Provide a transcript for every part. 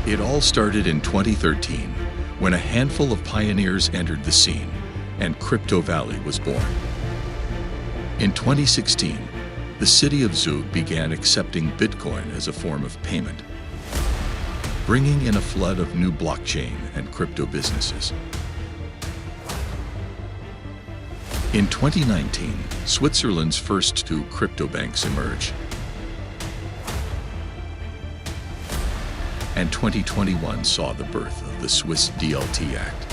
It all started in 2013, when a handful of pioneers entered the scene, and Crypto Valley was born. In 2016, the city of Zug began accepting Bitcoin as a form of payment, bringing in a flood of new blockchain and crypto businesses. In 2019, Switzerland's first two crypto banks emerged, and 2021 saw the birth of the Swiss DLT Act.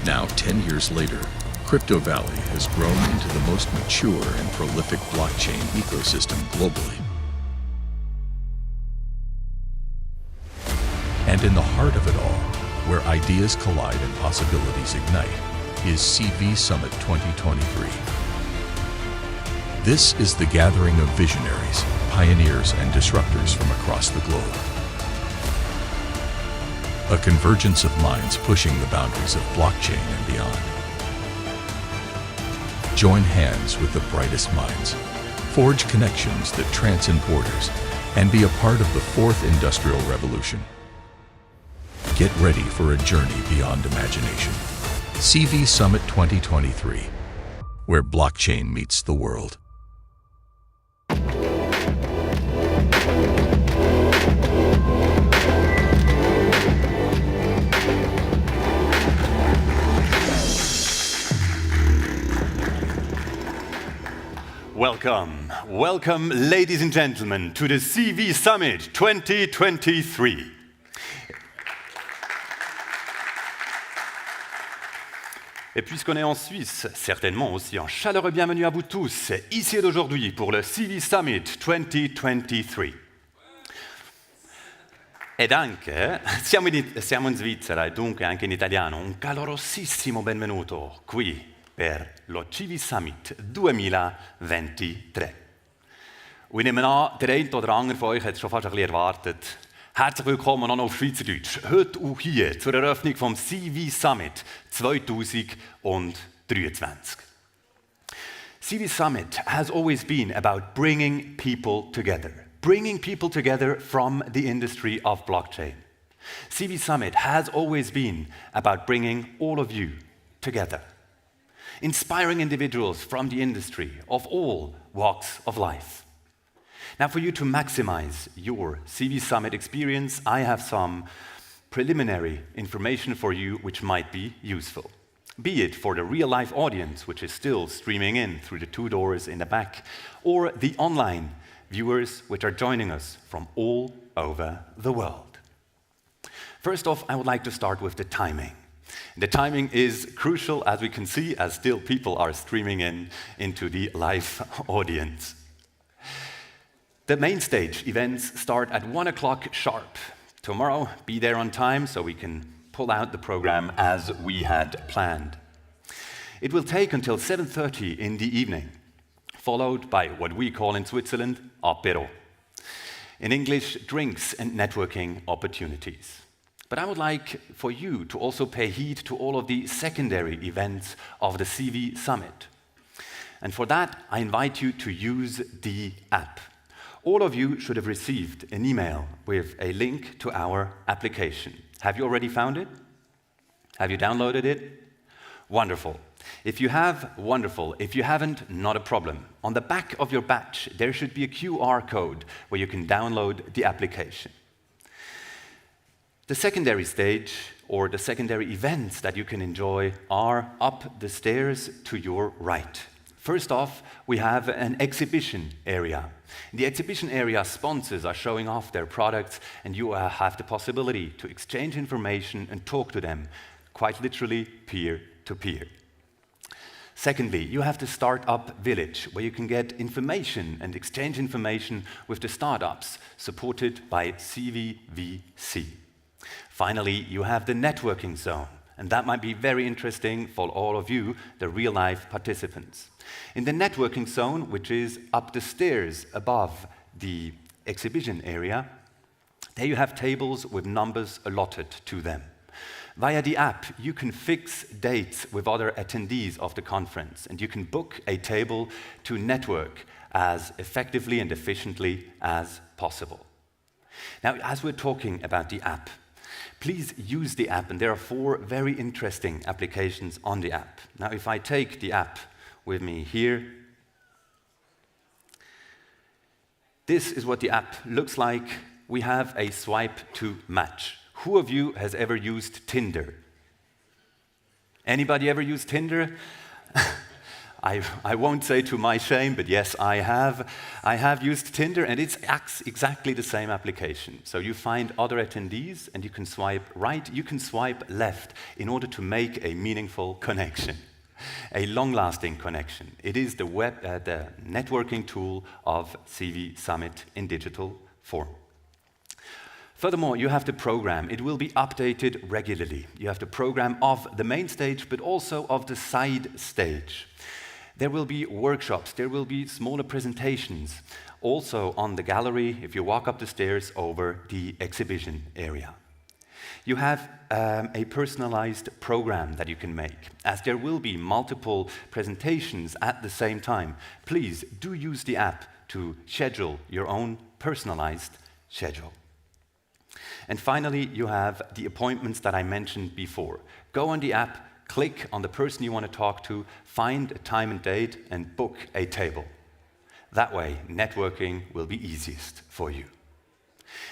Now, 10 years later, Crypto Valley has grown into the most mature and prolific blockchain ecosystem globally. And in the heart of it all, where ideas collide and possibilities ignite, is CV Summit 2023. This is the gathering of visionaries, pioneers, and disruptors from across the globe. A convergence of minds pushing the boundaries of blockchain and beyond. Join hands with the brightest minds, forge connections that transcend borders, and be a part of the fourth industrial revolution. Get ready for a journey beyond imagination. CV Summit 2023, where blockchain meets the world. Welcome, ladies and gentlemen, to the CV Summit 2023. Et puisqu'on est en Suisse, certainement aussi un chaleureux bienvenue à vous tous, ici et d'aujourd'hui pour le CV Summit 2023. Ed anche, siamo in Svizzera e dunque anche in italiano, un calorosissimo benvenuto qui per lo CV Summit 2023. Und ich nehme an, der eine oder andere von euch hat es schon fast ein bisschen erwartet. Herzlich willkommen auch noch auf Schweizerdeutsch, heute auch hier zur Eröffnung vom CV Summit 2023. CV Summit has always been about bringing people together from the industry of blockchain. CV Summit has always been about bringing all of you together, inspiring individuals from the industry of all walks of life. Now, for you to maximize your CV Summit experience, I have some preliminary information for you which might be useful. Be it for the real-life audience, which is still streaming in through the two doors in the back, or the online viewers which are joining us from all over the world. First off, I would like to start with the timing. The timing is crucial, as we can see, as still people are streaming into the live audience. The main stage events start at 1 o'clock sharp. Tomorrow, be there on time so we can pull out the program as we had planned. It will take until 7:30 in the evening, followed by what we call in Switzerland, apéro. In English, drinks and networking opportunities. But I would like for you to also pay heed to all of the secondary events of the CV Summit. And for that, I invite you to use the app. All of you should have received an email with a link to our application. Have you already found it? Have you downloaded it? Wonderful. If you have, wonderful. If you haven't, not a problem. On the back of your badge, there should be a QR code where you can download the application. The secondary stage, or the secondary events that you can enjoy, are up the stairs to your right. First off, we have an exhibition area. In the exhibition area, sponsors are showing off their products, and you have the possibility to exchange information and talk to them, quite literally peer-to-peer. Secondly, you have the Startup Village, where you can get information and exchange information with the startups, supported by CVVC. Finally, you have the networking zone, and that might be very interesting for all of you, the real-life participants. In the networking zone, which is up the stairs above the exhibition area, there you have tables with numbers allotted to them. Via the app, you can fix dates with other attendees of the conference, and you can book a table to network as effectively and efficiently as possible. Now, as we're talking about the app, please use the app, and there are 4 very interesting applications on the app. Now, if I take the app with me here, this is what the app looks like. We have a swipe to match. Who of you has ever used Tinder? Anybody ever used Tinder? I won't say to my shame, but yes, I have. I have used Tinder, and it's exactly the same application. So you find other attendees, and you can swipe right, you can swipe left in order to make a meaningful connection, a long-lasting connection. It is the networking tool of CV Summit in digital form. Furthermore, you have the program. It will be updated regularly. You have the program of the main stage, but also of the side stage. There will be workshops, there will be smaller presentations, also on the gallery, if you walk up the stairs over the exhibition area. You have a personalized program that you can make. As there will be multiple presentations at the same time, please do use the app to schedule your own personalized schedule. And finally, you have the appointments that I mentioned before. Go on the app, click on the person you want to talk to, find a time and date, and book a table. That way, networking will be easiest for you.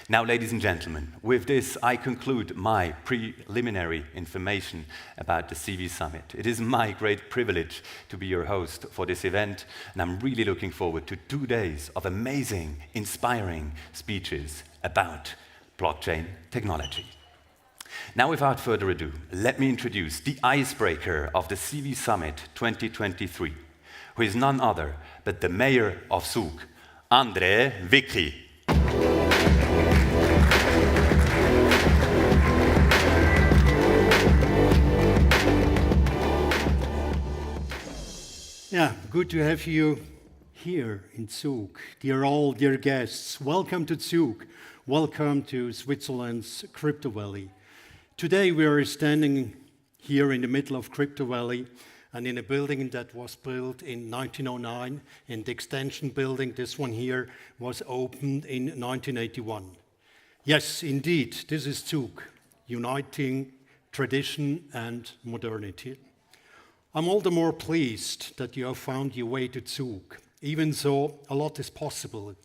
Now, ladies and gentlemen, with this, I conclude my preliminary information about the CV Summit. It is my great privilege to be your host for this event, and I'm really looking forward to 2 days of amazing, inspiring speeches about blockchain technology. Now, without further ado, let me introduce the icebreaker of the CV Summit 2023, who is none other but the mayor of Zug, André Vicky. Yeah, good to have you here in Zug. Dear guests, welcome to Zug. Welcome to Switzerland's Crypto Valley. Today we are standing here in the middle of Crypto Valley and in a building that was built in 1909, and the extension building, this one here, was opened in 1981. Yes, indeed, this is Zug, uniting tradition and modernity. I'm all the more pleased that you have found your way to Zug, even though a lot is possible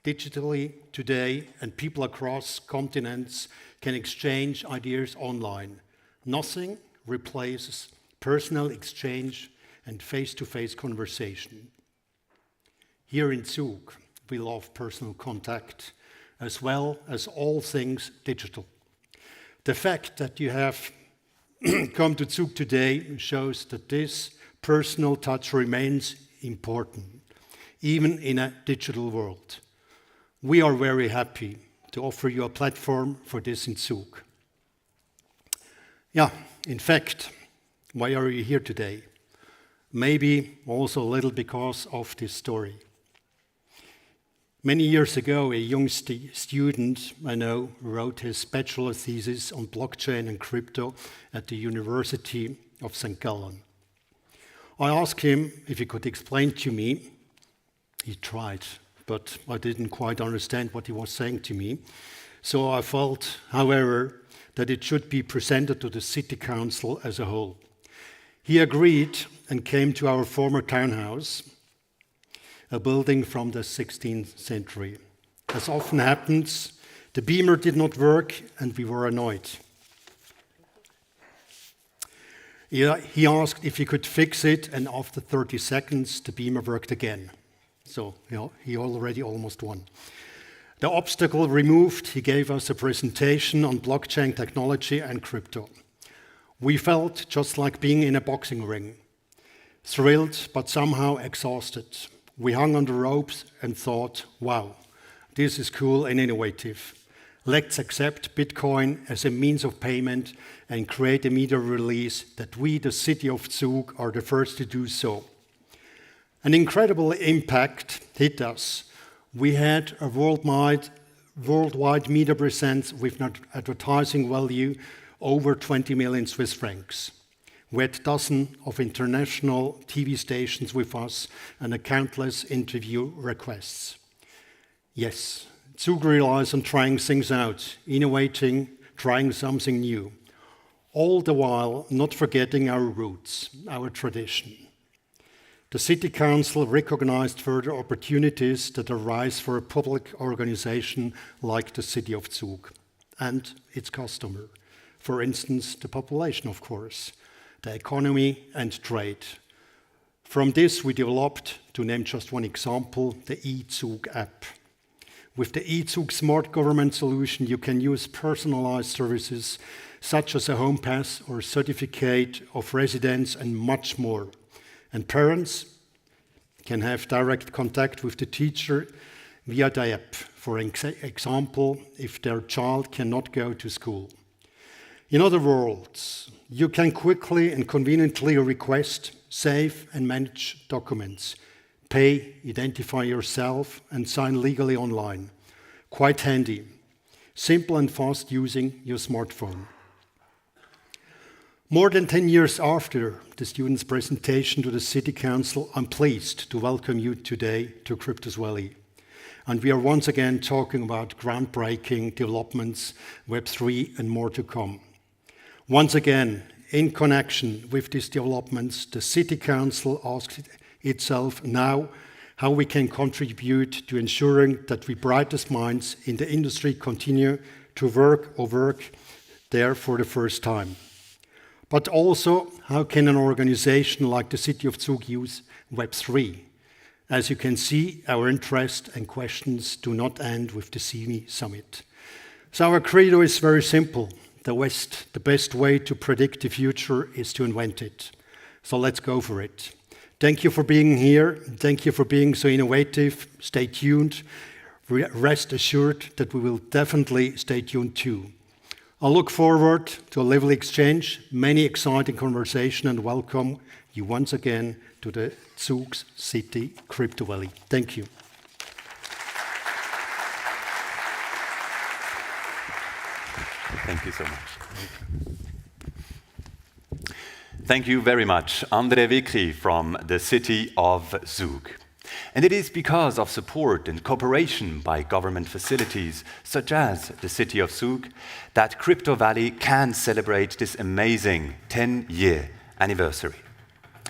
digitally today, and people across continents can exchange ideas online. Nothing replaces personal exchange and face-to-face conversation. Here in Zug, we love personal contact, as well as all things digital. The fact that you have come to Zug today shows that this personal touch remains important, even in a digital world. We are very happy to offer you a platform for this in Zug. Yeah, in fact, why are you here today? Maybe also a little because of this story. Many years ago, a young student I know wrote his bachelor thesis on blockchain and crypto at the University of St. Gallen. I asked him if he could explain to me. He tried, but I didn't quite understand what he was saying to me. So I felt, however, that it should be presented to the city council as a whole. He agreed and came to our former townhouse, a building from the 16th century. As often happens, the beamer did not work and we were annoyed. He asked if he could fix it, and after 30 seconds, the beamer worked again. So he already almost won. The obstacle removed, he gave us a presentation on blockchain technology and crypto. We felt just like being in a boxing ring, thrilled but somehow exhausted. We hung on the ropes and thought, wow, this is cool and innovative. Let's accept Bitcoin as a means of payment and create a media release that we, the city of Zug, are the first to do so. An incredible impact hit us. We had a worldwide media presence with an advertising value over 20 million Swiss francs. We had dozens of international TV stations with us and countless interview requests. Yes, Zuger relies on trying things out, innovating, trying something new, all the while not forgetting our roots, our tradition. The City Council recognized further opportunities that arise for a public organization like the City of Zug and its customer. For instance, the population, of course, the economy and trade. From this, we developed, to name just one example, the eZug app. With the eZug smart government solution, you can use personalized services such as a home pass or certificate of residence and much more. And parents can have direct contact with the teacher via the app, for example, if their child cannot go to school. In other words, you can quickly and conveniently request, save and manage documents, pay, identify yourself, and sign legally online. Quite handy. Simple and fast using your smartphone. More than 10 years after the students' presentation to the City Council, I'm pleased to welcome you today to Cryptos Valley. And we are once again talking about groundbreaking developments, Web3 and more to come. Once again, in connection with these developments, the City Council asked itself now how we can contribute to ensuring that the brightest minds in the industry continue to work there for the first time. But also, how can an organization like the City of Zug use Web3? As you can see, our interest and questions do not end with the CME Summit. So our credo is very simple. The best way to predict the future is to invent it. So let's go for it. Thank you for being here. Thank you for being so innovative. Stay tuned. Rest assured that we will definitely stay tuned too. I look forward to a lively exchange, many exciting conversation, and welcome you once again to the Zug City Crypto Valley. Thank you. Thank you so much. Thank you very much, Andre Wikri from the City of Zug. And it is because of support and cooperation by government facilities, such as the City of Zug, that Crypto Valley can celebrate this amazing 10-year anniversary.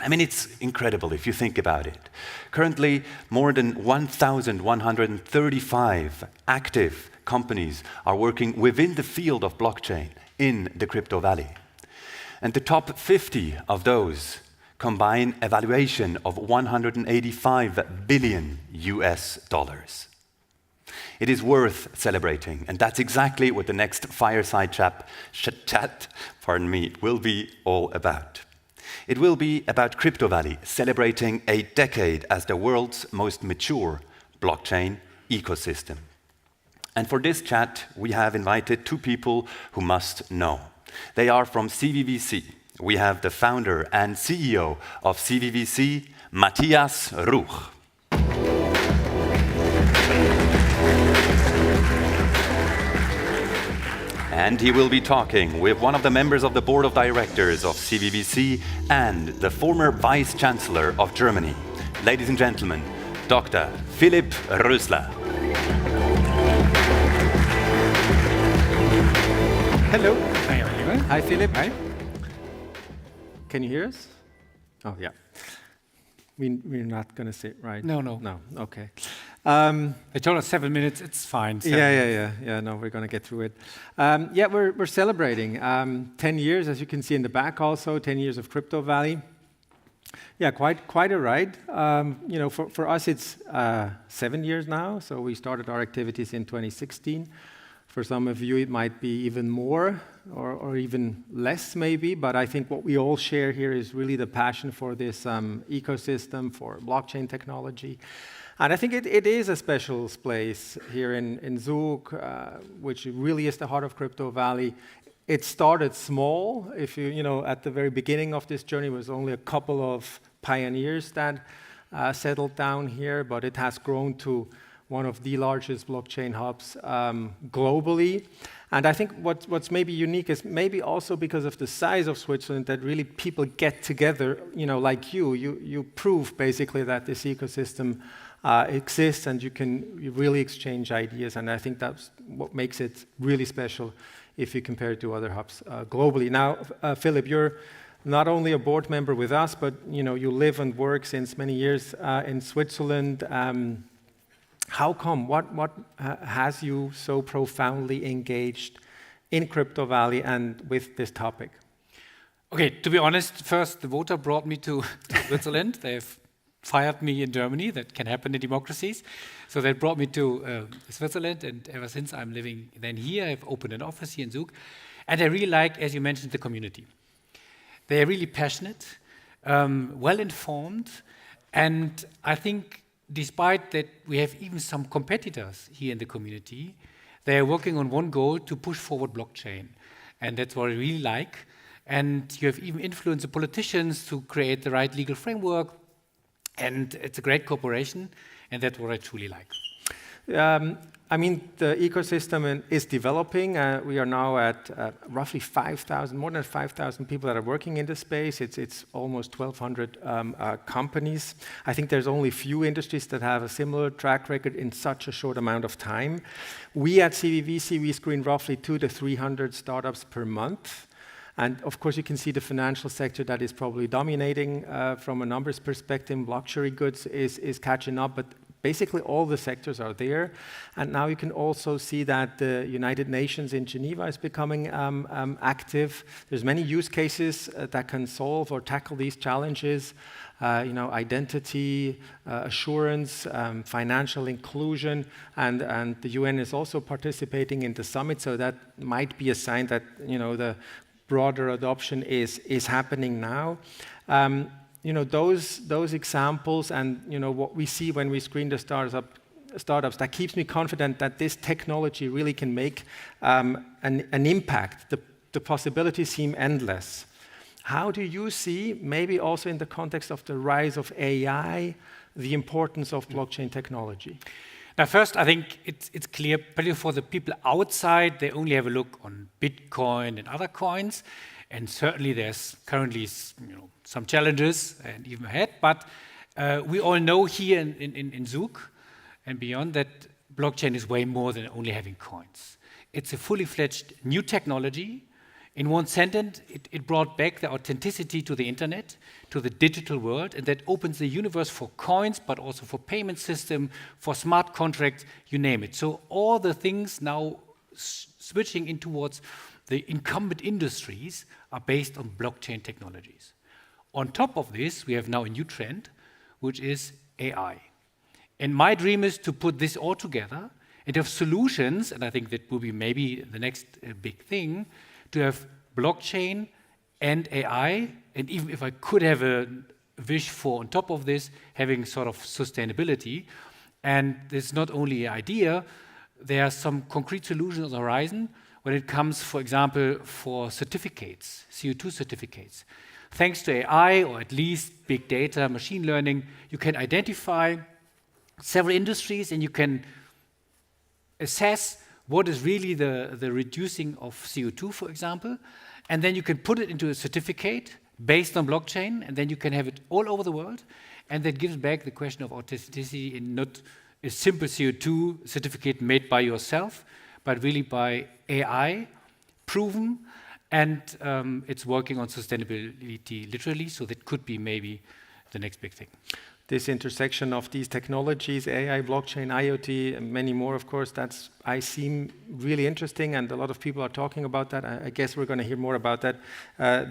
I mean, it's incredible if you think about it. Currently, more than 1,135 active companies are working within the field of blockchain in the Crypto Valley. And the top 50 of those combine a valuation of $185 billion US. It is worth celebrating, and that's exactly what the next fireside chat will be all about. It will be about Crypto Valley celebrating a decade as the world's most mature blockchain ecosystem. And for this chat, we have invited two people who must know. They are from CVVC. We have the founder and CEO of CVVC, Mathias Ruch. And he will be talking with one of the members of the board of directors of CVVC and the former vice chancellor of Germany. Ladies and gentlemen, Dr. Philipp Rösler. Hello. Hi, Oliver. Hi, Philipp. Hi. Can you hear us? Oh, yeah. We're not going to sit, right? No. No, okay. They told us 7 minutes, it's fine. Yeah, no, we're going to get through it. We're celebrating 10 years, as you can see in the back also, 10 years of Crypto Valley. Yeah, quite a ride. For us, it's 7 years now, so we started our activities in 2016. For some of you, it might be even more or even less maybe, but I think what we all share here is really the passion for this ecosystem, for blockchain technology. And I think it is a special place here in Zug, which really is the heart of Crypto Valley. It started small. If you at the very beginning of this journey, it was only a couple of pioneers that settled down here, but it has grown to one of the largest blockchain hubs globally. And I think what's maybe unique is maybe also because of the size of Switzerland that really people get together, like you prove basically that this ecosystem exists and you really exchange ideas. And I think that's what makes it really special if you compare it to other hubs globally. Now, Philipp, you're not only a board member with us, but you live and work since many years in Switzerland. How come? What has you so profoundly engaged in Crypto Valley and with this topic? Okay, to be honest, first the voter brought me to Switzerland. They've fired me in Germany. That can happen in democracies. So they brought me to Switzerland, and ever since I'm living then here. I've opened an office here in Zug. And I really like, as you mentioned, the community. They are really passionate, well-informed, and I think despite that we have even some competitors here in the community, they are working on one goal to push forward blockchain. And that's what I really like. And you have even influenced the politicians to create the right legal framework. And it's a great cooperation, and that's what I truly like. I mean, the ecosystem is developing. We are now at roughly 5,000, more than 5,000 people that are working in the space. It's almost 1,200 companies. I think there's only few industries that have a similar track record in such a short amount of time. We at CVVC, we screen roughly 200 to 300 startups per month. And of course, you can see the financial sector that is probably dominating from a numbers perspective. Luxury goods is catching up, but basically all the sectors are there. And now you can also see that the United Nations in Geneva is becoming active. There's many use cases that can solve or tackle these challenges. Identity, assurance, financial inclusion, and the UN is also participating in the summit. So that might be a sign that the broader adoption is happening now. Those examples and what we see when we screen the startups, that keeps me confident that this technology really can make an impact. The possibilities seem endless. How do you see, maybe also in the context of the rise of AI, the importance of blockchain technology? Now, first, I think it's clear, particularly for the people outside, they only have a look on Bitcoin and other coins. And certainly there's currently some challenges and even ahead. But we all know here in Zug and beyond that blockchain is way more than only having coins. It's a fully fledged new technology. In one sentence, it brought back the authenticity to the internet, to the digital world, and that opens the universe for coins, but also for payment system, for smart contracts, you name it. So all the things now switching in towards the incumbent industries are based on blockchain technologies. On top of this, we have now a new trend, which is AI. And my dream is to put this all together and have solutions, and I think that will be maybe the next big thing, to have blockchain and AI, and even if I could have a wish for, on top of this, having sort of sustainability. And it's not only an idea, there are some concrete solutions on the horizon when it comes, for example, for certificates, CO2 certificates. Thanks to AI, or at least big data, machine learning, you can identify several industries and you can assess what is really the reducing of CO2, for example, and then you can put it into a certificate based on blockchain, and then you can have it all over the world, and that gives back the question of authenticity in not a simple CO2 certificate made by yourself, but really by AI, proven, and it's working on sustainability literally, so that could be maybe the next big thing. This intersection of these technologies, AI, blockchain, IoT, and many more, of course, I seem really interesting, and a lot of people are talking about that. I guess we're going to hear more about that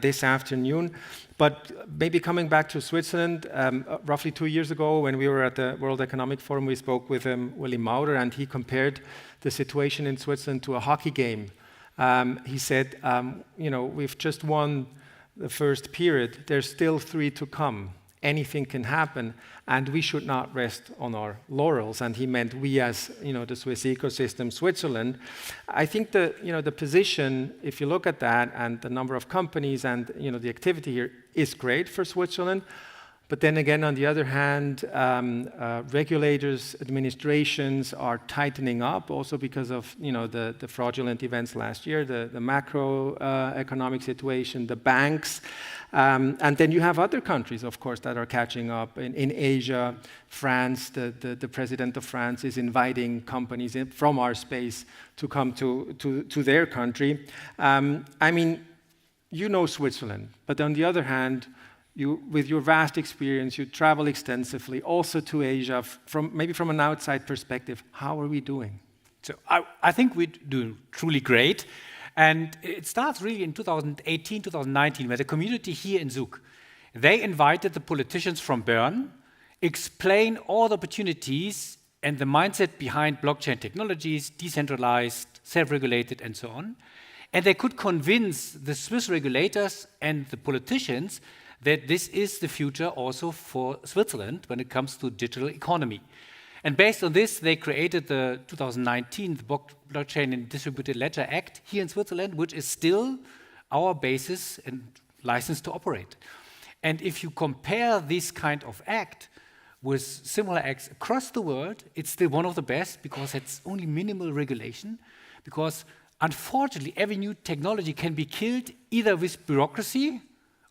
this afternoon. But maybe coming back to Switzerland, roughly 2 years ago, when we were at the World Economic Forum, we spoke with Willy Maurer, and he compared the situation in Switzerland to a hockey game. He said, we've just won the first period. There's still 3 to come. Anything can happen, and we should not rest on our laurels. And he meant we as the Swiss ecosystem, Switzerland. I think the position, if you look at that, and the number of companies and the activity here is great for Switzerland. But then again, on the other hand, regulators, administrations are tightening up also because of the fraudulent events last year, the macroeconomic situation, the banks. And then you have other countries, of course, that are catching up. In Asia, France, the president of France is inviting companies from our space to come to their country. I mean, you know Switzerland, but on the other hand, with your vast experience, you travel extensively, also to Asia, maybe from an outside perspective. How are we doing? So I think we're doing truly great. And it starts really in 2018, 2019, where the community here in Zug, they invited the politicians from Bern, explain all the opportunities and the mindset behind blockchain technologies, decentralized, self-regulated, and so on. And they could convince the Swiss regulators and the politicians that this is the future also for Switzerland when it comes to digital economy. And based on this, they created the 2019 the Blockchain and Distributed Ledger Act here in Switzerland, which is still our basis and license to operate. And if you compare this kind of act with similar acts across the world, it's still one of the best because it's only minimal regulation. Because unfortunately, every new technology can be killed either with bureaucracy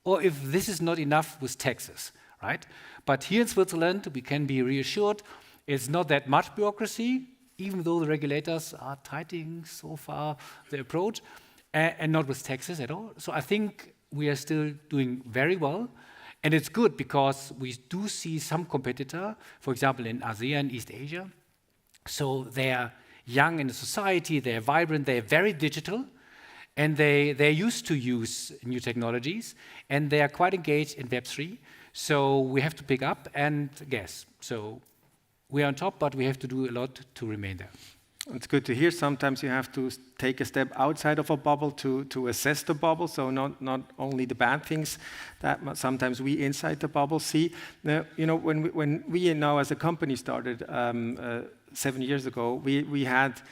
or if this is not enough with taxes, right? But here in Switzerland, we can be reassured it's not that much bureaucracy, even though the regulators are tightening so far the approach, and not with taxes at all. So I think we are still doing very well. And it's good because we do see some competitor, for example, in ASEAN, East Asia. So they are young in the society, they're vibrant, they're very digital, and they're used to use new technologies, and they are quite engaged in Web3. So we have to pick up and guess. So we are on top, but we have to do a lot to remain there. It's good to hear. Sometimes you have to take a step outside of a bubble to assess the bubble. So not only the bad things that sometimes we inside the bubble see. Now, when we now as a company started 7 years ago, we had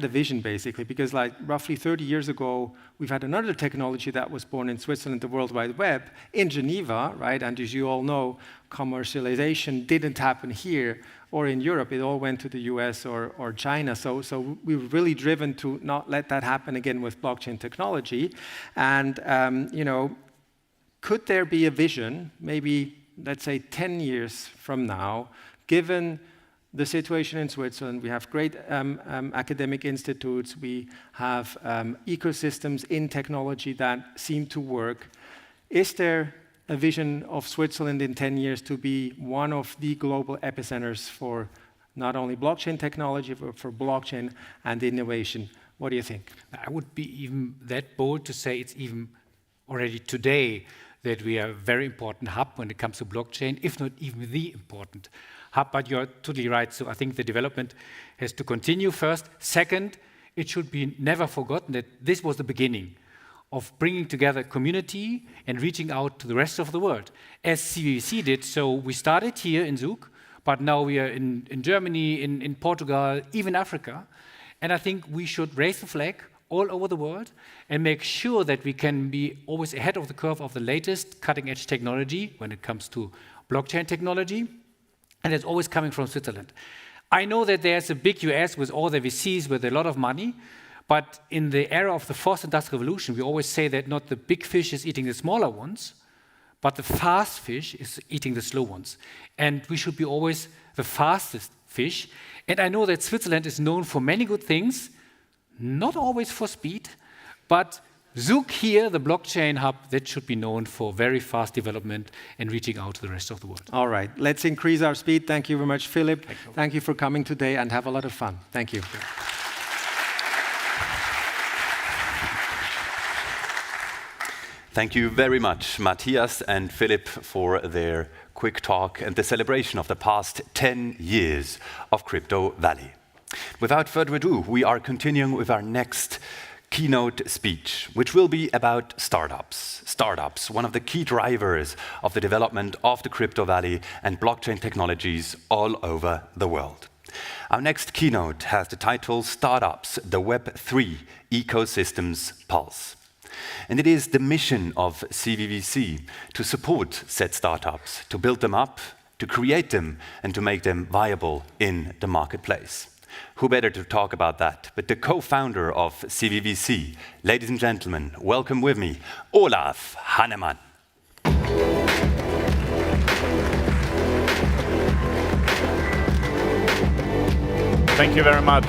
a vision basically, because like roughly 30 years ago, we've had another technology that was born in Switzerland, the World Wide Web, in Geneva, right? And as you all know, commercialization didn't happen here or in Europe. It all went to the US or China. So we were really driven to not let that happen again with blockchain technology. And, could there be a vision, maybe, let's say 10 years from now, given the situation in Switzerland? We have great academic institutes, we have ecosystems in technology that seem to work. Is there a vision of Switzerland in 10 years to be one of the global epicenters for not only blockchain technology, but for blockchain and innovation? What do you think? I would be even that bold to say it's even already today that we are a very important hub when it comes to blockchain, if not even the important hub. But you're totally right. So I think the development has to continue first. Second, it should be never forgotten that this was the beginning of bringing together community and reaching out to the rest of the world, as CBC did. So we started here in Zug, but now we are in Germany, in Portugal, even Africa. And I think we should raise the flag all over the world and make sure that we can be always ahead of the curve of the latest cutting-edge technology when it comes to blockchain technology. And it's always coming from Switzerland. I know that there's a big US with all the VCs with a lot of money, but in the era of the fourth industrial revolution, we always say that not the big fish is eating the smaller ones, but the fast fish is eating the slow ones. And we should be always the fastest fish. And I know that Switzerland is known for many good things, not always for speed, but Zug here, the blockchain hub, that should be known for very fast development and reaching out to the rest of the world. All right, let's increase our speed. Thank you very much, Philipp. Thank you for coming today and have a lot of fun. Thank you. Thank you very much, Mathias and Philipp, for their quick talk and the celebration of the past 10 years of Crypto Valley. Without further ado, we are continuing with our next keynote speech, which will be about startups. Startups, one of the key drivers of the development of the Crypto Valley and blockchain technologies all over the world. Our next keynote has the title Startups, the Web3 Ecosystem's Pulse. And it is the mission of CVVC to support said startups, to build them up, to create them, and to make them viable in the marketplace. Who better to talk about that but the co-founder of CVVC? Ladies and gentlemen, welcome with me, Olaf Hannemann. Thank you very much.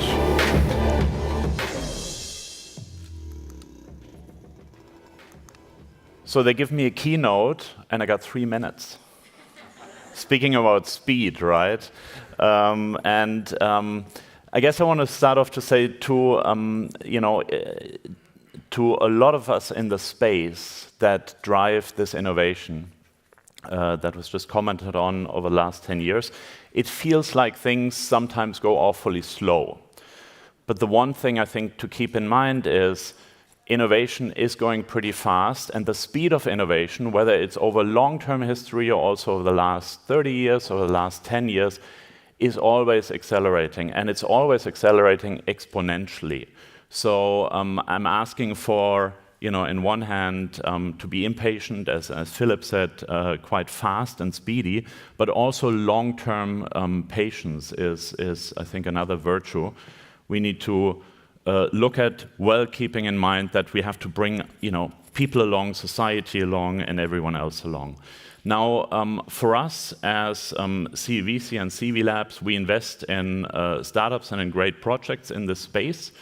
So they give me a keynote, and I got 3 minutes. Speaking about speed, right? I guess I want to start off to say to a lot of us in the space that drive this innovation that was just commented on over the last 10 years, it feels like things sometimes go awfully slow. But the one thing I think to keep in mind is innovation is going pretty fast, and the speed of innovation, whether it's over long-term history or also over the last 30 years or the last 10 years, is always accelerating, and it's always accelerating exponentially. So I'm asking for, in one hand, to be impatient, as Philipp said, quite fast and speedy, but also long-term patience is, I think, another virtue. We need to look at, well, keeping in mind that we have to bring, people along, society along, and everyone else along. Now, for us as CVC and CV Labs, we invest in startups and in great projects in this space.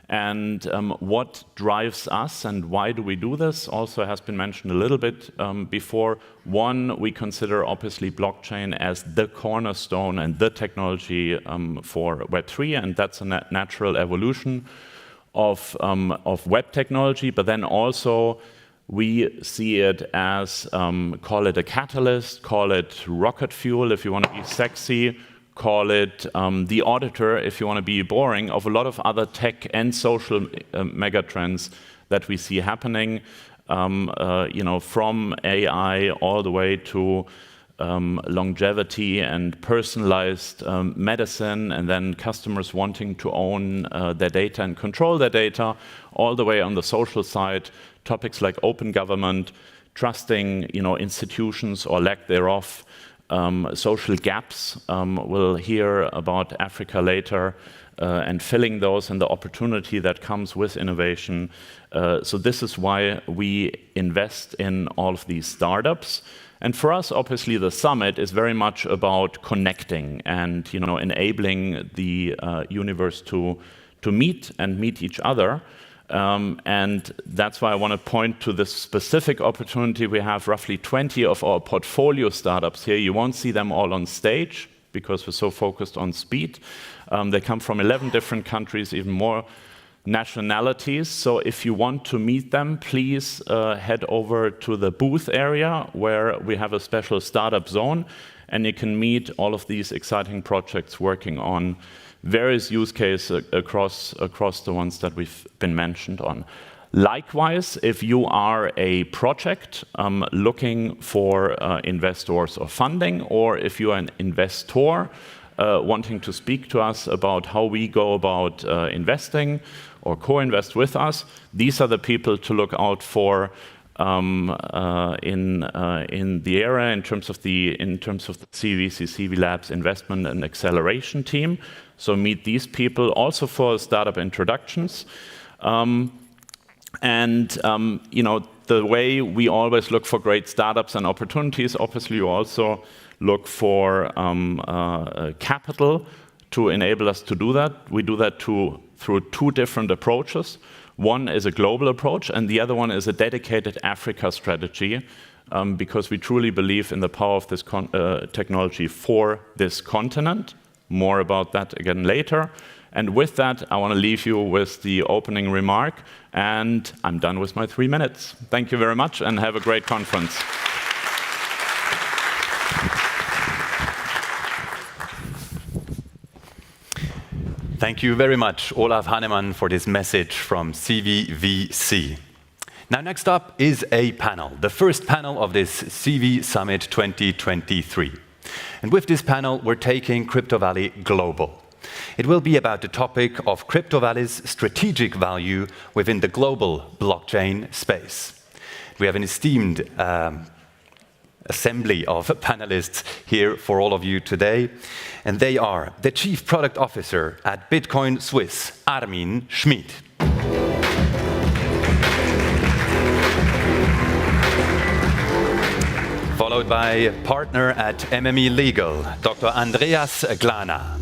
And what drives us and why do we do this also has been mentioned a little bit before. One, we consider obviously blockchain as the cornerstone and the technology for Web3, and that's a natural evolution of web technology. But then also we see it as, call it a catalyst, call it rocket fuel if you want to be sexy, call it the auditor if you want to be boring, of a lot of other tech and social megatrends that we see happening, from AI all the way to longevity and personalized medicine, and then customers wanting to own their data and control their data, all the way on the social side, topics like open government, trusting institutions or lack thereof, social gaps. We'll hear about Africa later, and filling those and the opportunity that comes with innovation. So this is why we invest in all of these startups. And for us, obviously, the summit is very much about connecting and enabling the universe to meet and meet each other. And that's why I want to point to this specific opportunity. We have roughly 20 of our portfolio startups here. You won't see them all on stage because we're so focused on speed. They come from 11 different countries, even more nationalities. So if you want to meet them, please head over to the booth area where we have a special startup zone, and you can meet all of these exciting projects working on various use cases across the ones that we've been mentioned on. Likewise, if you are a project looking for investors or funding, or if you are an investor wanting to speak to us about how we go about investing or co-invest with us, these are the people to look out for in the area in terms of the CVC CV Labs investment and acceleration team. So meet these people also for startup introductions. The way we always look for great startups and opportunities, obviously you also look for capital to enable us to do that. We do that through two different approaches. One is a global approach, and the other one is a dedicated Africa strategy, because we truly believe in the power of this technology for this continent. More about that again later. And with that, I want to leave you with the opening remark, and I'm done with my 3 minutes. Thank you very much, and have a great conference. Thank you very much, Olaf Hannemann, for this message from CVVC. Now, next up is a panel, the first panel of this CV Summit 2023. And with this panel, we're taking Crypto Valley global. It will be about the topic of Crypto Valley's strategic value within the global blockchain space. We have an esteemed assembly of panelists here for all of you today, and they are the Chief Product Officer at Bitcoin Swiss, Armin Schmid. Followed by partner at EMEA Legal, Dr. Andreas Glana.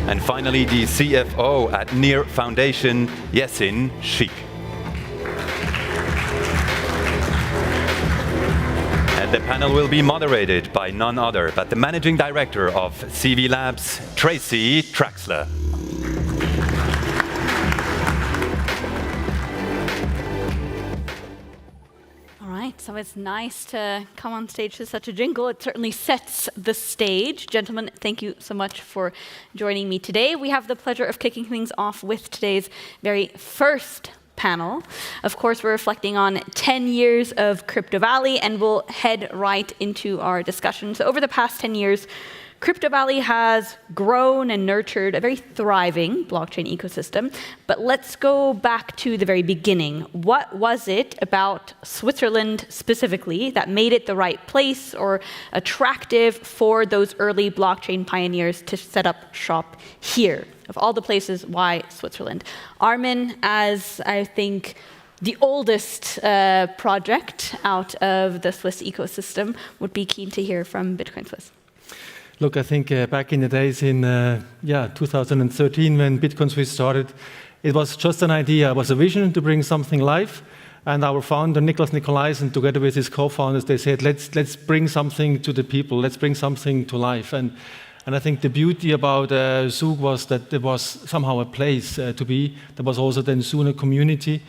And finally, the CFO at Near Foundation, Yesin Sheikh. And the panel will be moderated by none other but the Managing Director of CV Labs, Tracy Traxler. So it's nice to come on stage to such a jingle. It certainly sets the stage. Gentlemen, thank you so much for joining me today. We have the pleasure of kicking things off with today's very first panel. Of course, we're reflecting on 10 years of Crypto Valley, and we'll head right into our discussion. So over the past 10 years, Crypto Valley has grown and nurtured a very thriving blockchain ecosystem. But let's go back to the very beginning. What was it about Switzerland specifically that made it the right place or attractive for those early blockchain pioneers to set up shop here? Of all the places, why Switzerland? Armin, as I think the oldest project out of the Swiss ecosystem, would be keen to hear from Bitcoin Swiss. Look, I think back in the days in 2013 when Bitcoin Swiss started, it was just an idea. It was a vision to bring something live. And our founder, Niklas Nikolaisen, together with his co-founders, they said, let's bring something to the people. Let's bring something to life. And I think the beauty about Zug was that there was somehow a place to be. There was also then soon a community.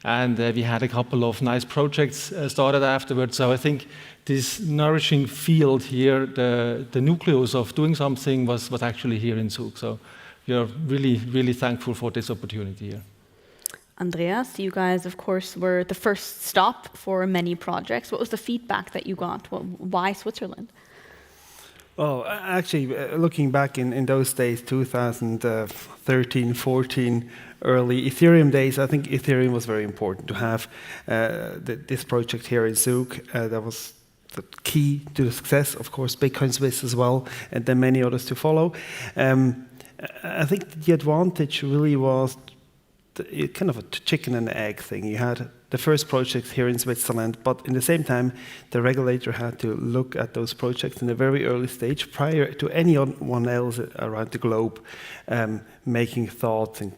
And we had a couple of nice projects started afterwards. So I think this nourishing field here, the nucleus of doing something was actually here in Zug. So we are really, really thankful for this opportunity here. Andreas, you guys, of course, were the first stop for many projects. What was the feedback that you got? Why Switzerland? Well, actually, looking back in those days, 2013, 14, early Ethereum days, I think Ethereum was very important to have this project here in Zug. That was the key to the success, of course, Bitcoin Swiss as well, and then many others to follow. I think the advantage really was kind of a chicken and egg thing. You had the first project here in Switzerland, but in the same time, the regulator had to look at those projects in a very early stage prior to anyone else around the globe making thoughts and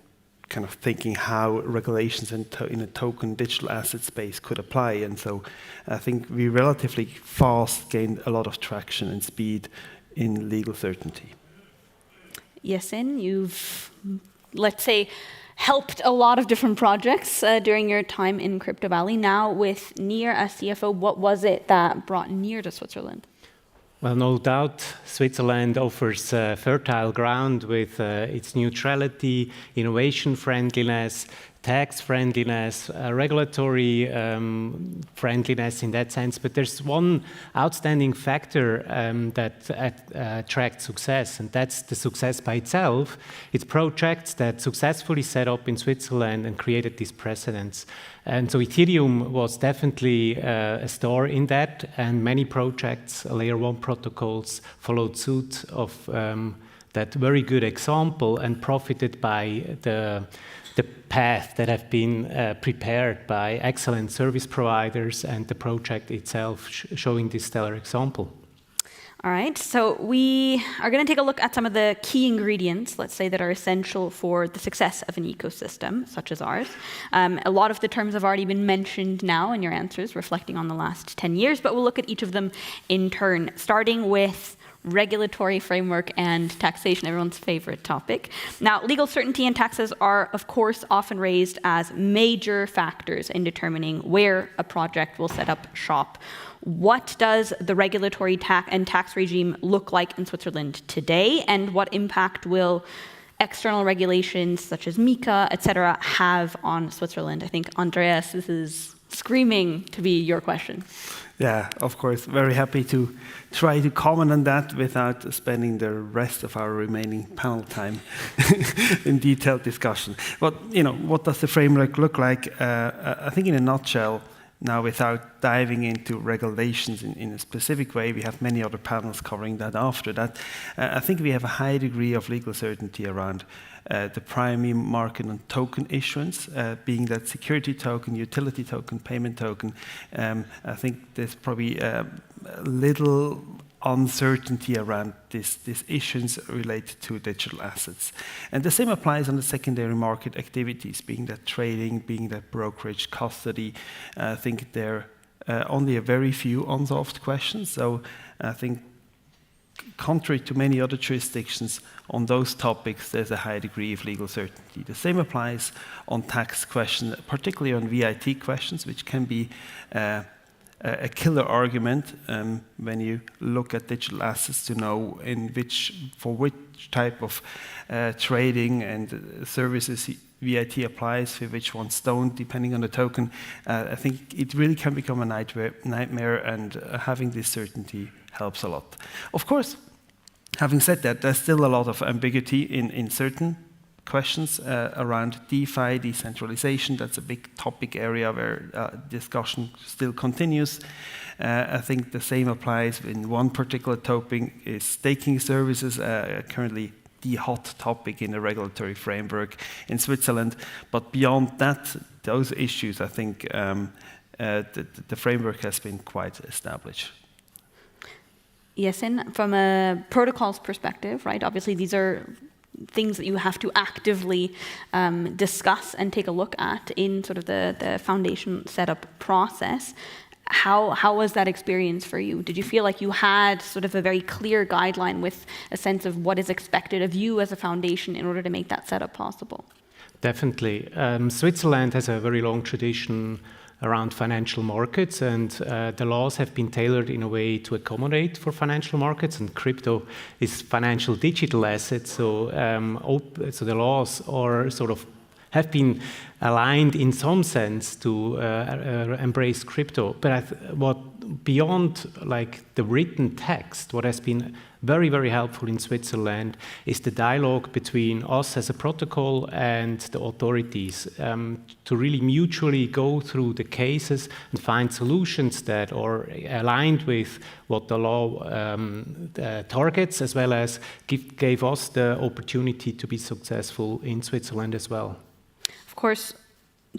kind of thinking how regulations in a token digital asset space could apply. And so I think we relatively fast gained a lot of traction and speed in legal certainty. Yesin, you've, let's say, helped a lot of different projects during your time in Crypto Valley. Now with Near as CFO, what was it that brought Near to Switzerland? Well, no doubt, Switzerland offers fertile ground with its neutrality, innovation friendliness, tax friendliness, regulatory friendliness in that sense. But there's one outstanding factor that attracts success, and that's the success by itself. It's projects that successfully set up in Switzerland and created these precedents. And so Ethereum was definitely a star in that, and many projects, layer 1 protocols, followed suit of that very good example and profited by the path that have been prepared by excellent service providers and the project itself showing this stellar example. All right, so we are going to take a look at some of the key ingredients, let's say, that are essential for the success of an ecosystem such as ours. A lot of the terms have already been mentioned now in your answers, reflecting on the last 10 years, but we'll look at each of them in turn, starting with regulatory framework and taxation, everyone's favorite topic. Now, legal certainty and taxes are, of course, often raised as major factors in determining where a project will set up shop. What does the regulatory and tax regime look like in Switzerland today, and what impact will external regulations such as MiCA, etc., have on Switzerland? I think, Andreas, this is screaming to be your question. Yeah, of course. Very happy to try to comment on that without spending the rest of our remaining panel time in detailed discussion. But what does the framework look like? I think in a nutshell, now without diving into regulations in a specific way, we have many other panels covering that after that. I think we have a high degree of legal certainty around the primary market on token issuance, being that security token, utility token, payment token. I think there's probably little uncertainty around this issuance related to digital assets. And the same applies on the secondary market activities, being that trading, being that brokerage, custody. I think there are only a very few unsolved questions. So I think contrary to many other jurisdictions, on those topics, there's a high degree of legal certainty. The same applies on tax questions, particularly on VAT questions, which can be a killer argument when you look at digital assets to know for which type of trading and services VAT applies, for which ones don't, depending on the token. I think it really can become a nightmare, and having this certainty helps a lot. Of course, having said that, there's still a lot of ambiguity in certain questions around DeFi, decentralization. That's a big topic area where discussion still continues. I think the same applies in one particular topic is staking services, currently the hot topic in the regulatory framework in Switzerland. But beyond that, those issues, I think the framework has been quite established. Yes, and from a protocols perspective, right? Obviously, these are things that you have to actively discuss and take a look at in sort of the foundation setup process. How was that experience for you? Did you feel like you had sort of a very clear guideline with a sense of what is expected of you as a foundation in order to make that setup possible? Definitely. Switzerland has a very long tradition around financial markets, and the laws have been tailored in a way to accommodate for financial markets, and crypto is financial digital assets, so the laws are sort of have been aligned in some sense to embrace crypto. But what beyond like the written text, what has been very, very helpful in Switzerland is the dialogue between us as a protocol and the authorities to really mutually go through the cases and find solutions that are aligned with what the law targets, as well as gave us the opportunity to be successful in Switzerland as well. Of course,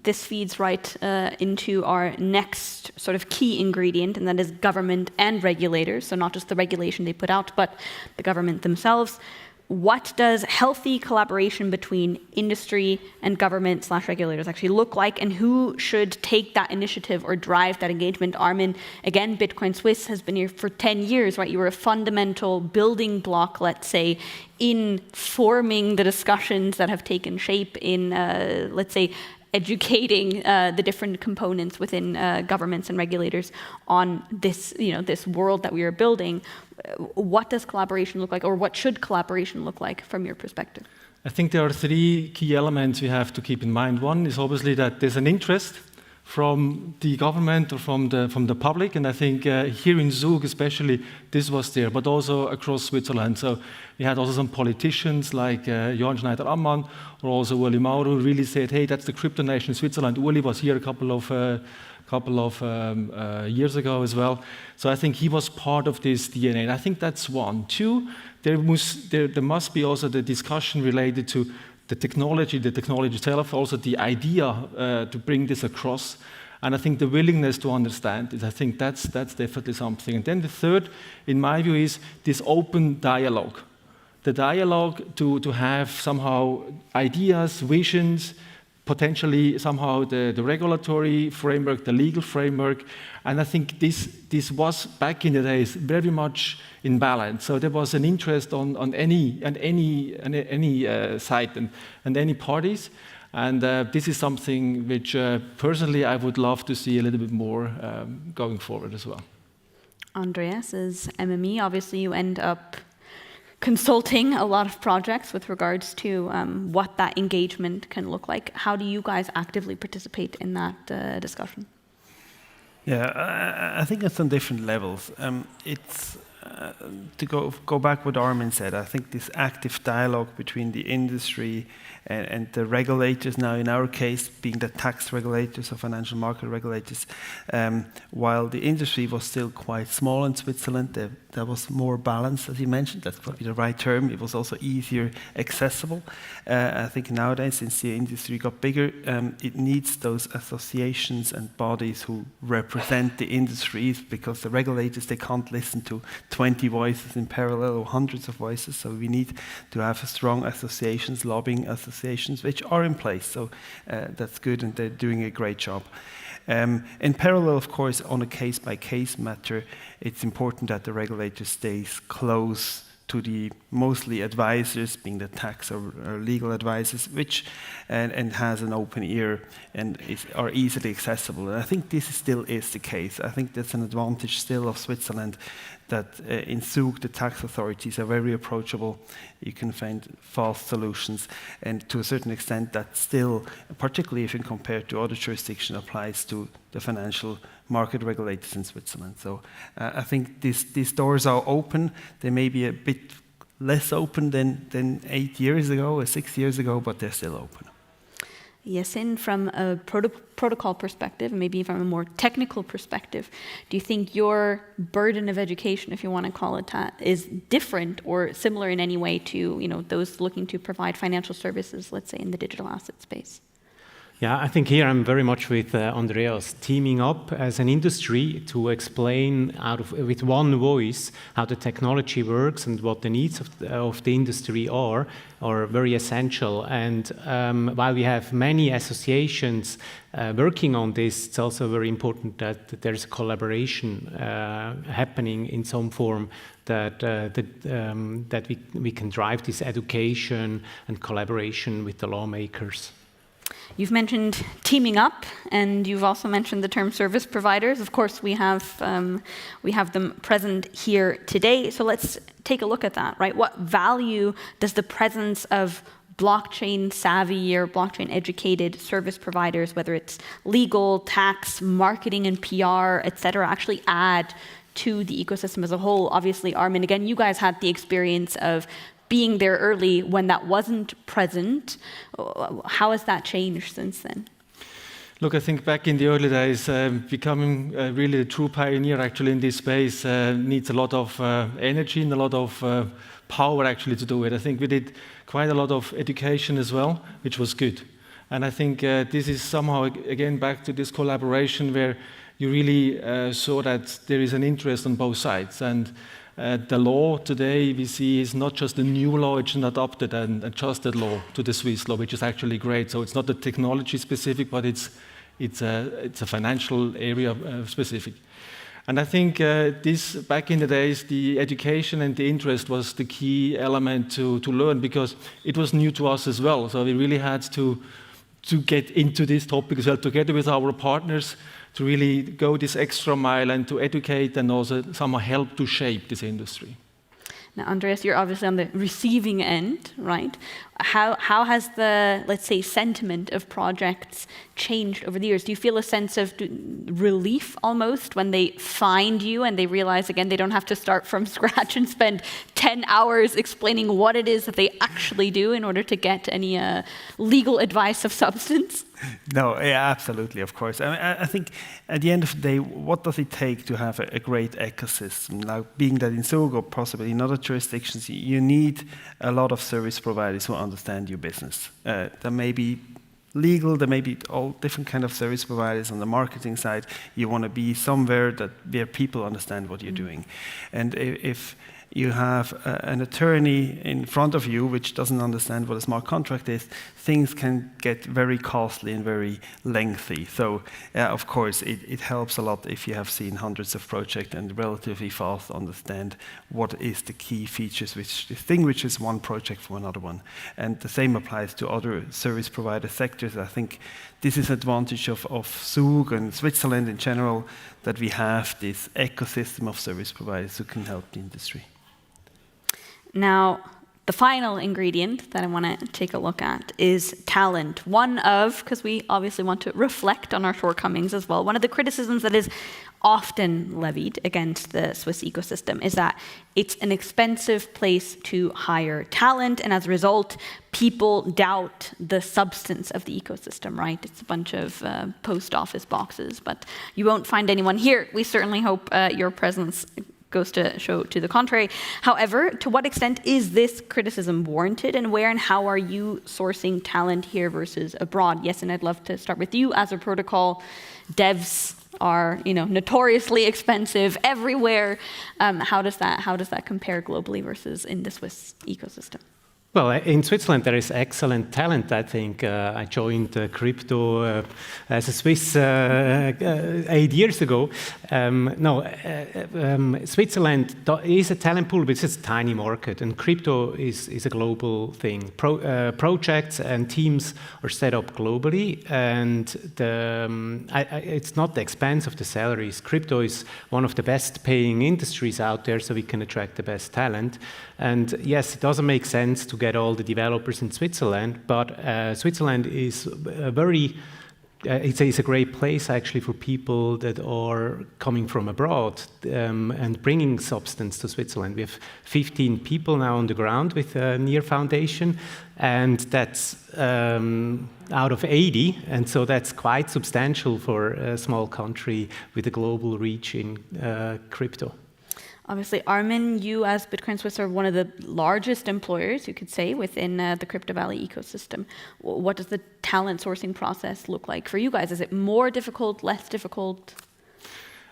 this feeds right into our next sort of key ingredient, and that is government and regulators. So not just the regulation they put out, but the government themselves. What does healthy collaboration between industry and government/regulators actually look like, and who should take that initiative or drive that engagement? Armin, again, Bitcoin Swiss has been here for 10 years, right? You were a fundamental building block, let's say, in forming the discussions that have taken shape in, let's say, educating the different components within governments and regulators on this, this world that we are building. What does collaboration look like, or what should collaboration look like from your perspective? I think there are three key elements we have to keep in mind. One is obviously that there's an interest from the government or from the public, and I think here in Zug especially this was there, but also across Switzerland. So we had also some politicians like Johann Schneider-Ammann or also Uli Maurer who really said, hey, that's the crypto nation Switzerland. Uli was here a couple of years ago as well. So I think he was part of this DNA, and I think that's one. Two, there must be also the discussion related to the technology itself, also the idea to bring this across, and I think the willingness to understand it. I think that's definitely something. And then the third, in my view, is this open dialogue. The dialogue to have somehow ideas, visions, potentially somehow the regulatory framework, the legal framework, and I think this was back in the days very much in balance. So there was an interest on any side and any parties, and this is something which personally I would love to see a little bit more going forward as well. Andreas, as MME, obviously you end up consulting a lot of projects with regards to what that engagement can look like. How do you guys actively participate in that discussion? Yeah, I think it's on different levels. It's to go back what Armin said. I think this active dialogue between the industry and the regulators, now in our case being the tax regulators or financial market regulators, while the industry was still quite small in Switzerland, there was more balance, as you mentioned. That's probably the right term. It was also easier accessible. I think nowadays, since the industry got bigger, it needs those associations and bodies who represent the industries, because the regulators, they can't listen to 20 voices in parallel or hundreds of voices. So we need to have strong associations, lobbying associations, which are in place. So that's good, and they're doing a great job. In parallel, of course, on a case-by-case matter, it's important that the regulator stays close to the mostly advisors, being the tax or legal advisors, which and has an open ear and are easily accessible. And I think this still is the case. I think that's an advantage still of Switzerland, that in Zug the tax authorities are very approachable. You can find fast solutions, and to a certain extent that still, particularly if you compare to other jurisdictions, applies to the financial market regulators in Switzerland. So I think these doors are open. They may be a bit less open than 8 years ago or 6 years ago, but they're still open. Yes, and from a protocol perspective, maybe from a more technical perspective, do you think your burden of education, if you want to call it that, is different or similar in any way to those looking to provide financial services, let's say in the digital asset space? Yeah, I think here I'm very much with Andreas, teaming up as an industry to explain with one voice how the technology works and what the needs of the industry are very essential. And while we have many associations working on this, it's also very important that there's a collaboration happening in some form, that we can drive this education and collaboration with the lawmakers. You've mentioned teaming up, and you've also mentioned the term service providers. Of course, we have them present here today. So let's take a look at that, right? What value does the presence of blockchain savvy or blockchain educated service providers, whether it's legal, tax, marketing and PR, et cetera, actually add to the ecosystem as a whole? Obviously, Armin, again, you guys had the experience of being there early when that wasn't present. How has that changed since then? Look, I think back in the early days, becoming really a true pioneer actually in this space needs a lot of energy and a lot of power actually to do it. I think we did quite a lot of education as well, which was good. And I think this is somehow, again, back to this collaboration where you really saw that there is an interest on both sides. And the law today we see is not just a new law, it's an adopted and adjusted law to the Swiss law, which is actually great. So it's not the technology specific, but it's a financial area specific. And I think this, back in the days, the education and the interest was the key element to learn, because it was new to us as well. So we really had to get into this topic as well, together with our partners, to really go this extra mile and to educate and also somehow help to shape this industry. Now, Andreas, you're obviously on the receiving end, right? How has the, let's say, sentiment of projects changed over the years? Do you feel a sense of relief almost when they find you and they realize, again, they don't have to start from scratch and spend 10 hours explaining what it is that they actually do in order to get any legal advice of substance? No, yeah, absolutely, of course. I think at the end of the day, what does it take to have a great ecosystem? Now, being that in Zug or possibly in other jurisdictions, you need a lot of service providers who understand your business. There may be legal, there may be all different kind of service providers on the marketing side. You want to be somewhere where people understand what you're doing. And if you have an attorney in front of you which doesn't understand what a smart contract is, things can get very costly and very lengthy. So, of course, it helps a lot if you have seen hundreds of projects and relatively fast understand what is the key features which distinguishes one project from another one. And the same applies to other service provider sectors. I think this is an advantage of Zug and Switzerland in general, that we have this ecosystem of service providers who can help the industry. Now, the final ingredient that I want to take a look at is talent. One of, because we obviously want to reflect on our shortcomings as well, one of the criticisms that is often levied against the Swiss ecosystem is that it's an expensive place to hire talent, and as a result, people doubt the substance of the ecosystem, right? It's a bunch of post office boxes, but you won't find anyone here. We certainly hope your presence goes to show to the contrary. However, to what extent is this criticism warranted, and where and how are you sourcing talent here versus abroad? Yes, and I'd love to start with you. As a protocol, devs are notoriously expensive everywhere. How does that compare globally versus in the Swiss ecosystem? Well, in Switzerland, there is excellent talent, I think. I joined crypto as a Swiss 8 years ago. Switzerland is a talent pool, but it's a tiny market, and crypto is a global thing. Projects and teams are set up globally, and it's not the expense of the salaries. Crypto is one of the best paying industries out there, so we can attract the best talent. And yes, it doesn't make sense to get all the developers in Switzerland, but Switzerland is it's a great place actually for people that are coming from abroad and bringing substance to Switzerland. We have 15 people now on the ground with Near Foundation, and that's out of 80, and so that's quite substantial for a small country with a global reach in crypto. Obviously, Armin, you as Bitcoin Swiss are one of the largest employers, you could say, within the Crypto Valley ecosystem. What does the talent sourcing process look like for you guys? Is it more difficult, less difficult?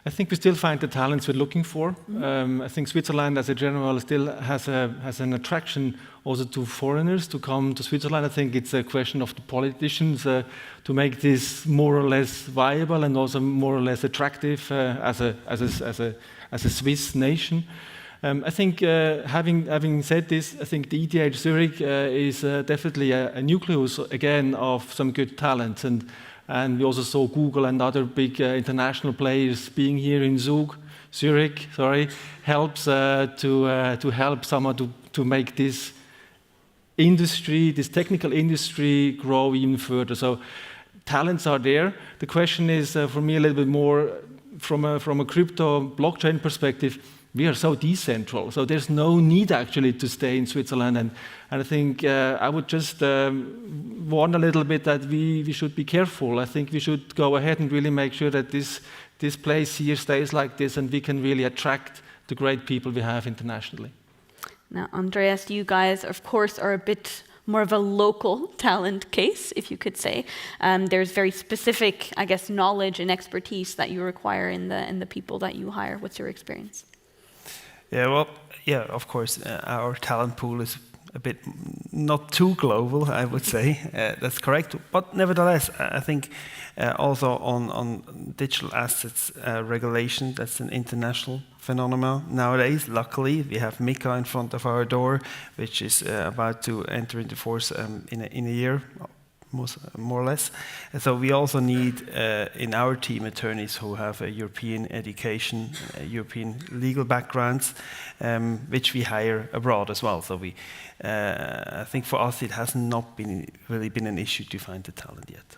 I think we still find the talents we're looking for. I think Switzerland, as a general, still has an attraction also to foreigners to come to Switzerland. I think it's a question of the politicians to make this more or less viable and also more or less attractive as a Swiss nation. I think having said this, I think the ETH Zurich is definitely a nucleus again of some good talent, and we also saw Google and other big international players being here in Zurich, helps to help someone to make this industry, this technical industry, grow even further. So talents are there. The question is for me a little bit more from a crypto blockchain perspective. We are so decentral, so there's no need actually to stay in Switzerland. And I think I would just warn a little bit that we should be careful. I think we should go ahead and really make sure that this place here stays like this, and we can really attract the great people we have internationally. Now, Andreas, you guys, of course, are a bit more of a local talent case, if you could say. There's very specific, I guess, knowledge and expertise that you require in the people that you hire. What's your experience? Yeah, of course, our talent pool is a bit not too global, I would say. That's correct. But nevertheless, I think also on digital assets regulation, that's an international phenomenon nowadays. Luckily, we have MiCA in front of our door, which is about to enter into force in a year, more or less. And so we also need in our team attorneys who have a European education, European legal backgrounds, which we hire abroad as well. So I think for us it has not really been an issue to find the talent yet.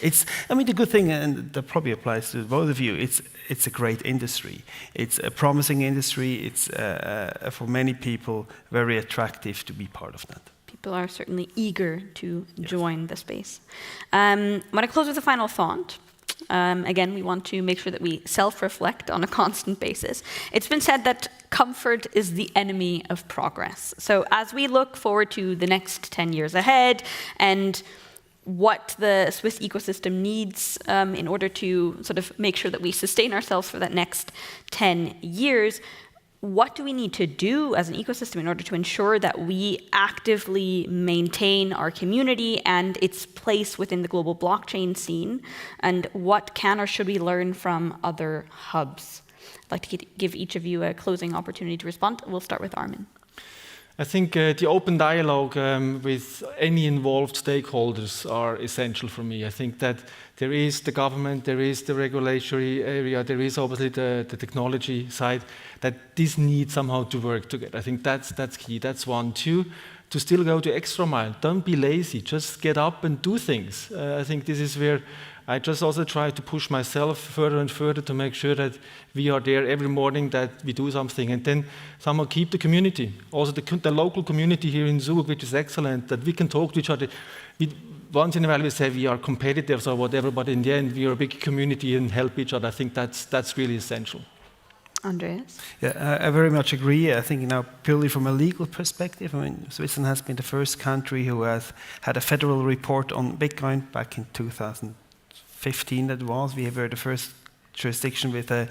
The good thing, and that probably applies to both of you, it's a great industry. It's a promising industry. It's for many people very attractive to be part of that. People are certainly eager to join the space. I want to close with a final thought. Again, we want to make sure that we self-reflect on a constant basis. It's been said that comfort is the enemy of progress. So as we look forward to the next 10 years ahead and what the Swiss ecosystem needs in order to sort of make sure that we sustain ourselves for that next 10 years, what do we need to do as an ecosystem in order to ensure that we actively maintain our community and its place within the global blockchain scene? And what can or should we learn from other hubs? I'd like to give each of you a closing opportunity to respond. We'll start with Armin. I think the open dialogue with any involved stakeholders are essential for me. I think that there is the government, there is the regulatory area, there is obviously the technology side, that this needs somehow to work together. I think that's key. That's one. Two, to still go the extra mile. Don't be lazy. Just get up and do things. I think this is where I just also try to push myself further and further to make sure that we are there every morning, that we do something, and then somehow keep the community. Also the local community here in Zug, which is excellent, that we can talk to each other. Once in a while we say we are competitors or whatever, but in the end we are a big community and help each other. I think that's really essential. Andreas? Yeah, I very much agree. I think now purely from a legal perspective, I mean, Switzerland has been the first country who has had a federal report on Bitcoin back in 2015. That was. We were the first jurisdiction with a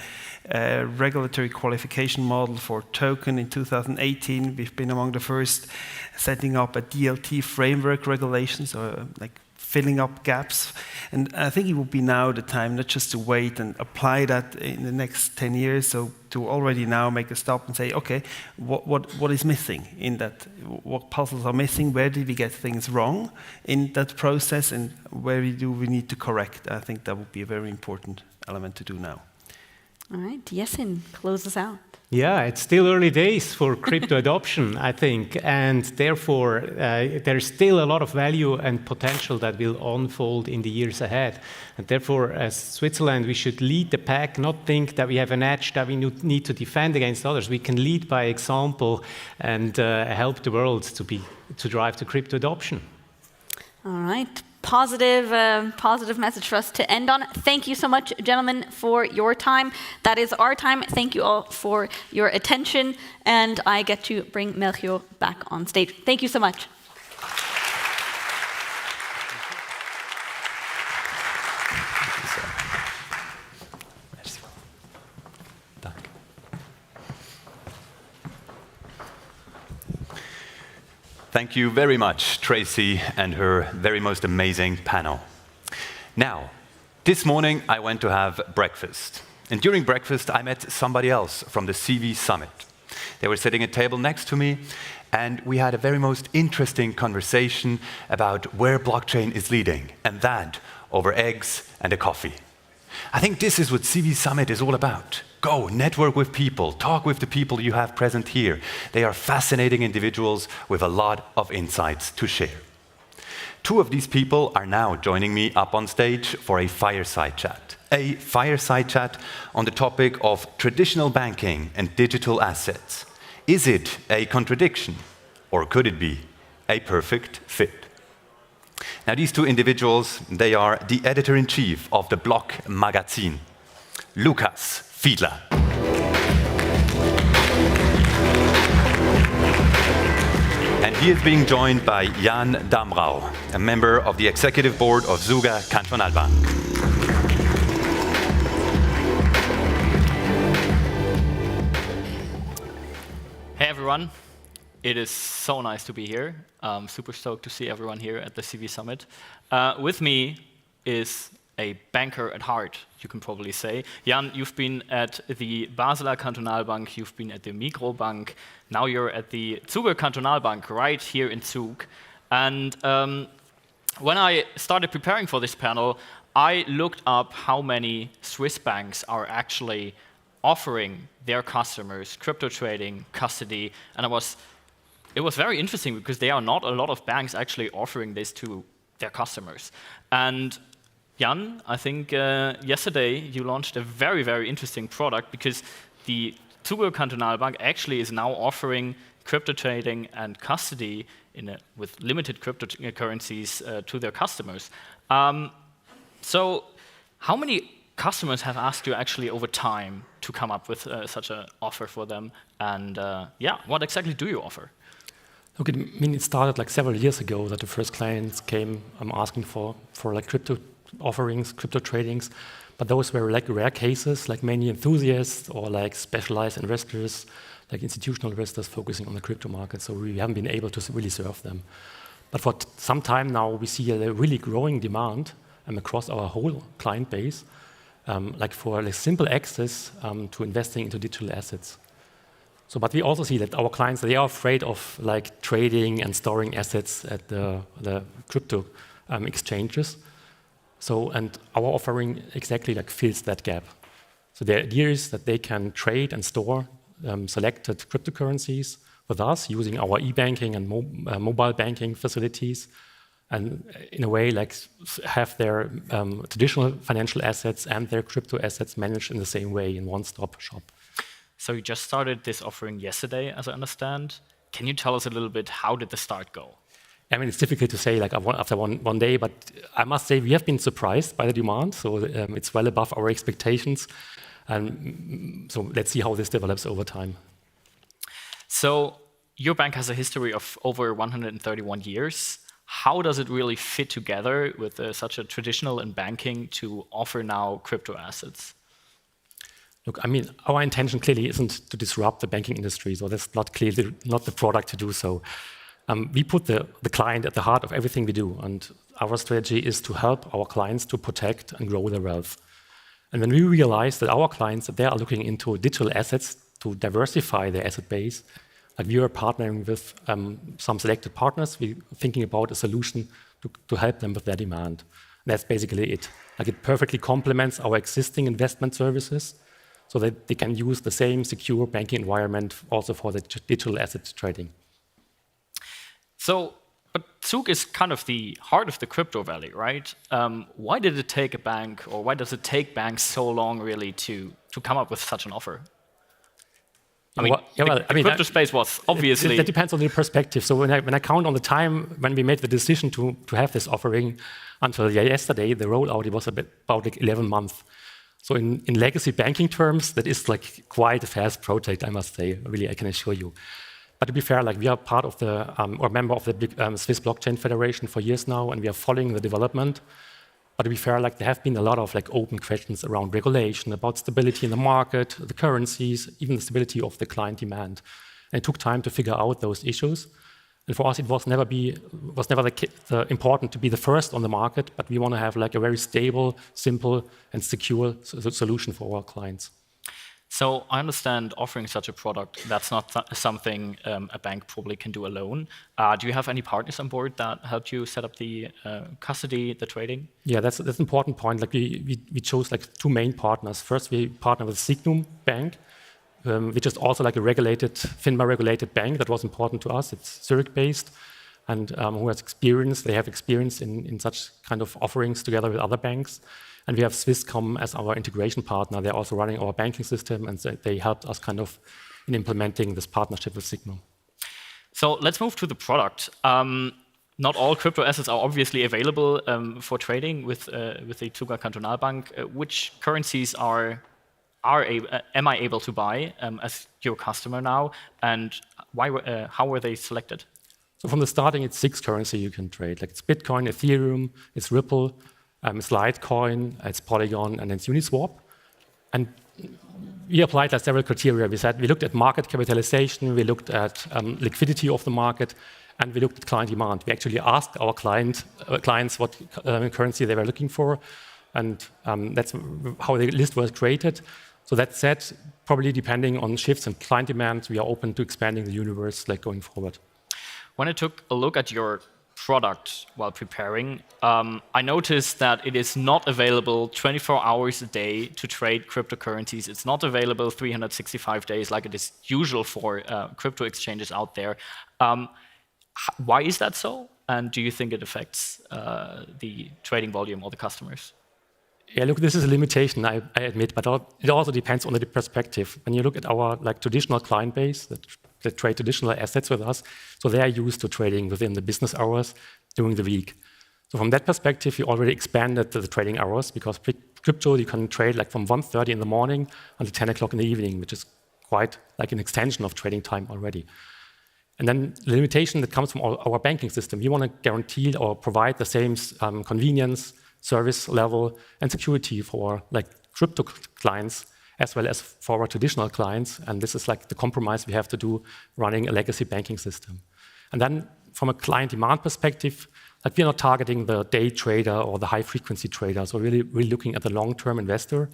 regulatory qualification model for token in 2018. We've been among the first setting up a DLT framework regulation, so like filling up gaps. And I think it would be now the time not just to wait and apply that in the next 10 years, so to already now make a stop and say, okay, what is missing in that? What puzzles are missing? Where did we get things wrong in that process? And where do we need to correct? I think that would be a very important element to do now. All right, Jessin, close us out. Yeah, it's still early days for crypto adoption, I think, and therefore there's still a lot of value and potential that will unfold in the years ahead. And therefore, as Switzerland, we should lead the pack, not think that we have an edge that we need to defend against others. We can lead by example and help the world to drive the crypto adoption. All right. Positive message for us to end on. Thank you so much, gentlemen, for your time. That is our time. Thank you all for your attention. And I get to bring Melchior back on stage. Thank you so much. Thank you very much, Tracy and her very most amazing panel. Now, this morning I went to have breakfast. And during breakfast, I met somebody else from the CV Summit. They were sitting at a table next to me, and we had a very most interesting conversation about where blockchain is leading, and that over eggs and a coffee. I think this is what CV Summit is all about. Go, network with people, talk with the people you have present here. They are fascinating individuals with a lot of insights to share. Two of these people are now joining me up on stage for a fireside chat. A fireside chat on the topic of traditional banking and digital assets. Is it a contradiction, or could it be a perfect fit? Now, these two individuals, they are the editor-in-chief of the Block magazine, Lukas Fiedler. And he is being joined by Jan Damrau, a member of the executive board of Zuger Kantonalbank. Hey everyone, it is so nice to be here. I'm super stoked to see everyone here at the CV Summit. With me is a banker at heart, you can probably say. Jan, you've been at the Basler Kantonalbank, you've been at the Mikrobank, now you're at the Zuger Kantonalbank right here in Zug. And when I started preparing for this panel, I looked up how many Swiss banks are actually offering their customers crypto trading, custody, and it was very interesting because there are not a lot of banks actually offering this to their customers. And Jan, I think yesterday you launched a very, very interesting product because the Zuger Kantonalbank actually is now offering crypto trading and custody with limited cryptocurrencies to their customers. So how many customers have asked you actually over time to come up with such an offer for them? And yeah, what exactly do you offer? Look, I mean, it started like several years ago that the first clients came asking for like crypto offerings, crypto tradings, but those were like rare cases, like many enthusiasts or like specialized investors, like institutional investors focusing on the crypto market. So we haven't been able to really serve them. But for some time now, we see a really growing demand across our whole client base, like for like simple access to investing into digital assets. So, but we also see that our clients, they are afraid of like trading and storing assets at the crypto exchanges. So, and our offering exactly like fills that gap. So the idea is that they can trade and store selected cryptocurrencies with us using our e-banking and mobile banking facilities, and in a way like have their traditional financial assets and their crypto assets managed in the same way in one-stop shop. So you just started this offering yesterday, as I understand. Can you tell us a little bit, how did the start go? I mean, it's difficult to say like after one day, but I must say we have been surprised by the demand. So it's well above our expectations. And so let's see how this develops over time. So your bank has a history of over 131 years. How does it really fit together with such a traditional in banking to offer now crypto assets? Look, I mean, our intention clearly isn't to disrupt the banking industry, so that's not clearly not the product to do so. We put the client at the heart of everything we do, and our strategy is to help our clients to protect and grow their wealth. And when we realize that our clients, that they are looking into digital assets to diversify their asset base, like we are partnering with some selected partners, we're thinking about a solution to help them with their demand. And that's basically it. Like it perfectly complements our existing investment services, so that they can use the same secure banking environment also for the digital asset trading. So, but Zug is kind of the heart of the crypto valley, right? Why did it take a bank, or why does it take banks so long really to come up with such an offer? I mean, the crypto space was obviously... That depends on the perspective. So when I count on the time when we made the decision to have this offering until yesterday, the rollout, it was about like 11 months. So in legacy banking terms, that is like quite a fast project, I must say, really, I can assure you. But to be fair, like we are part of the, or member of the big Swiss Blockchain Federation for years now, and we are following the development. But to be fair, like there have been a lot of like open questions around regulation, about stability in the market, the currencies, even the stability of the client demand. And it took time to figure out those issues. And for us, it was never important to be the first on the market, but we want to have like a very stable, simple, and secure solution for our clients. So I understand offering such a product, that's not something a bank probably can do alone. Do you have any partners on board that helped you set up the custody, the trading? Yeah, that's an important point. Like we chose like two main partners. First, we partner with Signum Bank, which is also like a regulated, FINMA-regulated bank. That was important to us. It's Zurich-based, and who has experience. They have experience in such kind of offerings together with other banks. And we have Swisscom as our integration partner. They're also running our banking system, and they helped us kind of in implementing this partnership with Signum. So let's move to the product. Not all crypto assets are obviously available for trading with the Zuger Kantonalbank. Which currencies am I able to buy as your customer now, and how were they selected? So from the starting, it's 6 currencies you can trade. Like it's Bitcoin, Ethereum, it's Ripple, it's Litecoin, it's Polygon, and it's Uniswap. And we applied like several criteria. We looked at market capitalization, we looked at liquidity of the market, and we looked at client demand. We actually asked our clients what currency they were looking for, and that's how the list was created. So that said, probably depending on shifts in client demand, we are open to expanding the universe like going forward. When I took a look at your product while preparing, I noticed that it is not available 24 hours a day to trade cryptocurrencies. It's not available 365 days like it is usual for crypto exchanges out there. Why is that so? And do you think it affects the trading volume or the customers? Yeah, look, this is a limitation, I admit, but it also depends on the perspective. When you look at our like traditional client base that trade traditional assets with us, so they are used to trading within the business hours during the week. So from that perspective, we already expanded the trading hours, because crypto you can trade like from 1:30 in the morning until 10 o'clock in the evening, which is quite like an extension of trading time already. And then the limitation that comes from our banking system, we want to guarantee or provide the same convenience, service level, and security for like crypto clients as well as for our traditional clients. And this is like the compromise we have to do running a legacy banking system. And then from a client demand perspective, like we're not targeting the day trader or the high frequency trader. So really looking at the long-term investor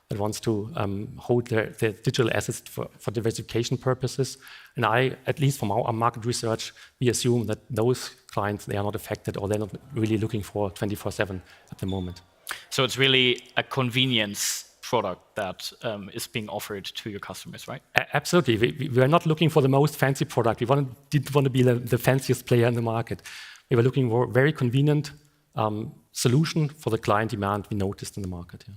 that wants to hold their digital assets for diversification purposes. And at least from our market research, we assume that those clients, they are not affected or they're not really looking for 24/7 at the moment. So it's really a convenience product that is being offered to your customers, right? Absolutely. We are not looking for the most fancy product. We didn't want to be the fanciest player in the market. We were looking for a very convenient solution for the client demand we noticed in the market. Yeah.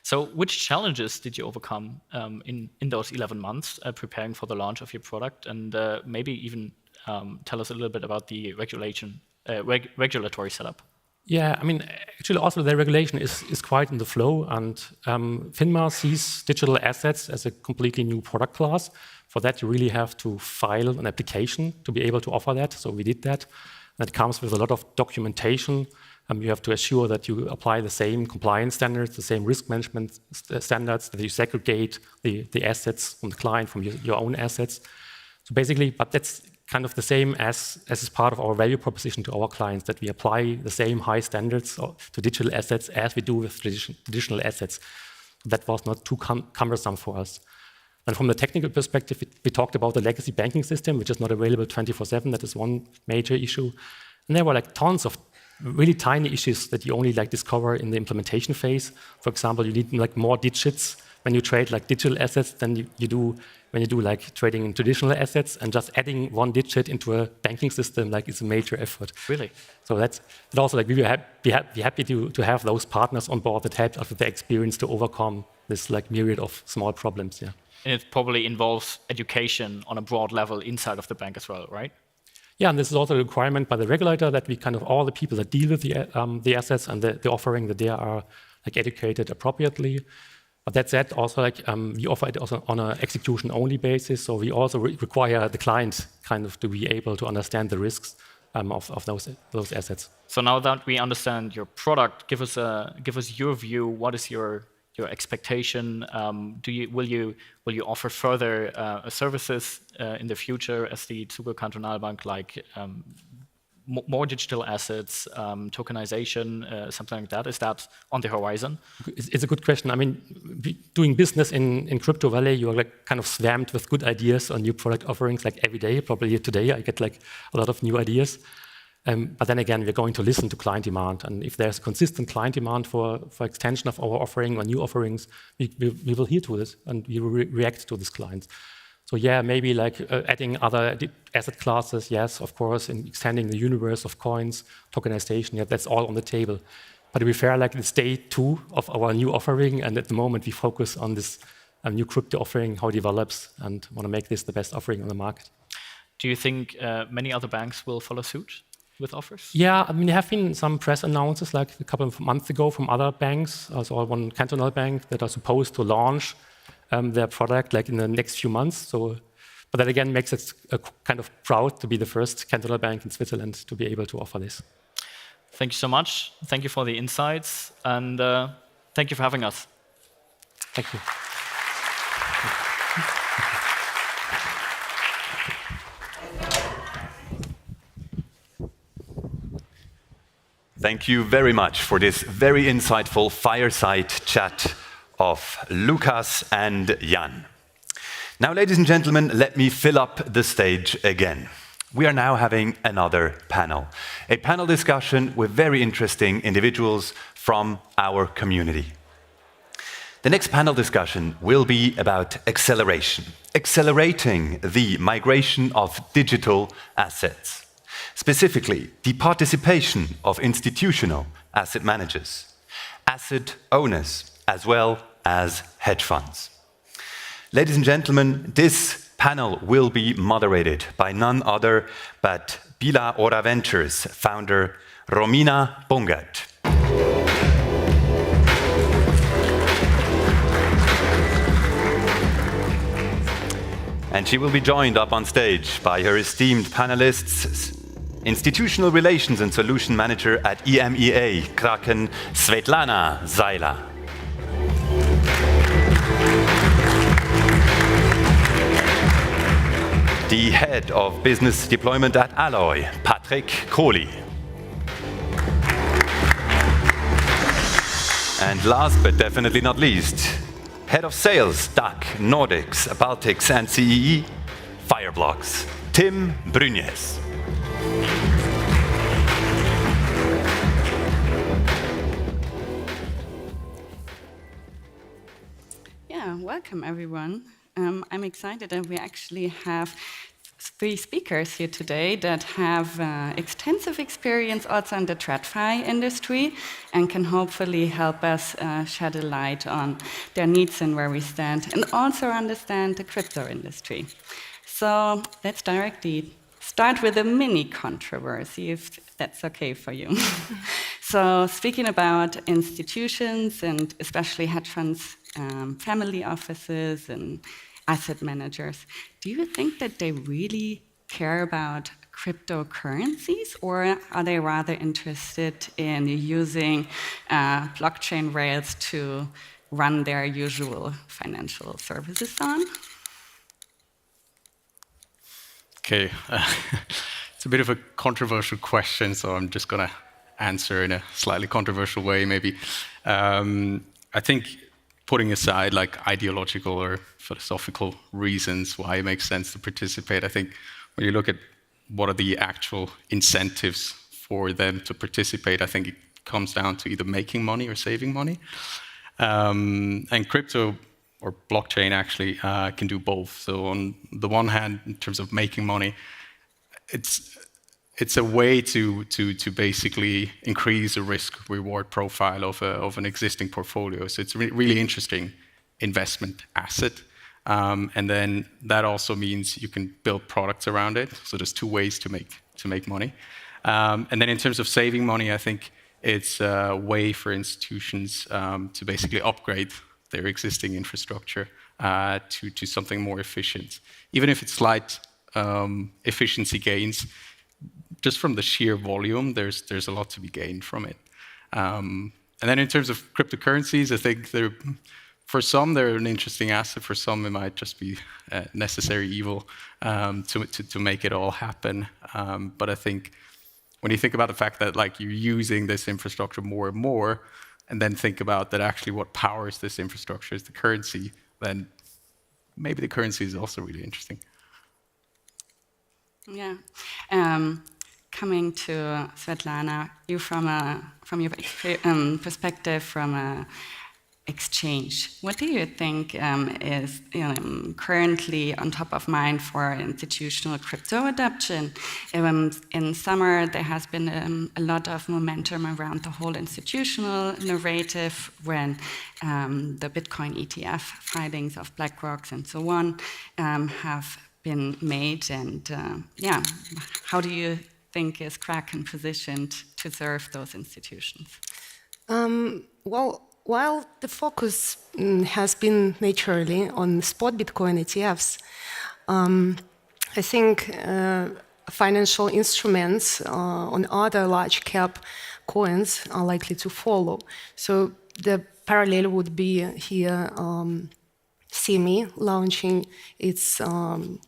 So which challenges did you overcome in those 11 months preparing for the launch of your product? And maybe even tell us a little bit about the regulatory setup. Yeah, I mean, actually also the regulation is quite in the flow, and FINMA sees digital assets as a completely new product class. For that, you really have to file an application to be able to offer that, so we did that. That comes with a lot of documentation. You have to assure that you apply the same compliance standards, the same risk management standards, that you segregate the assets from the client, from your own assets. So basically, but that's kind of the same as is part of our value proposition to our clients, that we apply the same high standards to digital assets as we do with traditional assets. That was not too cumbersome for us. And from the technical perspective, we talked about the legacy banking system, which is not available 24/7. That is one major issue. And there were like tons of really tiny issues that you only like discover in the implementation phase. For example, you need like more digits when you trade like digital assets than you do when you do like trading in traditional assets, and just adding one digit into a banking system like is a major effort. Really? So that's also like we were happy to have those partners on board that helped us with the experience to overcome this like myriad of small problems. Yeah. And it probably involves education on a broad level inside of the bank as well, right? Yeah, and this is also a requirement by the regulator that we kind of all the people that deal with the assets and the offering, that they are like educated appropriately. But that said, also like we offer it also on an execution-only basis, so we also require the client kind of to be able to understand the risks of those assets. So now that we understand your product, give us your view. What is your expectation? Will you offer further services in the future as the Zuger Kantonalbank, like more digital assets, tokenization, something like that? Is that on the horizon? It's a good question. I mean, doing business in Crypto Valley, you're like kind of swamped with good ideas on new product offerings like every day. Probably today I get like a lot of new ideas. But then again, we're going to listen to client demand. And if there's consistent client demand for extension of our offering or new offerings, we will hear to this and we will react to these clients. So yeah, maybe like adding other asset classes, yes, of course, and extending the universe of coins, tokenization, yeah, that's all on the table. But to be fair, like it's day 2 of our new offering, and at the moment we focus on this new crypto offering, how it develops, and want to make this the best offering on the market. Do you think many other banks will follow suit with offers? Yeah, I mean, there have been some press announcements like a couple of months ago from other banks, also one Kantonalbank, that are supposed to launch their product like in the next few months. So, but that again makes us kind of proud to be the first cantonal bank in Switzerland to be able to offer this. Thank you so much. Thank you for the insights, and thank you for having us. Thank you. Thank you very much for this very insightful fireside chat of Lukas and Jan. Now, ladies and gentlemen, let me fill up the stage again. We are now having another panel, a panel discussion with very interesting individuals from our community. The next panel discussion will be about acceleration, accelerating the migration of digital assets, specifically the participation of institutional asset managers, asset owners, as well as hedge funds. Ladies and gentlemen, this panel will be moderated by none other but Bila Ora Ventures founder Romina Bongert. And she will be joined up on stage by her esteemed panelists, Institutional Relations and Solution Manager at EMEA, Kraken, Svetlana Seiler. The Head of Business Deployment at Alloy, Patrick Kohli. And last but definitely not least, Head of Sales, DACH, Nordics, Baltics, and CEE, Fireblocks, Tim Brunjes. Yeah, welcome everyone. I'm excited that we actually have 3 speakers here today that have extensive experience also in the TradFi industry and can hopefully help us shed a light on their needs and where we stand, and also understand the crypto industry. So let's directly start with a mini controversy, if that's okay for you. So speaking about institutions and especially hedge funds, family offices and asset managers, do you think that they really care about cryptocurrencies, or are they rather interested in using blockchain rails to run their usual financial services on? Okay, it's a bit of a controversial question, so I'm just going to answer in a slightly controversial way, maybe. I think putting aside like ideological or philosophical reasons why it makes sense to participate, I think when you look at what are the actual incentives for them to participate, I think it comes down to either making money or saving money. And crypto or blockchain actually can do both. So on the one hand, in terms of making money, it's a way to basically increase the risk-reward profile of an existing portfolio. So it's a really interesting investment asset. And then that also means you can build products around it. So there's 2 ways to make money. And then in terms of saving money, I think it's a way for institutions to basically upgrade their existing infrastructure to something more efficient. Even if it's slight efficiency gains, just from the sheer volume, there's a lot to be gained from it. And then in terms of cryptocurrencies, I think for some they're an interesting asset. For some, it might just be necessary evil to make it all happen. But I think when you think about the fact that like you're using this infrastructure more and more, and then think about that actually what powers this infrastructure is the currency, then maybe the currency is also really interesting. Yeah. Coming to Svetlana, you from your perspective from a exchange, what do you think is currently on top of mind for institutional crypto adoption? In summer, there has been a lot of momentum around the whole institutional narrative when the Bitcoin ETF filings of BlackRock and so on have been made. And yeah, how do you think is Kraken positioned to serve those institutions? Well, while the focus has been naturally on spot Bitcoin ETFs, I think financial instruments on other large cap coins are likely to follow. So the parallel would be here CME launching its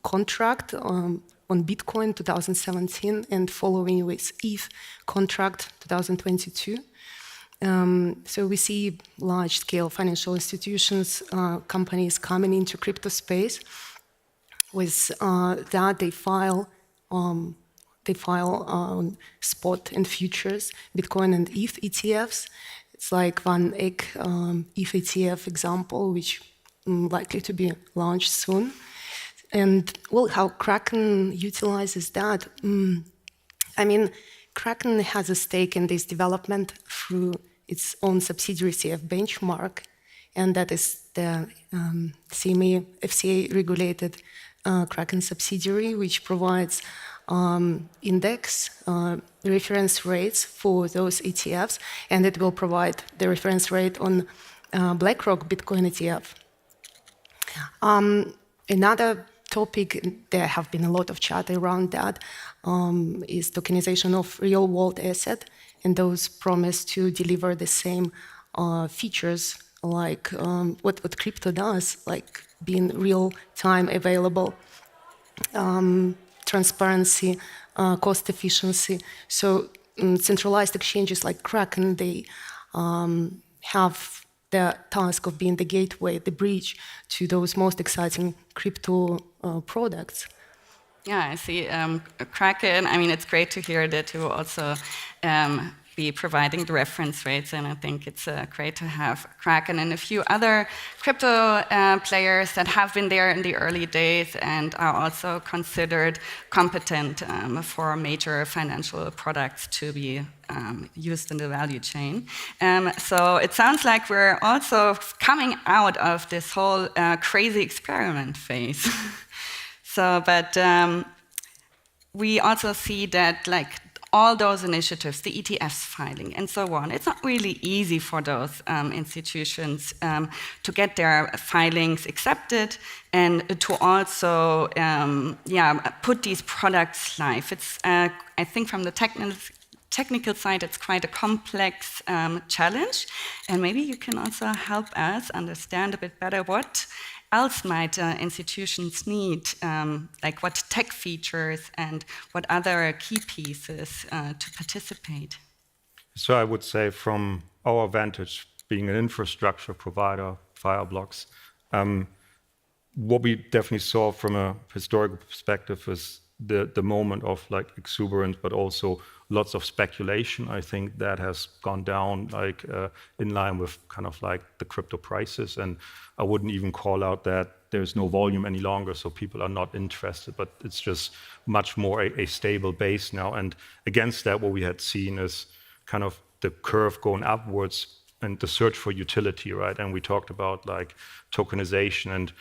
contract on Bitcoin 2017 and following with ETH contract 2022. So we see large-scale financial institutions, companies coming into crypto space. With that, they file on spot and futures, Bitcoin and ETH ETFs. It's like one ETH ETF example, which likely to be launched soon. And well, how Kraken utilizes that? I mean, Kraken has a stake in this development through its own subsidiary CF Benchmark, and that is the CME FCA-regulated Kraken subsidiary, which provides index reference rates for those ETFs, and it will provide the reference rate on BlackRock Bitcoin ETF. Another topic, there have been a lot of chat around that, is tokenization of real-world asset, and those promise to deliver the same features like what crypto does, like being real-time available, transparency, cost efficiency. So centralized exchanges like Kraken, they have the task of being the gateway, the bridge to those most exciting crypto products. Yeah, I see. Kraken, I mean, it's great to hear that you also be providing the reference rates, and I think it's great to have Kraken and a few other crypto players that have been there in the early days and are also considered competent for major financial products to be used in the value chain. So it sounds like we're also coming out of this whole crazy experiment phase. So, but we also see that, like, all those initiatives, the ETFs filing and so on, it's not really easy for those institutions to get their filings accepted and to also put these products live. It's, I think from the technical side, it's quite a complex challenge. And maybe you can also help us understand a bit better what else might institutions need, like what tech features and what other key pieces to participate? So I would say from our vantage, being an infrastructure provider, Fireblocks, what we definitely saw from a historical perspective is the moment of like exuberance, but also lots of speculation. I think that has gone down like in line with kind of like the crypto prices, and I wouldn't even call out that there's no volume any longer, so people are not interested, but it's just much more a stable base now. And against that, what we had seen is kind of the curve going upwards and the search for utility, right? And we talked about like tokenization, and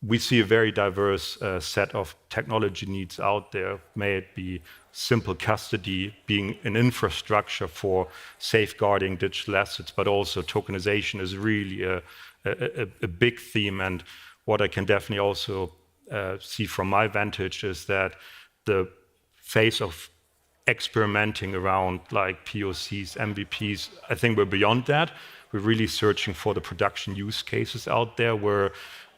we see a very diverse set of technology needs out there. May it be simple custody, being an infrastructure for safeguarding digital assets, but also tokenization is really a big theme. And what I can definitely also see from my vantage is that the phase of experimenting around like POCs, MVPs, I think we're beyond that. We're really searching for the production use cases out there where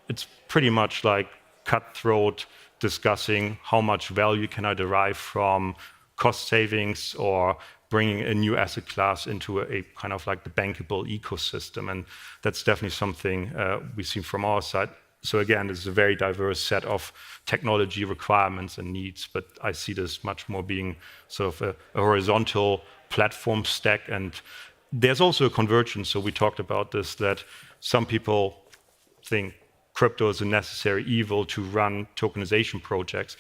it's pretty much like cutthroat discussing how much value can I derive from cost savings or bringing a new asset class into a kind of like the bankable ecosystem. And that's definitely something we see from our side. So again, this is a very diverse set of technology requirements and needs, but I see this much more being sort of a horizontal platform stack. And there's also a convergence. So we talked about this, that some people think crypto is a necessary evil to run tokenization projects.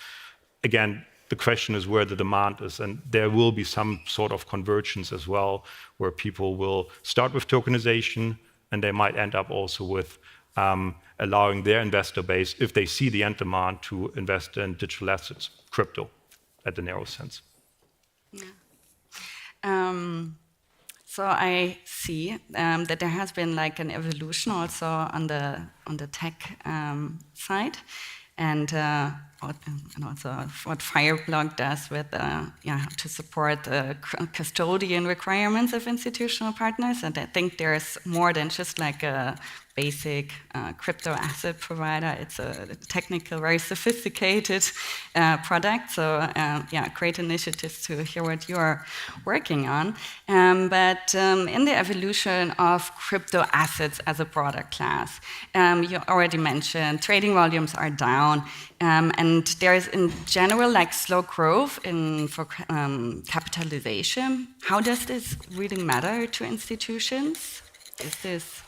Again, the question is where the demand is, and there will be some sort of convergence as well, where people will start with tokenization, and they might end up also with allowing their investor base, if they see the end demand, to invest in digital assets, crypto, at the narrow sense. Yeah. So I see that there has been like an evolution also on the tech side, and also what Fireblock does with to support the custodian requirements of institutional partners. And I think there's more than just like a basic crypto asset provider. It's a technical, very sophisticated product. So great initiatives to hear what you're working on. But in the evolution of crypto assets as a product class, you already mentioned trading volumes are down, and there is in general like slow growth for capitalization. How does this really matter to institutions? Is this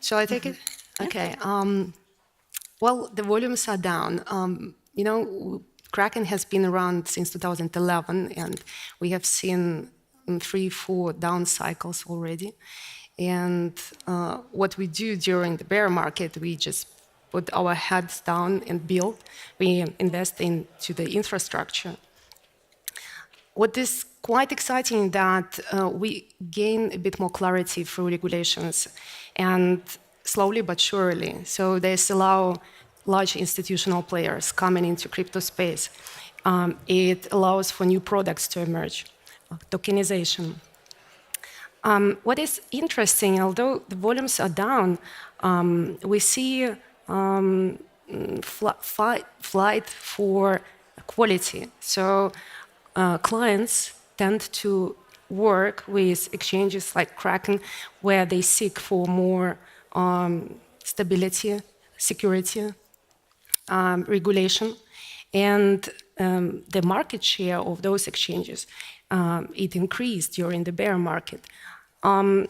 shall I take it? Okay. Well, the volumes are down. You know, Kraken has been around since 2011, and we have seen 3-4 down cycles already. And what we do during the bear market, we just put our heads down and build. We invest into the infrastructure. What is quite exciting that we gain a bit more clarity through regulations, and slowly but surely. So this allows large institutional players coming into crypto space. It allows for new products to emerge, tokenization. What is interesting, although the volumes are down, we see flight for quality. So clients tend to work with exchanges like Kraken, where they seek for more stability, security, regulation, and the market share of those exchanges, it increased during the bear market. On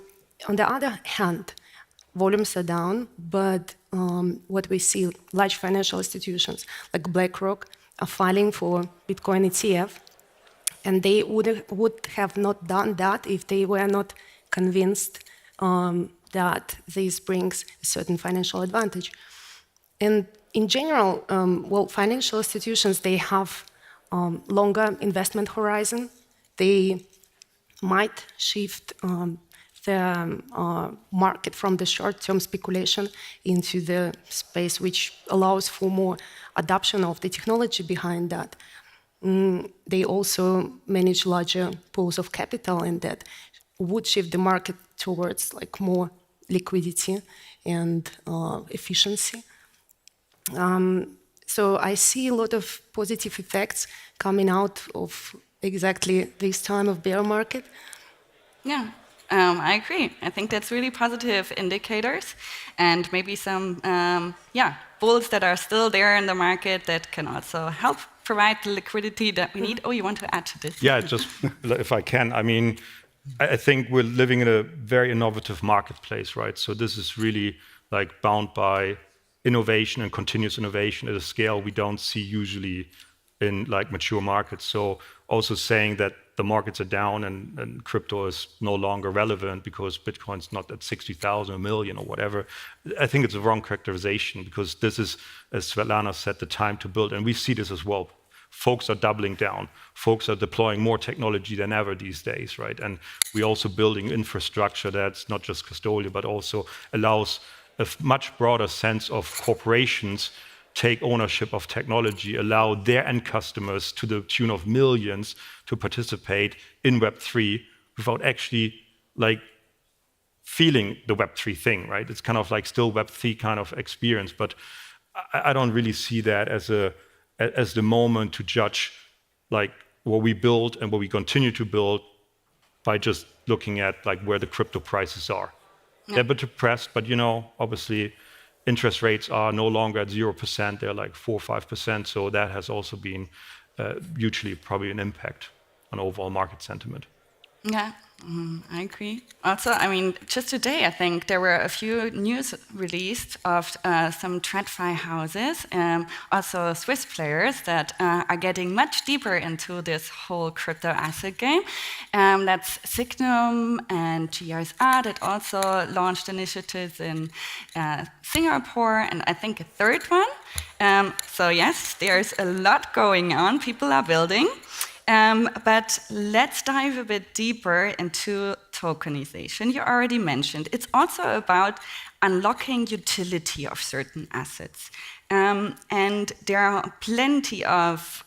the other hand, volumes are down, but what we see, large financial institutions like BlackRock are filing for Bitcoin ETF, and they would have not done that if they were not convinced that this brings a certain financial advantage. And in general, well, financial institutions, they have longer investment horizon. They might shift the market from the short-term speculation into the space which allows for more adoption of the technology behind that. They also manage larger pools of capital, and that would shift the market towards like more liquidity and efficiency. So I see a lot of positive effects coming out of exactly this time of bear market. Yeah, I agree. I think that's really positive indicators, and maybe some bulls that are still there in the market that can also help provide the liquidity that we need. Oh, you want to add to this? Yeah, just if I can. I mean, I think we're living in a very innovative marketplace, right? So this is really like bound by innovation and continuous innovation at a scale we don't see usually in like mature markets. So also saying that the markets are down and crypto is no longer relevant because Bitcoin's not at 60,000, a million or whatever, I think it's a wrong characterization, because this is, as Svetlana said, the time to build. And we see this as well. Folks are doubling down. Folks are deploying more technology than ever these days, right? And we're also building infrastructure that's not just custodial, but also allows a much broader sense of corporations take ownership of technology, allow their end customers to the tune of millions to participate in Web3 without actually like feeling the Web3 thing, right? It's kind of like still Web3 kind of experience, but I don't really see that as the moment to judge like what we build and what we continue to build by just looking at like where the crypto prices are. Yeah. They're a bit depressed, but you know, obviously interest rates are no longer at 0%, they're like 4 or 5%, so that has also been hugely probably an impact on overall market sentiment. Yeah, I agree. Also, I mean, just today, I think there were a few news released of some TradFi houses, also Swiss players that are getting much deeper into this whole crypto asset game. That's Signum and GRSA that also launched initiatives in Singapore, and I think a third one. So yes, there's a lot going on. People are building. But let's dive a bit deeper into tokenization. You already mentioned it's also about unlocking utility of certain assets. And there are plenty of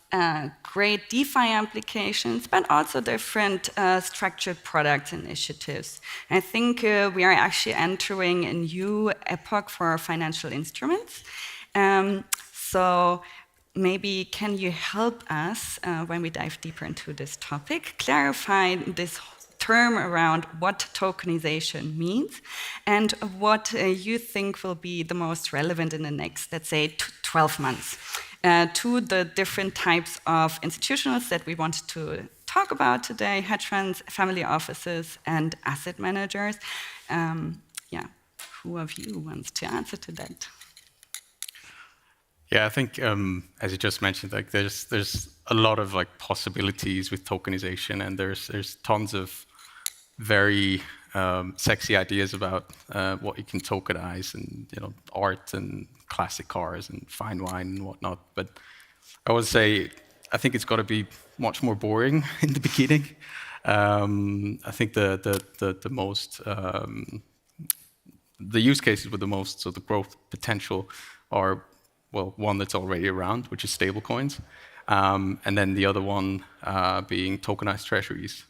great DeFi applications, but also different structured product initiatives. I think we are actually entering a new epoch for financial instruments. So maybe can you help us, when we dive deeper into this topic, clarify this term around what tokenization means and what you think will be the most relevant in the next, let's say, 12 months to the different types of institutions that we want to talk about today, hedge funds, family offices, and asset managers. Yeah, who of you wants to answer to that? Yeah, I think as you just mentioned, like there's a lot of like possibilities with tokenization, and there's tons of very sexy ideas about what you can tokenize, and you know, art and classic cars and fine wine and whatnot. But I would say I think it's got to be much more boring in the beginning. I think the most the use cases with the most sort of growth potential are, well, one that's already around, which is stablecoins, and then the other one being tokenized treasuries,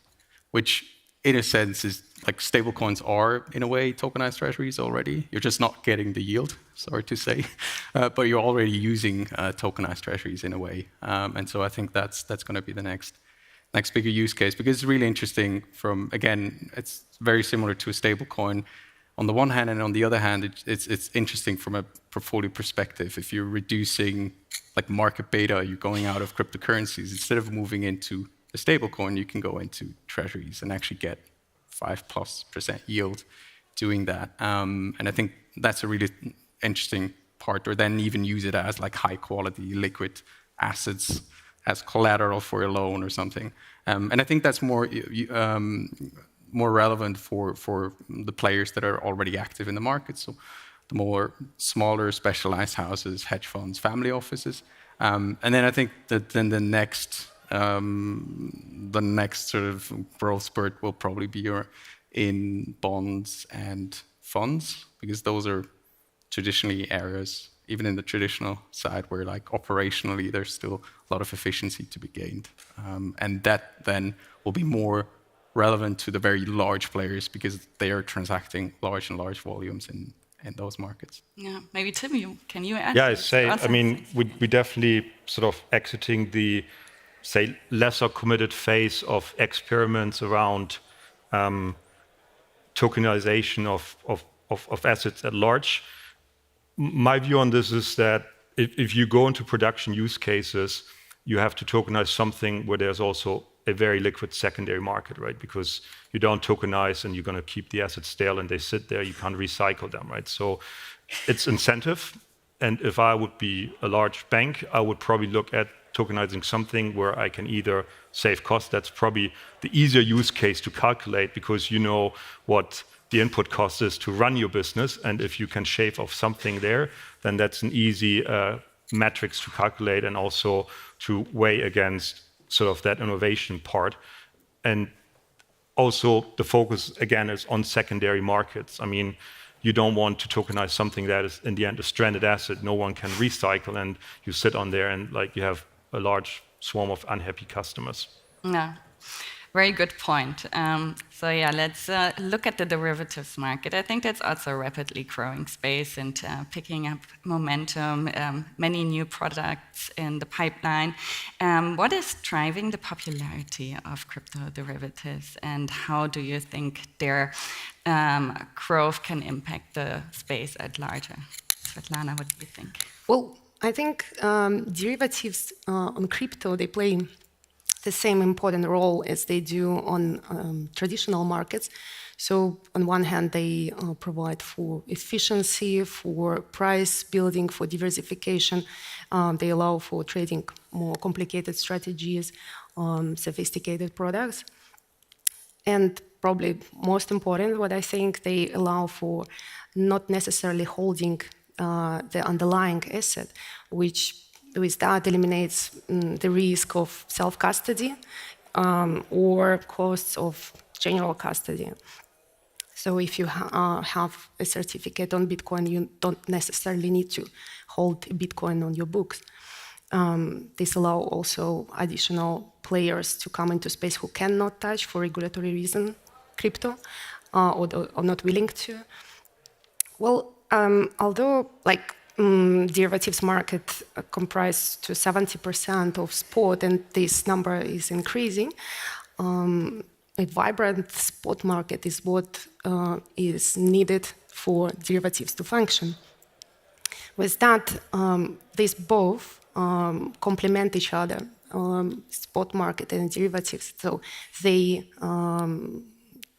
which in a sense is like stablecoins are in a way tokenized treasuries already. You're just not getting the yield, sorry to say, but you're already using tokenized treasuries in a way, and so I think that's going to be the next next bigger use case, because it's really interesting from, again, it's very similar to a stable coin on the one hand, and on the other hand, it's interesting from a portfolio perspective. If you're reducing like market beta, you're going out of cryptocurrencies, instead of moving into a stable coin, you can go into treasuries and actually get 5+% yield doing that. And I think that's a really interesting part, or then even use it as like high quality liquid assets as collateral for a loan or something. And I think that's more relevant for the players that are already active in the market. So the more smaller specialized houses, hedge funds, family offices. And then I think that then the next sort of growth spurt will probably be in bonds and funds, because those are traditionally areas, even in the traditional side, where like operationally there's still a lot of efficiency to be gained. And that then will be more relevant to the very large players, because they are transacting large volumes in those markets. Yeah, maybe Tim, can you add? Yeah, I mean, we definitely sort of exiting the, say, lesser committed phase of experiments around tokenization of assets at large. My view on this is that if you go into production use cases, you have to tokenize something where there's also a very liquid secondary market, right? Because you don't tokenize and you're going to keep the assets stale and they sit there, you can't recycle them, right? So it's incentive. And if I would be a large bank, I would probably look at tokenizing something where I can either save costs. That's probably the easier use case to calculate, because you know what the input cost is to run your business. And if you can shave off something there, then that's an easy metrics to calculate and also to weigh against sort of that innovation part. And also the focus, again, is on secondary markets. I mean, you don't want to tokenize something that is, in the end, a stranded asset no one can recycle, and you sit on there and like you have a large swarm of unhappy customers. Yeah, very good point. So yeah, let's look at the derivatives market. I think that's also a rapidly growing space and picking up momentum, many new products in the pipeline. What is driving the popularity of crypto derivatives, and how do you think their growth can impact the space at larger? Svetlana, what do you think? Well, I think derivatives on crypto, they play the same important role as they do on traditional markets. So on one hand, they provide for efficiency, for price building, for diversification. They allow for trading more complicated strategies, sophisticated products. And probably most important, what I think, they allow for not necessarily holding the underlying asset, which with that eliminates the risk of self-custody or costs of general custody. So if you have a certificate on Bitcoin, you don't necessarily need to hold Bitcoin on your books. This allows also additional players to come into space who cannot touch, for regulatory reason, crypto, or not willing to. Well, although like derivatives market comprise to 70% of spot, and this number is increasing, a vibrant spot market is what is needed for derivatives to function. With that, these both complement each other, spot market and derivatives, so they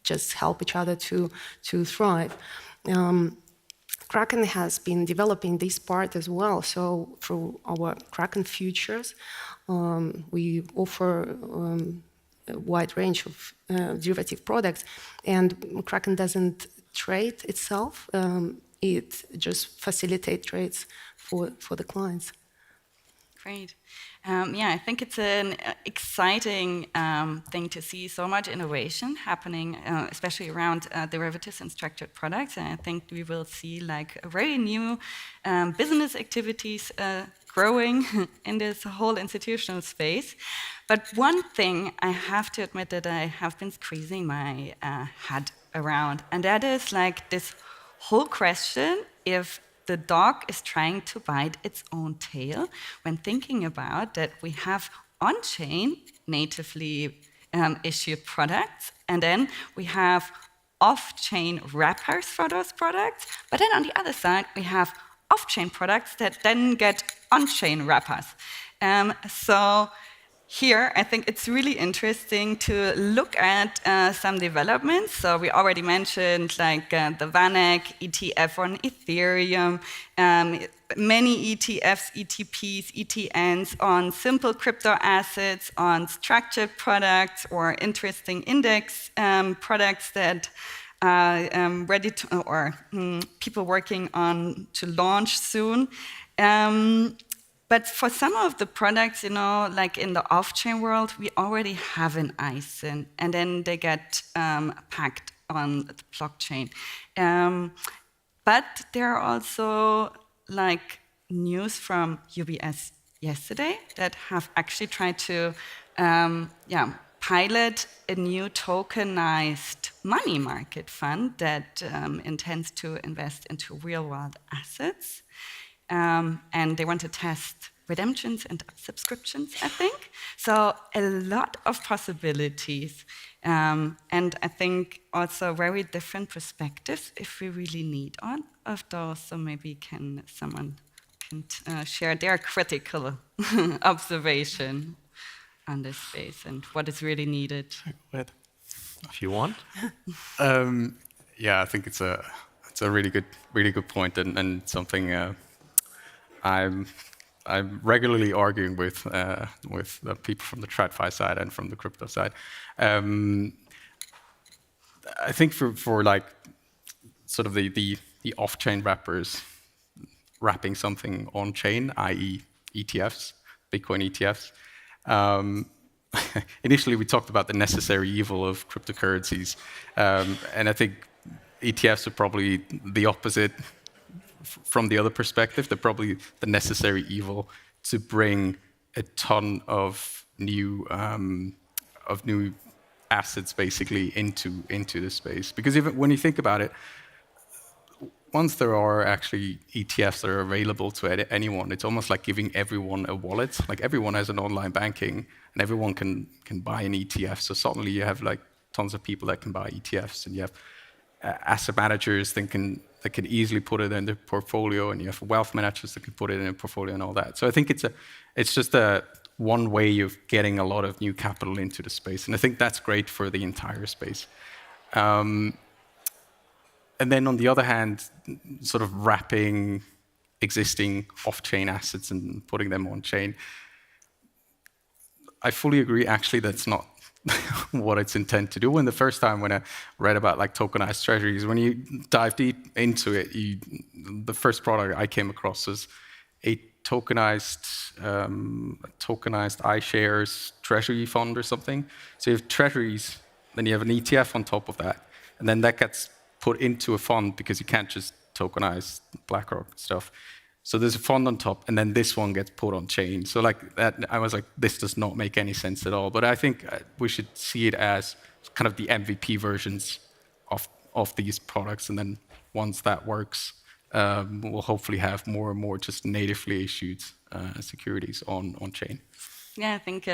just help each other to thrive. Kraken has been developing this part as well. So through our Kraken futures, we offer a wide range of derivative products, and Kraken doesn't trade itself. It just facilitates trades for the clients. Great. Yeah, I think it's an exciting thing to see so much innovation happening, especially around derivatives and structured products. And I think we will see like a very new business activities growing in this whole institutional space. But one thing I have to admit that I have been squeezing my head around, and that is like this whole question if the dog is trying to bite its own tail when thinking about that we have on-chain natively issued products, and then we have off-chain wrappers for those products. But then on the other side, we have off-chain products that then get on-chain wrappers. So here, I think it's really interesting to look at some developments. So we already mentioned like the VanEck ETF on Ethereum, many ETFs, ETPs, ETNs on simple crypto assets, on structured products, or interesting index products that are ready to, or people working on to launch soon. But for some of the products, like in the off-chain world, we already have an ISIN, and then they get packed on the blockchain. But there are also like news from UBS yesterday that have actually tried to pilot a new tokenized money market fund that intends to invest into real-world assets. And they want to test redemptions and subscriptions, I think. So a lot of possibilities. And I think also very different perspectives if we really need one of those. So maybe someone can share their critical observation on this space and what is really needed. If you want. Yeah, I think it's a really good point, and something I'm regularly arguing with the people from the TradFi side and from the crypto side. I think for like sort of the off-chain wrappers wrapping something on-chain, i.e. ETFs, Bitcoin ETFs. Initially, we talked about the necessary evil of cryptocurrencies, and I think ETFs are probably the opposite. From the other perspective, they're probably the necessary evil to bring a ton of new assets basically into the space. Because even when you think about it, once there are actually ETFs that are available to anyone, it's almost like giving everyone a wallet. Like everyone has an online banking, and everyone can buy an ETF. So suddenly you have like tons of people that can buy ETFs, and you have asset managers that can easily put it in their portfolio, and you have wealth managers that can put it in a portfolio and all that. So I think it's just one way of getting a lot of new capital into the space, and I think that's great for the entire space. And then on the other hand, sort of wrapping existing off-chain assets and putting them on-chain. I fully agree, actually, that's not what it's intended to do. When I read about like tokenized treasuries, when you dive deep into it, the first product I came across was a tokenized iShares treasury fund or something. So you have treasuries, then you have an ETF on top of that, and then that gets put into a fund because you can't just tokenize BlackRock stuff. So there's a fund on top, and then this one gets put on chain. So like that, I was like, this does not make any sense at all. But I think we should see it as kind of the MVP versions of these products, and then once that works, we'll hopefully have more and more just natively issued securities on chain. Yeah, I think.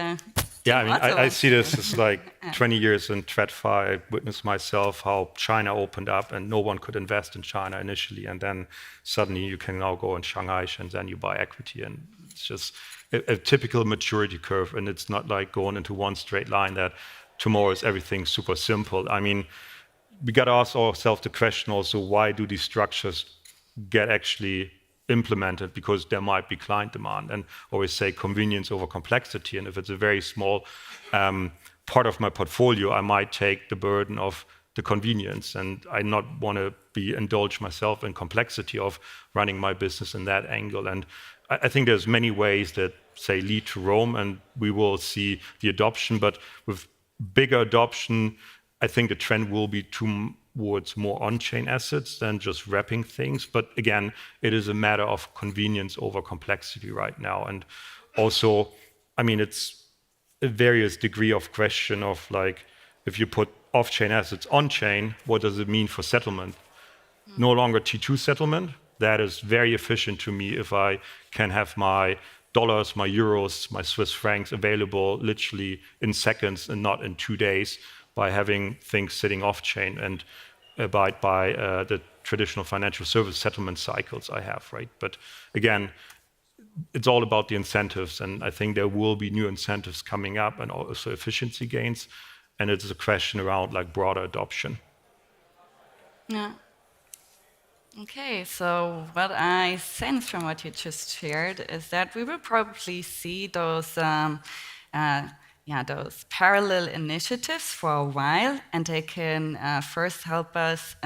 Yeah, I mean, I see this as like 20 years in TradFi. I witnessed myself how China opened up and no one could invest in China initially. And then suddenly you can now go in Shanghai, Shenzhen, you buy equity. And it's just a typical maturity curve. And it's not like going into one straight line that tomorrow is everything super simple. I mean, we got to ask ourselves the question also, why do these structures get actually implemented? Because there might be client demand, and always say convenience over complexity. And if it's a very small part of my portfolio, I might take the burden of the convenience, and I not want to indulge myself in complexity of running my business in that angle. And I think there's many ways that say lead to Rome, and we will see the adoption. But with bigger adoption, I think the trend will be towards more on-chain assets than just wrapping things. But again, it is a matter of convenience over complexity right now. And also, I mean, it's a various degree of question of like, if you put off-chain assets on-chain, what does it mean for settlement? No longer T2 settlement. That is very efficient to me if I can have my dollars, my euros, my Swiss francs available literally in seconds and not in 2 days by having things sitting off-chain and abide by the traditional financial service settlement cycles I have, right? But again, it's all about the incentives, and I think there will be new incentives coming up and also efficiency gains, and it's a question around like broader adoption. Yeah. Okay, so what I sense from what you just shared is that we will probably see those those parallel initiatives for a while, and they can first help us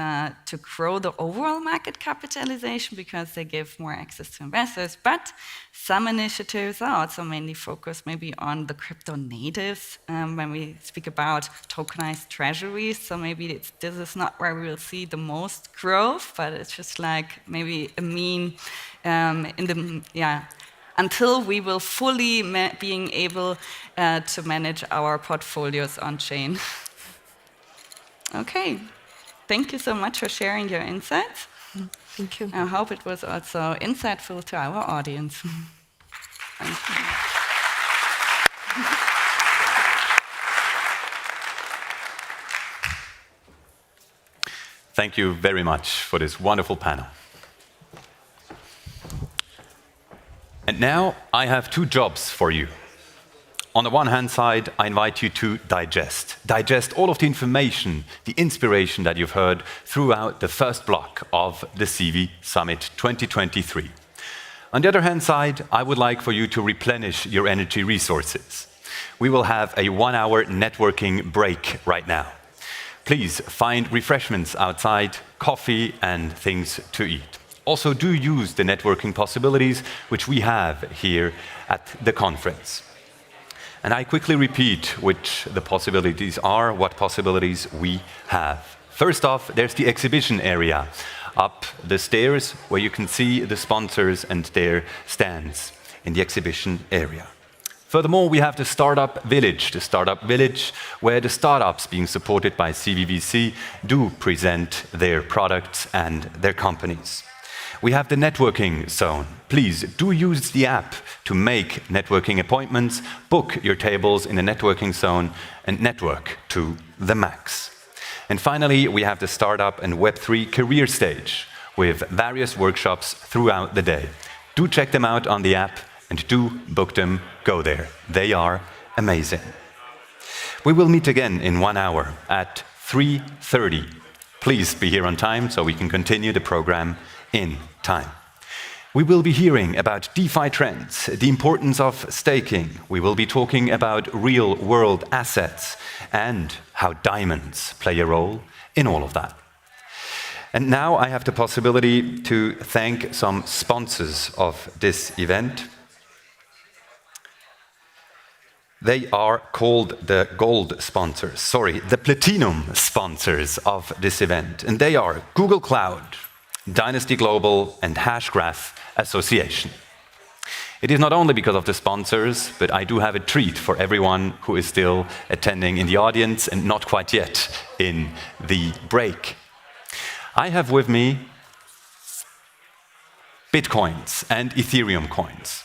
to grow the overall market capitalization because they give more access to investors. But some initiatives are also mainly focused maybe on the crypto natives when we speak about tokenized treasuries. So maybe this is not where we will see the most growth, but it's just like maybe a mean until we will fully being able to manage our portfolios on-chain. Okay, thank you so much for sharing your insights. Thank you. I hope it was also insightful to our audience. Thank you. Thank you very much for this wonderful panel. And now I have 2 jobs for you. On the one hand side, I invite you to digest all of the information, the inspiration that you've heard throughout the first block of the CV Summit 2023. On the other hand side, I would like for you to replenish your energy resources. We will have a 1-hour networking break right now. Please find refreshments outside, coffee and things to eat. Also, do use the networking possibilities which we have here at the conference. And I quickly repeat which the possibilities are, what possibilities we have. First off, there's the exhibition area up the stairs where you can see the sponsors and their stands in the exhibition area. Furthermore, we have the startup village where the startups being supported by CVVC do present their products and their companies. We have the networking zone. Please do use the app to make networking appointments, book your tables in the networking zone, and network to the max. And finally, we have the startup and Web3 career stage with various workshops throughout the day. Do check them out on the app and do book them, go there. They are amazing. We will meet again in 1 hour at 3:30. Please be here on time so we can continue the program in time. We will be hearing about DeFi trends, the importance of staking. We will be talking about real-world assets and how diamonds play a role in all of that. And now I have the possibility to thank some sponsors of this event. They are called the the platinum sponsors of this event. And they are Google Cloud, Dynasty Global, and Hashgraph Association. It is not only because of the sponsors, but I do have a treat for everyone who is still attending in the audience and not quite yet in the break. I have with me Bitcoins and Ethereum coins.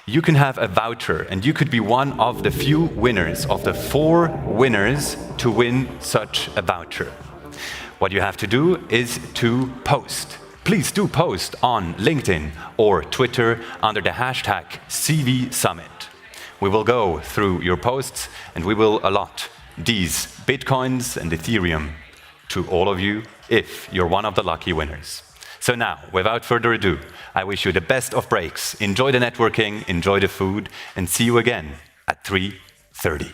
You can have a voucher, and you could be one of the few winners, of the 4 winners to win such a voucher. What you have to do is to post. Please do post on LinkedIn or Twitter under the hashtag CVSummit. We will go through your posts and we will allot these Bitcoins and Ethereum to all of you if you're one of the lucky winners. So now, without further ado, I wish you the best of breaks. Enjoy the networking, enjoy the food, and see you again at 3:30.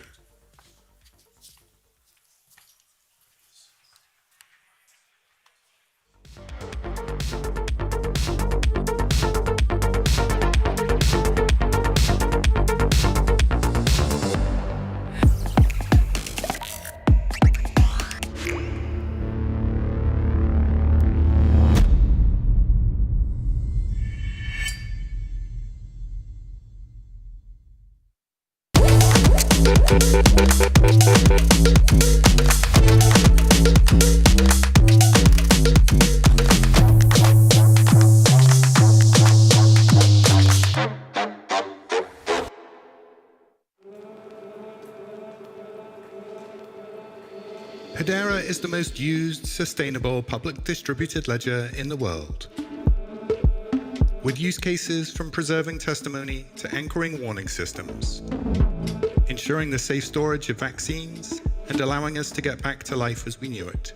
Hedera is the most used, sustainable public distributed ledger in the world, with use cases from preserving testimony to anchoring warning systems, ensuring the safe storage of vaccines, and allowing us to get back to life as we knew it,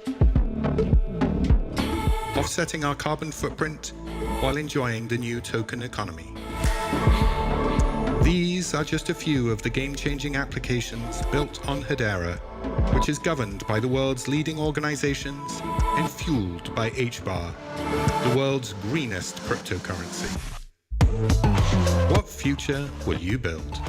offsetting our carbon footprint while enjoying the new token economy. These are just a few of the game-changing applications built on Hedera, which is governed by the world's leading organizations and fueled by HBAR, the world's greenest cryptocurrency. What future will you build?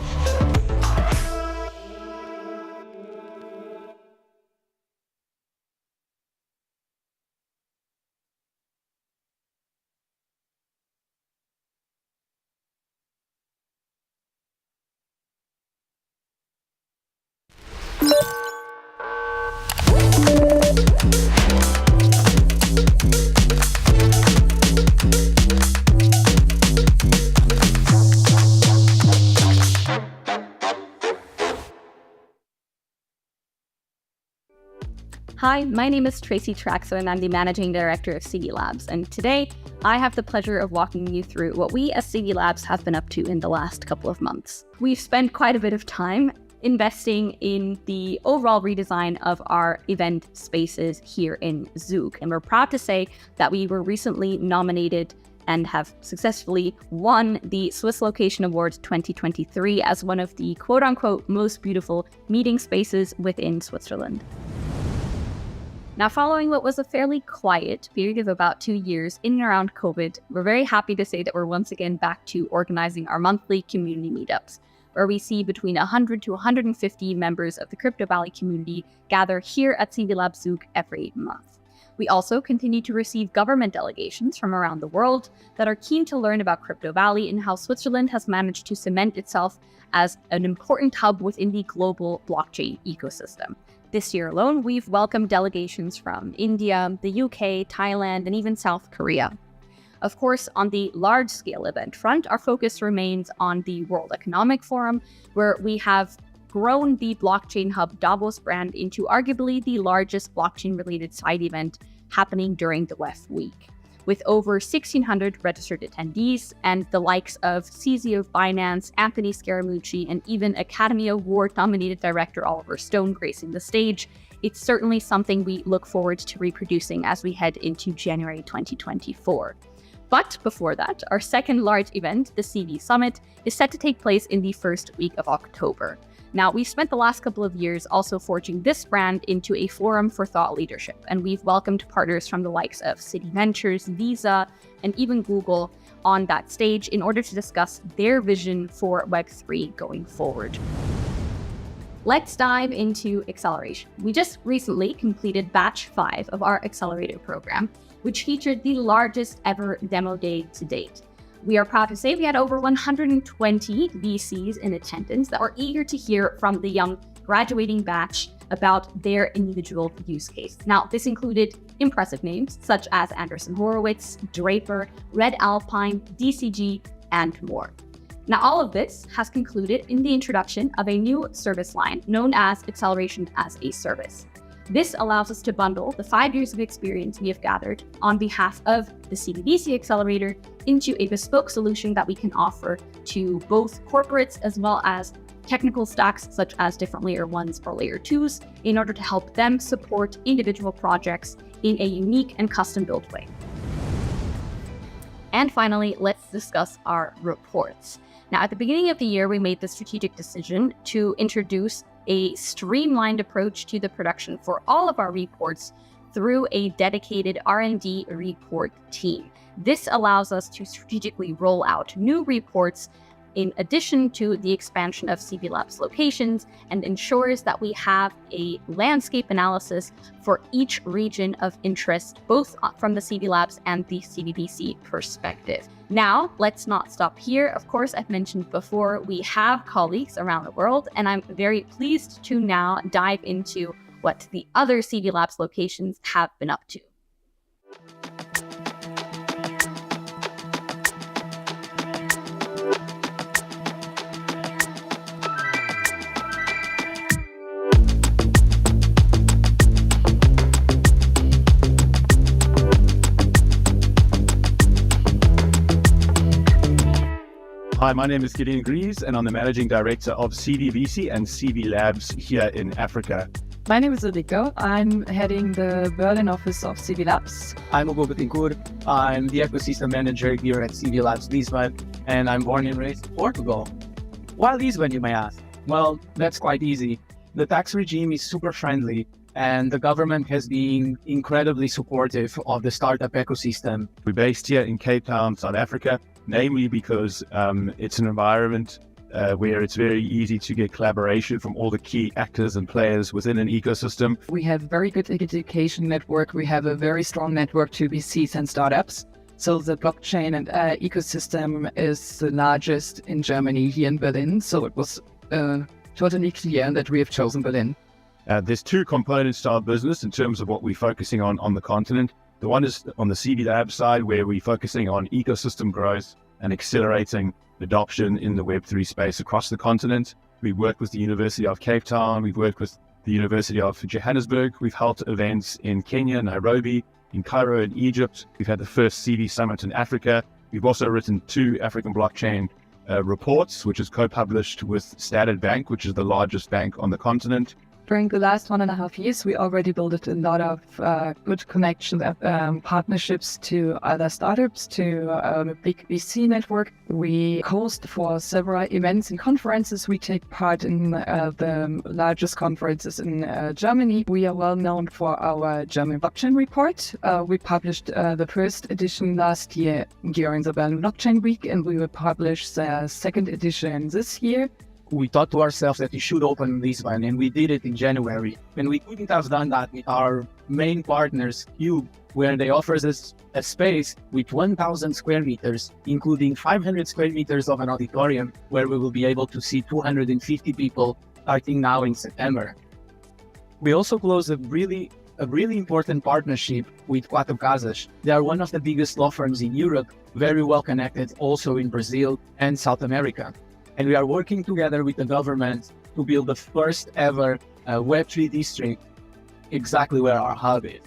Hi, my name is Tracy Traxler and I'm the Managing Director of CD Labs. And today I have the pleasure of walking you through what we as CD Labs have been up to in the last couple of months. We've spent quite a bit of time investing in the overall redesign of our event spaces here in Zug. And we're proud to say that we were recently nominated and have successfully won the Swiss Location Award 2023 as one of the quote-unquote most beautiful meeting spaces within Switzerland. Now, following what was a fairly quiet period of about 2 years in and around COVID, we're very happy to say that we're once again back to organizing our monthly community meetups, where we see between 100 to 150 members of the Crypto Valley community gather here at CD Lab Zug every month. We also continue to receive government delegations from around the world that are keen to learn about Crypto Valley and how Switzerland has managed to cement itself as an important hub within the global blockchain ecosystem. This year alone, we've welcomed delegations from India, the UK, Thailand, and even South Korea. Of course, on the large-scale event front, our focus remains on the World Economic Forum, where we have grown the blockchain hub Davos brand into arguably the largest blockchain-related side event happening during the WEF week, with over 1,600 registered attendees and the likes of CZ of Binance, Anthony Scaramucci, and even Academy Award-nominated director Oliver Stone gracing the stage. It's certainly something we look forward to reproducing as we head into January 2024. But before that, our second large event, the CV Summit, is set to take place in the first week of October. Now, we've spent the last couple of years also forging this brand into a forum for thought leadership, and we've welcomed partners from the likes of Citi Ventures, Visa, and even Google on that stage in order to discuss their vision for Web3 going forward. Let's dive into acceleration. We just recently completed batch 5 of our accelerator program, which featured the largest ever demo day to date. We are proud to say we had over 120 VCs in attendance that were eager to hear from the young graduating batch about their individual use case. Now, this included impressive names such as Anderson Horowitz, Draper, Red Alpine, DCG, and more. Now, all of this has concluded in the introduction of a new service line known as Acceleration as a Service. This allows us to bundle the 5 years of experience we have gathered on behalf of the CBDC Accelerator into a bespoke solution that we can offer to both corporates as well as technical stacks such as different layer 1s or layer 2s in order to help them support individual projects in a unique and custom-built way. And finally, let's discuss our reports. Now, at the beginning of the year, we made the strategic decision to introduce a streamlined approach to the production for all of our reports through a dedicated R&D report team. This allows us to strategically roll out new reports in addition to the expansion of CB Labs locations and ensures that we have a landscape analysis for each region of interest, both from the CB Labs and the CBDC perspective. Now, let's not stop here. Of course, I've mentioned before, we have colleagues around the world, and I'm very pleased to now dive into what the other CB Labs locations have been up to. Hi, my name is Gideon Greaves, and I'm the Managing Director of CVVC and CV Labs here in Africa. My name is Ulrike. I'm heading the Berlin office of CV Labs. I'm Hugo Betancourt. I'm the Ecosystem Manager here at CV Labs Lisbon, and I'm born and raised in Portugal. Why Lisbon, you may ask? Well, that's quite easy. The tax regime is super friendly, and the government has been incredibly supportive of the startup ecosystem. We're based here in Cape Town, South Africa, namely because it's an environment where it's very easy to get collaboration from all the key actors and players within an ecosystem. We have very good education network. We have a very strong network to VCs and startups. So the blockchain and ecosystem is the largest in Germany here in Berlin. So it was totally clear that we have chosen Berlin. There's two components to our business in terms of what we're focusing on the continent. The one is on the CV Lab side, where we're focusing on ecosystem growth and accelerating adoption in the Web3 space across the continent. We work with the University of Cape Town. We've worked with the University of Johannesburg. We've held events in Kenya, Nairobi, in Cairo, in Egypt. We've had the first CV Summit in Africa. We've also written 2 African blockchain reports, which is co-published with Standard Bank, which is the largest bank on the continent. During the last 1.5 years, we already built a lot of good connections, partnerships to other startups, to a big VC network. We host for several events and conferences. We take part in the largest conferences in Germany. We are well known for our German blockchain report. We published the first edition last year during the Berlin Blockchain Week, and we will publish the second edition this year. We thought to ourselves that we should open Lisbon, and we did it in January. And we couldn't have done that with our main partners, Cube, where they offer us a space with 1,000 square meters, including 500 square meters of an auditorium, where we will be able to see 250 people starting now in September. We also closed a really important partnership with Quatro Casas. They are one of the biggest law firms in Europe, very well connected also in Brazil and South America. And we are working together with the government to build the first ever Web3 district exactly where our hub is.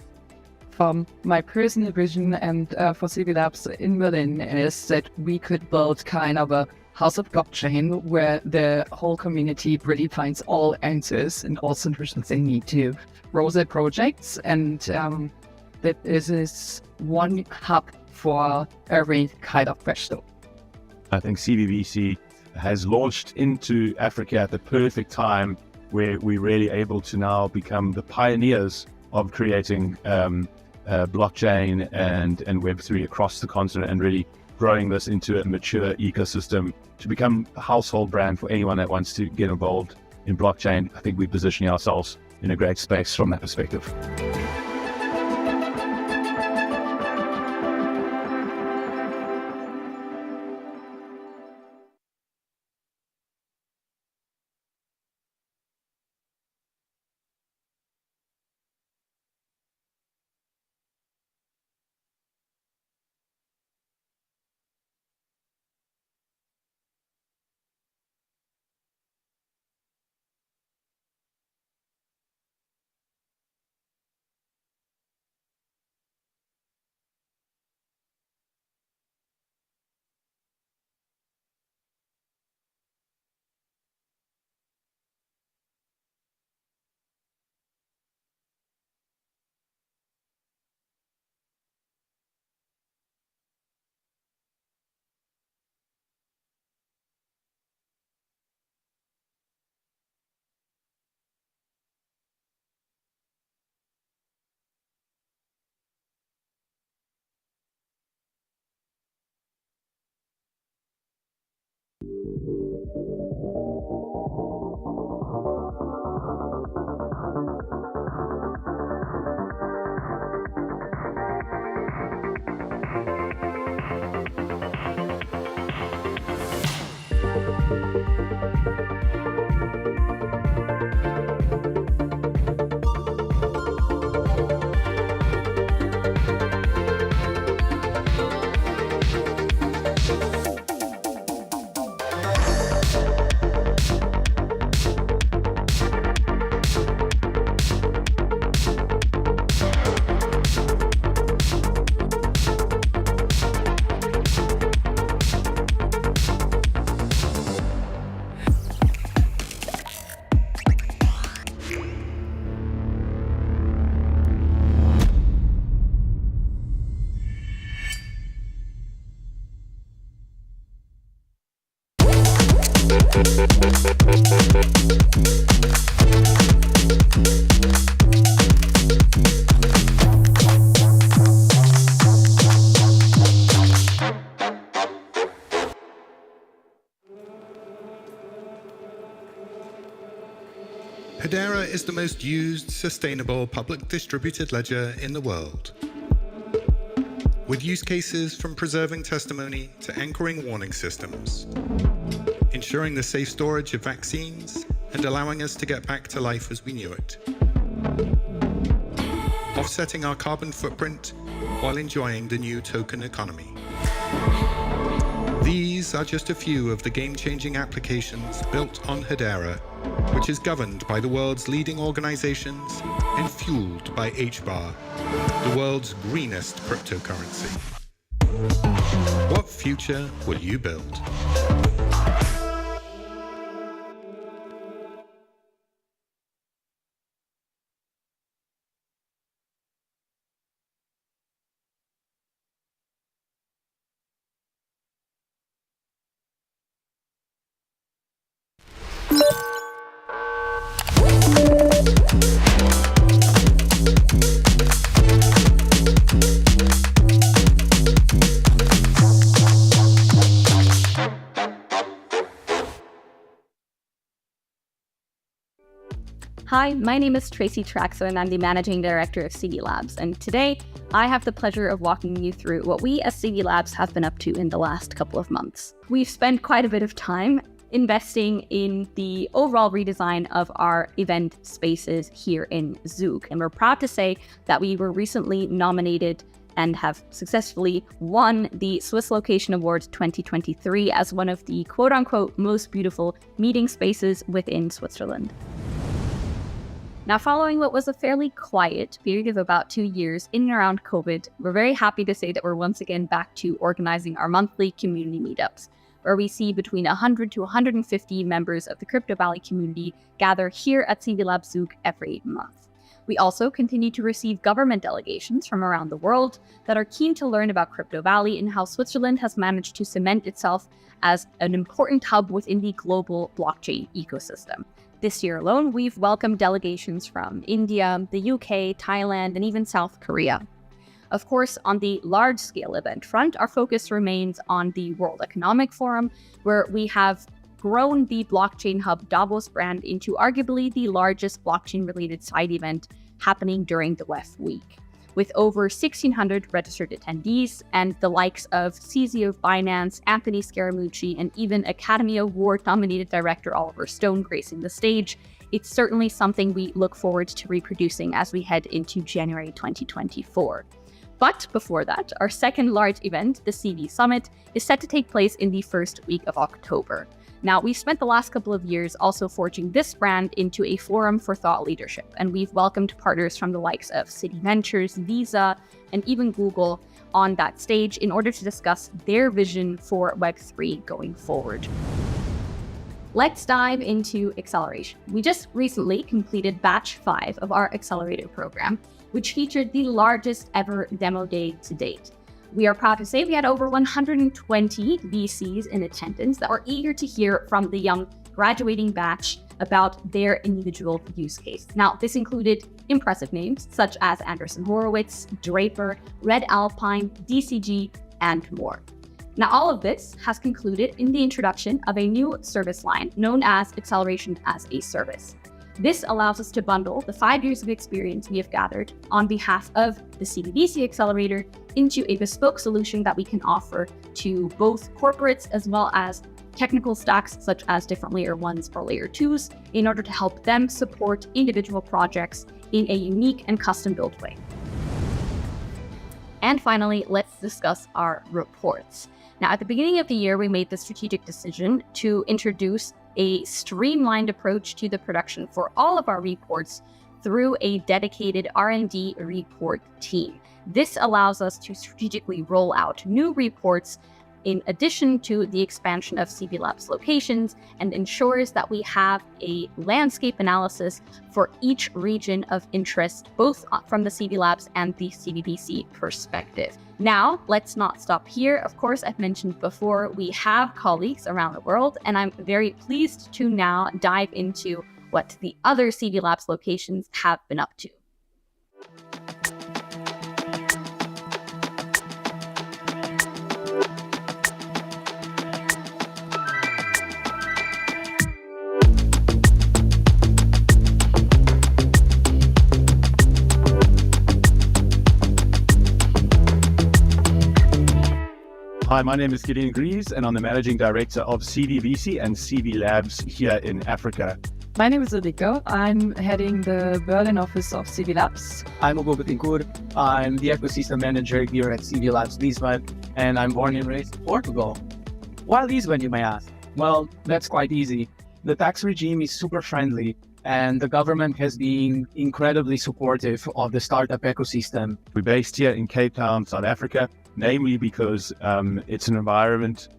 From my personal vision and for CV Labs in Berlin is that we could build kind of a house of blockchain where the whole community really finds all answers and all solutions they need to grow their projects. And that is one hub for every kind of question. I think CVVC has launched into Africa at the perfect time, where we're really able to now become the pioneers of creating blockchain and Web3 across the continent, and really growing this into a mature ecosystem to become a household brand for anyone that wants to get involved in blockchain. I think we're positioning ourselves in a great space from that perspective. Hedera is the most used, sustainable public distributed ledger in the world, with use cases from preserving testimony to anchoring warning systems, ensuring the safe storage of vaccines, and allowing us to get back to life as we knew it, offsetting our carbon footprint while enjoying the new token economy. These are just a few of the game-changing applications built on Hedera, which is governed by the world's leading organizations and fueled by HBAR, the world's greenest cryptocurrency. What future will you build? Hi, my name is Tracy Traxo and I'm the Managing Director of CD Labs. And today I have the pleasure of walking you through what we as CD Labs have been up to in the last couple of months. We've spent quite a bit of time investing in the overall redesign of our event spaces here in Zug. And we're proud to say that we were recently nominated and have successfully won the Swiss Location Award 2023 as one of the quote-unquote most beautiful meeting spaces within Switzerland. Now, following what was a fairly quiet period of about 2 years in and around COVID, we're very happy to say that we're once again back to organizing our monthly community meetups, where we see between 100 to 150 members of the Crypto Valley community gather here at CD Lab Zug every month. We also continue to receive government delegations from around the world that are keen to learn about Crypto Valley and how Switzerland has managed to cement itself as an important hub within the global blockchain ecosystem. This year alone, we've welcomed delegations from India, the UK, Thailand, and even South Korea. Of course, on the large-scale event front, our focus remains on the World Economic Forum, where we have grown the blockchain hub Davos brand into arguably the largest blockchain-related side event happening during the WEF week, with over 1,600 registered attendees and the likes of CZ of Binance, Anthony Scaramucci, and even Academy Award-nominated director Oliver Stone gracing the stage. It's certainly something we look forward to reproducing as we head into January 2024. But before that, our second large event, the CV Summit, is set to take place in the first week of October. Now, we've spent the last couple of years also forging this brand into a forum for thought leadership, and we've welcomed partners from the likes of Citi Ventures, Visa, and even Google on that stage in order to discuss their vision for Web3 going forward. Let's dive into acceleration. We just recently completed batch 5 of our accelerator program, which featured the largest ever demo day to date. We are proud to say we had over 120 VCs in attendance that were eager to hear from the young graduating batch about their individual use case. Now, this included impressive names such as Anderson Horowitz, Draper, Red Alpine, DCG, and more. Now, all of this has concluded in the introduction of a new service line known as Acceleration as a Service. This allows us to bundle the 5 years of experience we have gathered on behalf of the CBDC Accelerator into a bespoke solution that we can offer to both corporates as well as technical stacks such as different layer 1s or layer 2s in order to help them support individual projects in a unique and custom-built way. And finally, let's discuss our reports. Now, at the beginning of the year, we made the strategic decision to introduce a streamlined approach to the production for all of our reports through a dedicated R&D report team. This allows us to strategically roll out new reports in addition to the expansion of CB Labs locations, and ensures that we have a landscape analysis for each region of interest, both from the CB Labs and the CBBC perspective. Now, let's not stop here. Of course, I've mentioned before, we have colleagues around the world, and I'm very pleased to now dive into what the other CB Labs locations have been up to. Hi, my name is Gideon Greaves, and I'm the Managing Director of CBBC and CB Labs here in Africa. My name is Ulrike. I'm heading the Berlin office of CB Labs. I'm Hugo Betancourt. I'm the ecosystem manager here at CB Labs Lisbon, and I'm born and raised in Portugal. Why Lisbon, you may ask? Well, that's quite easy. The tax regime is super friendly, and the government has been incredibly supportive of the startup ecosystem. We're based here in Cape Town, South Africa, namely because it's an environment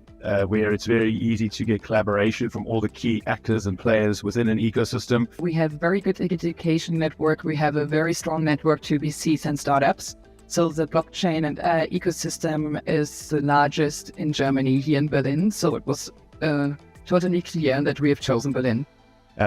where it's very easy to get collaboration from all the key actors and players within an ecosystem. We have very good education network. We have a very strong network to VCs and startups. So the blockchain and ecosystem is the largest in Germany here in Berlin. So it was totally clear that we have chosen Berlin.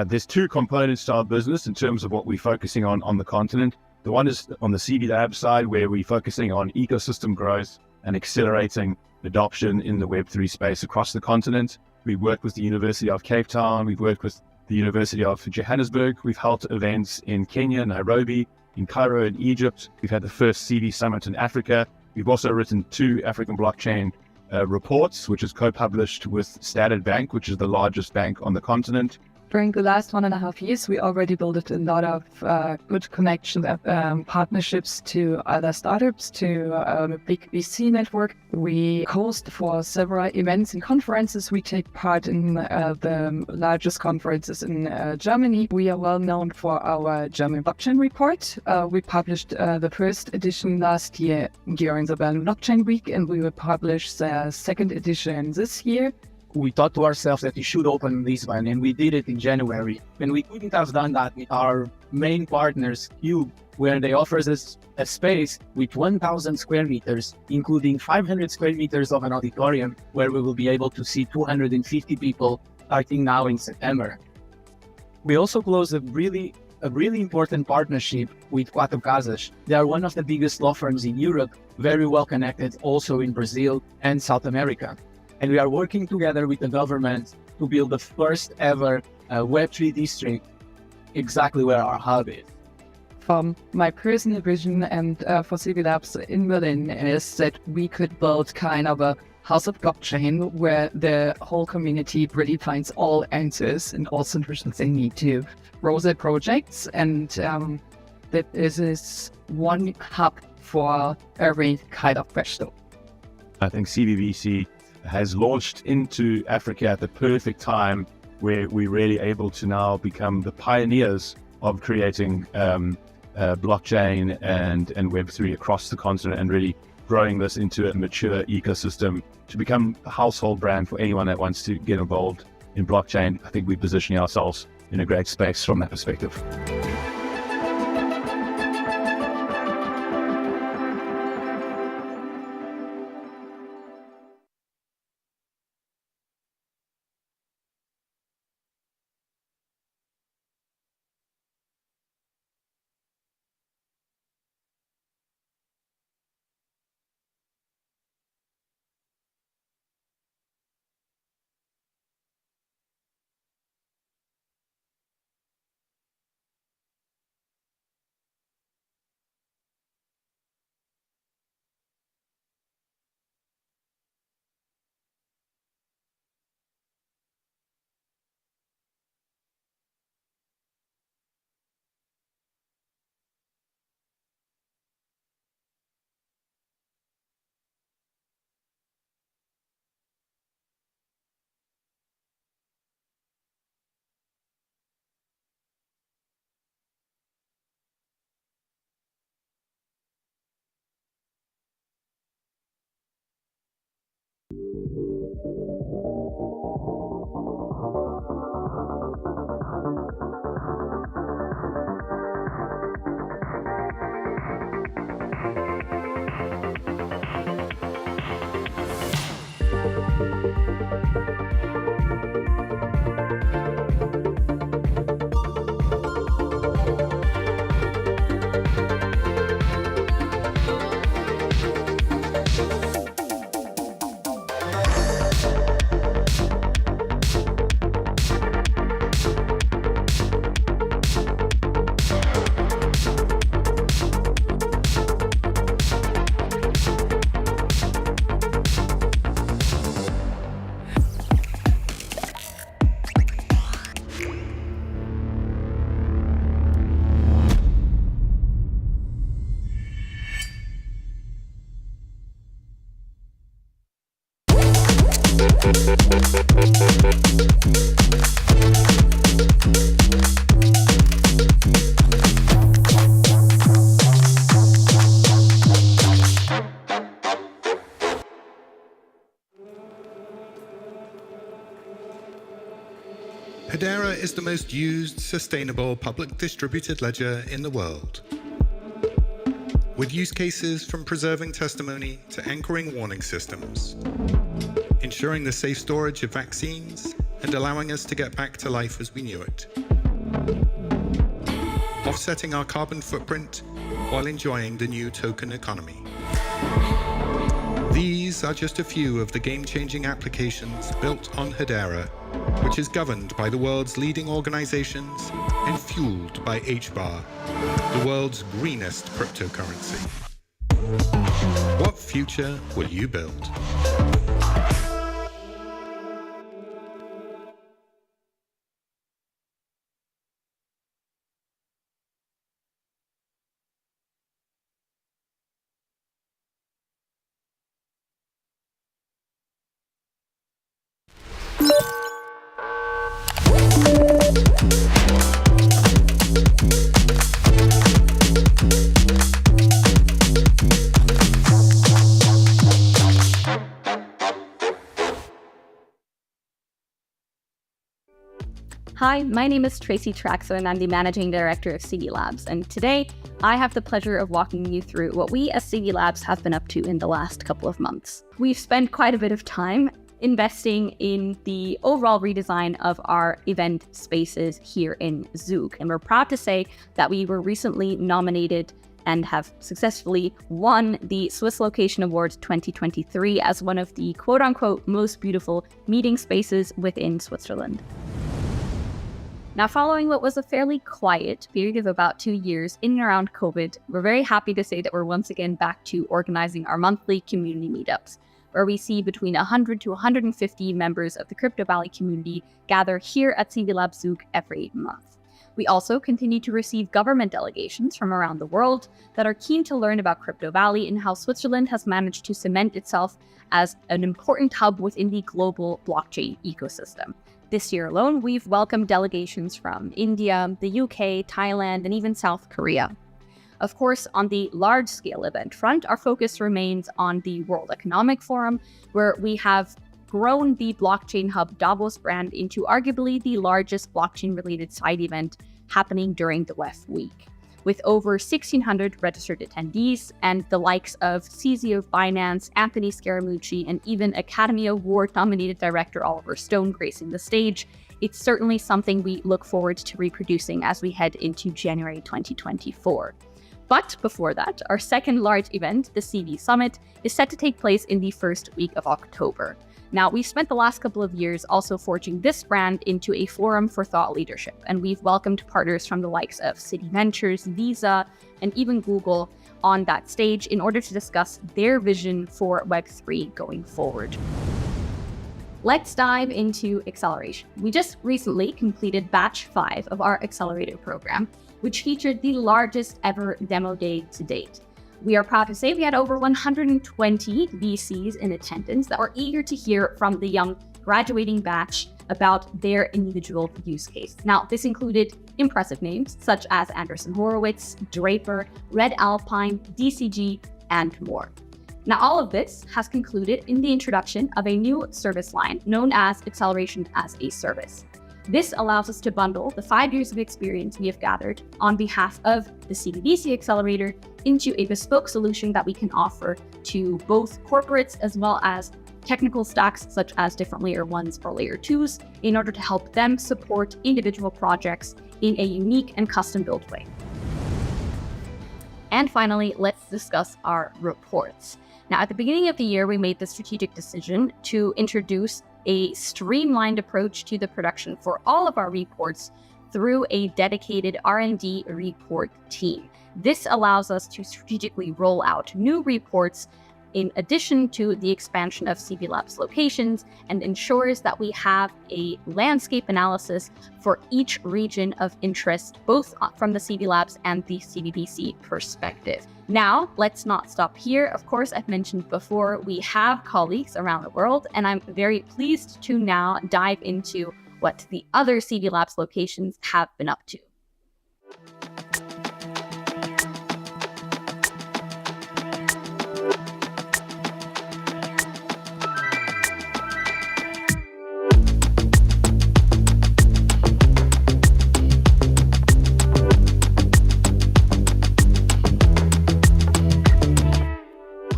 There's two components to our business in terms of what we're focusing on the continent. The one is on the CB Lab side, where we're focusing on ecosystem growth and accelerating adoption in the Web3 space across the continent. We've worked with the University of Cape Town, we've worked with the University of Johannesburg, we've held events in Kenya, Nairobi, in Cairo, in Egypt. We've had the first CB Summit in Africa. We've also written 2 African blockchain reports, which is co-published with Standard Bank, which is the largest bank on the continent. During the last 1.5 years, we already built a lot of good connections, partnerships to other startups, to a big VC network. We host for several events and conferences. We take part in the largest conferences in Germany. We are well known for our German blockchain report. We published the first edition last year during the Berlin Blockchain Week, and we will publish the second edition this year. We thought to ourselves that we should open Lisbon, and we did it in January. And we couldn't have done that with our main partners, Cube, where they offer us a space with 1,000 square meters, including 500 square meters of an auditorium, where we will be able to see 250 people starting now in September. We also closed a really important partnership with Quatro Casas. They are one of the biggest law firms in Europe, very well connected also in Brazil and South America. And we are working together with the government to build the first ever Web3 district exactly where our hub is. From my personal vision and for CB Labs in Berlin is that we could build kind of a house of blockchain where the whole community really finds all answers and all solutions they need to grow their projects. And that is one hub for every kind of question. I think CBBC has launched into Africa at the perfect time, where we're really able to now become the pioneers of creating blockchain and Web3 across the continent, and really growing this into a mature ecosystem to become a household brand for anyone that wants to get involved in blockchain. I think we're positioning ourselves in a great space from that perspective. is the most used, sustainable public distributed ledger in the world. With use cases from preserving testimony to anchoring warning systems, ensuring the safe storage of vaccines, and allowing us to get back to life as we knew it. Offsetting our carbon footprint while enjoying the new token economy. These are just a few of the game-changing applications built on Hedera, which is governed by the world's leading organizations and fueled by HBAR, the world's greenest cryptocurrency. What future will you build? Hi, my name is Tracy Traxler and I'm the Managing Director of CV Labs. And today I have the pleasure of walking you through what we as CV Labs have been up to in the last couple of months. We've spent quite a bit of time investing in the overall redesign of our event spaces here in Zug. And we're proud to say that we were recently nominated and have successfully won the Swiss Location Award 2023 as one of the quote-unquote most beautiful meeting spaces within Switzerland. Now, following what was a fairly quiet period of about 2 years in and around COVID, we're very happy to say that we're once again back to organizing our monthly community meetups, where we see between 100 to 150 members of the Crypto Valley community gather here at CV Lab Zug every month. We also continue to receive government delegations from around the world that are keen to learn about Crypto Valley and how Switzerland has managed to cement itself as an important hub within the global blockchain ecosystem. This year alone, we've welcomed delegations from India, the UK, Thailand, and even South Korea. Of course, on the large-scale event front, our focus remains on the World Economic Forum, where we have grown the blockchain hub Davos brand into arguably the largest blockchain-related side event happening during the WEF week. With over 1,600 registered attendees and the likes of CZ of Binance, Anthony Scaramucci, and even Academy Award-nominated director Oliver Stone gracing the stage, it's certainly something we look forward to reproducing as we head into January 2024. But before that, our second large event, the CV Summit, is set to take place in the first week of October. Now, we've spent the last couple of years also forging this brand into a forum for thought leadership, and we've welcomed partners from the likes of Citi Ventures, Visa, and even Google on that stage in order to discuss their vision for Web3 going forward. Let's dive into acceleration. We just recently completed batch 5 of our accelerator program, which featured the largest ever demo day to date. We are proud to say we had over 120 VCs in attendance that were eager to hear from the young graduating batch about their individual use case. Now, this included impressive names such as Anderson Horowitz, Draper, Red Alpine, DCG, and more. Now, all of this has concluded in the introduction of a new service line known as Acceleration as a Service. This allows us to bundle the 5 years of experience we have gathered on behalf of the CBDC Accelerator into a bespoke solution that we can offer to both corporates as well as technical stacks such as different layer 1s or layer 2s in order to help them support individual projects in a unique and custom-built way. And finally, let's discuss our reports. Now, at the beginning of the year, we made the strategic decision to introduce a streamlined approach to the production for all of our reports through a dedicated R&D report team. This allows us to strategically roll out new reports in addition to the expansion of CV Labs locations and ensures that we have a landscape analysis for each region of interest, both from the CV Labs and the CBDC perspective. Now, let's not stop here. Of course, I've mentioned before, we have colleagues around the world, and I'm very pleased to now dive into what the other CV Labs locations have been up to.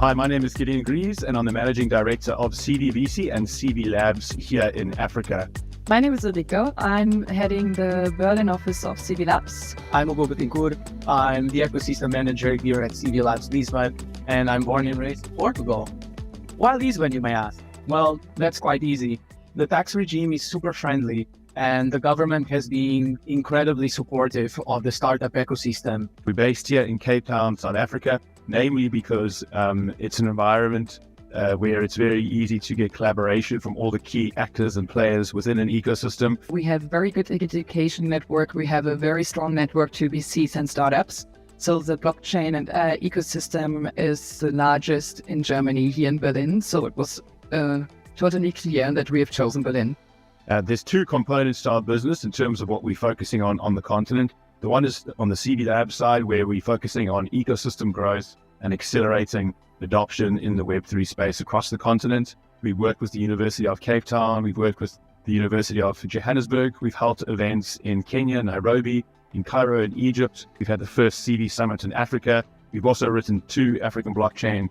Hi, my name is Gideon Greaves, and I'm the Managing Director of CVVC and CV Labs here in Africa. My name is Ulrike. I'm heading the Berlin office of CV Labs. I'm Hugo Betancourt. I'm the ecosystem manager here at CV Labs Lisbon, and I'm born and raised in Portugal. Why Lisbon, you may ask? Well, that's quite easy. The tax regime is super friendly, and the government has been incredibly supportive of the startup ecosystem. We're based here in Cape Town, South Africa, namely because it's an environment where it's very easy to get collaboration from all the key actors and players within an ecosystem. We have very good education network. We have a very strong network to VCs and startups. So the blockchain and ecosystem is the largest in Germany here in Berlin. So it was totally clear that we have chosen Berlin. There's two components to our business in terms of what we're focusing on the continent. The one is on the CV Lab side, where we're focusing on ecosystem growth and accelerating adoption in the Web3 space across the continent. We've worked with the University of Cape Town, we've worked with the University of Johannesburg, we've held events in Kenya, Nairobi, in Cairo, in Egypt. We've had the first CV Summit in Africa. We've also written 2 African blockchain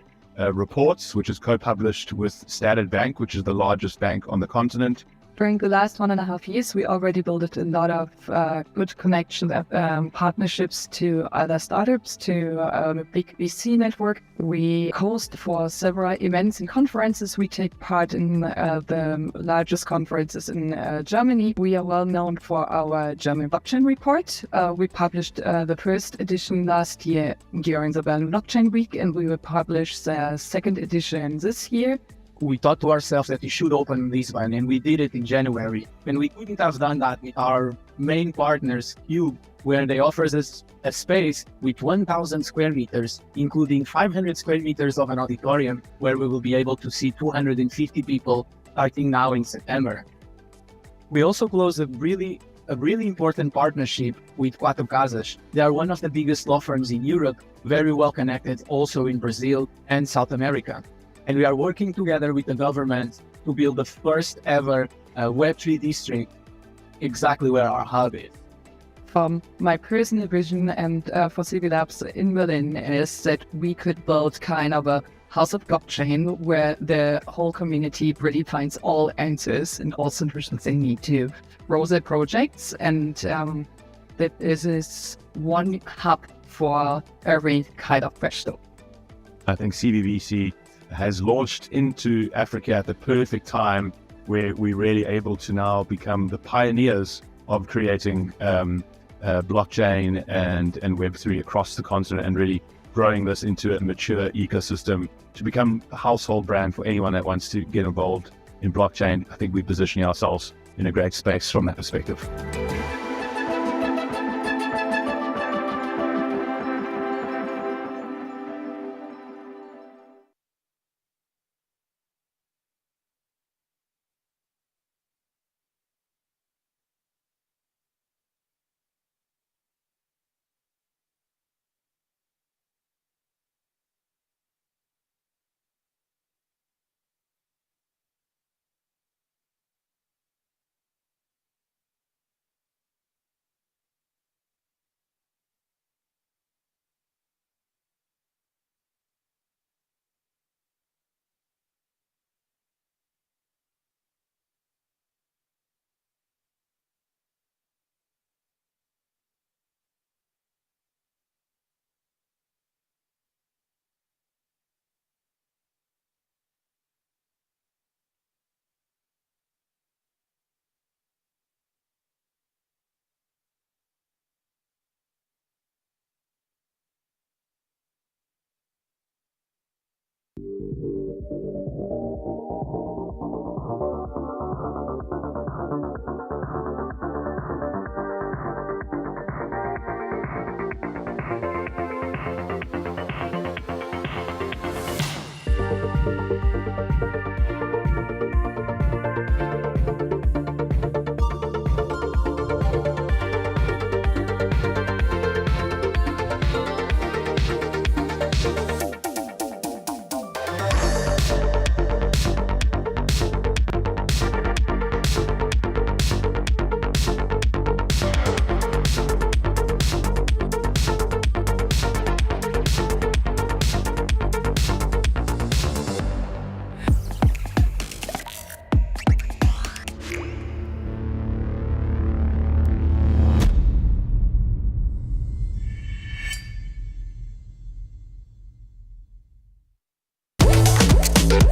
reports, which is co-published with Standard Bank, which is the largest bank on the continent. During the last 1.5 years, we already built a lot of good connections, partnerships to other startups, to a big VC network. We host for several events and conferences. We take part in the largest conferences in Germany. We are well known for our German blockchain report. We published the first edition last year during the Berlin Blockchain Week, and we will publish the second edition this year. We thought to ourselves that we should open Lisbon, and we did it in January. And we couldn't have done that with our main partners, Cube, where they offer us a space with 1,000 square meters, including 500 square meters of an auditorium, where we will be able to see 250 people starting now in September. We also closed a really important partnership with Quatro Casas. They are one of the biggest law firms in Europe, very well connected also in Brazil and South America. And we are working together with the government to build the first ever Web3 district exactly where our hub is. From my personal vision and for CV Labs in Berlin is that we could build kind of a house of blockchain where the whole community really finds all answers and all solutions they need to grow their projects. And that is one hub for every kind of question. I think CVVC has launched into Africa at the perfect time, where we're really able to now become the pioneers of creating blockchain and Web3 across the continent, and really growing this into a mature ecosystem to become a household brand for anyone that wants to get involved in blockchain. I think we're positioning ourselves in a great space from that perspective.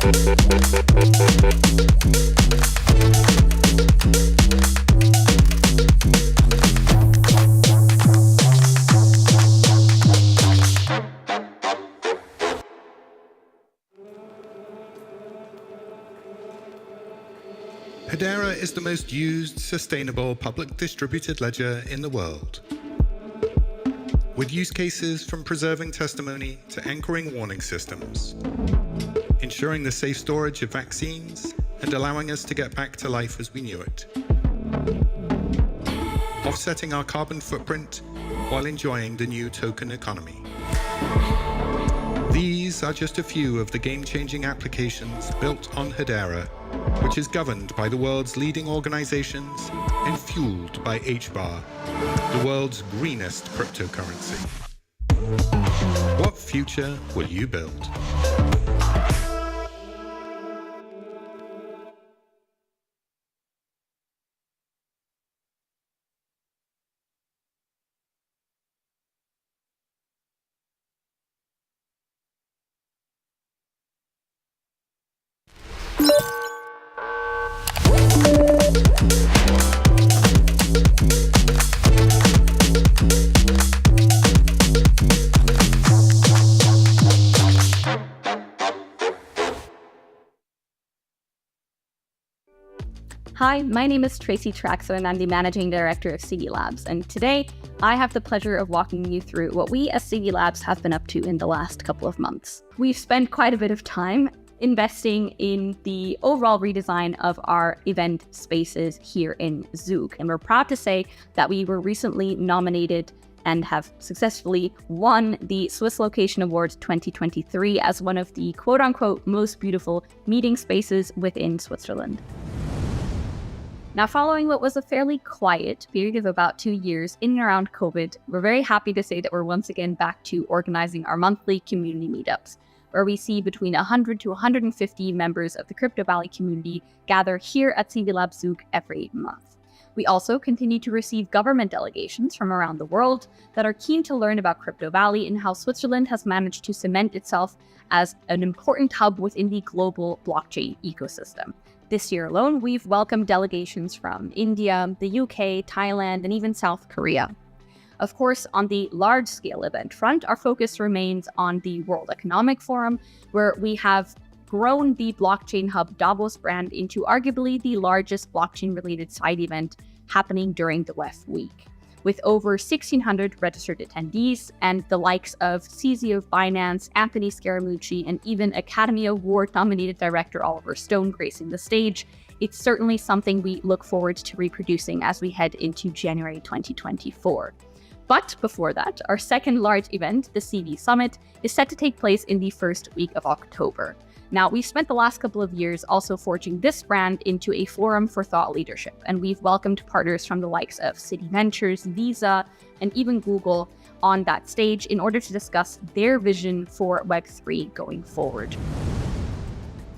Hedera is the most used, sustainable public distributed ledger in the world. With use cases from preserving testimony to anchoring warning systems, ensuring the safe storage of vaccines, and allowing us to get back to life as we knew it. Offsetting our carbon footprint while enjoying the new token economy. These are just a few of the game-changing applications built on Hedera, which is governed by the world's leading organizations and fueled by HBAR, the world's greenest cryptocurrency. What future will you build? Hi, my name is Tracy Traxler and I'm the Managing Director of CV Labs. And today I have the pleasure of walking you through what we as CV Labs have been up to in the last couple of months. We've spent quite a bit of time investing in the overall redesign of our event spaces here in Zug. And we're proud to say that we were recently nominated and have successfully won the Swiss Location Award 2023 as one of the quote-unquote most beautiful meeting spaces within Switzerland. Now, following what was a fairly quiet period of about 2 years in and around COVID, we're very happy to say that we're once again back to organizing our monthly community meetups, where we see between 100 to 150 members of the Crypto Valley community gather here at CV Lab Zug every month. We also continue to receive government delegations from around the world that are keen to learn about Crypto Valley and how Switzerland has managed to cement itself as an important hub within the global blockchain ecosystem. This year alone, we've welcomed delegations from India, the UK, Thailand, and even South Korea. Of course, on the large-scale event front, our focus remains on the World Economic Forum, where we have grown the blockchain hub Davos brand into arguably the largest blockchain-related side event happening during the WEF week, with over 1,600 registered attendees and the likes of CZ of Binance, Anthony Scaramucci, and even Academy Award-nominated director Oliver Stone gracing the stage. It's certainly something we look forward to reproducing as we head into January 2024. But before that, our second large event, the CV Summit, is set to take place in the first week of October. Now, we've spent the last couple of years also forging this brand into a forum for thought leadership, and we've welcomed partners from the likes of City Ventures, Visa, and even Google on that stage in order to discuss their vision for Web3 going forward.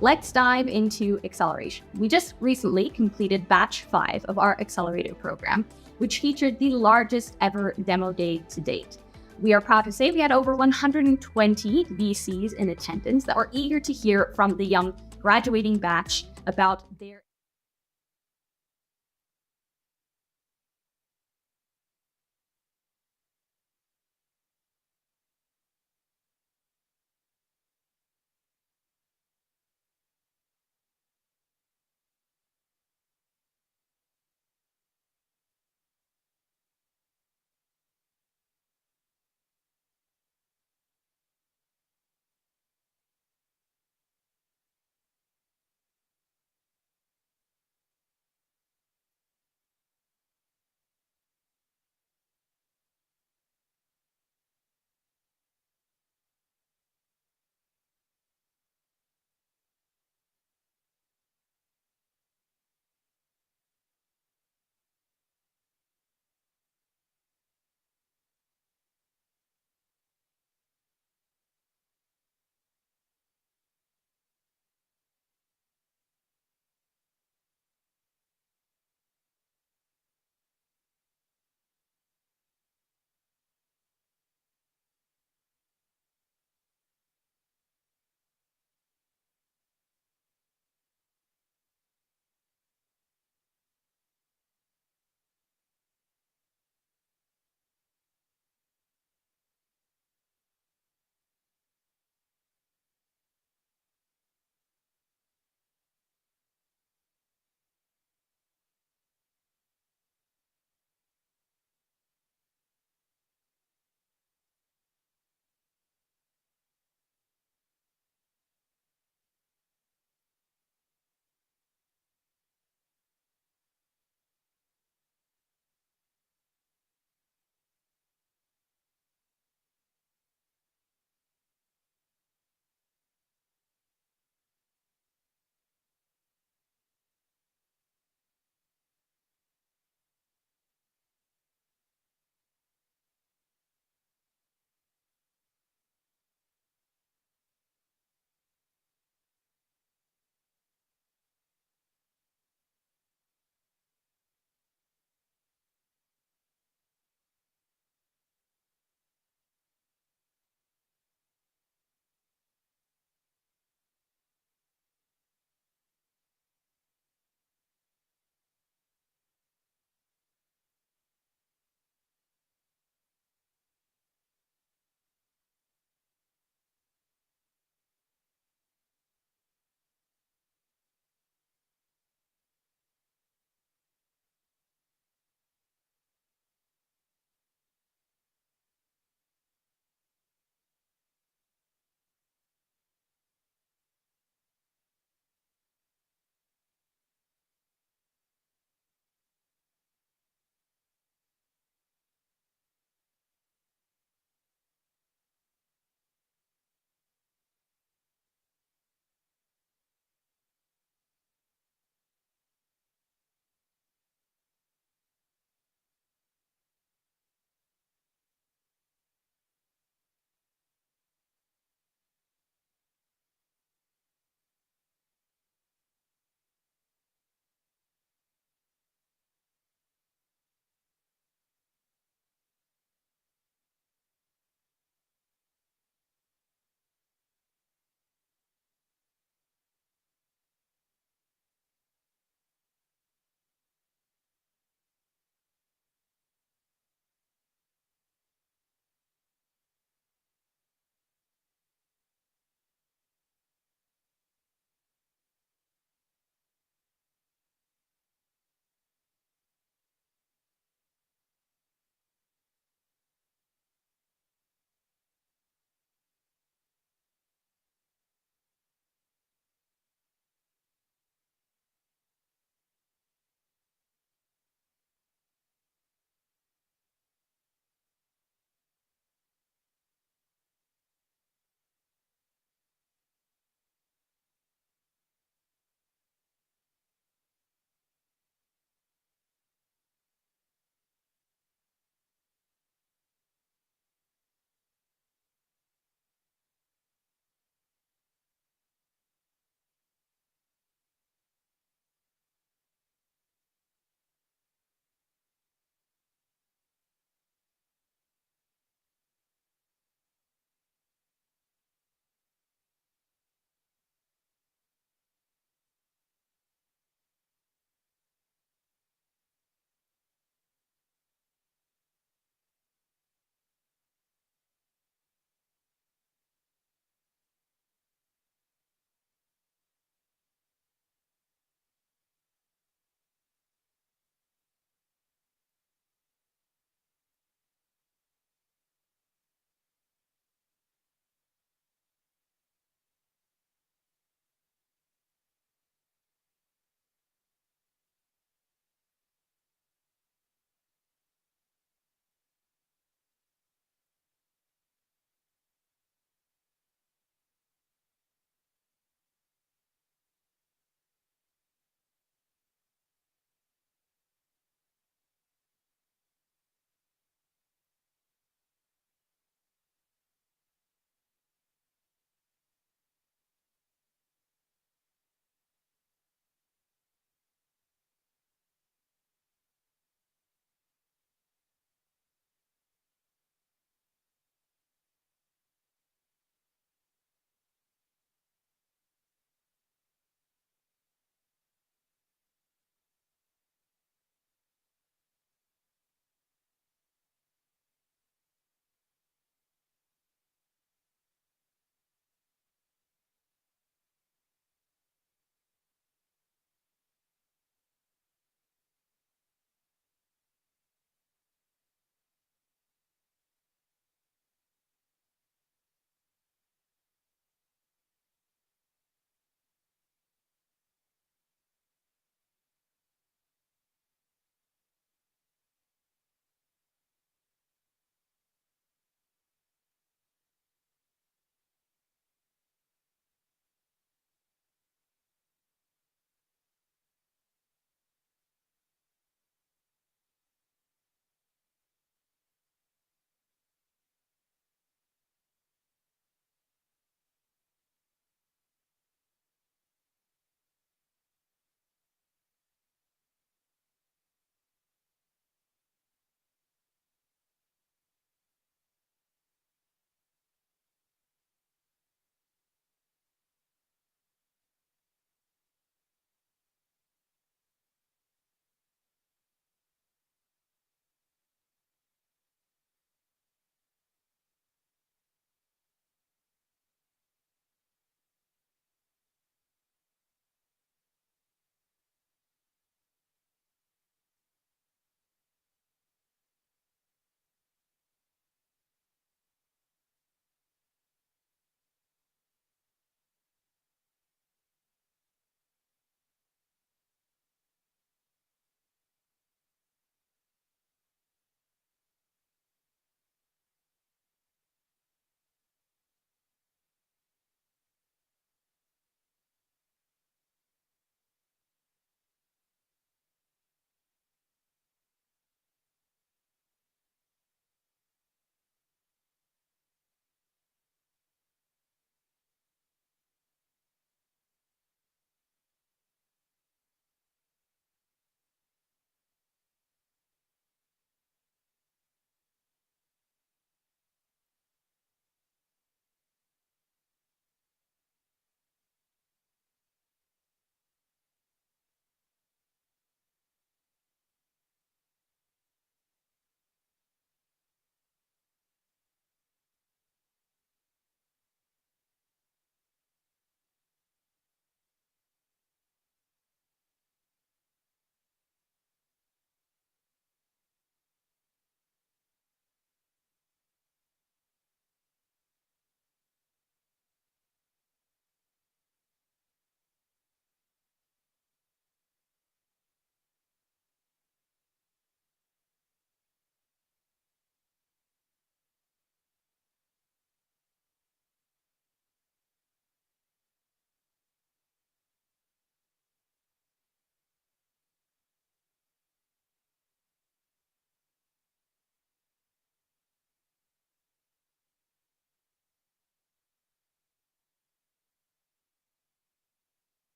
Let's dive into acceleration. We just recently completed batch 5 of our accelerator program, which featured the largest ever demo day to date. We are proud to say we had over 120 VCs in attendance that were eager to hear from the young graduating batch about their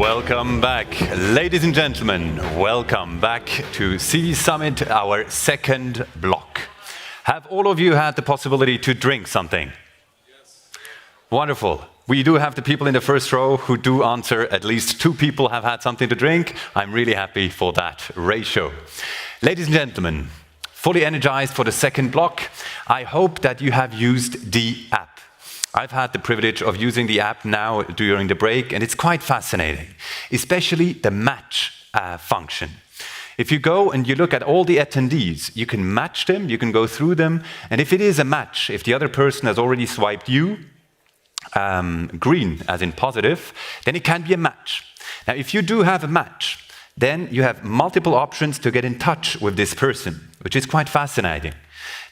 Welcome back. Ladies and gentlemen, welcome back to CV Summit, our second block. Have all of you had the possibility to drink something? Yes. Wonderful. We do have the people in the first row who do answer. At least 2 people have had something to drink. I'm really happy for that ratio. Ladies and gentlemen, fully energized for the second block. I hope that you have used the app. I've had the privilege of using the app now during the break, and it's quite fascinating, especially the match function. If you go and you look at all the attendees, you can match them, you can go through them, and if it is a match, if the other person has already swiped you, green as in positive, then it can be a match. Now, if you do have a match, then you have multiple options to get in touch with this person, which is quite fascinating.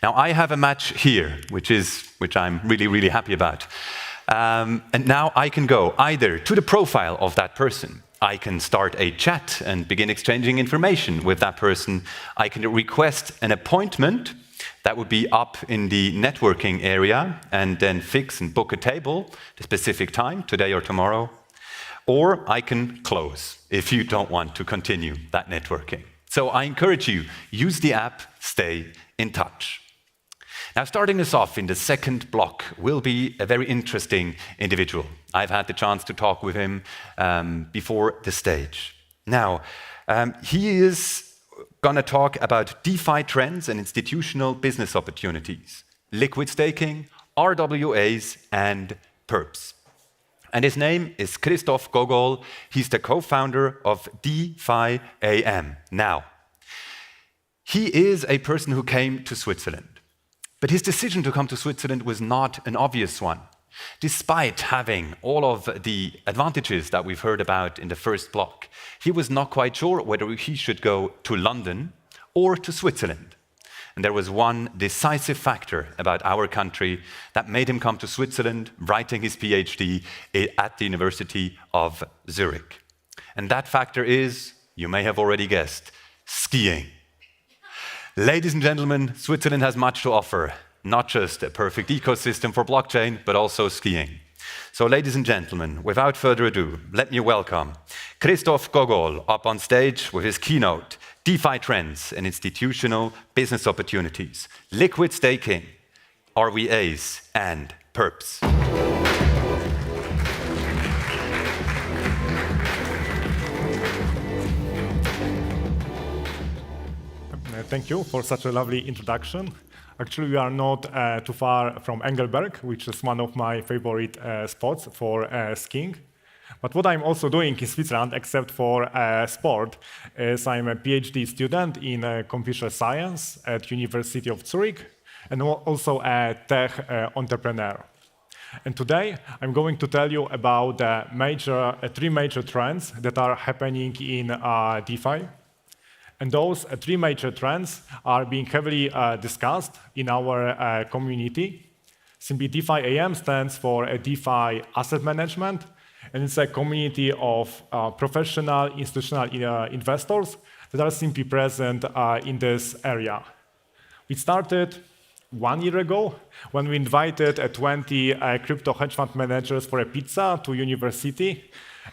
Now, I have a match here, which I'm really, really happy about. And now I can go either to the profile of that person. I can start a chat and begin exchanging information with that person. I can request an appointment that would be up in the networking area and then fix and book a table, the specific time, today or tomorrow. Or I can close if you don't want to continue that networking. So I encourage you, use the app, stay in touch. Now, starting us off in the second block will be a very interesting individual. I've had the chance to talk with him before the stage. Now, he is going to talk about DeFi trends and institutional business opportunities, liquid staking, RWAs, and Perps. And his name is Christoph Gogol. He's the co-founder of DeFi AM. Now, he is a person who came to Switzerland. But his decision to come to Switzerland was not an obvious one. Despite having all of the advantages that we've heard about in the first block, he was not quite sure whether he should go to London or to Switzerland. And there was one decisive factor about our country that made him come to Switzerland, writing his PhD at the University of Zurich. And that factor is, you may have already guessed, skiing. Ladies and gentlemen, Switzerland has much to offer, not just a perfect ecosystem for blockchain, but also skiing. So, ladies and gentlemen, without further ado, let me welcome Christoph Gogol up on stage with his keynote, DeFi Trends and Institutional Business Opportunities, Liquid Staking, RWAs, and Perps. Thank you for such a lovely introduction. Actually, we are not too far from Engelberg, which is one of my favorite spots for skiing. But what I'm also doing in Switzerland, except for sport, is I'm a PhD student in computer science at University of Zurich, and also a tech entrepreneur. And today, I'm going to tell you about three major trends that are happening in DeFi. And those 3 major trends are being heavily discussed in our community. Simply, DeFi AM stands for DeFi Asset Management, and it's a community of professional institutional investors that are simply present in this area. We started 1 year ago when we invited 20 crypto hedge fund managers for a pizza to university,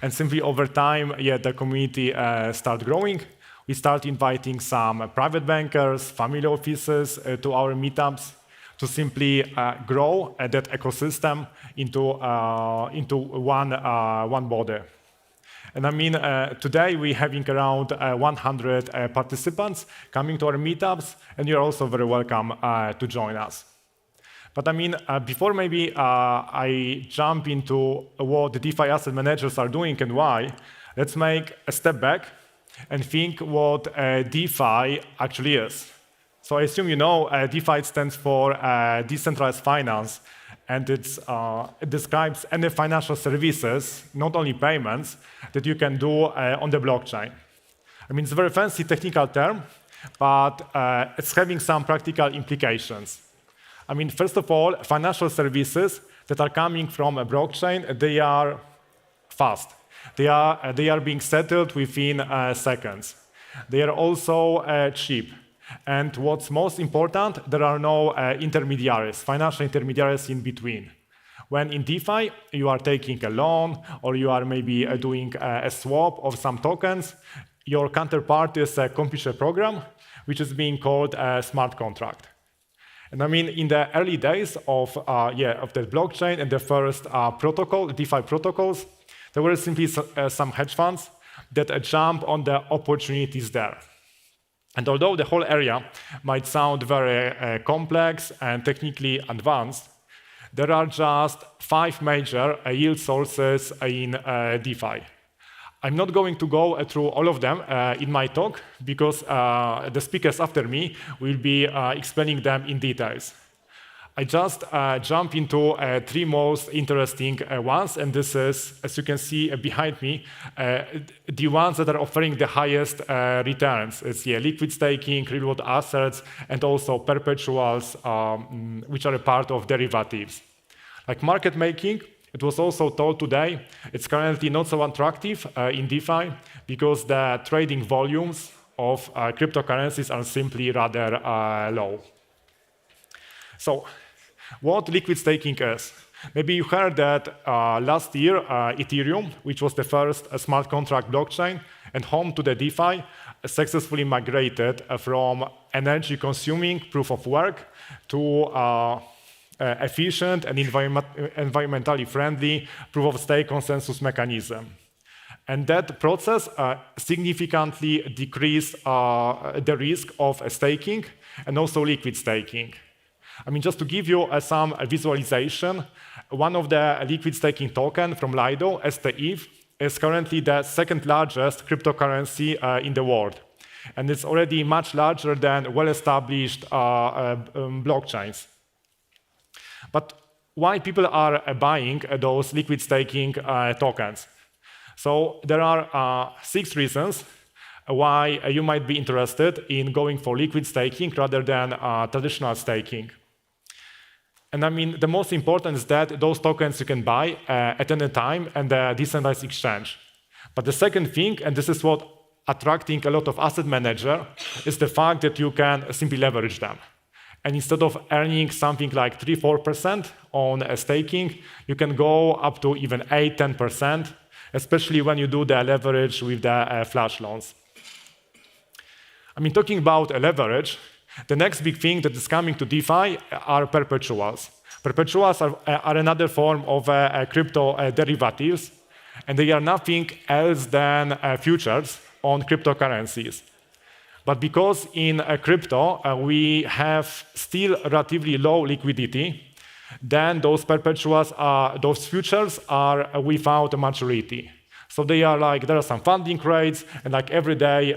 and simply over time, the community started growing. We start inviting some private bankers, family offices to our meetups to simply grow that ecosystem into one body. And I mean, today we're having around 100 participants coming to our meetups, and you're also very welcome to join us. But I mean, before maybe I jump into what the DeFi asset managers are doing and why, let's make a step back and think what DeFi actually is. So I assume you know DeFi stands for decentralized finance, and it describes any financial services, not only payments, that you can do on the blockchain. I mean, it's a very fancy technical term, but it's having some practical implications. I mean, first of all, financial services that are coming from a blockchain, they are fast. They are being settled within seconds. They are also cheap. And what's most important, there are no intermediaries, financial intermediaries in between. When in DeFi, you are taking a loan or you are maybe doing a swap of some tokens, your counterpart is a computer program, which is being called a smart contract. And I mean, in the early days of the blockchain and the first DeFi protocols, there were simply some hedge funds that jump on the opportunities there. And although the whole area might sound very complex and technically advanced, there are just 5 major yield sources in DeFi. I'm not going to go through all of them in my talk because the speakers after me will be explaining them in details. I just jump into 3 most interesting ones, and this is, as you can see behind me, the ones that are offering the highest returns. It's liquid staking, real-world assets, and also perpetuals, which are a part of derivatives. Like market making, it was also told today, it's currently not so attractive in DeFi because the trading volumes of cryptocurrencies are simply rather low. So, what liquid staking is? Maybe you heard that last year, Ethereum, which was the first smart contract blockchain and home to the DeFi, successfully migrated from energy-consuming proof of work to efficient and environmentally friendly proof-of-stake consensus mechanism. And that process significantly decreased the risk of staking and also liquid staking. I mean, just to give you some visualization, one of the liquid staking token from Lido, STETH, is currently the 2nd largest cryptocurrency in the world. And it's already much larger than well-established blockchains. But why people are buying those liquid staking tokens? So there are 6 reasons why you might be interested in going for liquid staking rather than traditional staking. And I mean, the most important is that those tokens you can buy at any time and the decentralized exchange. But the second thing, and this is what attracting a lot of asset managers, is the fact that you can simply leverage them. And instead of earning something like 3-4% on staking, you can go up to even 8-10%, especially when you do the leverage with the flash loans. I mean, talking about leverage, the next big thing that is coming to DeFi are perpetuals. Perpetuals are another form of crypto derivatives, and they are nothing else than futures on cryptocurrencies. But because in crypto we have still relatively low liquidity, then those perpetuals, those futures are without a maturity. So they are like, there are some funding rates, and like every day,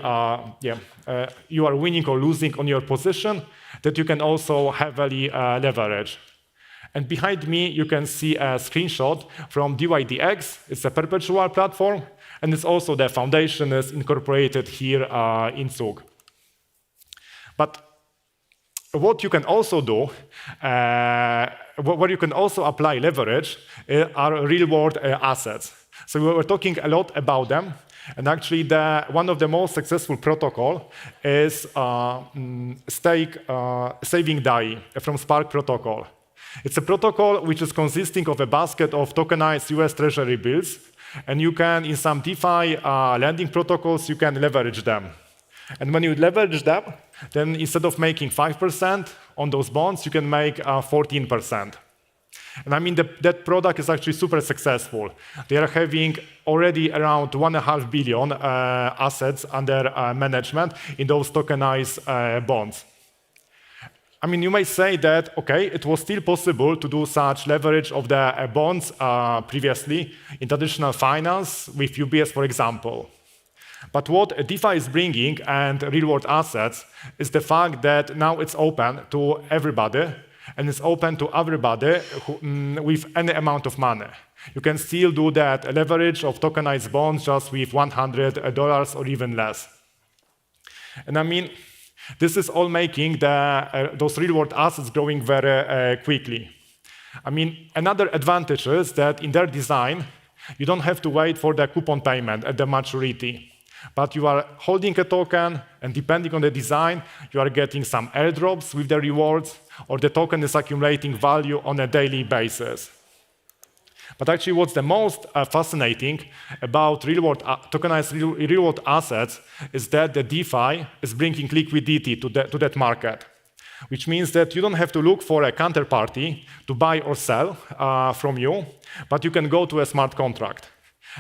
you are winning or losing on your position that you can also heavily leverage. And behind me, you can see a screenshot from DYDX. It's a perpetual platform, and it's also the foundation is incorporated here in Zug. But what you can also do, where you can also apply leverage, are real-world assets. So we were talking a lot about them, and actually one of the most successful protocol is saving DAI from Spark protocol. It's a protocol which is consisting of a basket of tokenized US Treasury bills, and you can, in some DeFi lending protocols, you can leverage them. And when you leverage them, then instead of making 5% on those bonds, you can make 14%. And I mean, that product is actually super successful. They are having already around 1.5 billion assets under management in those tokenized bonds. I mean, you may say that, okay, it was still possible to do such leverage of the bonds previously in traditional finance with UBS, for example. But what DeFi is bringing and real-world assets is the fact that now it's open to everybody, and it's open to everybody with any amount of money. You can still do that leverage of tokenized bonds just with $100 or even less. And I mean, this is all making those real-world assets growing very quickly. I mean, another advantage is that in their design, you don't have to wait for the coupon payment at the maturity. But you are holding a token, and depending on the design, you are getting some airdrops with the rewards, or the token is accumulating value on a daily basis. But actually, what's the most fascinating about tokenized real-world assets is that the DeFi is bringing liquidity to that market, which means that you don't have to look for a counterparty to buy or sell from you, but you can go to a smart contract.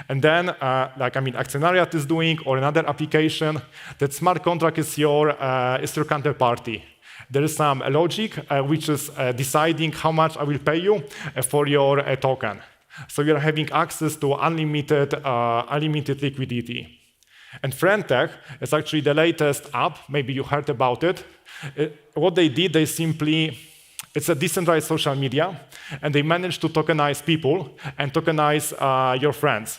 And then, Actionariat is doing, or another application, that smart contract is your counterparty. There is some logic which is deciding how much I will pay you for your token. So you're having access to unlimited liquidity. And Friendtech is actually the latest app. Maybe you heard about it. What they did, it's a decentralized social media, and they managed to tokenize people and tokenize your friends.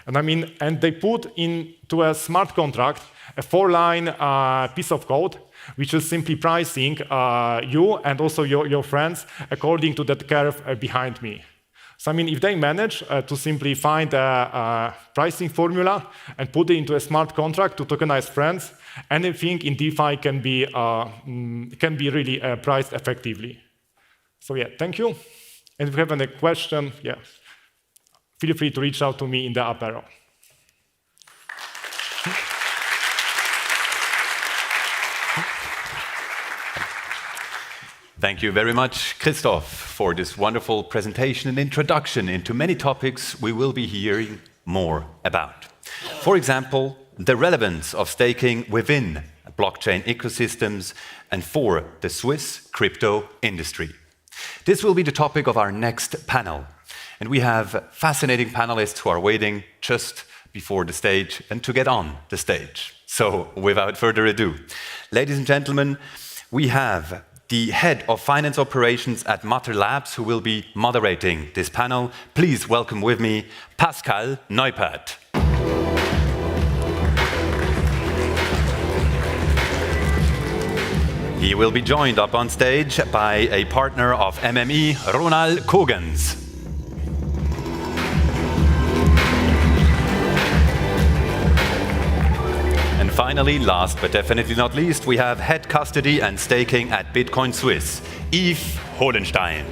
And they put into a smart contract a 4-line piece of code, which is simply pricing you and also your friends according to that curve behind me. So if they manage to simply find a pricing formula and put it into a smart contract to tokenize friends, anything in DeFi can be really priced effectively. So thank you. And if you have any question, feel free to reach out to me in the apero. Thank you very much, Christoph, for this wonderful presentation and introduction into many topics we will be hearing more about. For example, the relevance of staking within blockchain ecosystems and for the Swiss crypto industry. This will be the topic of our next panel. And we have fascinating panelists who are waiting just before the stage and to get on the stage. So without further ado, ladies and gentlemen, we have the head of finance operations at Matter Labs, who will be moderating this panel. Please welcome with me Pascal Neupert. He will be joined up on stage by a partner of MME, Ronald Kogens. And finally, last but definitely not least, we have head custody and staking at Bitcoin Swiss, Yves Hohenstein.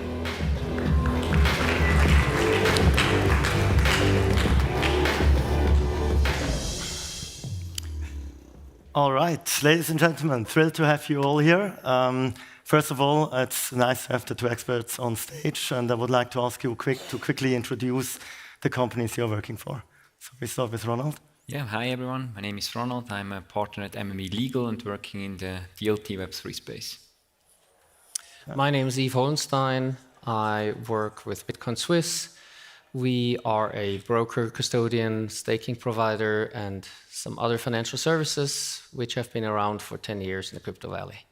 All right, ladies and gentlemen, thrilled to have you all here. First of all, it's nice to have the two experts on stage, and I would like to ask you to quickly introduce the companies you're working for. So we start with Ronald. Yeah, hi everyone. My name is Ronald. I'm a partner at MME Legal and working in the DLT Web3 space. My name is Yves Hohenstein. I work with Bitcoin Swiss. We are a broker, custodian, staking provider, and some other financial services, which have been around for 10 years in the Crypto Valley.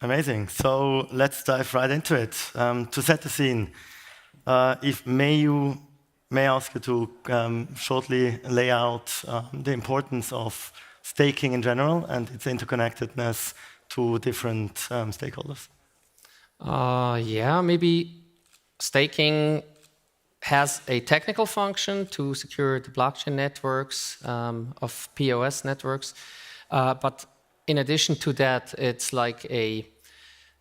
Amazing. So let's dive right into it. To set the scene, if may I ask you to shortly lay out the importance of staking in general and its interconnectedness to different stakeholders? Maybe staking has a technical function to secure the blockchain networks of POS networks. But in addition to that, it's like a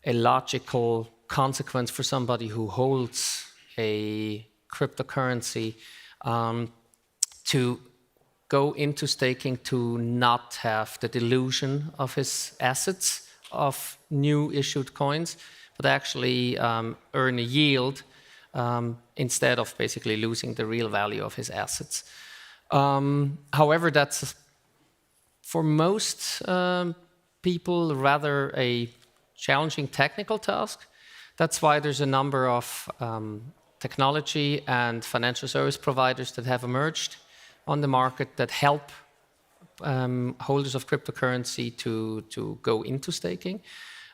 logical consequence for somebody who holds a cryptocurrency to go into staking to not have the dilution of his assets of new issued coins, but actually earn a yield instead of basically losing the real value of his assets. However, that's for most people rather a challenging technical task. That's why there's a number of technology and financial service providers that have emerged on the market that help holders of cryptocurrency to go into staking.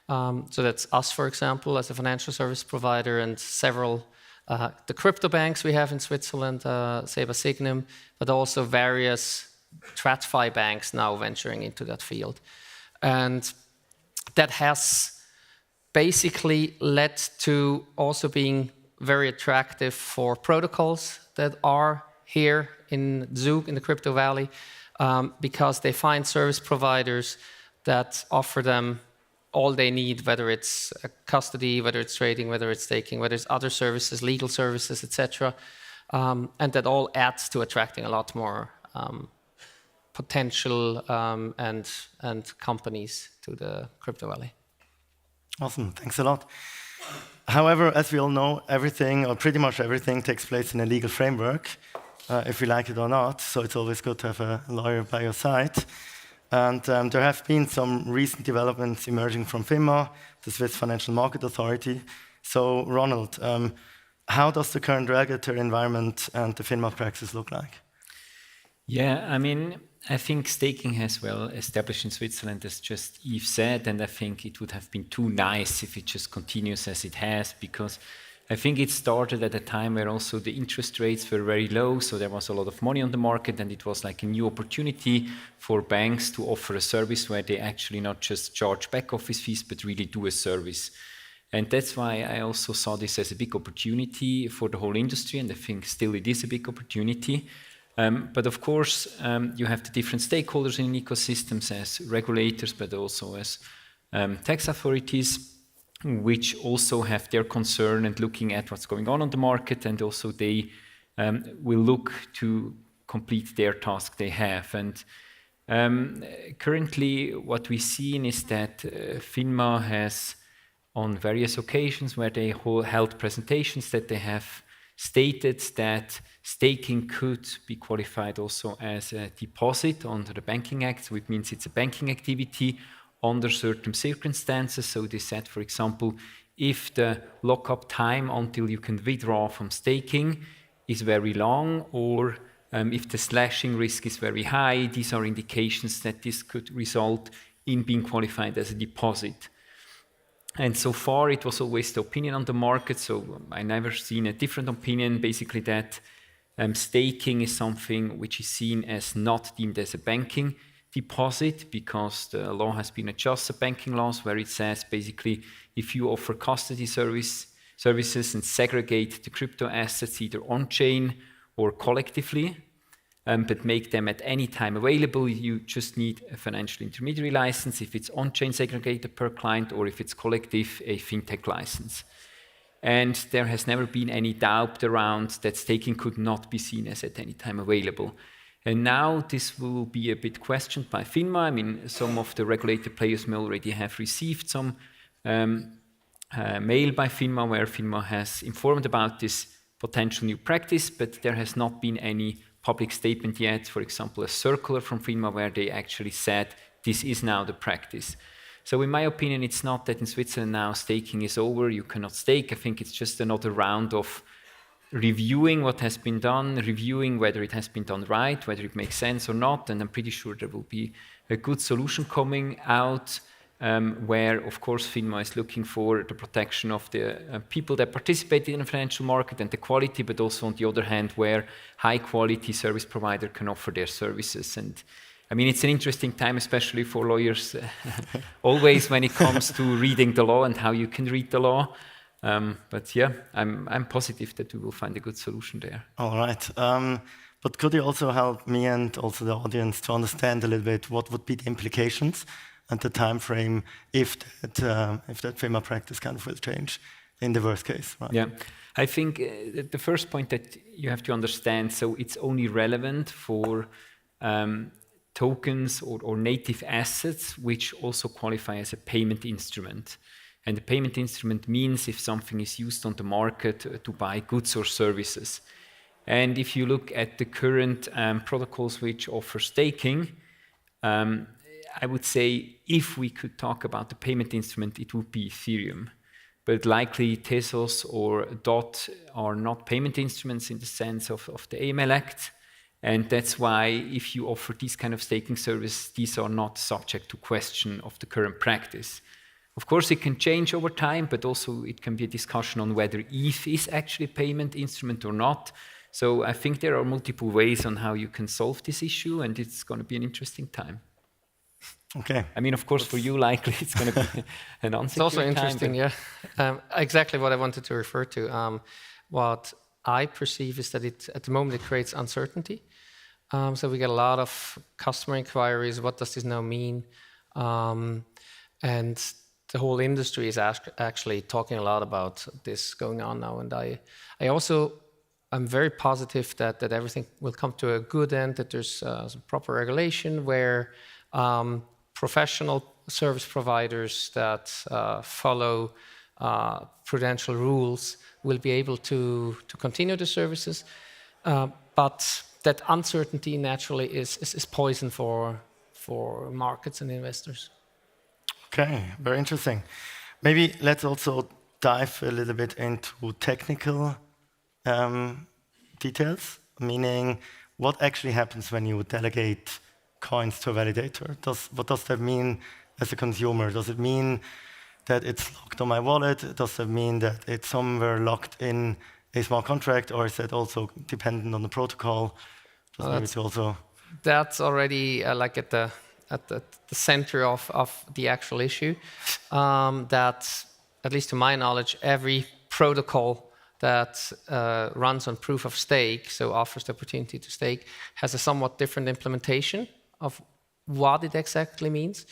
So that's us, for example, as a financial service provider, and several the crypto banks we have in Switzerland, Seba Signum, but also various TradFi banks now venturing into that field. And that has basically led to also being very attractive for protocols that are here in Zug, in the Crypto Valley, because they find service providers that offer them all they need, whether it's custody, whether it's trading, whether it's staking, whether it's other services, legal services, etc. And that all adds to attracting a lot more potential and companies to the crypto valley. Awesome, thanks a lot. However, as we all know, everything, or pretty much everything, takes place in a legal framework, if we like it or not, so it's always good to have a lawyer by your side. And there have been some recent developments emerging from FINMA, the Swiss Financial Market Authority. So, Ronald, how does the current regulatory environment and the FINMA practice look like? Yeah, I mean, I think staking has well established in Switzerland, as just Yves said, and I think it would have been too nice if it just continues as it has, because I think it started at a time where also the interest rates were very low, so there was a lot of money on the market, and it was like a new opportunity for banks to offer a service where they actually not just charge back office fees, but really do a service. And that's why I also saw this as a big opportunity for the whole industry, and I think still it is a big opportunity. But of course, you have the different stakeholders in ecosystems as regulators, but also as tax authorities, which also have their concern and looking at what's going on the market, and also they will look to complete their task they have. And currently, what we've seen is that FINMA has, on various occasions where they held presentations, that they have stated that staking could be qualified also as a deposit under the Banking Act, so it means it's a banking activity under certain circumstances. So they said, for example, if the lockup time until you can withdraw from staking is very long, or if the slashing risk is very high, these are indications that this could result in being qualified as a deposit. And so far, it was always the opinion on the market, so I never seen a different opinion, basically that staking is something which is seen as not deemed as a banking deposit, because the law has been adjusted, banking laws, where it says basically if you offer custody services and segregate the crypto assets either on-chain or collectively, but make them at any time available, you just need a financial intermediary license if it's on-chain segregated per client, or if it's collective, a fintech license. And there has never been any doubt around that staking could not be seen as at any time available. And now this will be a bit questioned by FINMA. I mean, some of the regulated players may already have received some mail by FINMA where FINMA has informed about this potential new practice, but there has not been any public statement yet, for example, a circular from FINMA where they actually said this is now the practice. So in my opinion, it's not that in Switzerland now staking is over, you cannot stake. I think it's just another round of reviewing what has been done, reviewing whether it has been done right, whether it makes sense or not, and I'm pretty sure there will be a good solution coming out where, of course, FINMA is looking for the protection of the people that participate in the financial market and the quality, but also on the other hand, where high-quality service provider can offer their services. And I mean, it's an interesting time, especially for lawyers, always when it comes to reading the law and how you can read the law. But yeah, I'm positive that we will find a good solution there. All right. But could you also help me and also the audience to understand a little bit what would be the implications and the time frame if that FINMA practice kind of will change in the worst case? Right? Yeah, I think the first point that you have to understand, so it's only relevant for tokens or native assets which also qualify as a payment instrument. And the payment instrument means if something is used on the market to buy goods or services. And if you look at the current protocols which offer staking, I would say if we could talk about the payment instrument, it would be Ethereum. But likely Tezos or DOT are not payment instruments in the sense of the AML Act. And that's why if you offer these kind of staking service, these are not subject to question of the current practice. Of course, it can change over time, but also it can be a discussion on whether ETH is actually a payment instrument or not. So I think there are multiple ways on how you can solve this issue, and it's going to be an interesting time. Okay. I mean, of course, for you, likely it's going to be an unsecure It's also time, interesting, yeah. Exactly what I wanted to refer to. What I perceive is that at the moment it creates uncertainty. So we get a lot of customer inquiries. What does this now mean? And the whole industry is actually talking a lot about this going on now. And I'm very positive that everything will come to a good end, that there's some proper regulation where professional service providers that follow prudential rules will be able to continue the services. But that uncertainty naturally is poison for markets and investors. Okay, very interesting. Maybe let's also dive a little bit into technical details, meaning what actually happens when you delegate coins to a validator. What does that mean as a consumer? Does it mean that it's locked on my wallet? Does that mean that it's somewhere locked in a smart contract, or is that also dependent on the protocol? That's already like at the center of the actual issue. That, at least to my knowledge, every protocol that runs on proof of stake, so offers the opportunity to stake, has a somewhat different implementation of what it exactly means.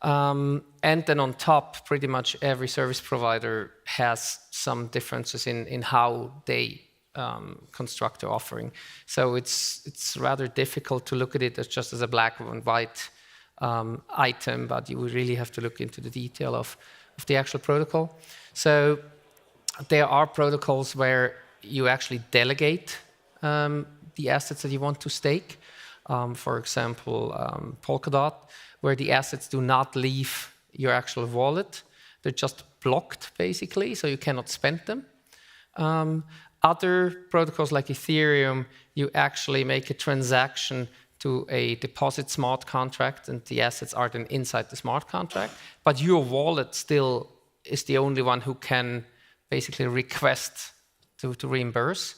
And then on top, pretty much every service provider has some differences in how they construct their offering. So it's rather difficult to look at it as just as a black and white item, but you would really have to look into the detail of the actual protocol. So there are protocols where you actually delegate the assets that you want to stake. For example, Polkadot, where the assets do not leave your actual wallet. They're just blocked, basically, so you cannot spend them. Other protocols like Ethereum, you actually make a transaction to a deposit smart contract, and the assets are then inside the smart contract. But your wallet still is the only one who can basically request to reimburse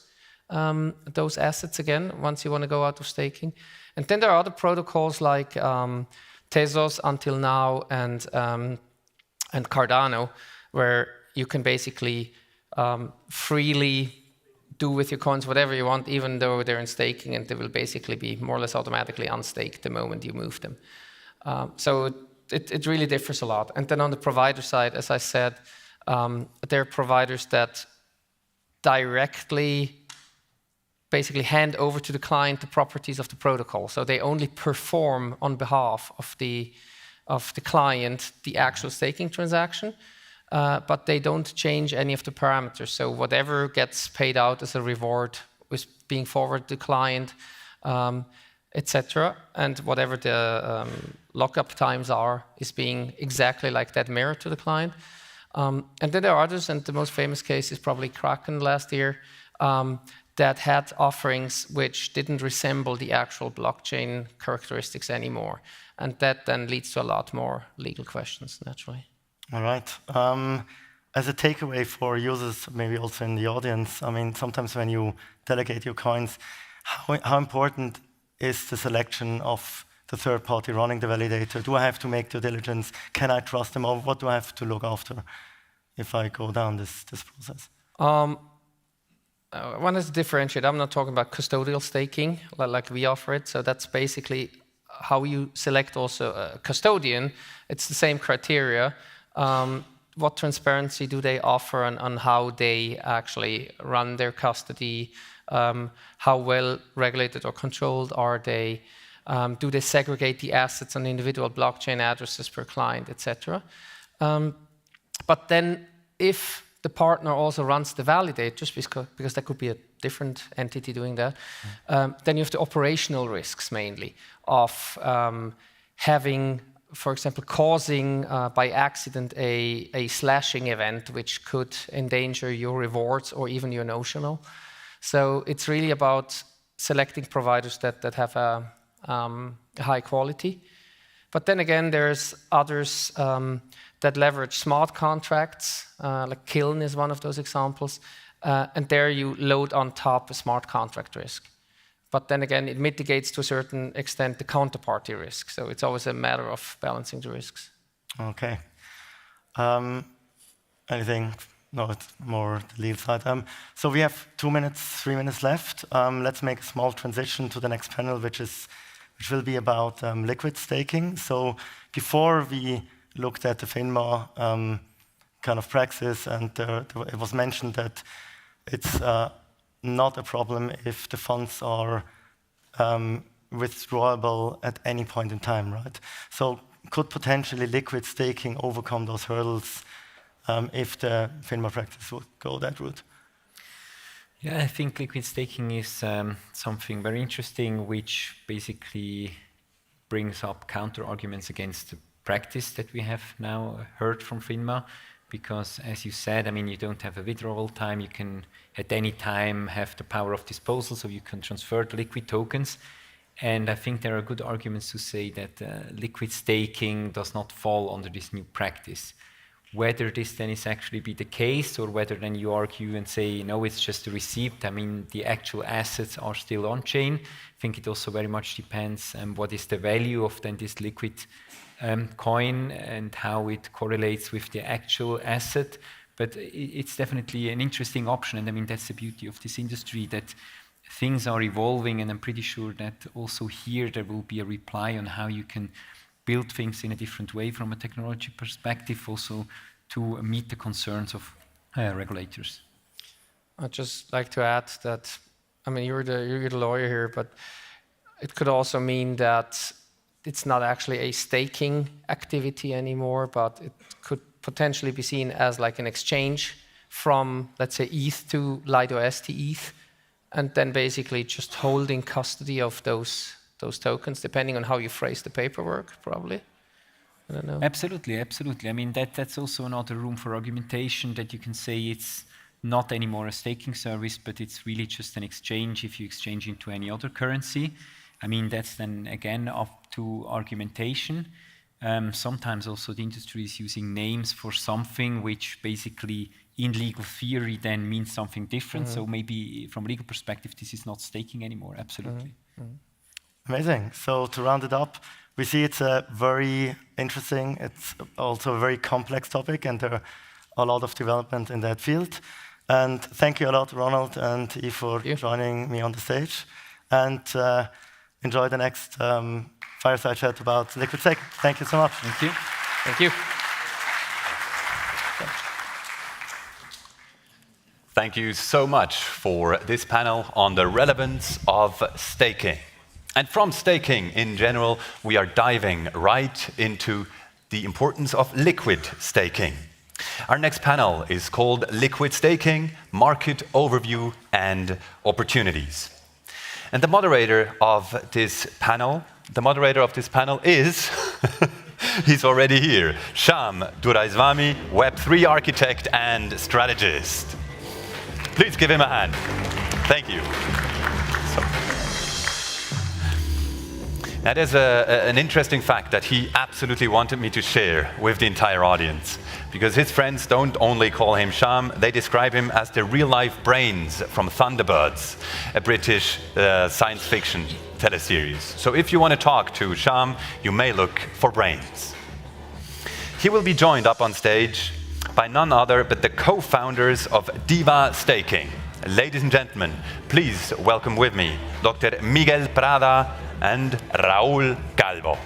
those assets again once you want to go out of staking. And then there are other protocols like Tezos until now and Cardano, where you can basically freely do with your coins whatever you want, even though they're in staking, and they will basically be more or less automatically unstaked the moment you move them. So it really differs a lot. And then on the provider side, as I said, there are providers that directly basically hand over to the client the properties of the protocol. So they only perform on behalf of the client the actual staking transaction, but they don't change any of the parameters. So whatever gets paid out as a reward is being forwarded to the client, etc. And whatever the lockup times are is being exactly like that mirrored to the client. And then there are others, and the most famous case is probably Kraken last year, that had offerings which didn't resemble the actual blockchain characteristics anymore. And that then leads to a lot more legal questions, naturally. All right. As a takeaway for users, maybe also in the audience, I mean, sometimes when you delegate your coins, how important is the selection of the third party running the validator? Do I have to make due diligence? Can I trust them? Or what do I have to look after if I go down this process? One is to differentiate. I'm not talking about custodial staking like we offer it. So that's basically how you select also a custodian. It's the same criteria. What transparency do they offer on how they actually run their custody? How well regulated or controlled are they? Do they segregate the assets on individual blockchain addresses per client, etc.? But then if the partner also runs the validators, because that could be a different entity doing that, then you have the operational risks mainly of having, for example, causing by accident a slashing event which could endanger your rewards or even your notional. So it's really about selecting providers that have a high quality. But then again, there's others that leverage smart contracts, like Kiln is one of those examples, and there you load on top a smart contract risk. But then again, it mitigates to a certain extent the counterparty risk, so it's always a matter of balancing the risks. Okay. Anything? No, it's more the legal side. So we have 3 minutes left. Let's make a small transition to the next panel, which will be about liquid staking. So before we looked at the FINMA kind of praxis, and it was mentioned that it's not a problem if the funds are withdrawable at any point in time, right? So could potentially liquid staking overcome those hurdles if the FINMA practice would go that route? Yeah, I think liquid staking is something very interesting, which basically brings up counter arguments against the practice that we have now heard from FINMA. Because, as you said, I mean, you don't have a withdrawal time. You can, at any time, have the power of disposal, so you can transfer the liquid tokens. And I think there are good arguments to say that liquid staking does not fall under this new practice. Whether this then is actually be the case, or whether then you argue and say, no, it's just a receipt. I mean, the actual assets are still on-chain. I think it also very much depends on what is the value of then this liquid coin and how it correlates with the actual asset. But it's definitely an interesting option. And I mean, that's the beauty of this industry, that things are evolving. And I'm pretty sure that also here there will be a reply on how you can build things in a different way from a technology perspective, also to meet the concerns of regulators. I'd just like to add that, I mean, you're the lawyer here, but it could also mean that it's not actually a staking activity anymore, but it could potentially be seen as like an exchange from, let's say, ETH to LightOS to ETH, and then basically just holding custody of those tokens, depending on how you phrase the paperwork, probably. I don't know. Absolutely, absolutely. I mean, that's also another room for argumentation, that you can say it's not anymore a staking service, but it's really just an exchange if you exchange into any other currency. I mean, that's then again up to argumentation. Sometimes also the industry is using names for something which basically in legal theory then means something different. So maybe from a legal perspective, this is not staking anymore, absolutely. Amazing. So to round it up, we see it's a very interesting, it's also a very complex topic, and there are a lot of development in that field. And thank you a lot, Ronald and Yves, for joining me on the stage. And enjoy the next fireside chat about liquid staking. Thank you so much. Thank you. Thank you. Thank you so much for this panel on the relevance of staking. And from staking in general, we are diving right into the importance of liquid staking. Our next panel is called Liquid Staking, Market Overview and Opportunities. And the moderator of this panel is, he's already here, Sham Duraiswamy, Web3 architect and strategist. Please give him a hand. Thank you. That is an interesting fact that he absolutely wanted me to share with the entire audience, because his friends don't only call him Sham, they describe him as the real-life brains from Thunderbirds, a British science fiction teleseries. So if you want to talk to Sham, you may look for brains. He will be joined up on stage by none other but the co-founders of Diva Staking. Ladies and gentlemen, please welcome with me Dr. Miguel Prada and Raúl Calvo.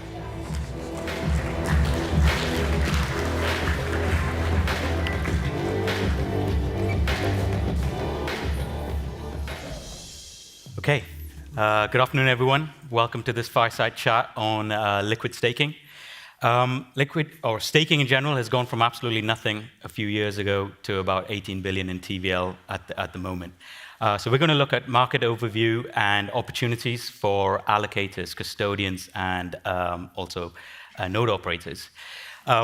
Okay, good afternoon, everyone. Welcome to this fireside chat on liquid staking. Liquid, or staking in general, has gone from absolutely nothing a few years ago to about 18 billion in TVL at the moment. So we're going to look at market overview and opportunities for allocators, custodians, and also node operators.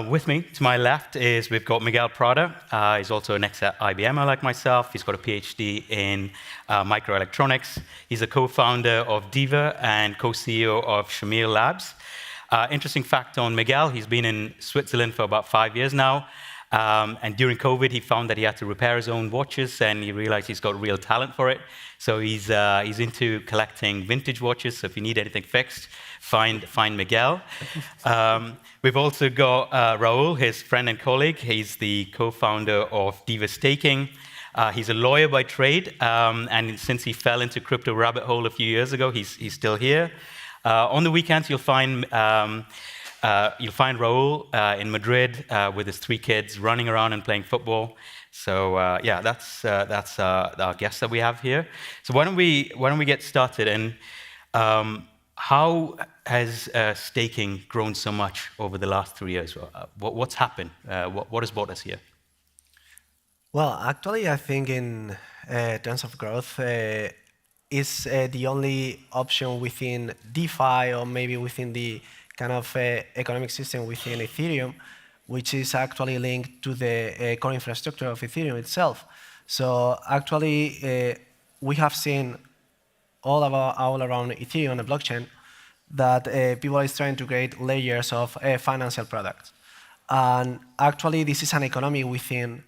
With me, to my left, we've got Miguel Prada. He's also an ex-IBMer like myself. He's got a PhD in microelectronics. He's a co-founder of Diva and co-CEO of Shamir Labs. Interesting fact on Miguel, he's been in Switzerland for about 5 years now. And during COVID, he found that he had to repair his own watches, and he realized he's got real talent for it. So he's into collecting vintage watches. So if you need anything fixed, find Miguel. We've also got Raúl, his friend and colleague. He's the co-founder of Diva Staking. He's a lawyer by trade, and since he fell into crypto rabbit hole a few years ago, he's still here. On the weekends, you'll find You'll find Raul in Madrid with his 3 kids running around and playing football. So yeah, that's our guest that we have here. So why don't we get started? And how has staking grown so much over the last 3 years? What's happened? What has brought us here? Well, actually, I think in terms of growth, is the only option within DeFi or maybe within the kind of economic system within Ethereum, which is actually linked to the core infrastructure of Ethereum itself. So actually, we have seen all around Ethereum, the blockchain, that people are trying to create layers of financial products. And actually, this is an economy within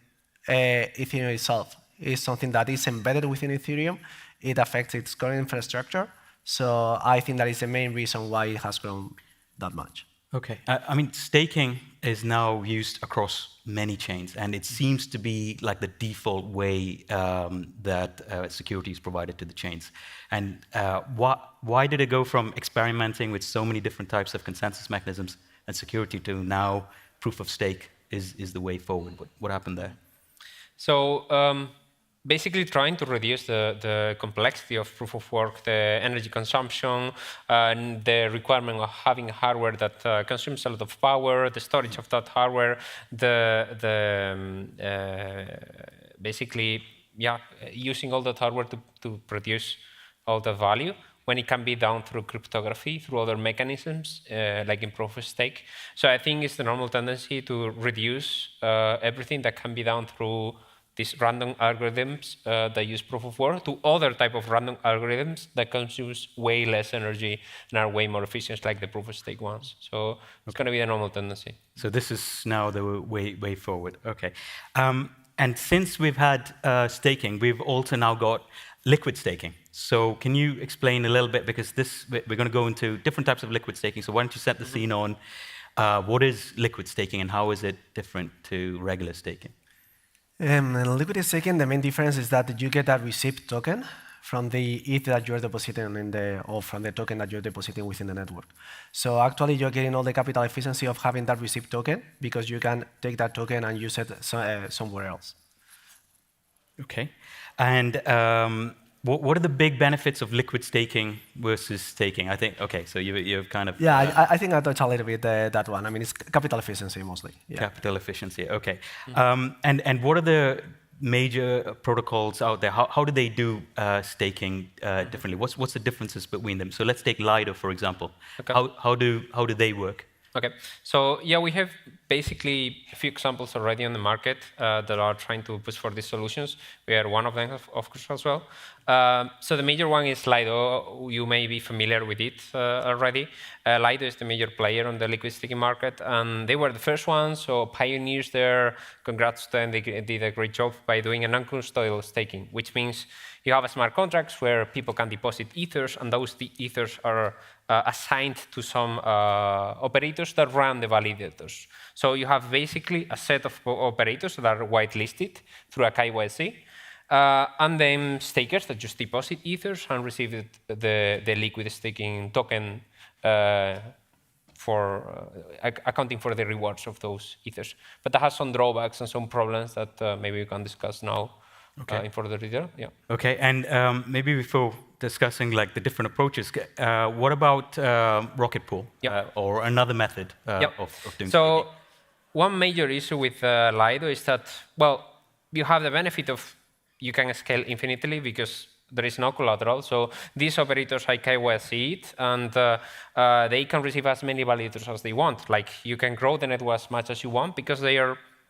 Ethereum itself. It's something that is embedded within Ethereum. It affects its core infrastructure. So I think that is the main reason why it has grown that much. Okay. I mean, staking is now used across many chains, and it seems to be like the default way that security is provided to the chains. And why did it go from experimenting with so many different types of consensus mechanisms and security to now proof of stake is the way forward? What happened there? So basically trying to reduce the complexity of proof of work, the energy consumption, and the requirement of having hardware that consumes a lot of power, the storage of that hardware, basically, yeah, using all that hardware to produce all the value when it can be done through cryptography, through other mechanisms, like in proof of stake. So I think it's the normal tendency to reduce everything that can be done through these random algorithms that use proof of work to other type of random algorithms that consume way less energy and are way more efficient, like the proof of stake ones. So it's going to be a normal tendency. So this is now the way forward. Okay. And since we've had staking, we've also now got liquid staking. So can you explain a little bit, because we're going to go into different types of liquid staking. So why don't you set the scene on what is liquid staking and how is it different to regular staking? In liquid staking, the main difference is that you get a receipt token from the ETH that you're depositing or from the token that you're depositing within the network. So actually, you're getting all the capital efficiency of having that receipt token because you can take that token and use it somewhere else. Okay. And what are the big benefits of liquid staking versus staking? I think, okay, so you've kind of... Yeah, I think I touched a little bit that one. I mean, it's capital efficiency mostly. Yeah. Capital efficiency, okay. And what are the major protocols out there? How do they do staking differently? What's the differences between them? So let's take Lido, for example. Okay. How do they work? Okay, so yeah, we have basically a few examples already on the market that are trying to push for these solutions. We are one of them, of course, as well. So the major one is Lido. You may be familiar with it already. Lido is the major player on the liquid staking market, and they were the first ones, so pioneers there. Congrats to them, they did a great job by doing a non-custodial staking, which means you have smart contracts where people can deposit ethers, and those ethers are assigned to some operators that run the validators. So you have basically a set of operators that are whitelisted through a KYC, and then stakers that just deposit ethers and receive the liquid staking token for accounting for the rewards of those ethers. But that has some drawbacks and some problems that maybe we can discuss now. Okay. In further detail, yeah. Okay, and maybe before discussing like the different approaches, what about Rocket Pool or another method of doing So one major issue with Lido is that, well, you have the benefit of you can scale infinitely because there is no collateral. So these operators are KYC and they can receive as many validators as they want. Like you can grow the network as much as you want because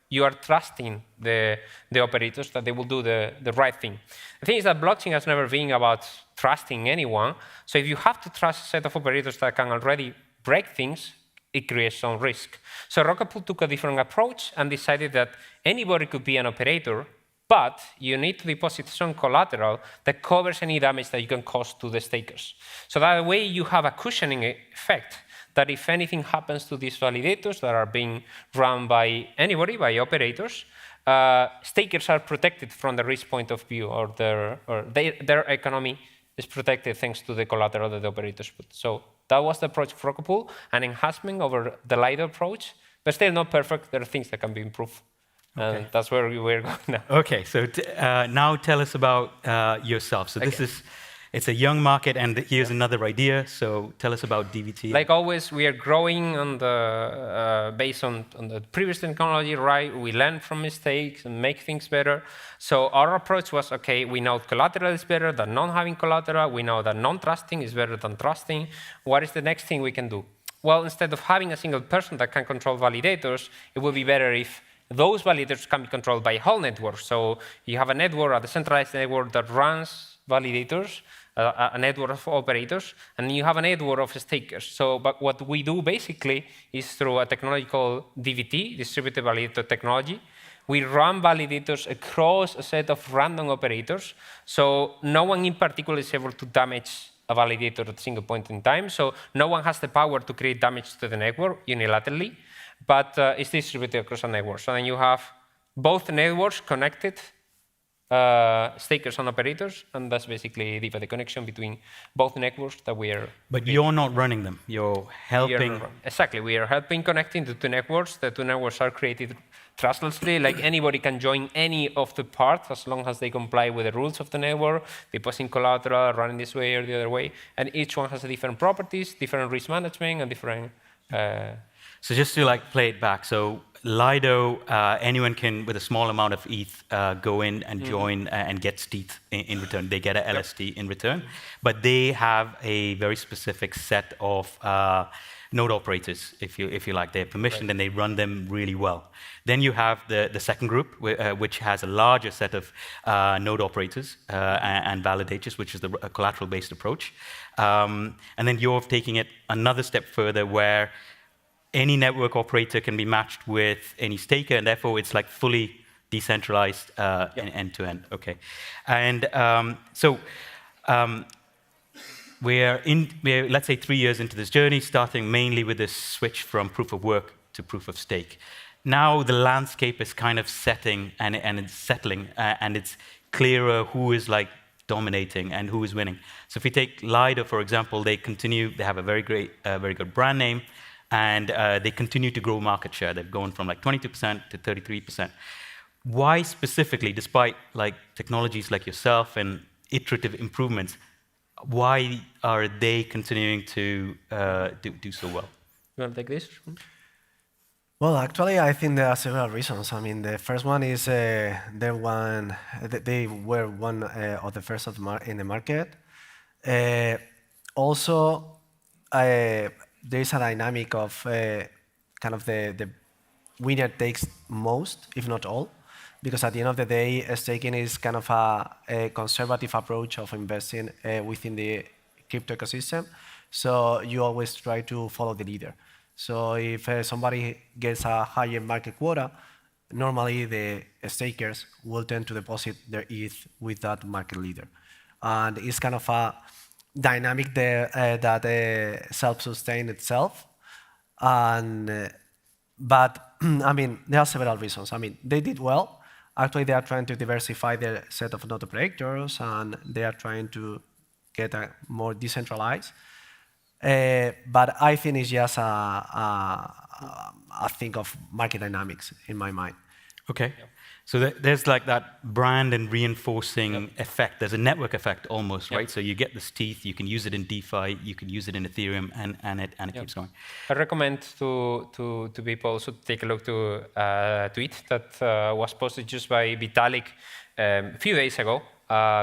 you are trusting the operators that they will do the right thing. The thing is that blockchain has never been about trusting anyone. So if you have to trust a set of operators that can already break things, it creates some risk. So Rocket Pool took a different approach and decided that anybody could be an operator, but you need to deposit some collateral that covers any damage that you can cause to the stakers. So that way you have a cushioning effect that if anything happens to these validators that are being run by anybody, by operators, stakers are protected from the risk point of view or their economy is protected thanks to the collateral that the operators put. So that was the approach for Rockpool, an enhancement over the Lido approach, but still not perfect. There are things that can be improved. Okay. And that's where we're going now. Okay, so now tell us about yourself. So this is, it's a young market, and here's another idea. So tell us about DVT. Like always, we are growing on the based on the previous technology, right? We learn from mistakes and make things better. So our approach was, okay, we know collateral is better than non-having collateral. We know that non-trusting is better than trusting. What is the next thing we can do? Well, instead of having a single person that can control validators, it would be better if those validators can be controlled by a whole network. So you have a network, a decentralized network that runs validators, a network of operators, and you have a network of stakers. So, but what we do basically is through a technology called DVT, distributed validator technology. We run validators across a set of random operators. So no one in particular is able to damage a validator at a single point in time. So no one has the power to create damage to the network unilaterally, but it's distributed across a network. So then you have both networks connected, stakers and operators, and that's basically the connection between both networks that we are. But you're not running them. You're helping. Exactly, we are helping connecting the two networks. The two networks are created trustlessly. Like anybody can join any of the parts as long as they comply with the rules of the network, depositing collateral, running this way or the other way, and each one has different properties, different risk management, and different. So just to like play it back, so Lido, anyone can, with a small amount of ETH, go in and join and get ETH in return. They get a LST in return, but they have a very specific set of node operators, if you like. They're permissioned and they run them really well. Then you have the second group, which has a larger set of node operators and validators, which is the collateral-based approach. And then you're taking it another step further, where any network operator can be matched with any staker, and therefore it's like fully decentralized end-to-end. Okay, and we're let's say 3 years into this journey, starting mainly with this switch from proof of work to proof of stake. Now the landscape is kind of setting and it's settling, and it's clearer who is like dominating and who is winning. So if we take Lido, for example, they have a very good brand name, and they continue to grow market share. They've gone from like 22% to 33%. Why specifically, despite like technologies like yourself and iterative improvements, why are they continuing to do so well? You want to take this? Well, actually, I think there are several reasons. I mean, the first one is they were one of the first in the market. Also, there is a dynamic of kind of the winner takes most, if not all, because at the end of the day, staking is kind of a conservative approach of investing within the crypto ecosystem. So you always try to follow the leader. So if somebody gets a higher market quota, normally the stakers will tend to deposit their ETH with that market leader. And it's kind of a dynamic there that self-sustains itself. But I mean, there are several reasons. I mean, they did well. Actually, they are trying to diversify their set of node operators, and they are trying to get more decentralized. But I think it's just a thing of market dynamics in my mind. Okay. So there's like that brand and reinforcing effect. There's a network effect almost, right? So you get this teeth, you can use it in DeFi, you can use it in Ethereum, and it keeps going. I recommend to people also to take a look to a tweet that was posted just by Vitalik a few days ago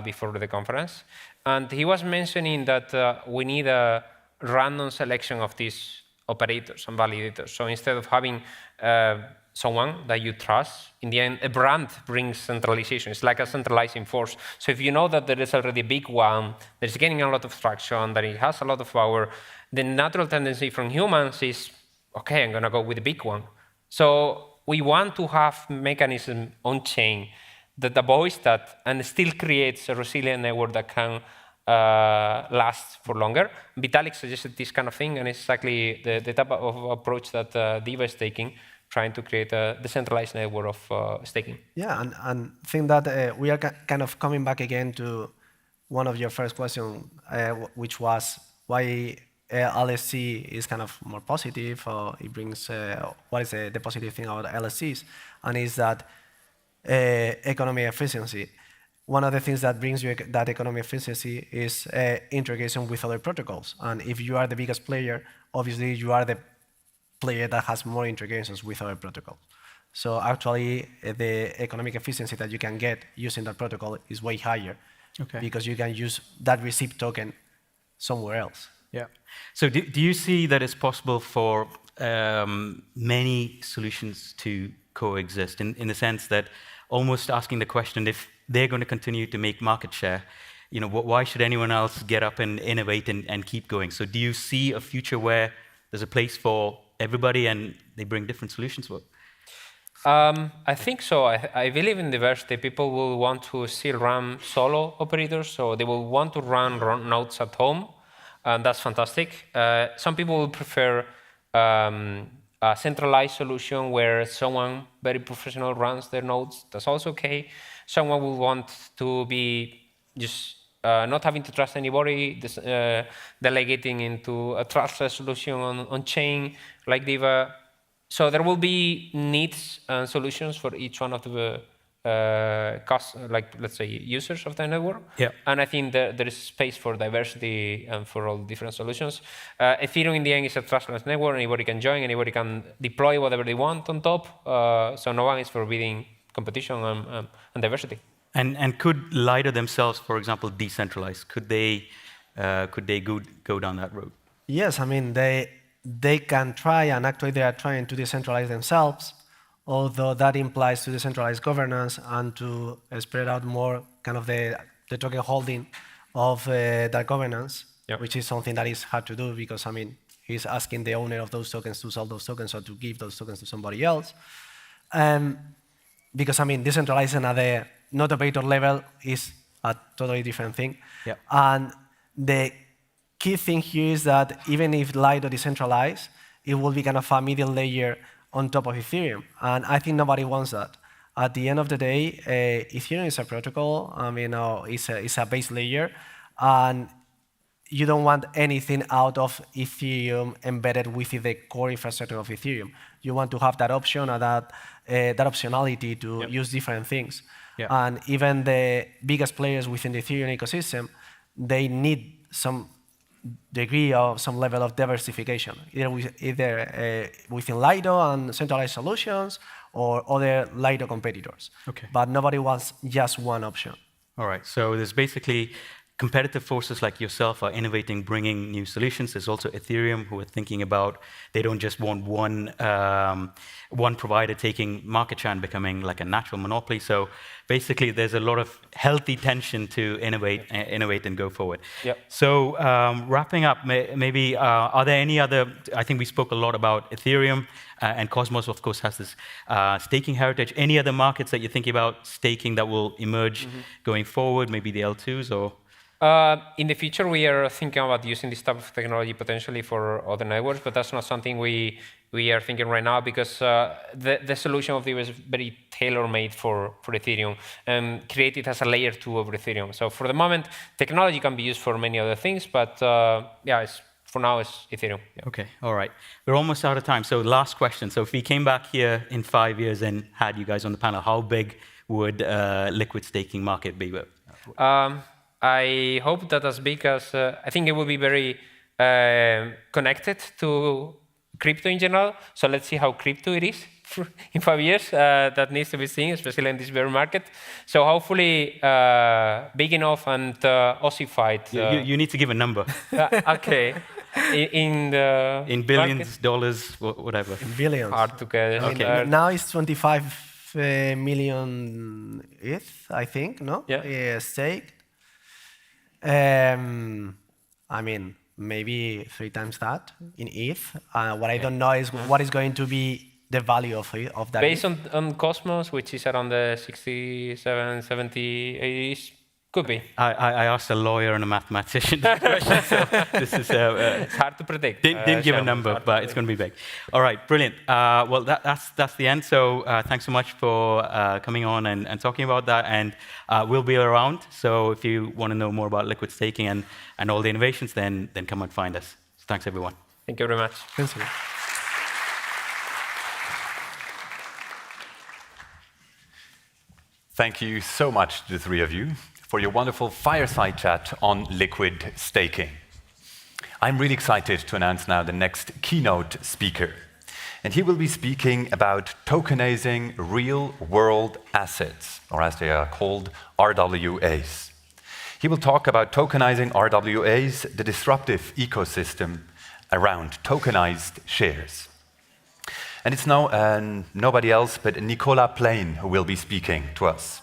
before the conference. And he was mentioning that we need a random selection of these operators and validators. So instead of having someone that you trust, in the end, a brand brings centralization. It's like a centralizing force. So if you know that there is already a big one, that is getting a lot of traction, that it has a lot of power, the natural tendency from humans is, okay, I'm going to go with the big one. So we want to have mechanism on chain that avoids that and still creates a resilient network that can last for longer. Vitalik suggested this kind of thing, and it's exactly the type of approach that DeFi is taking, trying to create a decentralized network of staking. Yeah, and think that we are kind of coming back again to one of your first questions, which was why LSC is kind of more positive, or it brings, what is the positive thing about LSCs, and is that economic efficiency. One of the things that brings you that economic efficiency is integration with other protocols. And if you are the biggest player, obviously you are the player that has more integrations with other protocols. So actually, the economic efficiency that you can get using that protocol is way higher, because you can use that receipt token somewhere else. Yeah. So do you see that it's possible for many solutions to coexist, in the sense that almost asking the question, if they're going to continue to make market share, why should anyone else get up and innovate and keep going? So do you see a future where there's a place for everybody and they bring different solutions? I think so. I believe in diversity. People will want to still run solo operators, so they will want to run nodes at home, and that's fantastic. Some people will prefer a centralized solution where someone very professional runs their nodes. That's also okay. Someone will want to be just not having to trust anybody, delegating into a trustless solution on chain like Diva. So there will be needs and solutions for each one of the let's say, users of the network. Yeah. And I think there is space for diversity and for all different solutions. Ethereum in the end is a trustless network. Anybody can join, anybody can deploy whatever they want on top. So no one is forbidding competition and diversity. And could Lido themselves, for example, decentralize? Could they go down that road? Yes, I mean, they can try, and actually they are trying to decentralize themselves, although that implies to decentralize governance and to spread out more kind of the token holding of that governance, which is something that is hard to do, because, I mean, he's asking the owner of those tokens to sell those tokens or to give those tokens to somebody else. Because, I mean, decentralizing at the not operator level is a totally different thing. Yeah. And the key thing here is that even if Lido decentralized, it will be kind of a middle layer on top of Ethereum. And I think nobody wants that. At the end of the day, Ethereum is a protocol. I mean, it's a base layer. And you don't want anything out of Ethereum embedded within the core infrastructure of Ethereum. You want to have that option or that optionality to use different things. Yeah. And even the biggest players within the Ethereum ecosystem, they need some degree of some level of diversification, either within Lido and centralized solutions or other Lido competitors. Okay. But nobody wants just one option. All right. So there's basically competitive forces like yourself are innovating, bringing new solutions. There's also Ethereum who are thinking about, they don't just want one provider taking market share and becoming like a natural monopoly. So basically, there's a lot of healthy tension to innovate and go forward. Yep. So wrapping up, maybe are there any other? I think we spoke a lot about Ethereum, and Cosmos, of course, has this staking heritage. Any other markets that you're thinking about staking that will emerge going forward? Maybe the L2s or? In the future, we are thinking about using this type of technology potentially for other networks, but that's not something we are thinking right now, because the solution of Diva is very tailor-made for Ethereum and created as a layer 2 over Ethereum. So for the moment, technology can be used for many other things, but for now, it's Ethereum. Yeah. Okay, all right. We're almost out of time. So last question. So if we came back here in 5 years and had you guys on the panel, how big would liquid staking market be? I hope that as big as, I think it will be very connected to crypto in general. So let's see how crypto it is in 5 years. That needs to be seen, especially in this bear market. So hopefully big enough and ossified. You need to give a number. Okay. In billions, market? dollars, whatever. In billions. Hard to get. I mean, now it's 25 million ETH, I think, no? Yeah. Staked. I mean, maybe 3 times that in ETH. What I don't know is what is going to be the value of that. Based on Cosmos, which is around the 67, 70, 80, Could be. I asked a lawyer and a mathematician that question, so this is it's hard to predict. Didn't give a number, but it's going to be big. All right, brilliant. Well, that's the end. So thanks so much for coming on and talking about that. And we'll be around. So if you want to know more about liquid staking and all the innovations, then come and find us. So thanks, everyone. Thank you very much. Thanks. Thank you so much, the three of you, for your wonderful fireside chat on liquid staking. I'm really excited to announce now the next keynote speaker. And he will be speaking about tokenizing real-world assets, or as they are called, RWAs. He will talk about tokenizing RWAs, the disruptive ecosystem around tokenized shares. And it's now nobody else but Nicolas Plain who will be speaking to us.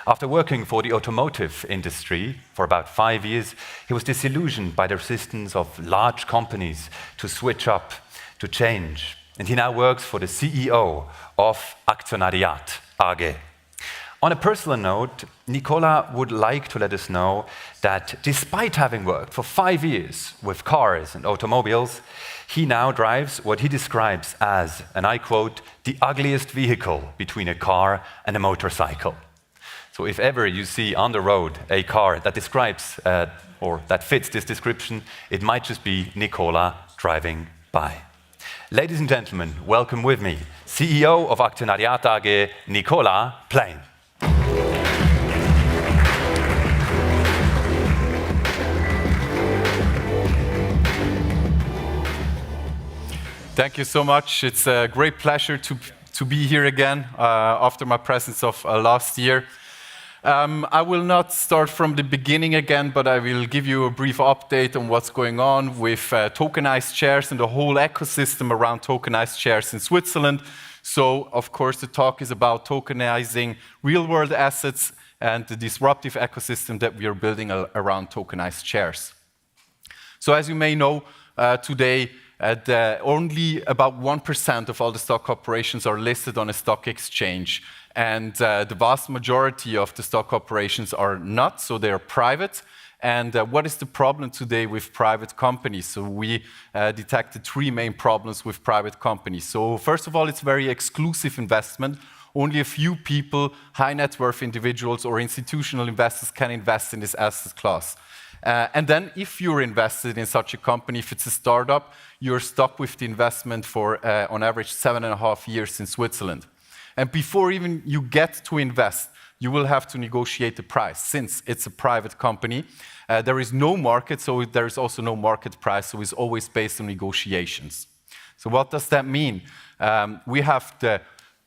After working for the automotive industry for about 5 years, he was disillusioned by the resistance of large companies to switch up, to change. And he now works for the CEO of Aktionariat AG. On a personal note, Nicolas would like to let us know that despite having worked for 5 years with cars and automobiles, he now drives what he describes as, and I quote, the ugliest vehicle between a car and a motorcycle. So if ever you see on the road a car that describes or that fits this description, it might just be Nicolas driving by. Ladies and gentlemen, welcome with me, CEO of Aktionariat AG, Nicolas Plain. Thank you so much. It's a great pleasure to be here again after my presence of last year. I will not start from the beginning again, but I will give you a brief update on what's going on with tokenized shares and the whole ecosystem around tokenized shares in Switzerland. So, of course, the talk is about tokenizing real-world assets and the disruptive ecosystem that we are building around tokenized shares. So, as you may know, today, only about 1% of all the stock operations are listed on a stock exchange. And the vast majority of the stock operations are not, so they are private. And what is the problem today with private companies? So we detected 3 main problems with private companies. So first of all, it's very exclusive investment. Only a few people, high net worth individuals or institutional investors can invest in this asset class. And then if you're invested in such a company, if it's a startup, you're stuck with the investment for, on average, 7.5 years in Switzerland. And before even you get to invest, you will have to negotiate the price. Since it's a private company, there is no market, so there is also no market price, so it's always based on negotiations. So what does that mean? We have the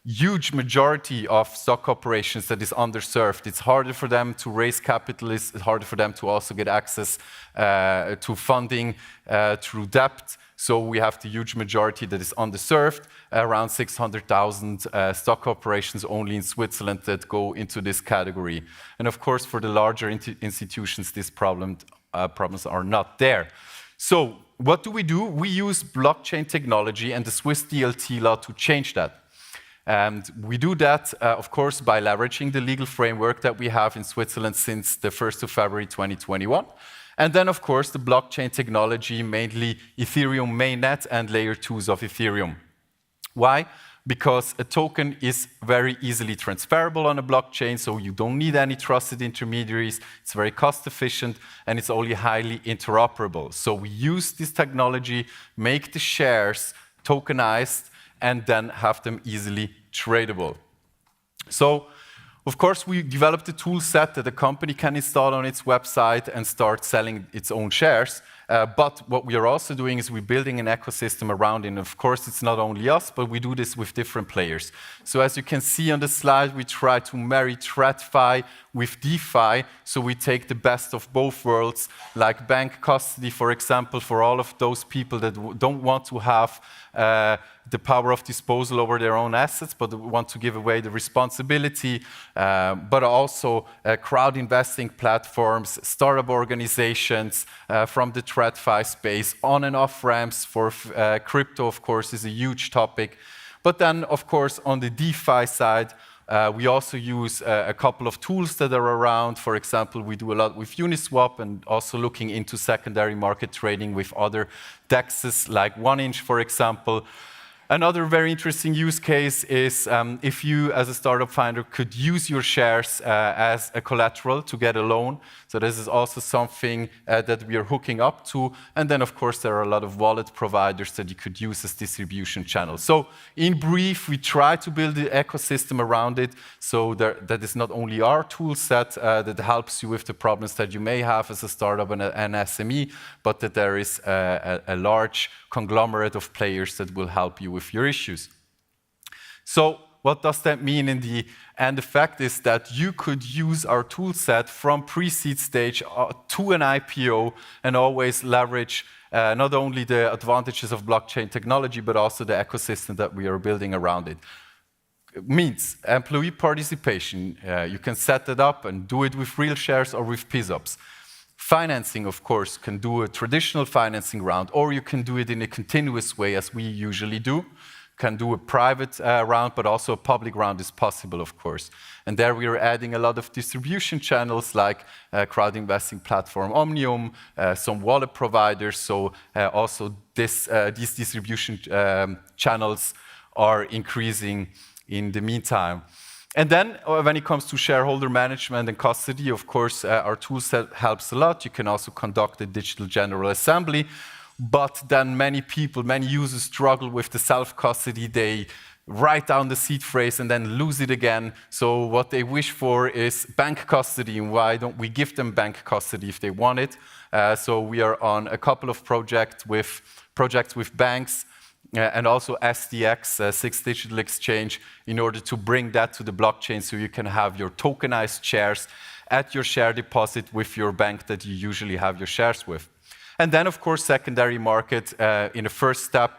huge majority of stock operations that is underserved. It's harder for them to raise capital, it's harder for them to also get access to funding through debt. So we have the huge majority that is underserved, around 600,000 stock operations only in Switzerland that go into this category. And of course, for the larger institutions, these problems are not there. So what do? We use blockchain technology and the Swiss DLT law to change that. And we do that, of course, by leveraging the legal framework that we have in Switzerland since the 1st of February 2021. And then, of course, the blockchain technology, mainly Ethereum mainnet and layer 2s of Ethereum. Why? Because a token is very easily transferable on a blockchain, so you don't need any trusted intermediaries, it's very cost efficient, and it's only highly interoperable. So we use this technology, make the shares tokenized, and then have them easily tradable. So, of course, we developed a tool set that a company can install on its website and start selling its own shares. But what we are also doing is we're building an ecosystem around it. And of course, it's not only us, but we do this with different players. So as you can see on the slide, we try to marry TradFi with DeFi. So we take the best of both worlds, like bank custody, for example, for all of those people that don't want to have the power of disposal over their own assets, but want to give away the responsibility, but also crowd investing platforms, startup organizations from the TradFi space, on and off ramps for crypto, of course, is a huge topic. But then, of course, on the DeFi side, We also use a couple of tools that are around. For example, we do a lot with Uniswap and also looking into secondary market trading with other DEXs like 1inch, for example. Another very interesting use case is if you, as a startup founder, could use your shares as a collateral to get a loan. So this is also something that we are hooking up to. And then, of course, there are a lot of wallet providers that you could use as distribution channels. So in brief, we try to build the ecosystem around it. So that is not only our tool set that helps you with the problems that you may have as a startup and an SME, but that there is a large conglomerate of players that will help you with your issues. So what does that mean in the end? The fact is that you could use our tool set from pre-seed stage to an IPO and always leverage not only the advantages of blockchain technology, but also the ecosystem that we are building around it. It means employee participation. You can set it up and do it with real shares or with PSOPs. Financing, of course, can do a traditional financing round, or you can do it in a continuous way, as we usually do. Can do a private round, but also a public round is possible, of course. And there we are adding a lot of distribution channels like crowd investing platform Omnium, some wallet providers. So also these distribution channels are increasing in the meantime. And then when it comes to shareholder management and custody, of course, our tool set helps a lot. You can also conduct a digital general assembly. But then many people, many users struggle with the self-custody. They write down the seed phrase and then lose it again. So what they wish for is bank custody. And why don't we give them bank custody if they want it? So we are on a couple of projects with banks and also SDX, Six Digital Exchange, in order to bring that to the blockchain so you can have your tokenized shares at your share deposit with your bank that you usually have your shares with. And then, of course, secondary market. In the first step,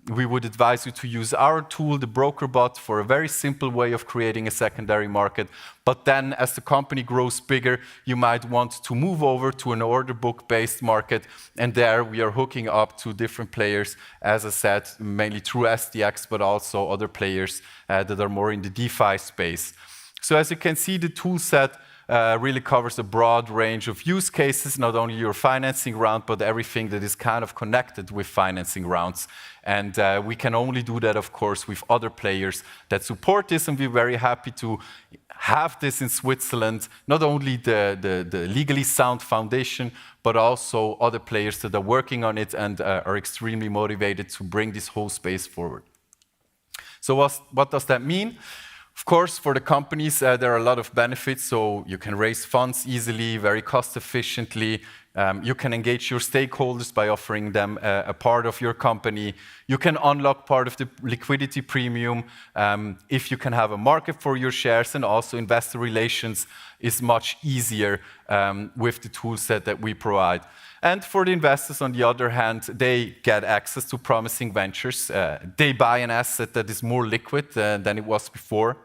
we would advise you to use our tool, the BrokerBot, for a very simple way of creating a secondary market. But then, as the company grows bigger, you might want to move over to an order book-based market. And there we are hooking up to different players, as I said, mainly through SDX, but also other players that are more in the DeFi space. So as you can see, the tool set really covers a broad range of use cases, not only your financing round, but everything that is kind of connected with financing rounds. And we can only do that, of course, with other players that support this. And we're very happy to have this in Switzerland, not only the legally sound foundation, but also other players that are working on it and are extremely motivated to bring this whole space forward. So what does that mean? Of course, for the companies, there are a lot of benefits. So you can raise funds easily, very cost efficiently. You can engage your stakeholders by offering them a part of your company. You can unlock part of the liquidity premium if you can have a market for your shares, and also investor relations is much easier with the tool set that we provide. And for the investors, on the other hand, they get access to promising ventures. They buy an asset that is more liquid than it was before.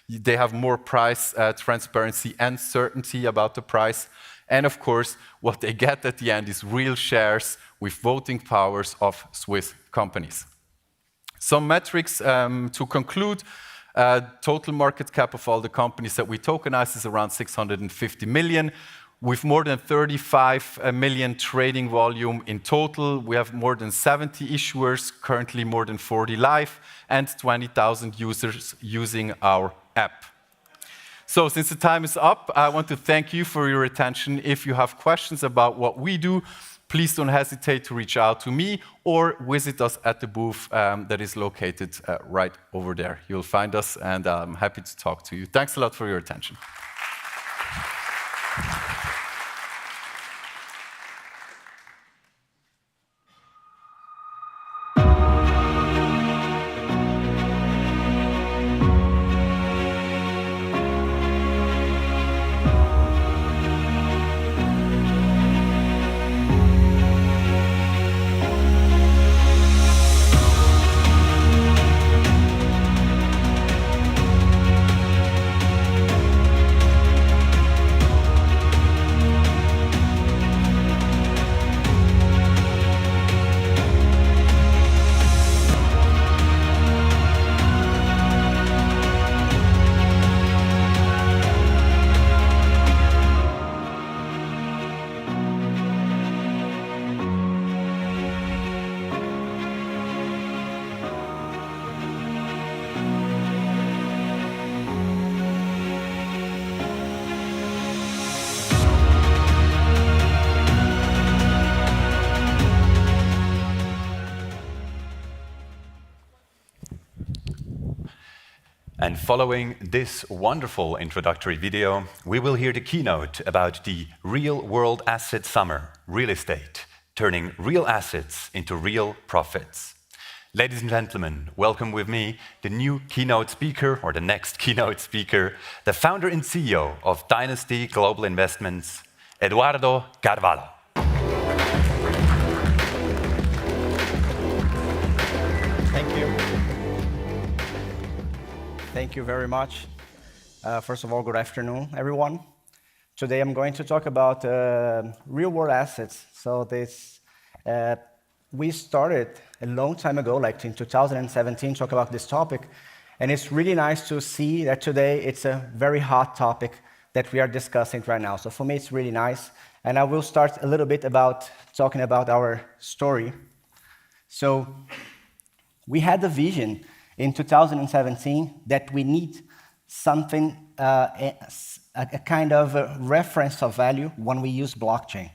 They have more price transparency and certainty about the price. And of course, what they get at the end is real shares with voting powers of Swiss companies. Some metrics to conclude. Total market cap of all the companies that we tokenize is around 650 million. With more than 35 million trading volume in total, we have more than 70 issuers, currently more than 40 live, and 20,000 users using our app. So since the time is up, I want to thank you for your attention. If you have questions about what we do, please don't hesitate to reach out to me or visit us at the booth that is located right over there. You'll find us, and I'm happy to talk to you. Thanks a lot for your attention. And following this wonderful introductory video, we will hear the keynote about the real-world asset summer, real estate, turning real assets into real profits. Ladies and gentlemen, welcome with me the new keynote speaker, or the next keynote speaker, the founder and CEO of Dynasty Global Investments, Eduardo Carvalho. Thank you. Thank you very much. First of all, good afternoon, everyone. Today I'm going to talk about real-world assets. So we started a long time ago, like in 2017, talk about this topic. And it's really nice to see that today it's a very hot topic that we are discussing right now. So for me, it's really nice. And I will start a little bit about talking about our story. So we had the vision in 2017 that we need something, a kind of a reference of value when we use blockchain.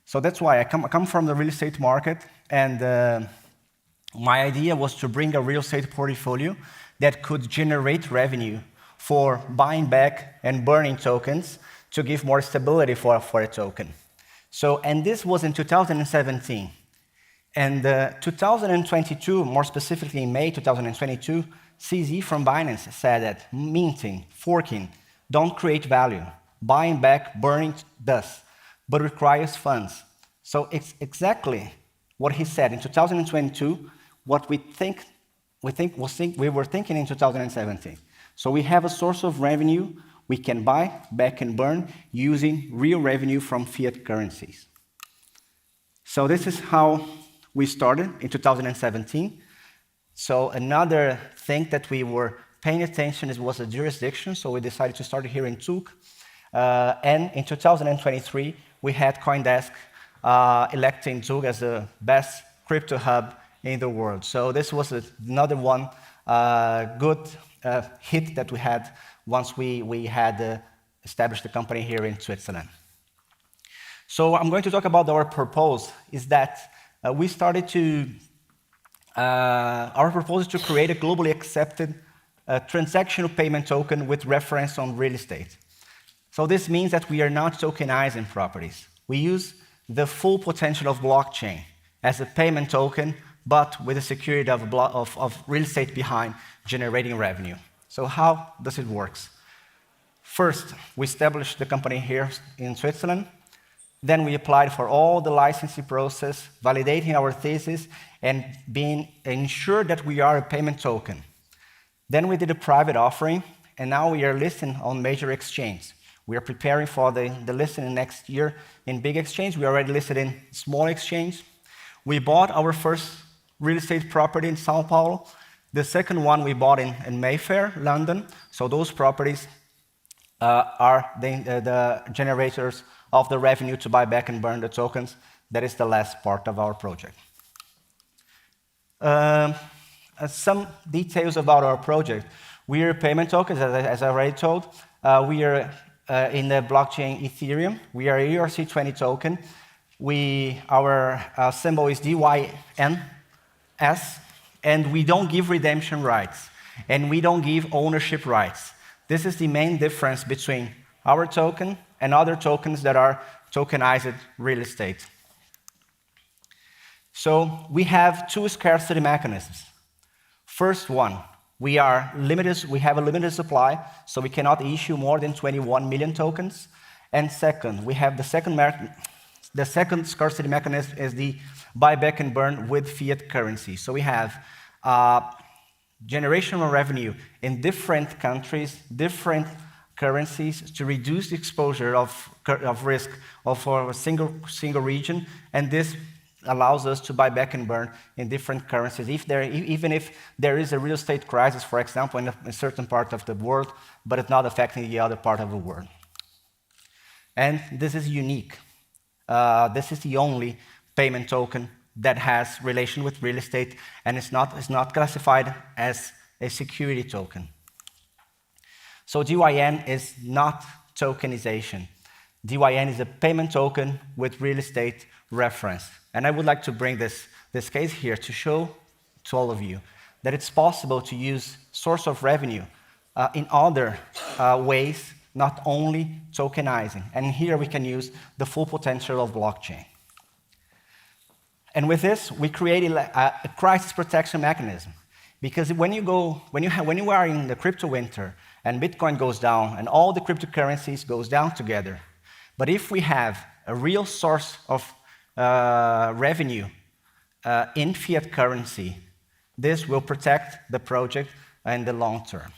So that's why I come from the real estate market, and my idea was to bring a real estate portfolio that could generate revenue for buying back and burning tokens to give more stability for a token. So, and this was in 2017. And 2022, more specifically in May 2022, CZ from Binance said that minting, forking, don't create value. Buying back, burning does, but requires funds. So it's exactly what he said in 2022, what we were thinking in 2017. So we have a source of revenue we can buy back and burn using real revenue from fiat currencies. So this is how we started in 2017. So another thing that we were paying attention was the jurisdiction, so we decided to start here in Zug. And in 2023, we had CoinDesk electing Zug as the best crypto hub in the world. So this was another one good hit that we had once we had established the company here in Switzerland. So I'm going to talk about our purpose, is that we started to, our proposal is to create a globally accepted transactional payment token with reference on real estate. So this means that we are not tokenizing properties. We use the full potential of blockchain as a payment token, but with the security of real estate behind generating revenue. So how does it work? First, we established the company here in Switzerland. Then we applied for all the licensing process, validating our thesis, and being ensured that we are a payment token. Then we did a private offering, and now we are listing on major exchanges. We are preparing for the listing next year in big exchange. We are already listed in small exchange. We bought our first real estate property in Sao Paulo. The second one we bought in Mayfair, London. So those properties are the generators of the revenue to buy back and burn the tokens. That is the last part of our project. Some details about our project. We are payment tokens, as I already told. We are in the blockchain Ethereum. We are a ERC20 token. Our symbol is DYNS, and we don't give redemption rights, and we don't give ownership rights. This is the main difference between our token and other tokens that are tokenized real estate. So we have two scarcity mechanisms. First one, we have a limited supply, so we cannot issue more than 21 million tokens. And second, we have the second scarcity mechanism is the buyback and burn with fiat currency. So we have generational revenue in different countries, different currencies to reduce the exposure of risk of a single region, and this allows us to buy back and burn in different currencies, even if there is a real estate crisis, for example, in a certain part of the world, but it's not affecting the other part of the world. And this is unique. This is the only payment token that has relation with real estate, and it's not classified as a security token. So DYN is not tokenization. DYN is a payment token with real estate reference. And I would like to bring this case here to show to all of you that it's possible to use source of revenue in other ways, not only tokenizing. And here we can use the full potential of blockchain. And with this, we created a crisis protection mechanism. Because when you are in the crypto winter and Bitcoin goes down and all the cryptocurrencies goes down together, but if we have a real source of revenue in fiat currency, this will protect the project in the long term.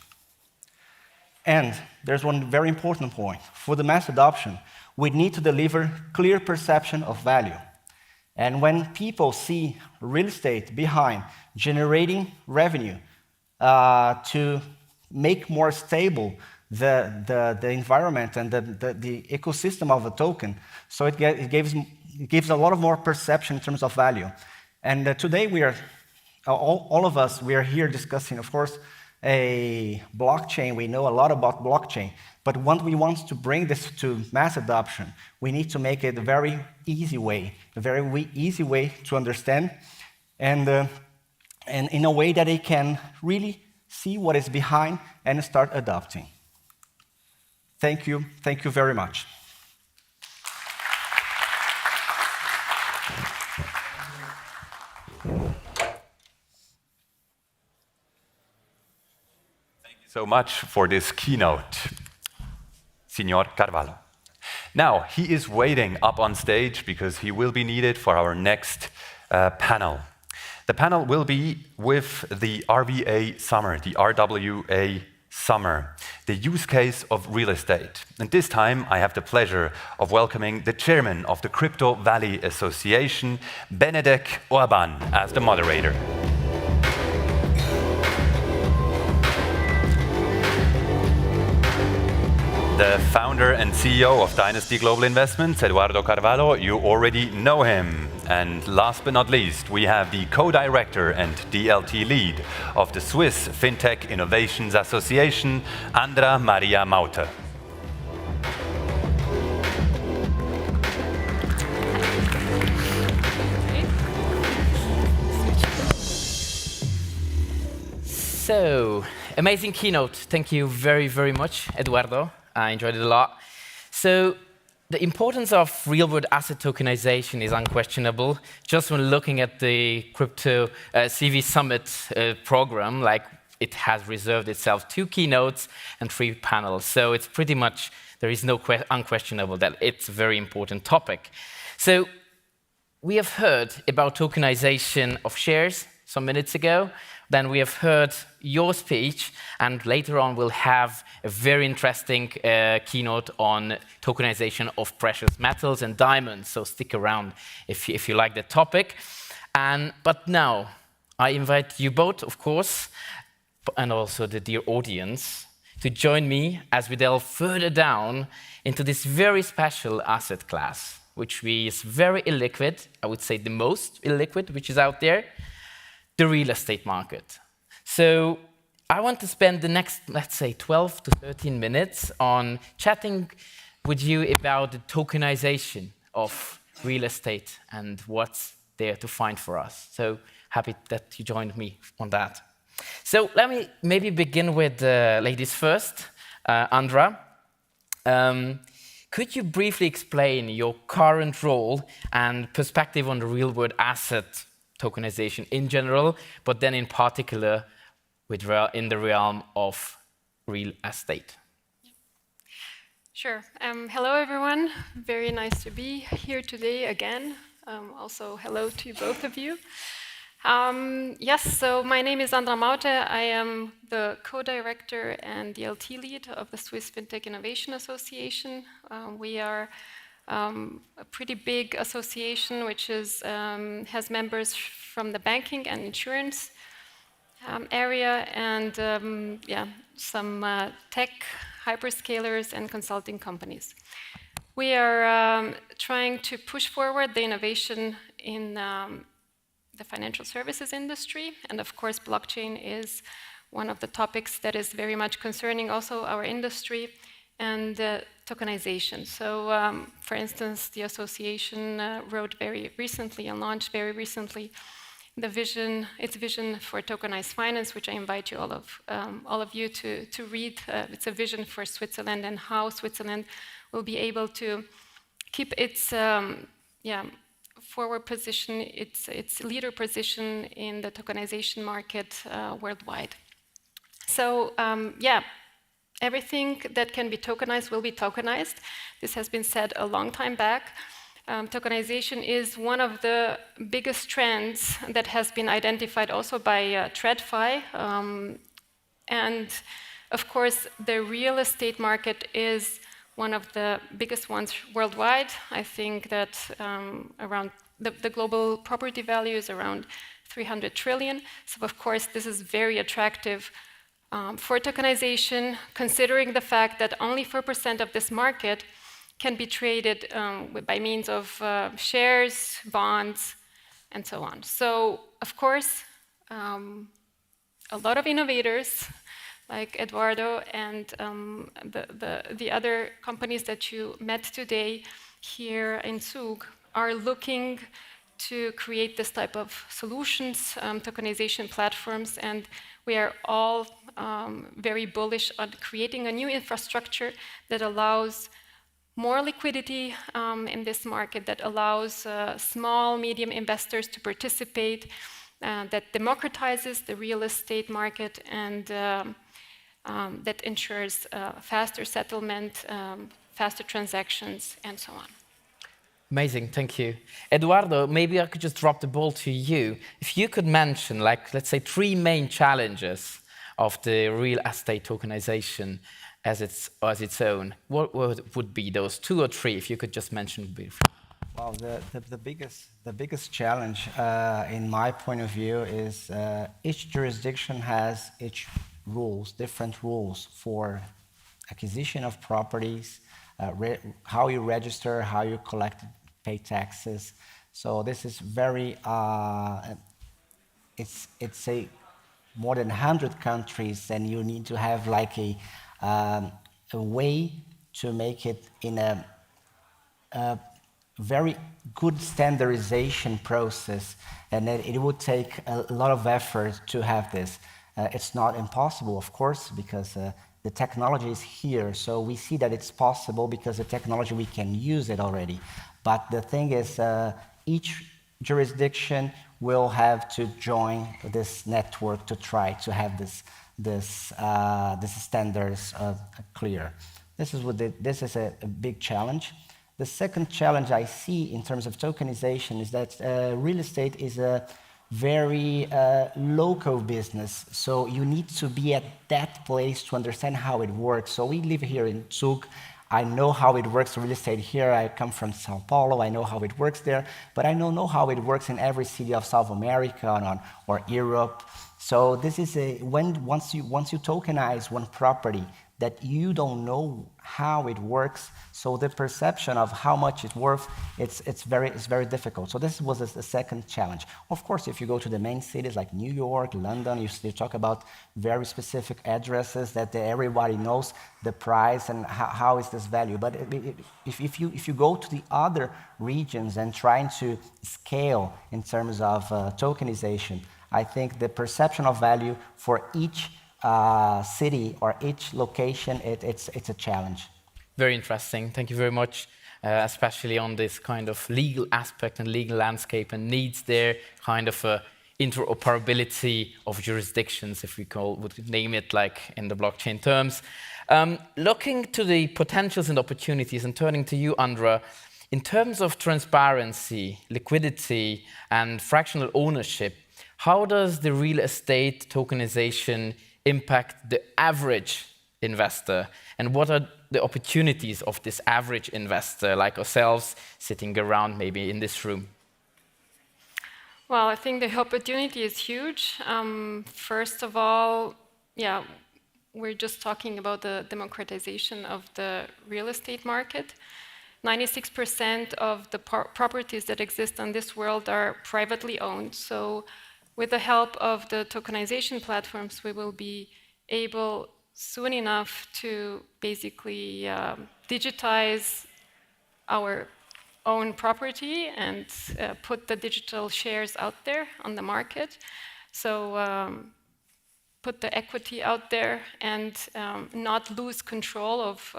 And there's one very important point. For the mass adoption, we need to deliver clear perception of value. And when people see real estate behind generating revenue to make more stable the environment and the ecosystem of a token, so it gives a lot of more perception in terms of value. And today we are, all of us, we are here discussing, of course, a blockchain. We know a lot about blockchain, but when we want to bring this to mass adoption, we need to make it a very easy way to understand, and in a way that they can really see what is behind and start adopting. Thank you very much. So much for this keynote, Signor Carvalho. Now, he is waiting up on stage because he will be needed for our next panel. The panel will be with the RWA Summer, the RWA Summer, the use case of real estate. And this time, I have the pleasure of welcoming the chairman of the Crypto Valley Association, Benedek Orban, as the moderator. The founder and CEO of Dynasty Global Investments, Eduardo Carvalho, you already know him. And last but not least, we have the co-director and DLT lead of the Swiss FinTech Innovations Association, Andra Maria Maute. So, amazing keynote. Thank you very, very much, Eduardo. I enjoyed it a lot. So the importance of real-world asset tokenization is unquestionable. Just when looking at the Crypto CV Summit program, like it has reserved itself 2 keynotes and 3 panels. So it's pretty much, there is no unquestionable that it's a very important topic. So we have heard about tokenization of shares some minutes ago. Then we have heard your speech, and later on we'll have a very interesting keynote on tokenization of precious metals and diamonds, so stick around if you like the topic. But now, I invite you both, of course, and also the dear audience, to join me as we delve further down into this very special asset class, which is very illiquid, I would say the most illiquid which is out there, the real estate market. So I want to spend the next, let's say, 12 to 13 minutes on chatting with you about the tokenization of real estate and what's there to find for us. So happy that you joined me on that. So let me maybe begin with ladies first. Andra, could you briefly explain your current role and perspective on the real-world asset tokenization in general, but then in particular in the realm of real estate? Sure. Hello, everyone. Very nice to be here today again. Also, hello to both of you. Yes, so my name is Andra Maute. I am the co-director and DLT lead of the Swiss FinTech Innovation Association. We are a pretty big association which has members from the banking and insurance area, and some tech hyperscalers and consulting companies. We are trying to push forward the innovation in the financial services industry, and of course blockchain is one of the topics that is very much concerning also our industry, and tokenization. So, for instance, the association wrote very recently and launched very recently its vision for tokenized finance, which I invite you all of you to read. It's a vision for Switzerland and how Switzerland will be able to keep its forward position, its leader position in the tokenization market worldwide. So everything that can be tokenized will be tokenized. This has been said a long time back. Tokenization is one of the biggest trends that has been identified also by TradFi. And of course, the real estate market is one of the biggest ones worldwide. I think that around the global property value is around 300 trillion. So of course, this is very attractive for tokenization, considering the fact that only 4% of this market can be traded by means of shares, bonds, and so on. So, of course, a lot of innovators like Eduardo and the other companies that you met today here in Zug are looking to create this type of solutions, tokenization platforms, and we are all very bullish on creating a new infrastructure that allows more liquidity in this market, that allows small, medium investors to participate, that democratizes the real estate market, and that ensures faster settlement, faster transactions, and so on. Amazing, thank you. Eduardo, maybe I could just drop the ball to you. If you could mention, like, let's say, 3 main challenges of the real estate tokenization as its own, what would be those 2 or 3, if you could just mention briefly? Well, the biggest challenge, in my point of view, is each jurisdiction has its rules, different rules for acquisition of properties, how you register, how you collect, pay taxes. So this is very, it's a more than 100 countries, and you need to have like a way to make it in a very good standardization process, and it would take a lot of effort to have this. It's not impossible, of course, because the technology is here, so we see that it's possible because the technology, we can use it already. But the thing is, each jurisdiction will have to join this network to try to have this standards clear. This is a big challenge. The second challenge I see in terms of tokenization is that real estate is a very local business, so you need to be at that place to understand how it works. So we live here in Zug. I know how it works, real estate here. I come from Sao Paulo. I know how it works there, but I don't know how it works in every city of South America or Europe. So this is once you tokenize one property that you don't know how it works, so the perception of how much it's worth, it's very difficult. So this was the second challenge. Of course, if you go to the main cities like New York, London, you talk about very specific addresses that everybody knows the price and how is this value. But if you go to the other regions and trying to scale in terms of tokenization, I think the perception of value for each city or each location, it's a challenge. Very interesting. Thank you very much, especially on this kind of legal aspect and legal landscape, and needs there kind of a interoperability of jurisdictions, if we would name it like in the blockchain terms. Looking to the potentials and opportunities, and turning to you, Andra, in terms of transparency, liquidity, and fractional ownership, how does the real estate tokenization impact the average investor, and what are the opportunities of this average investor like ourselves sitting around maybe in this room? Well, I think the opportunity is huge. First of all, we're just talking about the democratization of the real estate market. 96% of the properties that exist on this world are privately owned. So with the help of the tokenization platforms, we will be able soon enough to basically digitize our own property and put the digital shares out there on the market. So put the equity out there and not lose control of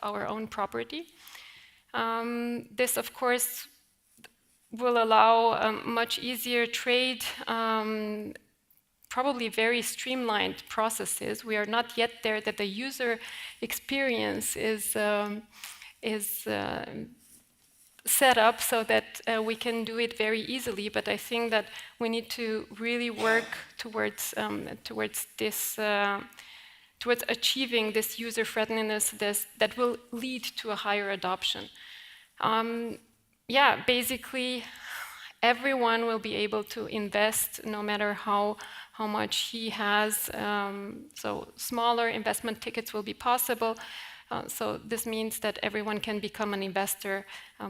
our own property. This, of course, will allow much easier trade, probably very streamlined processes. We are not yet there that the user experience is set up so that we can do it very easily. But I think that we need to really work towards achieving this user friendliness that will lead to a higher adoption. Yeah, basically, everyone will be able to invest no matter how much he has. So smaller investment tickets will be possible. So this means that everyone can become an investor,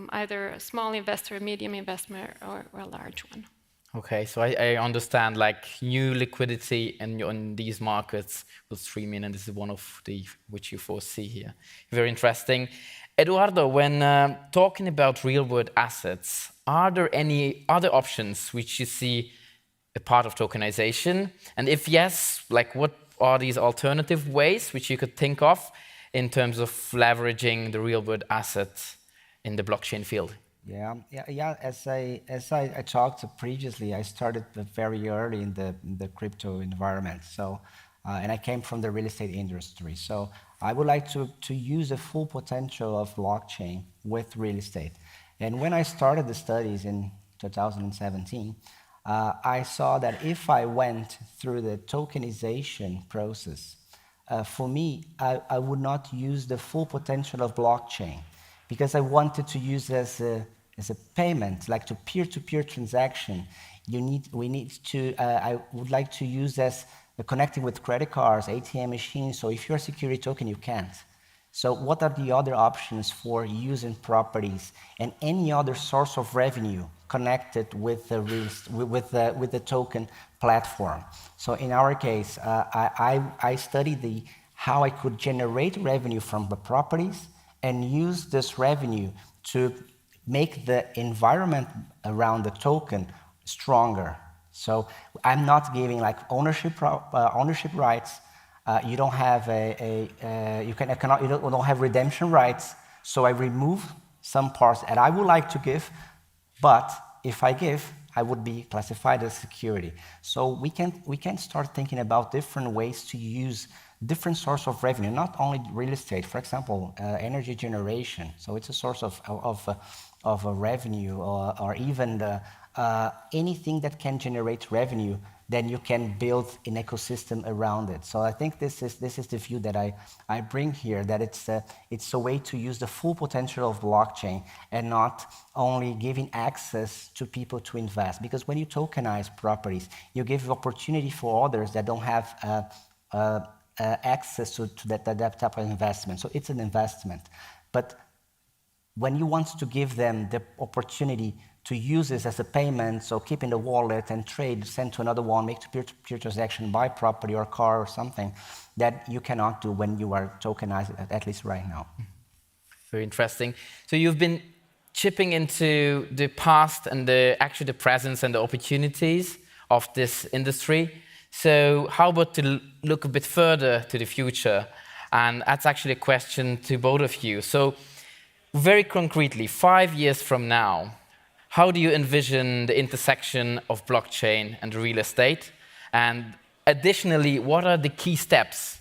either a small investor, a medium investor, or a large one. Okay, so I understand like new liquidity on these markets will stream in, and this is one of the which you foresee here. Very interesting. Eduardo, when talking about real-world assets, are there any other options which you see a part of tokenization? And if yes, like what are these alternative ways which you could think of in terms of leveraging the real-world assets in the blockchain field? Yeah. As I talked previously, I started very early in the crypto environment. So, and I came from the real estate industry. So I would like to use the full potential of blockchain with real estate. And when I started the studies in 2017, I saw that if I went through the tokenization process, for me, I would not use the full potential of blockchain because I wanted to use as a payment, like to peer-to-peer transaction. I would like to use as connecting with credit cards, ATM machines. So if you're a security token, you can't. So what are the other options for using properties and any other source of revenue connected with the token platform? So in our case, I studied how I could generate revenue from the properties and use this revenue to make the environment around the token stronger. So I'm not giving like ownership rights. You don't have you don't have redemption rights. So I remove some parts that I would like to give, but if I give, I would be classified as security. So we can start thinking about different ways to use different source of revenue, not only real estate. For example, energy generation. So it's a source of a revenue, or even anything that can generate revenue. Then you can build an ecosystem around it. So I think this is the view that I bring here, that it's a way to use the full potential of blockchain and not only giving access to people to invest. Because when you tokenize properties, you give opportunity for others that don't have access to that type of investment. So it's an investment. But when you want to give them the opportunity to use this as a payment, so keep in the wallet and trade, send to another one, make peer-to-peer transaction, buy property or car or something, that you cannot do when you are tokenized, at least right now. Very interesting. So you've been chipping into the past and the presence and the opportunities of this industry. So how about to look a bit further to the future? And that's actually a question to both of you. So very concretely, 5 years from now, how do you envision the intersection of blockchain and real estate? And additionally, what are the key steps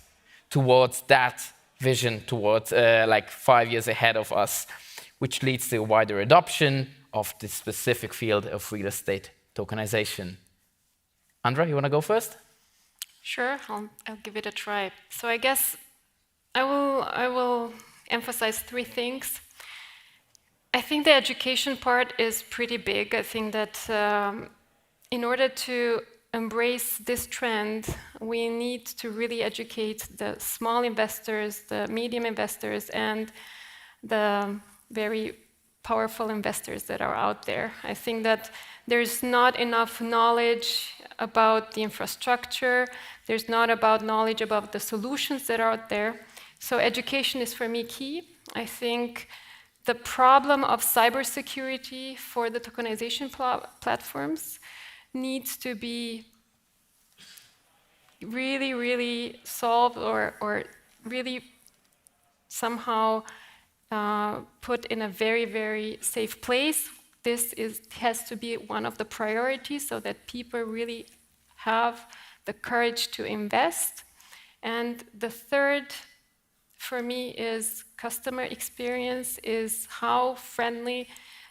towards that vision, towards like 5 years ahead of us, which leads to a wider adoption of this specific field of real estate tokenization? Andra, you want to go first? Sure, I'll give it a try. So I guess I will emphasize 3 things. I think the education part is pretty big. I think that in order to embrace this trend, we need to really educate the small investors, the medium investors, and the very powerful investors that are out there. I think that there's not enough knowledge about the infrastructure. There's not about knowledge about the solutions that are out there. So education is for me key. I think the problem of cybersecurity for the tokenization platforms needs to be really, really solved or really somehow put in a very, very safe place. This has to be one of the priorities so that people really have the courage to invest. And the third, for me, is customer experience, is how friendly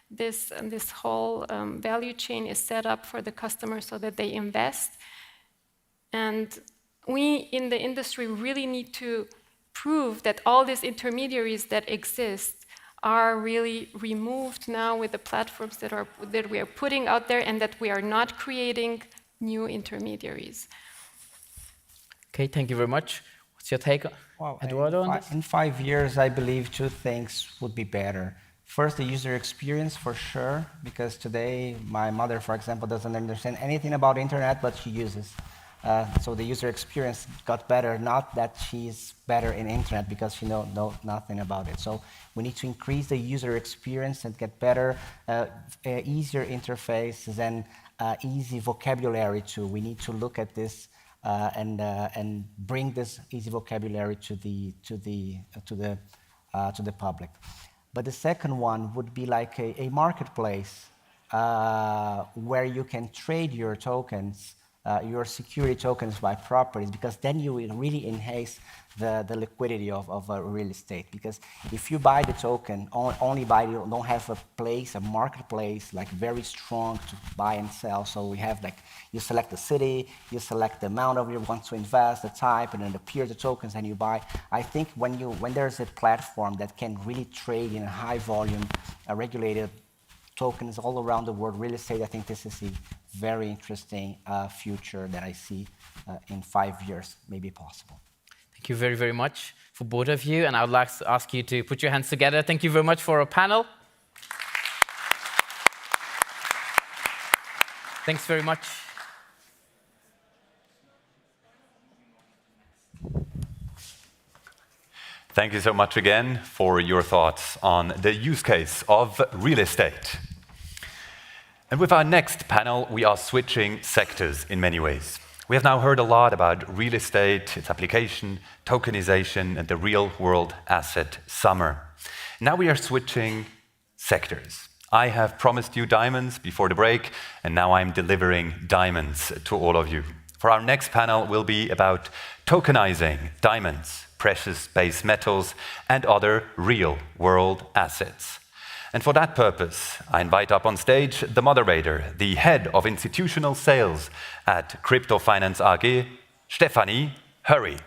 this whole value chain is set up for the customer so that they invest. And we in the industry really need to prove that all these intermediaries that exist are really removed now with the platforms that we are putting out there, and that we are not creating new intermediaries. Okay, thank you very much. What's your take, Eduardo, on this? In 5 years, I believe two things would be better. First, the user experience, for sure, because today my mother, for example, doesn't understand anything about internet, but she uses. So the user experience got better, not that she's better in internet because she knows nothing about it. So we need to increase the user experience and get better, easier interfaces and easy vocabulary too. We need to look at this and bring this easy vocabulary to the public. But the second one would be like a marketplace where you can trade your tokens, your security tokens by properties, because then you will really enhance the liquidity of a real estate. Because if you buy the token, you don't have a place, a marketplace, like very strong to buy and sell. So we have like, you select the city, you select the amount of you want to invest, the type, and then appear the tokens and you buy. I think when there's a platform that can really trade in a high volume, regulated tokens all around the world, real estate, I think this is a very interesting future that I see in 5 years, maybe possible. Thank you very, very much for both of you. And I would like to ask you to put your hands together. Thank you very much for our panel. Thanks very much. Thank you so much again for your thoughts on the use case of real estate. And with our next panel, we are switching sectors in many ways. We have now heard a lot about real estate, its application, tokenization, and the real-world asset summer. Now we are switching sectors. I have promised you diamonds before the break, and now I'm delivering diamonds to all of you. For our next panel will be about tokenizing diamonds, precious base metals, and other real-world assets. And for that purpose, I invite up on stage the moderator, the head of institutional sales at Crypto Finance AG, Stephanie Hurry.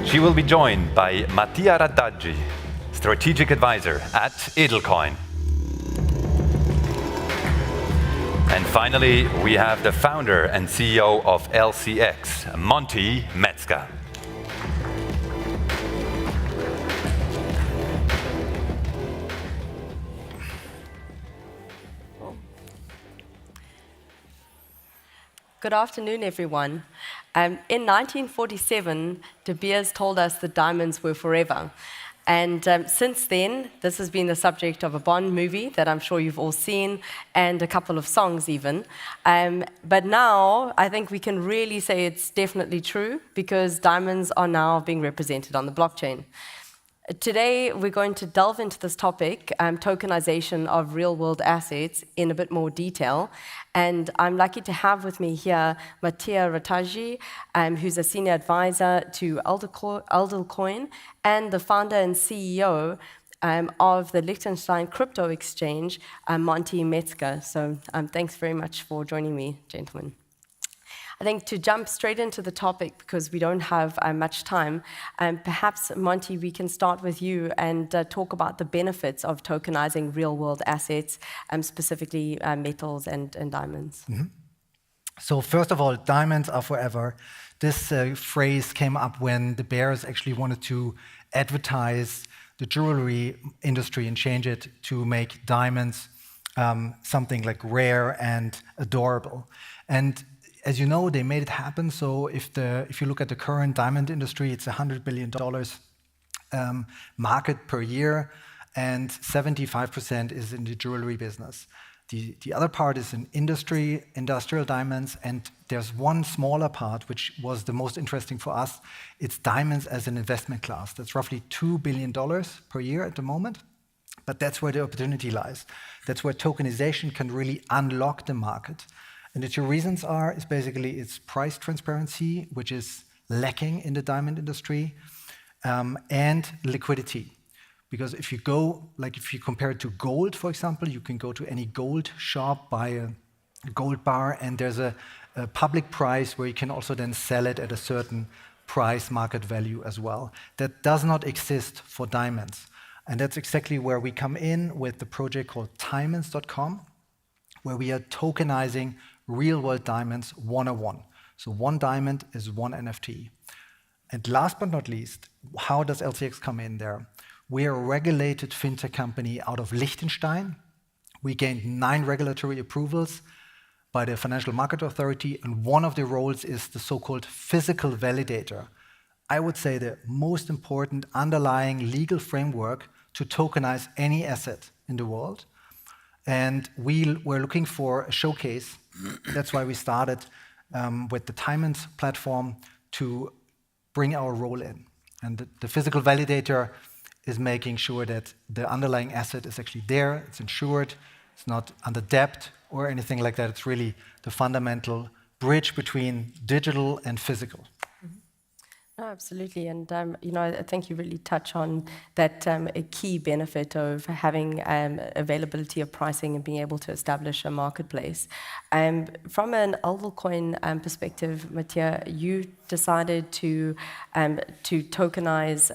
She will be joined by Mathias Radaggi, strategic advisor at Edelcoin. And finally, we have the founder and CEO of LCX, Monty Metzger. Good afternoon, everyone. In 1947, De Beers told us that diamonds were forever. And since then, this has been the subject of a Bond movie that I'm sure you've all seen, and a couple of songs even. But now, I think we can really say it's definitely true, because diamonds are now being represented on the blockchain. Today, we're going to delve into this topic, tokenization of real-world assets, in a bit more detail. And I'm lucky to have with me here Mathias Radaggi, who's a senior advisor to Edelcoin, and the founder and CEO of the Liechtenstein crypto exchange, Monty Metzger. So thanks very much for joining me, gentlemen. I think to jump straight into the topic, because we don't have much time, perhaps, Monty, we can start with you and talk about the benefits of tokenizing real-world assets, specifically metals and diamonds. Mm-hmm. So first of all, diamonds are forever. This phrase came up when De Beers actually wanted to advertise the jewelry industry and change it to make diamonds something like rare and adorable. And as you know, they made it happen. So if you look at the current diamond industry, it's $100 billion market per year, and 75% is in the jewelry business. The other part is in industrial diamonds, and there's one smaller part which was the most interesting for us. It's diamonds as an investment class. That's roughly $2 billion per year at the moment, but that's where the opportunity lies. That's where tokenization can really unlock the market. And the two reasons is basically it's price transparency, which is lacking in the diamond industry, and liquidity. Because if you compare it to gold, for example, you can go to any gold shop, buy a gold bar, and there's a public price where you can also then sell it at a certain price market value as well. That does not exist for diamonds. And that's exactly where we come in with the project called Diamonds.com, where we are tokenizing real-world diamonds one-on-one. So one diamond is one NFT. And last but not least, how does LCX come in there? We are a regulated fintech company out of Liechtenstein. We gained 9 regulatory approvals by the Financial Market Authority, and one of the roles is the so-called physical validator. I would say the most important underlying legal framework to tokenize any asset in the world. And we were looking for a showcase. That's why we started with the Diamonds platform to bring our role in. And the physical validator is making sure that the underlying asset is actually there, it's insured, it's not under debt or anything like that. It's really the fundamental bridge between digital and physical. No, absolutely, and I think you really touch on that a key benefit of having availability of pricing and being able to establish a marketplace. From an stablecoin perspective, Mathias, you decided to tokenize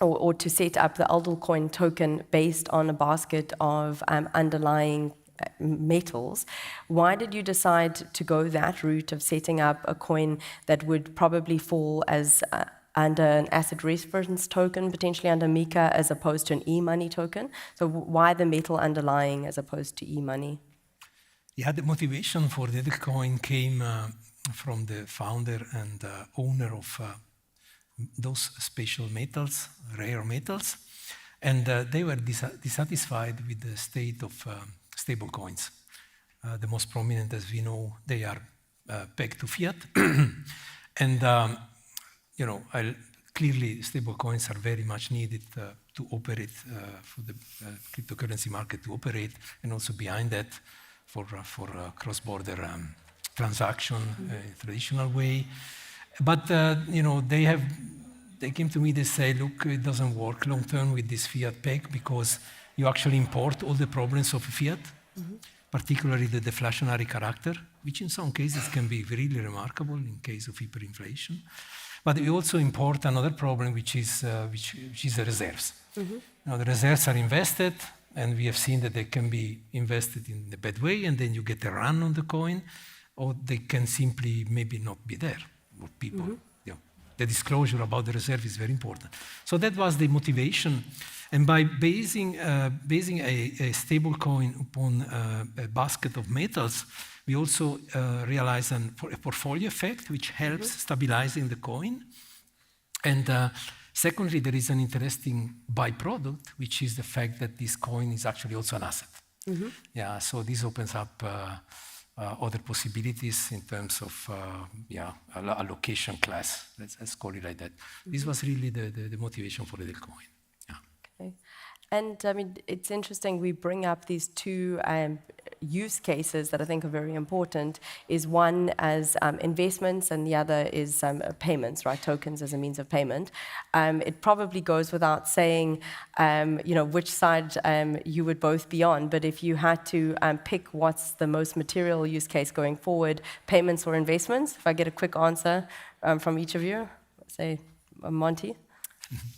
or to set up the stablecoin token based on a basket of underlying metals. Why did you decide to go that route of setting up a coin that would probably fall as under an asset reference token, potentially under MiCA, as opposed to an e-money token? So why the metal underlying as opposed to e-money? Yeah, the motivation for the coin came from the founder and owner of those special metals, rare metals, and they were dissatisfied with the state of stable coins. The most prominent, as we know, they are pegged to fiat. And, clearly stable coins are very much needed to operate, for the cryptocurrency market to operate, and also behind that for cross-border transaction in a traditional way. But, they came to me, they say, look, it doesn't work long-term with this fiat peg because you actually import all the problems of fiat, particularly the deflationary character, which in some cases can be really remarkable in case of hyperinflation. But we also import another problem, which is the reserves. Now, the reserves are invested, and we have seen that they can be invested in a bad way, and then you get a run on the coin, or they can simply maybe not be there. Or people, the disclosure about the reserve is very important. So that was the motivation. And by basing a stable coin upon a basket of metals, we also realize a portfolio effect, which helps stabilizing the coin. And secondly, there is an interesting byproduct, which is the fact that this coin is actually also an asset. Yeah, so this opens up other possibilities in terms of allocation class. Let's call it like that. This was really the motivation for the coin. Okay. And I mean, it's interesting, we bring up these two use cases that I think are very important, is one as investments and the other is payments, right? Tokens as a means of payment. It probably goes without saying, which side you would both be on, but if you had to pick what's the most material use case going forward, payments or investments, if I get a quick answer from each of you, say Monty.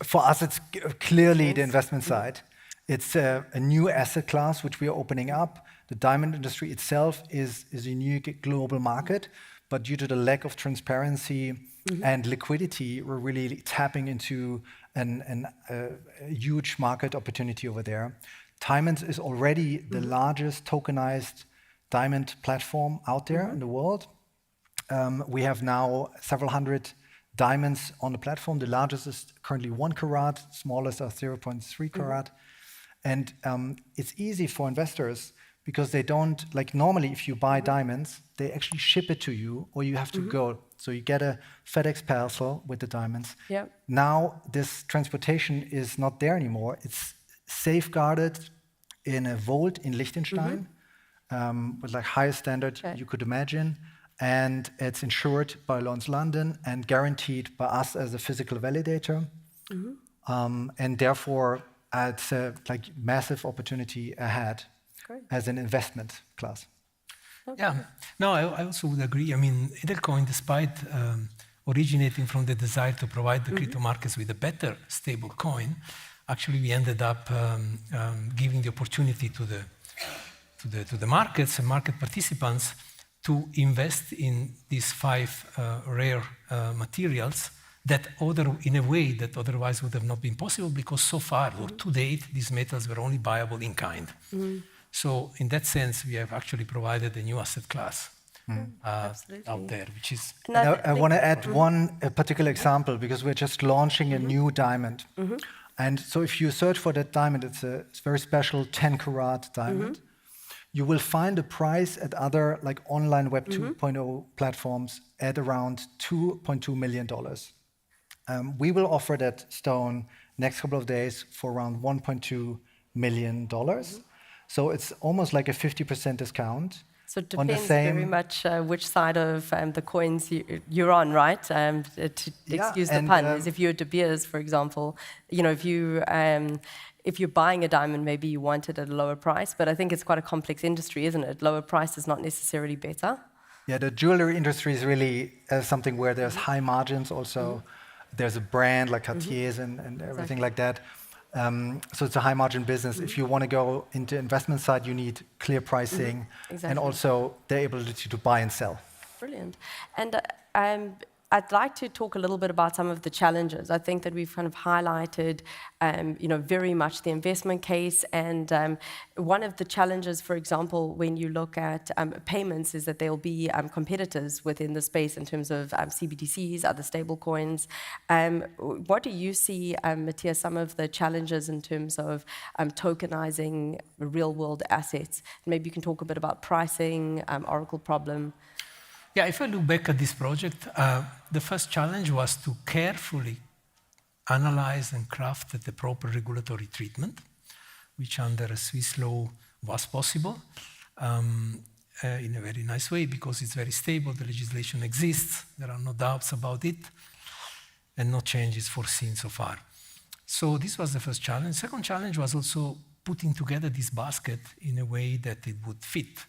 For us, it's clearly the investment side. It's a new asset class which we are opening up. The diamond industry itself is a unique global market, but due to the lack of transparency and liquidity, we're really tapping into a huge market opportunity over there. Diamonds is already the largest tokenized diamond platform out there in the world. we have now several hundred diamonds on the platform. The largest is currently 1 carat, smallest are 0.3 carat. And it's easy for investors because they don't, like normally if you buy diamonds, they actually ship it to you or you have to go. So you get a FedEx parcel with the diamonds. Yep. Now this transportation is not there anymore. It's safeguarded in a vault in Liechtenstein with like highest standard you could imagine. And it's insured by Lloyd's London and guaranteed by us as a physical validator. And therefore, it's a like massive opportunity ahead as an investment class. Yeah, no, I also would agree. I mean, Edelcoin, despite originating from the desire to provide the crypto markets with a better stable coin, actually we ended up giving the opportunity to the markets and market participants to invest in these 5 rare materials that in a way that otherwise would have not been possible because so far, or to date, these metals were only buyable in kind. So in that sense, we have actually provided a new asset class out there, which is... I want to add one particular example because we're just launching a new diamond. And so if you search for that diamond, it's a very special 10 carat diamond. You will find a price at other like online Web 2.0 platforms at around $2.2 million. We will offer that stone next couple of days for around $1.2 million. So it's almost like a 50% discount. So it depends very much which side of the coins you're on, right? To excuse the pun, is if you're De Beers, for example, you know, if you're buying a diamond, maybe you want it at a lower price, but I think it's quite a complex industry, isn't it? Lower price is not necessarily better. Yeah, the jewelry industry is really something where there's high margins also. There's a brand like Cartier's and everything like that. So it's a high margin business. If you want to go into investment side, you need clear pricing and also the ability to buy and sell. Brilliant. And I'd like to talk a little bit about some of the challenges. I think that we've kind of highlighted, you know, very much the investment case. And one of the challenges, for example, when you look at payments, is that there'll be competitors within the space in terms of CBDCs, other stable coins. What do you see, Mathias, some of the challenges in terms of tokenizing real-world assets? Maybe you can talk a bit about pricing, Oracle problem. Yeah, if I look back at this project, the first challenge was to carefully analyze and craft the proper regulatory treatment, which under Swiss law was possible in a very nice way because it's very stable, the legislation exists, there are no doubts about it, and no changes foreseen so far. So this was the first challenge. Second challenge was also putting together this basket in a way that it would fit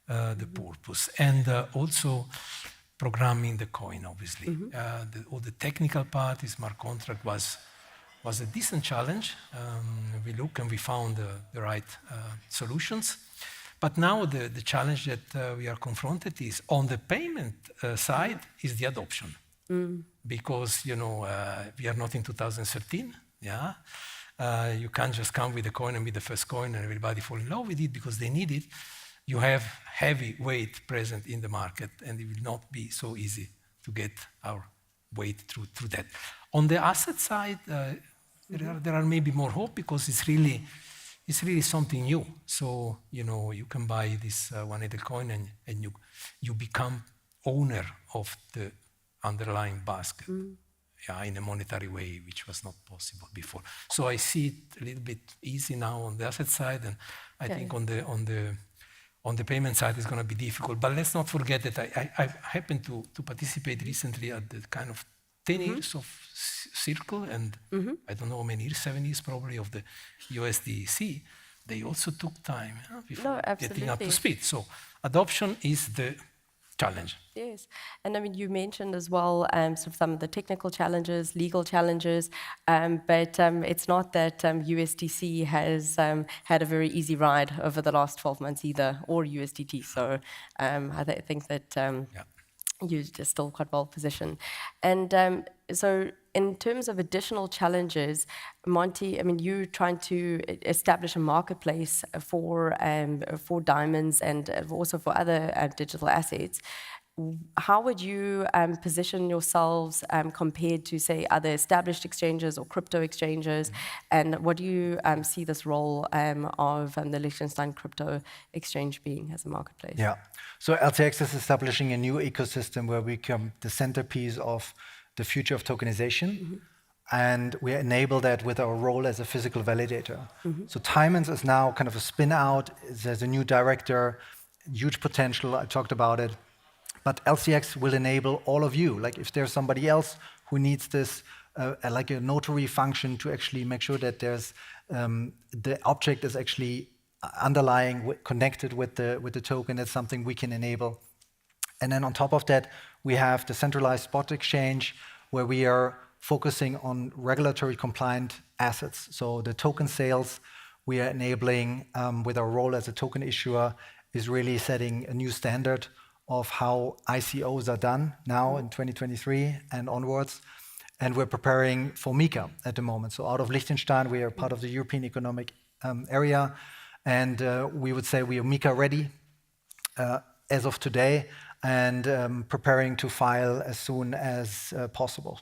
the purpose, and also programming the coin, obviously. All the technical part, the smart contract was a decent challenge. We looked and we found the right solutions. But now the challenge that we are confronted is on the payment side is the adoption. Because, you know, we are not in 2013, yeah? You can't just come with a coin and be the first coin and everybody fall in love with it because they need it. You have heavy weight present in the market, and it will not be so easy to get our weight through that. On the asset side, there are maybe more hope because it's really something new. So, you know, you can buy this one Edelcoin and you become owner of the underlying basket. Yeah, in a monetary way, which was not possible before. So I see it a little bit easy now on the asset side, and I think on the payment side is going to be difficult. But let's not forget that I happened to participate recently at the kind of 10 years of circle, and I don't know how many years, 7 years probably, of the USDC. They also took time before getting up to speed. So adoption is the challenge. Yes, and I mean, you mentioned as well sort of some of the technical challenges, legal challenges, but it's not that USDC has had a very easy ride over the last 12 months either, or USDT. So I think that you're just still quite well positioned. And so in terms of additional challenges, Monty, I mean, you're trying to establish a marketplace for diamonds and also for other digital assets. how would you position yourselves compared to, say, other established exchanges or crypto exchanges? And what do you see this role of the Liechtenstein Crypto Exchange being as a marketplace? Yeah. So LCX is establishing a new ecosystem where we become the centerpiece of the future of tokenization. And we enable that with our role as a physical validator. So Timons is now kind of a spin out. There's a new director, huge potential. I talked about it. But LCX will enable all of you. Like if there's somebody else who needs this, like a notary function to actually make sure that there's the object is actually underlying, connected with the token. That's something we can enable. And then on top of that, we have the centralized spot exchange where we are focusing on regulatory compliant assets. So the token sales we are enabling with our role as a token issuer is really setting a new standard of how ICOs are done now in 2023 and onwards. And we're preparing for MiCA at the moment. So out of Liechtenstein, we are part of the European Economic Area. And we would say we are MiCA ready as of today and preparing to file as soon as possible.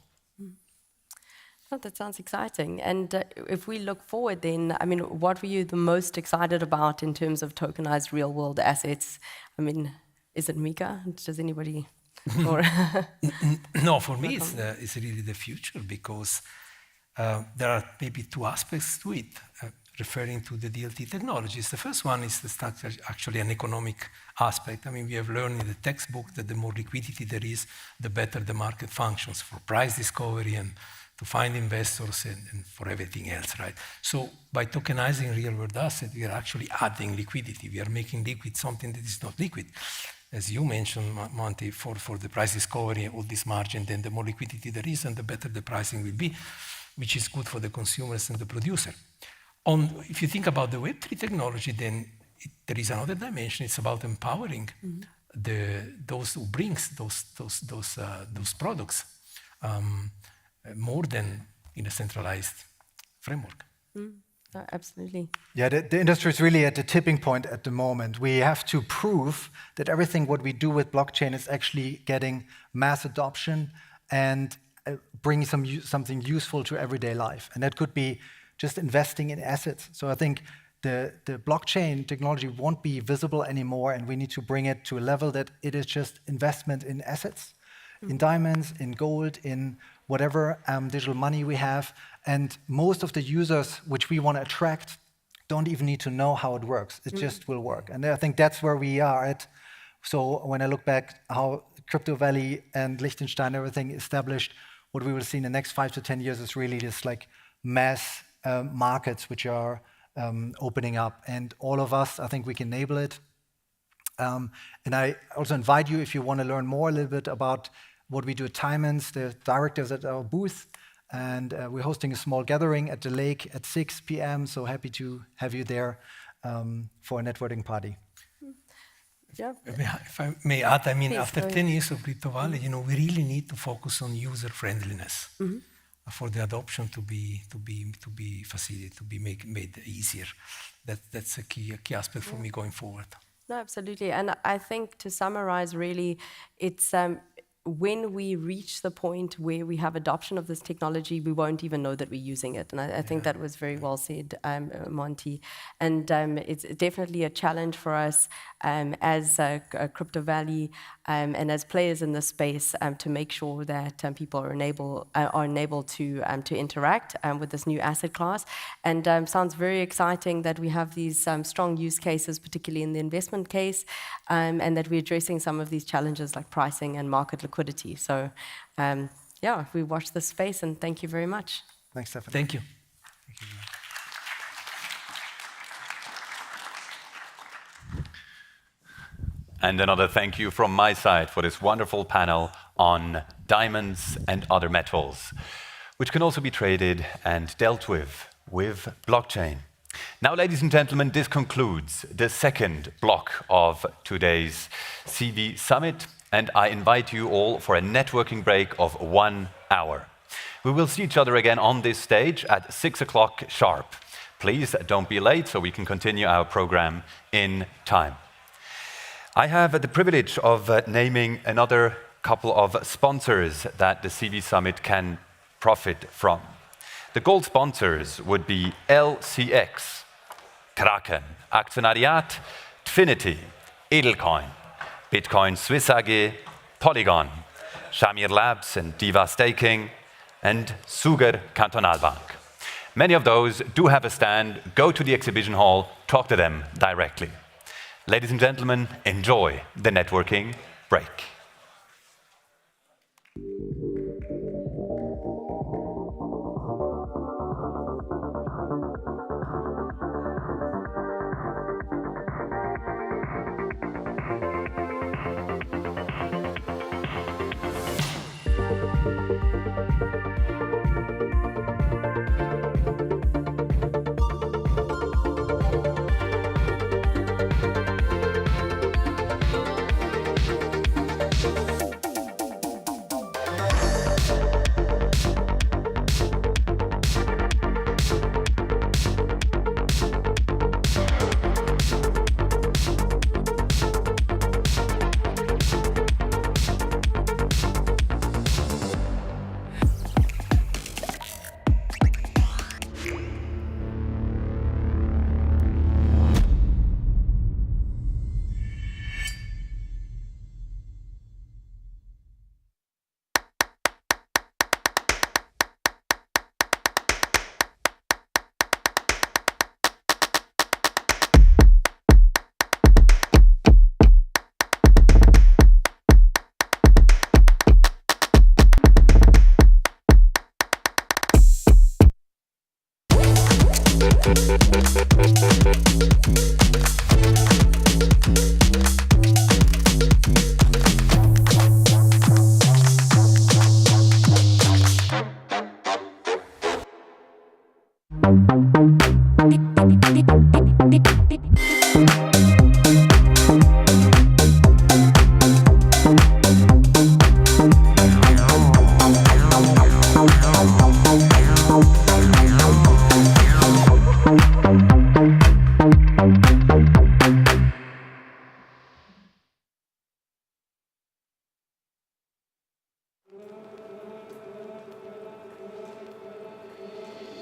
Oh, that sounds exciting. And if we look forward then, I mean, what were you the most excited about in terms of tokenized real world assets? I mean, is it MiCA? Does anybody? Or no, for me, it's really the future because there are maybe two aspects to it, referring to the DLT technologies. The first one is actually an economic aspect. I mean, we have learned in the textbook that the more liquidity there is, the better the market functions for price discovery and to find investors and for everything else, right? So by tokenizing real-world assets, we are actually adding liquidity. We are making liquid something that is not liquid. As you mentioned, Monty, for the price discovery, all this margin, then the more liquidity there is and the better the pricing will be, which is good for the consumers and the producer. If you think about the Web3 technology, then there is another dimension. It's about empowering those who brings those products more than in a centralized framework. Absolutely. Yeah, the industry is really at the tipping point at the moment. We have to prove that everything what we do with blockchain is actually getting mass adoption and bringing something useful to everyday life. And that could be just investing in assets. So I think the blockchain technology won't be visible anymore, and we need to bring it to a level that it is just investment in assets, in diamonds, in gold, in whatever digital money we have. And most of the users which we want to attract don't even need to know how it works. It just will work. And I think that's where we are at. So when I look back how Crypto Valley and Liechtenstein, everything established, what we will see in the next 5 to 10 years is really just like mass markets which are opening up. And all of us, I think we can enable it. And I also invite you, if you want to learn more a little bit about what we do at Timons, the directors at our booth, and we're hosting a small gathering at the lake at 6 p.m. So happy to have you there for a networking party. Yeah. If I may add, I mean, after 10 years of Crypto Valley, you know, we really need to focus on user friendliness for the adoption to be facilitated, to be made easier. That's a key aspect for me going forward. No, absolutely. And I think to summarize, really, it's when we reach the point where we have adoption of this technology, we won't even know that we're using it. And I think that was very well said, Monty. And it's definitely a challenge for us as Crypto Valley and as players in this space to make sure that people are enabled to interact with this new asset class. And sounds very exciting that we have these strong use cases, particularly in the investment case, and that we're addressing some of these challenges like pricing and market liquidity. So yeah, we watch this space, and thank you very much. Thanks, Stephanie. Thank you. And another thank you from my side for this wonderful panel on diamonds and other metals, which can also be traded and dealt with blockchain. Now, ladies and gentlemen, this concludes the second block of today's CV Summit, and I invite you all for a networking break of 1 hour. We will see each other again on this stage at 6 o'clock sharp. Please don't be late so we can continue our program in time. I have the privilege of naming another couple of sponsors that the CV Summit can profit from. The gold sponsors would be LCX, Kraken, Aktionariat, Tfinity, Edelcoin, Bitcoin Swiss AG, Polygon, Shamir Labs and Diva Staking, and Zuger Kantonalbank. Many of those do have a stand. Go to the exhibition hall, talk to them directly. Ladies and gentlemen, enjoy the networking break.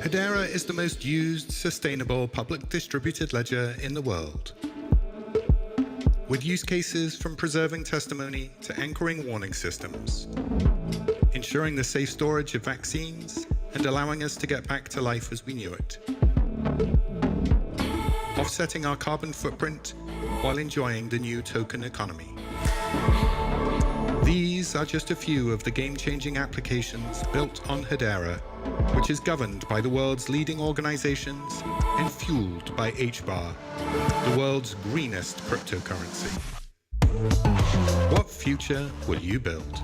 Hedera is the most used, sustainable public distributed ledger in the world. With use cases from preserving testimony to anchoring warning systems, ensuring the safe storage of vaccines, and allowing us to get back to life as we knew it. Offsetting our carbon footprint while enjoying the new token economy. These are just a few of the game-changing applications built on Hedera, which is governed by the world's leading organizations and fueled by HBAR, the world's greenest cryptocurrency. What future will you build?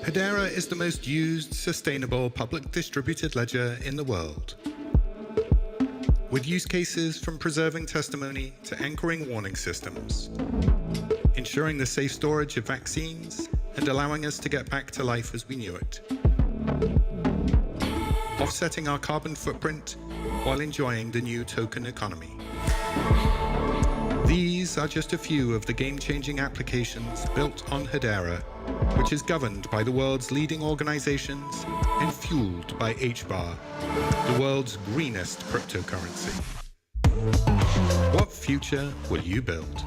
Hedera is the most used, sustainable public distributed ledger in the world. With use cases from preserving testimony to anchoring warning systems, ensuring the safe storage of vaccines, and allowing us to get back to life as we knew it. Offsetting our carbon footprint while enjoying the new token economy. These are just a few of the game-changing applications built on Hedera, which is governed by the world's leading organizations and fueled by HBAR, the world's greenest cryptocurrency. What future will you build?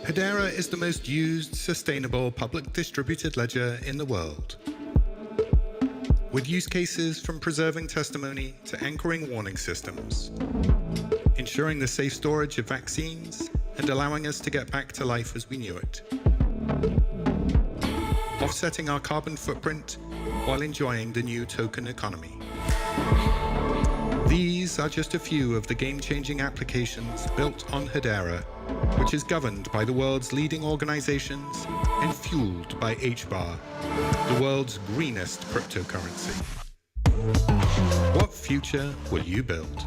Hedera is the most used, sustainable public distributed ledger in the world. With use cases from preserving testimony to anchoring warning systems, ensuring the safe storage of vaccines, and allowing us to get back to life as we knew it. Offsetting our carbon footprint while enjoying the new token economy. These are just a few of the game-changing applications built on Hedera, which is governed by the world's leading organizations and fueled by HBAR, the world's greenest cryptocurrency. What future will you build?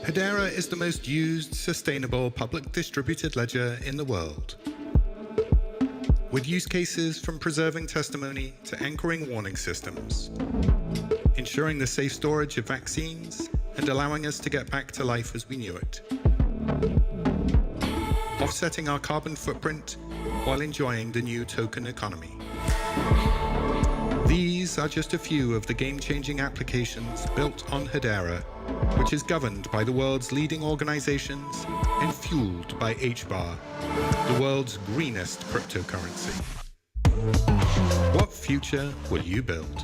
Hedera is the most used, sustainable public distributed ledger in the world, with use cases from preserving testimony to anchoring warning systems, ensuring the safe storage of vaccines and allowing us to get back to life as we knew it, offsetting our carbon footprint while enjoying the new token economy. These are just a few of the game-changing applications built on Hedera, which is governed by the world's leading organizations and fueled by HBAR, the world's greenest cryptocurrency. What future will you build?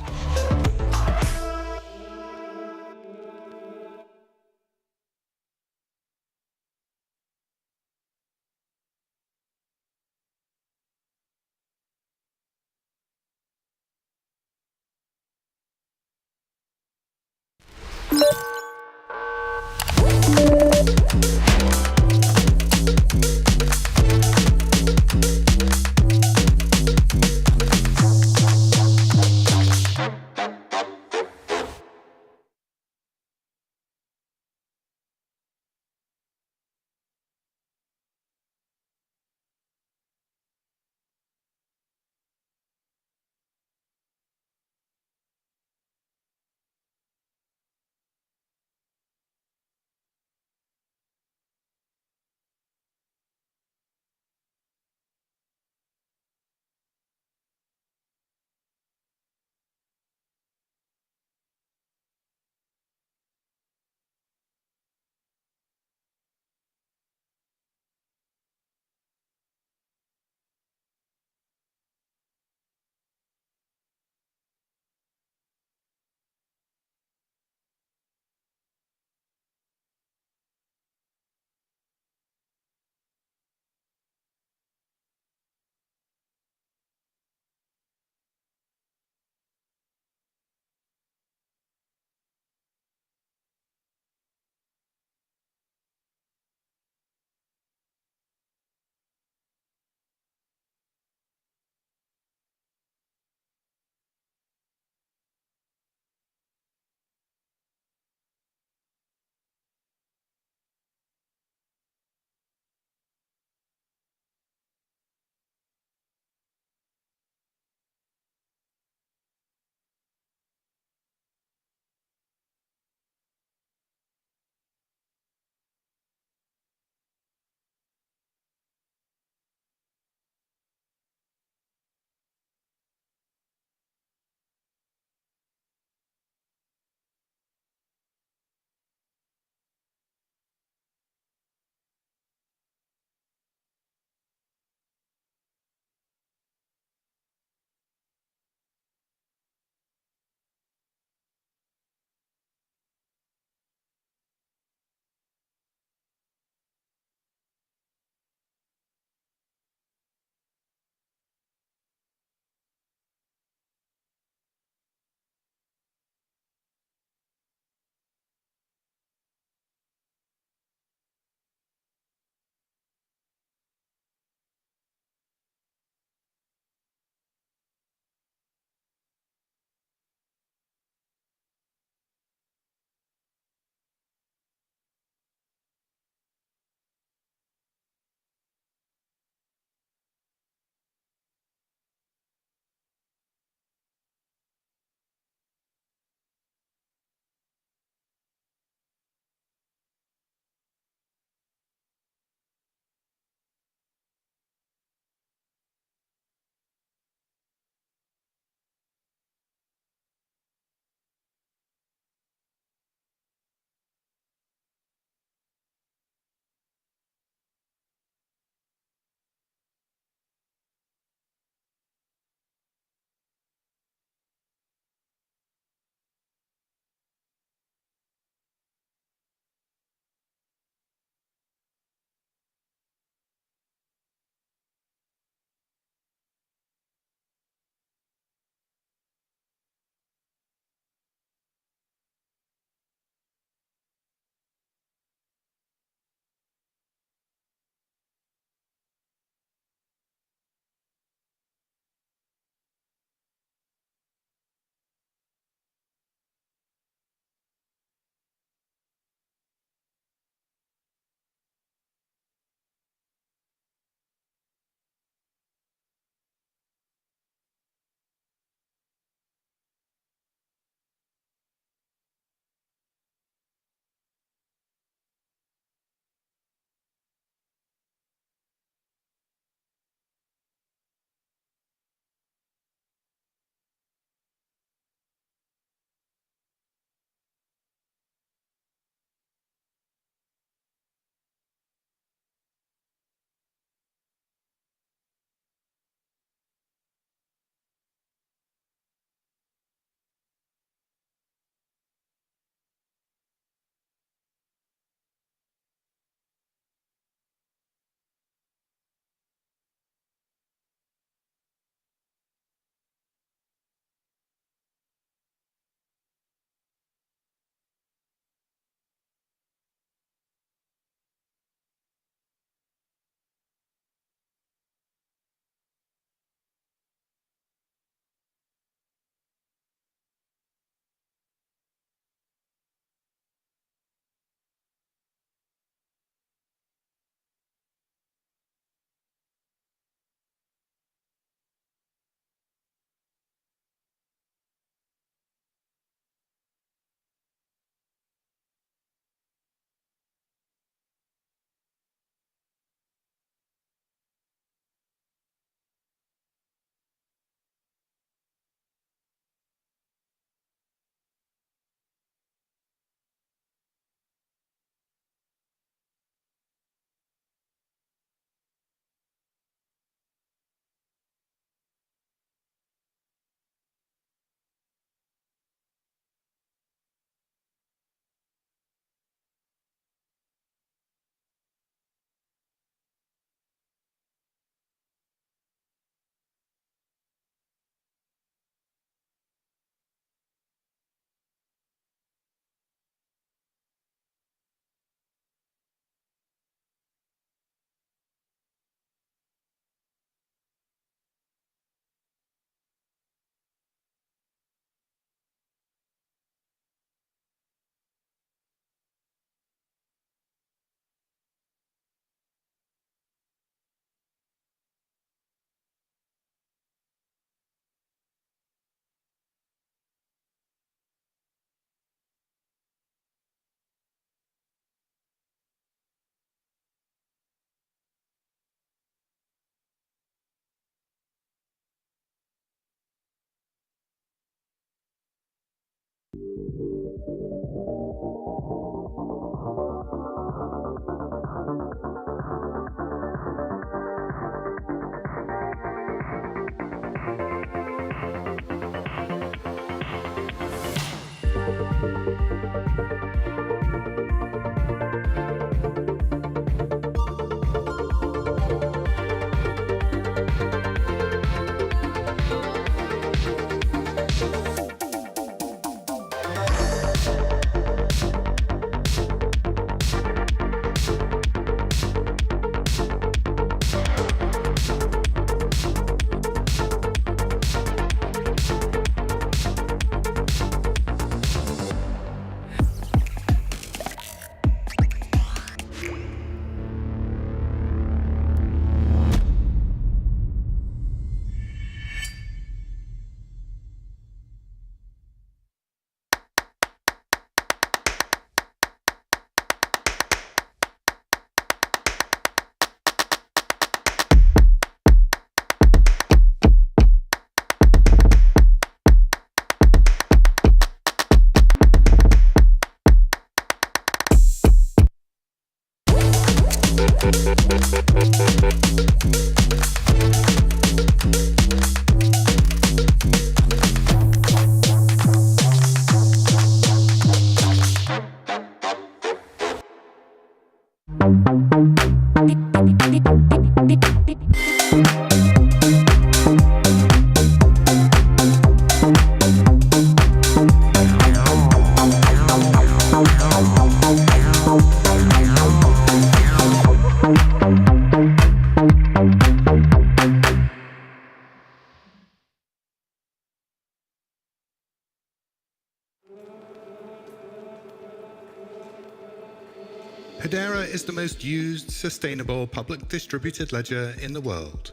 Hedera is the most used, sustainable public distributed ledger in the world,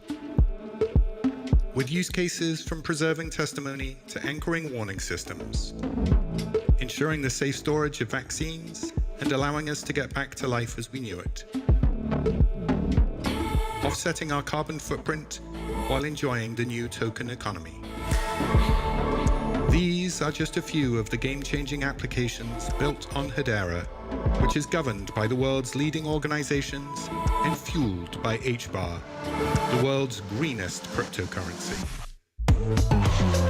with use cases from preserving testimony to anchoring warning systems, ensuring the safe storage of vaccines, and allowing us to get back to life as we knew it, offsetting our carbon footprint while enjoying the new token economy. These are just a few of the game-changing applications built on Hedera, which is governed by the world's leading organizations and fueled by HBAR, the world's greenest cryptocurrency.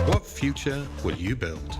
What future will you build?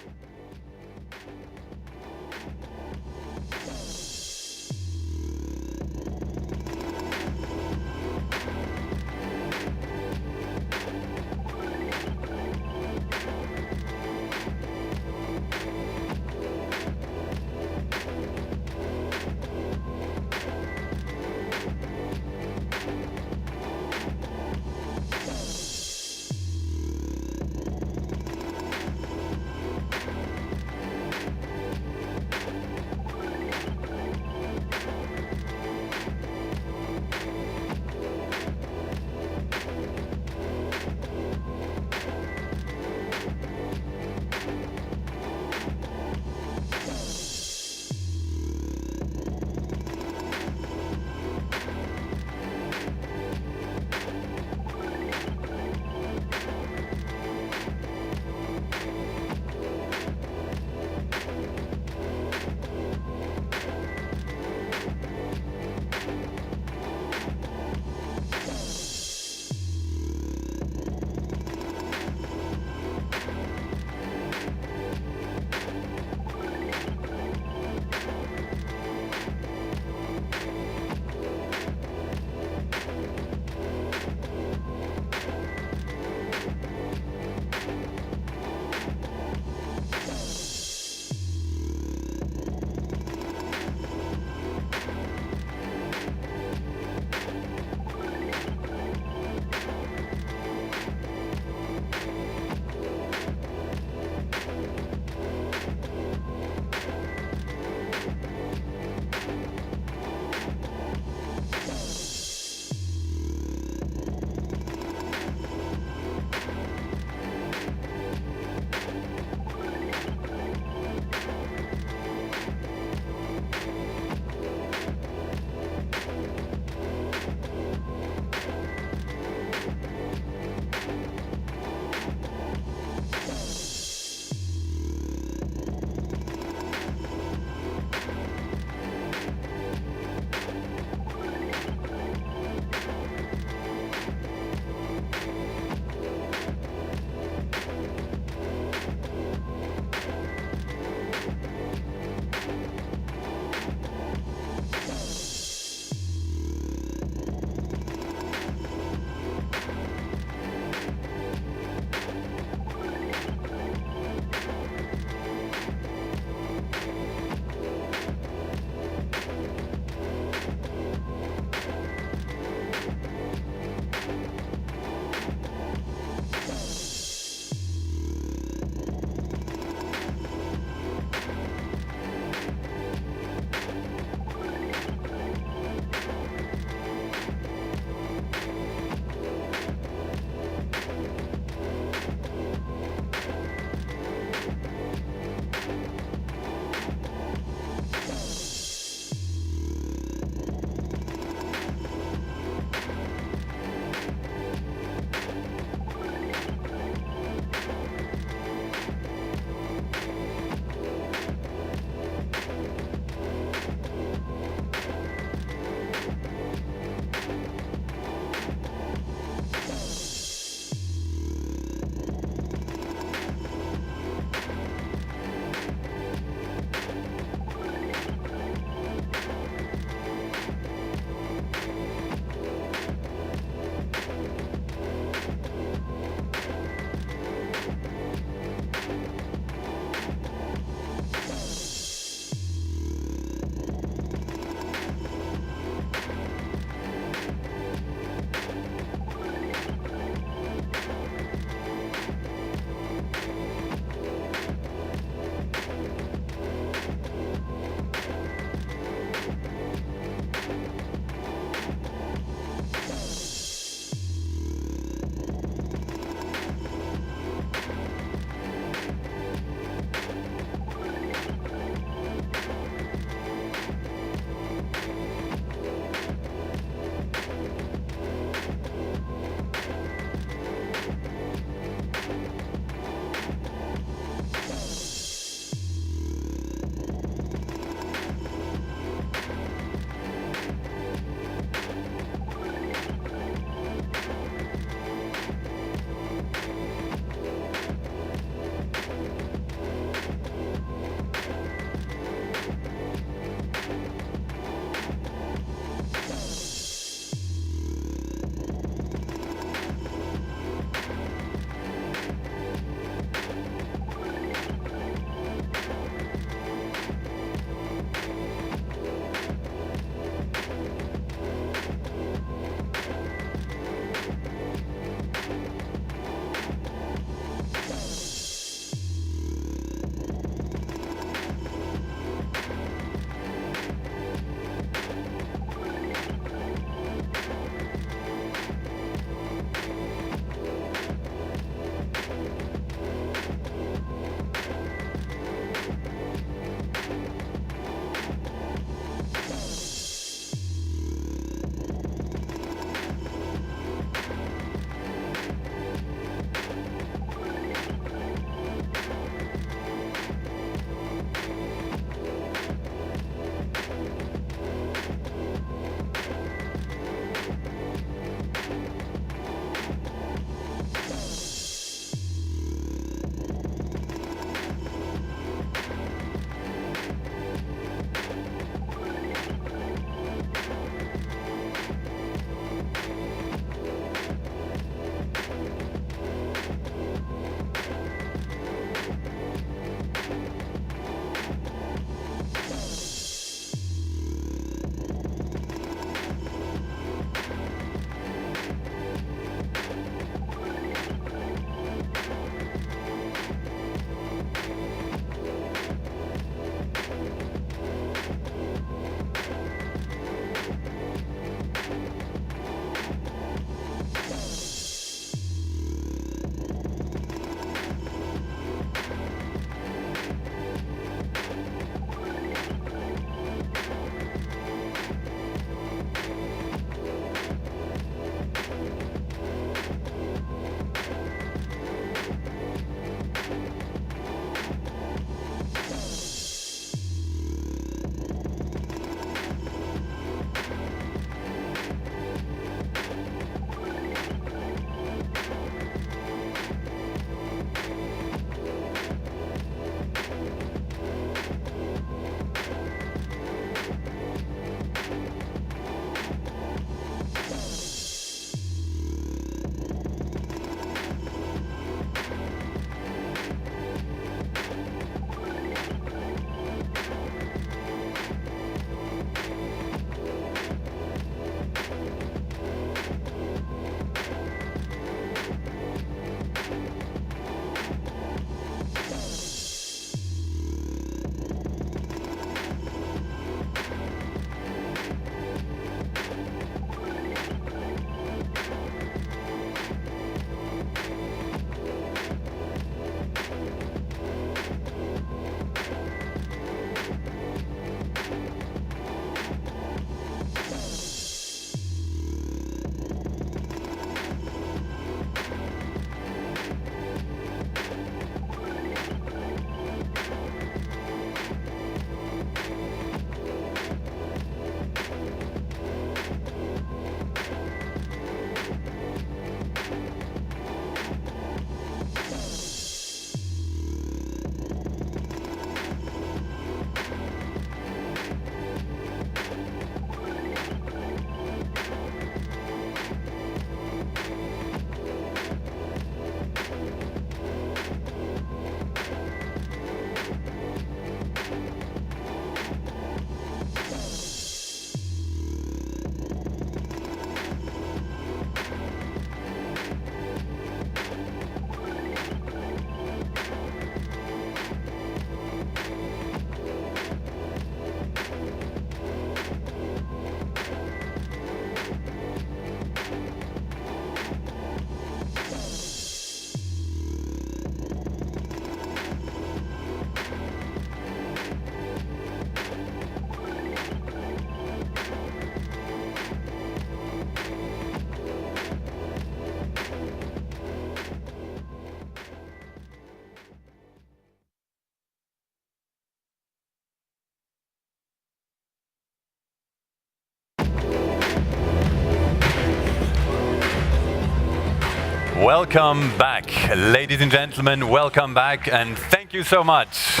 Welcome back, ladies and gentlemen, welcome back, and thank you so much.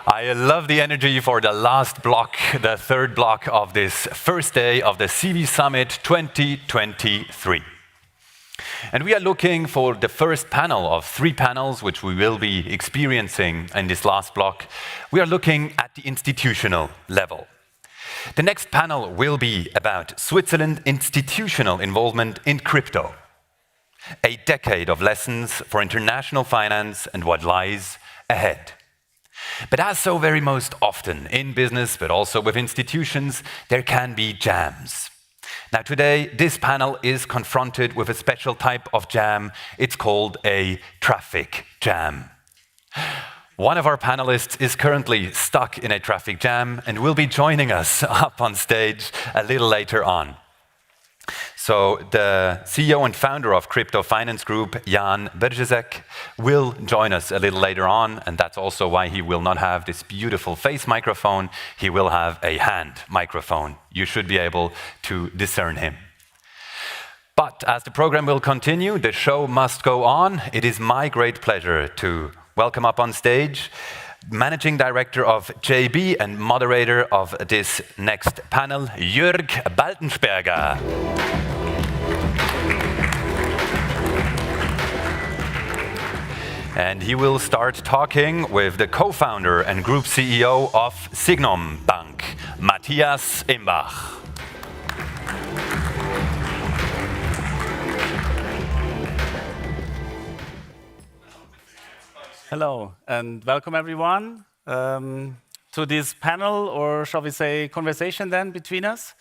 I love the energy for the last block, the third block of this first day of the CV Summit 2023. And we are looking for the first panel of 3 panels, which we will be experiencing in this last block. We are looking at the institutional level. The next panel will be about Switzerland institutional involvement in crypto. A decade of lessons for international finance and what lies ahead. But as so very most often in business, but also with institutions, there can be jams. Now today, this panel is confronted with a special type of jam. It's called a traffic jam. One of our panelists is currently stuck in a traffic jam and will be joining us up on stage a little later on. So the CEO and founder of Crypto Finance Group, Jan Bergesek, will join us a little later on, and that's also why he will not have this beautiful face microphone. He will have a hand microphone. You should be able to discern him. But as the program will continue, the show must go on. It is my great pleasure to welcome up on stage Managing Director of JB and moderator of this next panel, Jörg Baltensperger. And he will start talking with the co-founder and group CEO of Signum Bank, Mathias Imbach. Hello, and welcome everyone to this panel, or shall we say conversation then between us.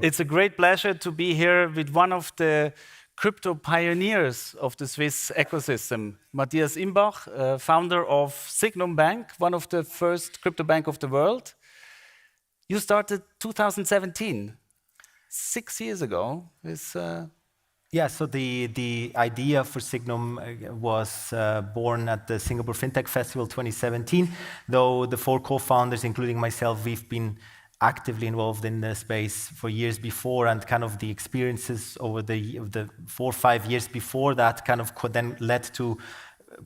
It's a great pleasure to be here with one of the crypto pioneers of the Swiss ecosystem, Mathias Imbach, founder of Signum Bank, one of the first crypto bank of the world. You started 2017, 6 years ago. Yeah, so the idea for Signum was born at the Singapore FinTech Festival 2017, though the 4 co-founders, including myself, we've been actively involved in the space for years before, and kind of the experiences over the 4 or 5 years before that kind of then led to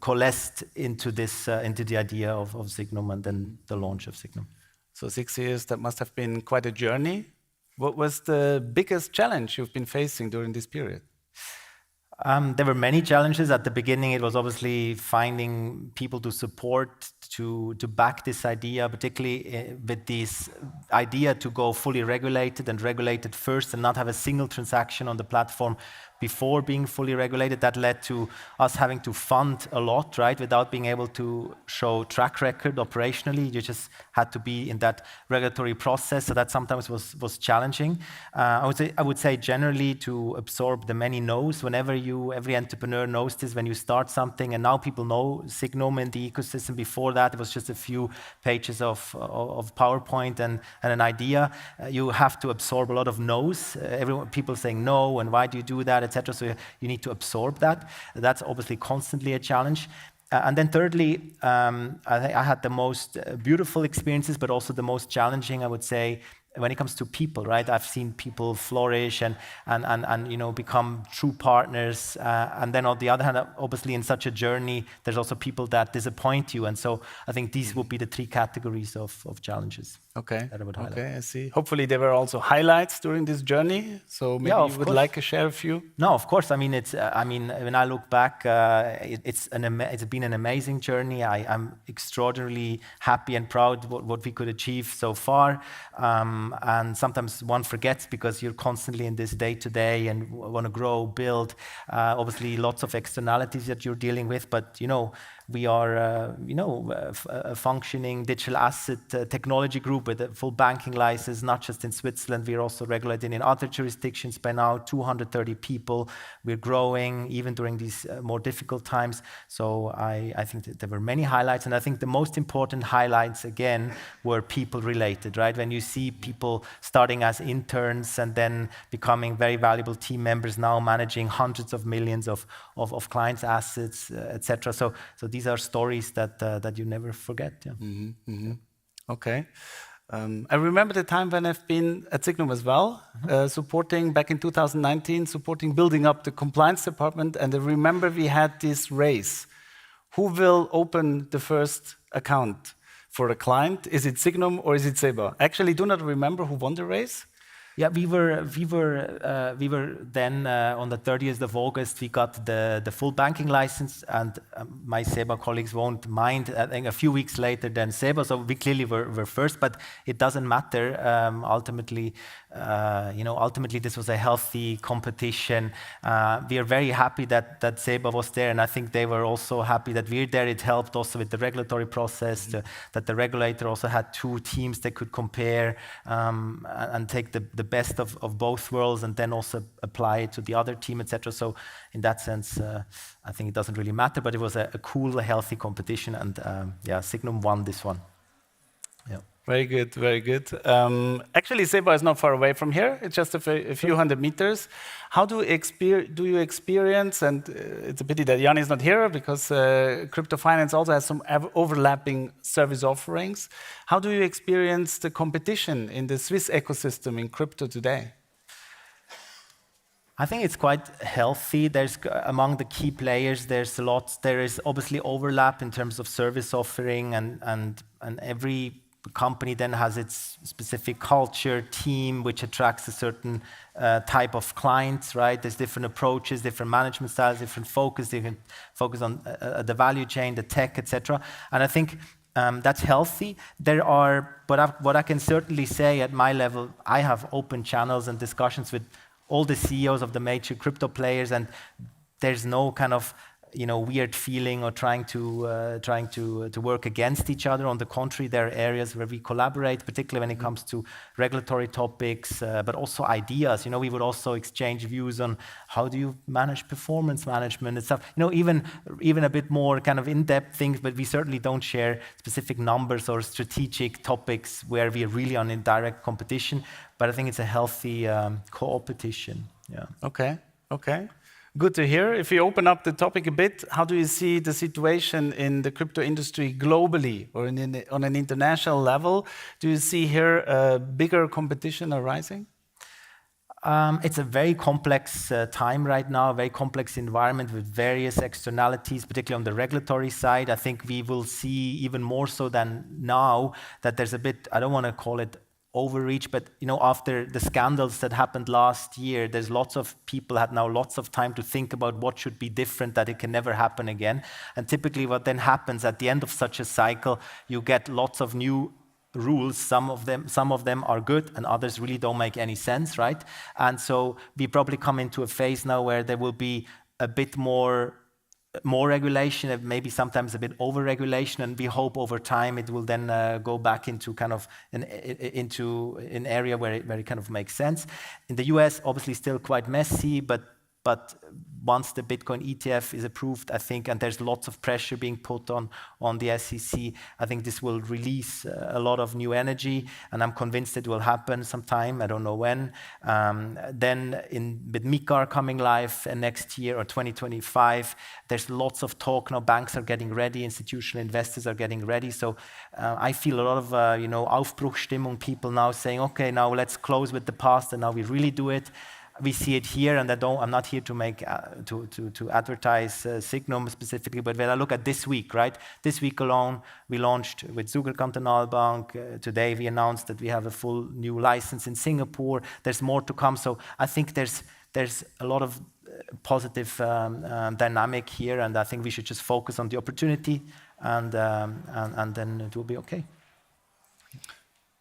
coalesced into this into the idea of Signum and then the launch of Signum. So 6 years, that must have been quite a journey. What was the biggest challenge you've been facing during this period? There were many challenges. At the beginning, it was obviously finding people to support, to back this idea, particularly with this idea to go fully regulated and regulated first and not have a single transaction on the platform before being fully regulated. That led to us having to fund a lot, right, without being able to show track record operationally. You just had to be in that regulatory process, so that sometimes was challenging. I would say generally to absorb the many no's. Every entrepreneur knows this when you start something, and now people know Signum in the ecosystem. Before that, it was just a few pages of PowerPoint and an idea. You have to absorb a lot of no's. People saying no, and why do you do that, etc. So you need to absorb that. That's obviously constantly a challenge. And then thirdly, I had the most beautiful experiences, but also the most challenging, I would say, when it comes to people, right? I've seen people flourish and become true partners. And then on the other hand, obviously in such a journey, there's also people that disappoint you. And so I think these would be the 3 categories of challenges. Okay. That I would highlight. Okay, I see. Hopefully there were also highlights during this journey. So maybe you would like to share a few. No, of course. I mean, when I look back, it's been an amazing journey. I'm extraordinarily happy and proud what we could achieve so far. And sometimes one forgets because you're constantly in this day-to-day and want to grow, build. Obviously, lots of externalities that you're dealing with, but we are a functioning digital asset technology group with a full banking license, not just in Switzerland. We're also regulated in other jurisdictions by now, 230 people. We're growing even during these more difficult times. So I think that there were many highlights, and I think the most important highlights, again, were people-related, right? When you see people starting as interns and then becoming very valuable team members, now managing hundreds of millions of clients' assets, etc. So these are stories that you never forget. Yeah. Mm-hmm, mm-hmm. Okay. I remember the time when I've been at Signum as well, supporting back in 2019, supporting building up the compliance department, and I remember we had this race. Who will open the first account for a client? Is it Signum or is it SEBA? Actually, do not remember who won the race. Yeah, we were then on the 30th of August. We got the full banking license, and my SEBA colleagues won't mind. I think a few weeks later than SEBA, so we clearly were first. But it doesn't matter. Ultimately, ultimately this was a healthy competition. We are very happy that SEBA was there, and I think they were also happy that we're there. It helped also with the regulatory process, that the regulator also had two teams they could compare and take the best of both worlds and then also apply it to the other team, etc. So in that sense, I think it doesn't really matter, but it was a cool, healthy competition, and yeah, Signum won this one. Yeah. Very good, very good. Actually, SEBA is not far away from here. It's just a few hundred meters. How do you experience, and it's a pity that Jan is not here because crypto finance also has some overlapping service offerings. How do you experience the competition in the Swiss ecosystem in crypto today? I think it's quite healthy. There's among the key players, there's a lot. There is obviously overlap in terms of service offering, and every company then has its specific culture, team, which attracts a certain type of clients, right? There's different approaches, different management styles, different focus on the value chain, the tech, etc. And I think that's healthy. What I can certainly say at my level, I have open channels and discussions with all the CEOs of the major crypto players, and there's no kind of weird feeling or trying to work against each other. On the contrary, there are areas where we collaborate, particularly when it comes to regulatory topics, but also ideas. We would also exchange views on how do you manage performance management and stuff. Even a bit more kind of in-depth things, but we certainly don't share specific numbers or strategic topics where we are really on indirect competition. But I think it's a healthy co-opetition. Yeah. Okay. Good to hear. If you open up the topic a bit, how do you see the situation in the crypto industry globally or on an international level? Do you see here a bigger competition arising? It's a very complex time right now, a very complex environment with various externalities, particularly on the regulatory side. I think we will see even more so than now that there's a bit, I don't want to call it overreach, but after the scandals that happened last year, there's lots of people had now lots of time to think about what should be different, that it can never happen again. And typically what then happens at the end of such a cycle, you get lots of new rules. Some of them are good and others really don't make any sense, right? And so we probably come into a phase now where there will be a bit more regulation, and maybe sometimes a bit over-regulation, and we hope over time it will then go back into kind of into an area where it kind of makes sense. In the US, obviously still quite messy, but once the Bitcoin ETF is approved, I think, and there's lots of pressure being put on the SEC, I think this will release a lot of new energy, and I'm convinced it will happen sometime. I don't know when. Then with MiCAR coming live next year or 2025, there's lots of talk now. Banks are getting ready, institutional investors are getting ready. So I feel a lot of Aufbruchstimmung, people now saying, okay, now let's close with the past, and now we really do it. We see it here, and I'm not here to make to advertise Signum specifically, but when I look at this week, right? This week alone, we launched with Zuger Kantonalbank. Today we announced that we have a full new license in Singapore. There's more to come, so I think there's a lot of positive dynamic here, and I think we should just focus on the opportunity, and then it will be okay.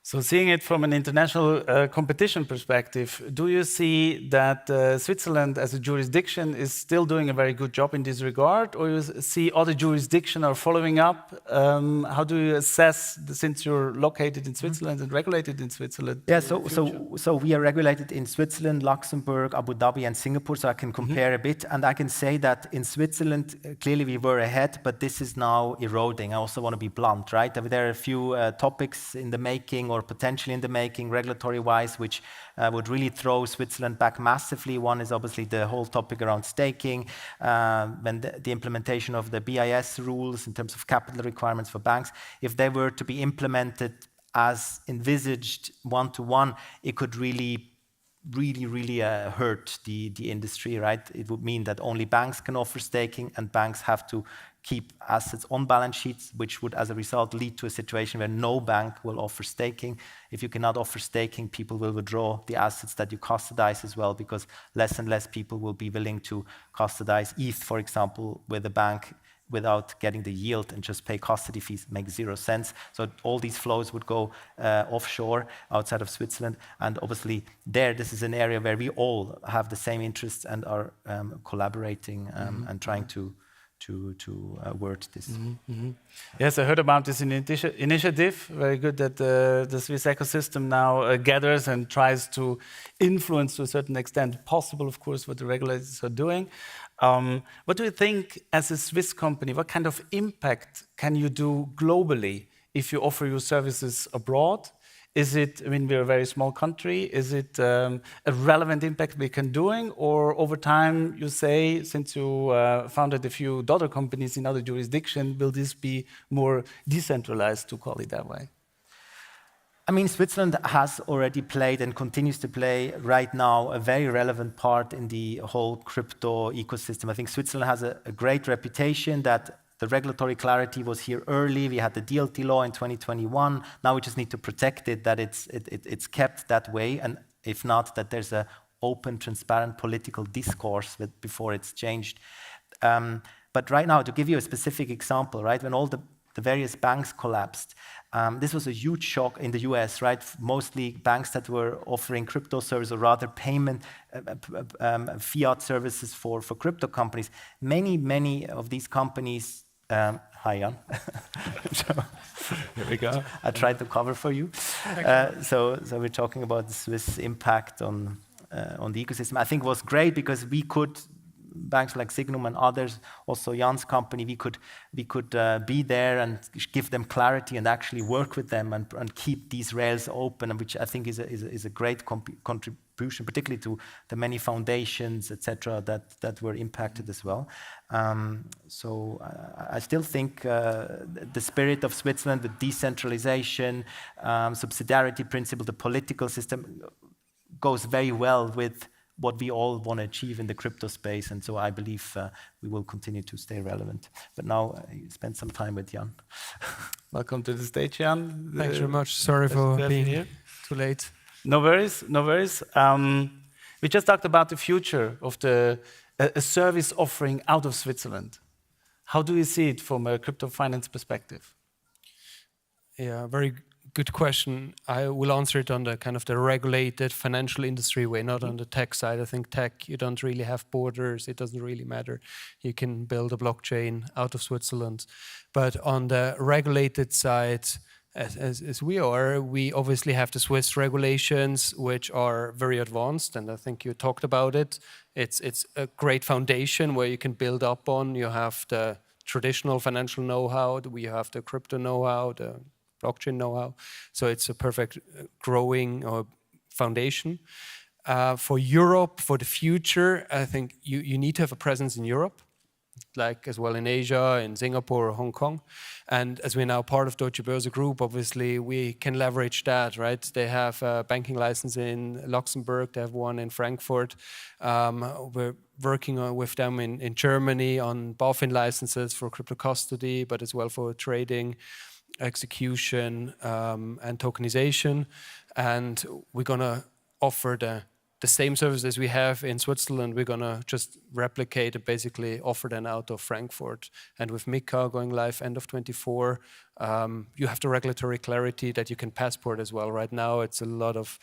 So seeing it from an international competition perspective, do you see that Switzerland as a jurisdiction is still doing a very good job in this regard, or you see other jurisdictions are following up? How do you assess, since you're located in Switzerland and regulated in Switzerland? Yeah, so we are regulated in Switzerland, Luxembourg, Abu Dhabi, and Singapore, so I can compare a bit. And I can say that in Switzerland, clearly we were ahead, but this is now eroding. I also want to be blunt, right? There are a few topics in the making or potentially in the making, regulatory-wise, which would really throw Switzerland back massively. One is obviously the whole topic around staking, and the implementation of the BIS rules in terms of capital requirements for banks. If they were to be implemented as envisaged one-to-one, it could really hurt the industry, right? It would mean that only banks can offer staking, and banks have to keep assets on balance sheets, which would, as a result, lead to a situation where no bank will offer staking. If you cannot offer staking, people will withdraw the assets that you custodize as well, because less and less people will be willing to custodize ETH, for example, with a bank without getting the yield and just pay custody fees. Makes zero sense. So all these flows would go offshore outside of Switzerland. And obviously this is an area where we all have the same interests and are collaborating and trying to word this. Yes, I heard about this initiative. Very good that the Swiss ecosystem now gathers and tries to influence to a certain extent, possible, of course, what the regulators are doing. What do you think, as a Swiss company, what kind of impact can you do globally if you offer your services abroad? Is it, I mean, we're a very small country, is it a relevant impact we can doing, or over time, you say, since you founded a few daughter companies in other jurisdictions, will this be more decentralized, to call it that way? I mean, Switzerland has already played and continues to play right now a very relevant part in the whole crypto ecosystem. I think Switzerland has a great reputation that the regulatory clarity was here early. We had the DLT law in 2021. Now we just need to protect it, that it's kept that way, and if not, that there's an open, transparent political discourse before it's changed. But right now, to give you a specific example, right, when all the various banks collapsed, this was a huge shock in the US, right? Mostly banks that were offering crypto services, or rather payment fiat services for crypto companies. Many of these companies. Hi, Jan. Here we go. I tried to cover for you. So we're talking about the Swiss impact on the ecosystem. I think it was great because we could, banks like Signum and others, also Jan's company, we could be there and give them clarity and actually work with them and keep these rails open, which I think is a great contribution, particularly to the many foundations, etc., that were impacted as well. So I still think the spirit of Switzerland, the decentralization, subsidiarity principle, the political system goes very well with what we all want to achieve in the crypto space, and so I believe we will continue to stay relevant. But now you spend some time with Jan. Welcome to the stage, Jan. Thanks very much. Sorry for being here too late. No worries, no worries. We just talked about the future of a service offering out of Switzerland. How do you see it from a crypto finance perspective? Yeah, very good question. I will answer it on the kind of the regulated financial industry way, not on the tech side. I think tech, you don't really have borders. It doesn't really matter. You can build a blockchain out of Switzerland. But on the regulated side, as we are, we obviously have the Swiss regulations, which are very advanced, and I think you talked about it. It's a great foundation where you can build up on. You have the traditional financial know-how, we have the crypto know-how, the blockchain know-how. So it's a perfect growing foundation. For Europe, for the future, I think you need to have a presence in Europe, like as well in Asia, in Singapore or Hong Kong. And as we're now part of Deutsche Börse Group, obviously we can leverage that, right? They have a banking license in Luxembourg, they have one in Frankfurt. We're working with them in Germany on BaFin licenses for crypto custody, but as well for trading, execution, and tokenization. And we're gonna offer the same services we have in Switzerland. We're gonna just replicate and basically offer them out of Frankfurt. And with MiCA going live end of 24, you have the regulatory clarity that you can passport as well. Right now, it's a lot of,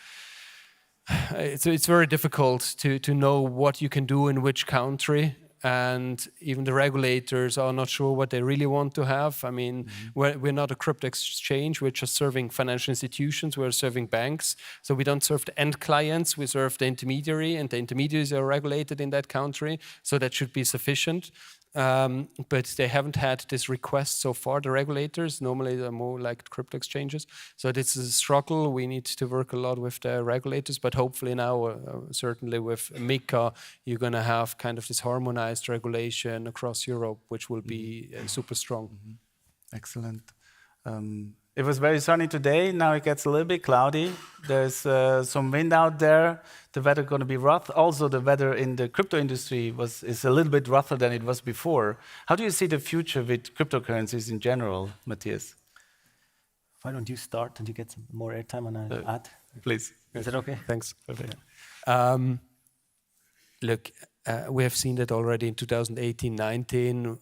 it's very difficult to know what you can do in which country. And even the regulators are not sure what they really want to have. I mean, we're not a crypto exchange, we're just serving financial institutions, we're serving banks. So we don't serve the end clients, we serve the intermediary, and the intermediaries are regulated in that country. So that should be sufficient. But they haven't had this request so far, the regulators. Normally they're more like crypto exchanges. So this is a struggle. We need to work a lot with the regulators, but hopefully now, certainly with MiCA, you're going to have kind of this harmonized regulation across Europe, which will be super strong. Excellent. It was very sunny today. Now it gets a little bit cloudy. There's some wind out there. The weather going to be rough. Also, the weather in the crypto industry is a little bit rougher than it was before. How do you see the future with cryptocurrencies in general, Mathias? Why don't you start and you get some more airtime and I'll add? Please. Is that okay? Thanks. Perfect. Look, we have seen that already in 2018, 19,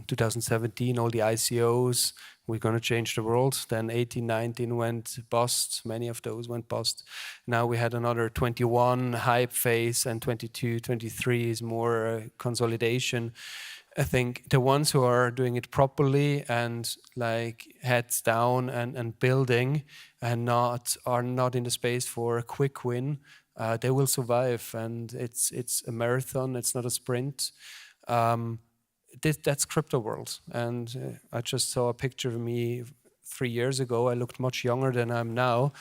2017, all the ICOs, we're going to change the world. Then 18, 19 went bust. Many of those went bust. Now we had another 21 hype phase, and 22, 23 is more consolidation. I think the ones who are doing it properly and like heads down and building and are not in the space for a quick win, they will survive. And it's a marathon. It's not a sprint. That's crypto world. And I just saw a picture of me 3 years ago. I looked much younger than I'm now.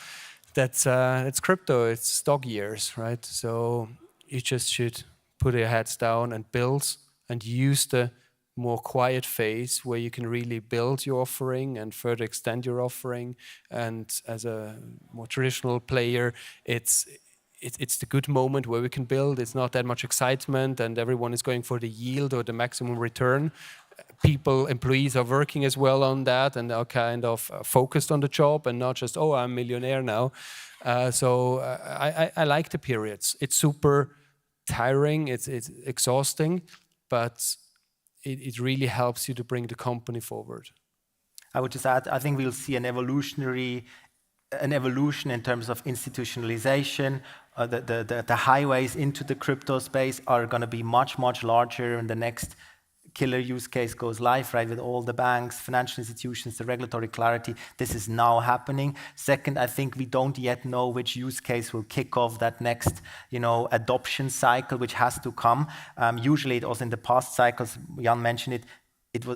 It's crypto. It's dog years, right? So you just should put your heads down and build, and use the more quiet phase where you can really build your offering and further extend your offering. And as a more traditional player, it's the good moment where we can build. It's not that much excitement and everyone is going for the yield or the maximum return. Employees are working as well on that and are kind of focused on the job and not just, oh, I'm a millionaire now. So I like the periods. It's super tiring, it's exhausting, but it really helps you to bring the company forward. I would just add, I think we'll see an evolution in terms of institutionalization. The highways into the crypto space are going to be much, much larger, and the next killer use case goes live, right, with all the banks, financial institutions, the regulatory clarity. This is now happening. Second, I think we don't yet know which use case will kick off that next, adoption cycle, which has to come. Usually, it was in the past cycles. Jan mentioned it.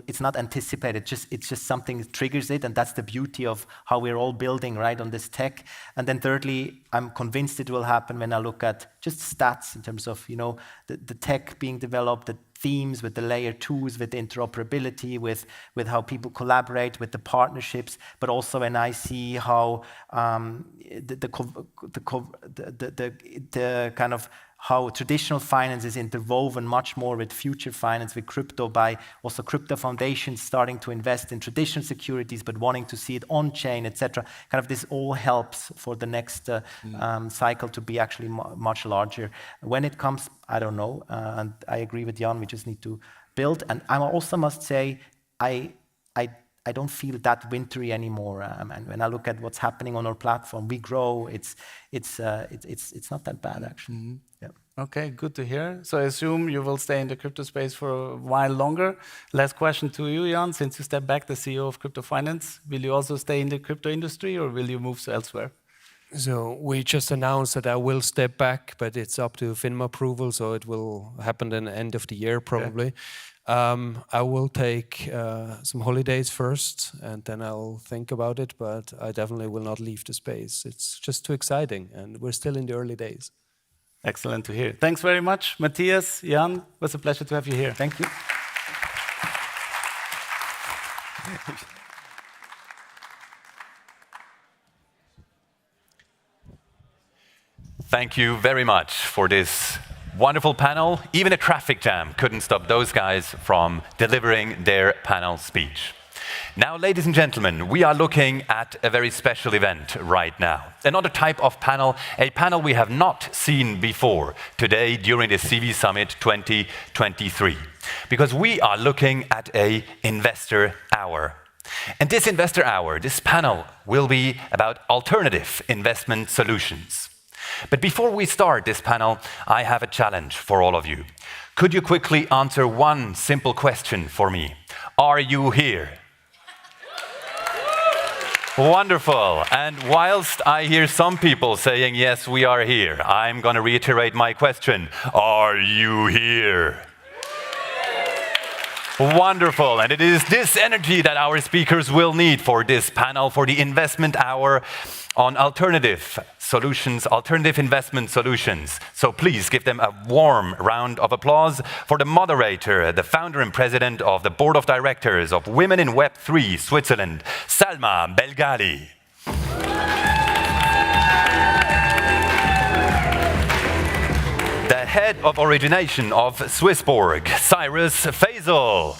It's not anticipated. It's just something that triggers it, and that's the beauty of how we're all building right on this tech. And then thirdly, I'm convinced it will happen when I look at just stats in terms of the tech being developed, the themes with the layer 2s, with the interoperability, with how people collaborate, with the partnerships, but also when I see how the kind of how traditional finance is interwoven much more with future finance, with crypto, by also crypto foundations starting to invest in traditional securities, but wanting to see it on-chain, etc. Kind of this all helps for the next cycle to be actually much larger. When it comes, I don't know, and I agree with Jan, we just need to build. And I also must say, I don't feel that wintry anymore. And when I look at what's happening on our platform, we grow. It's not that bad actually. Mm-hmm. Yeah. Okay, good to hear. So I assume you will stay in the crypto space for a while longer. Last question to you, Jan. Since you stepped back, the CEO of Crypto Finance, will you also stay in the crypto industry, or will you move elsewhere? So we just announced that I will step back, but it's up to FINMA approval, so it will happen at the end of the year probably. Okay. I will take some holidays first, and then I'll think about it, but I definitely will not leave the space. It's just too exciting, and we're still in the early days. Excellent to hear. Thanks very much, Mathias, Jan. It was a pleasure to have you here. Thank you. Thank you very much for this wonderful panel. Even a traffic jam couldn't stop those guys from delivering their panel speech. Now, ladies and gentlemen, we are looking at a very special event right now. Another type of panel, a panel we have not seen before today during the CV Summit 2023. Because we are looking at an investor hour. And this investor hour, this panel, will be about alternative investment solutions. But before we start this panel, I have a challenge for all of you. Could you quickly answer one simple question for me? Are you here? Wonderful. And whilst I hear some people saying, yes, we are here, I'm going to reiterate my question. Are you here? Wonderful. And it is this energy that our speakers will need for this panel, for the investment hour on alternative solutions, alternative investment solutions. So please give them a warm round of applause for the moderator, the founder and president of the board of directors of Women in Web3 Switzerland, Salma Belgali. The head of origination of SwissBorg, Cyrus Fazel.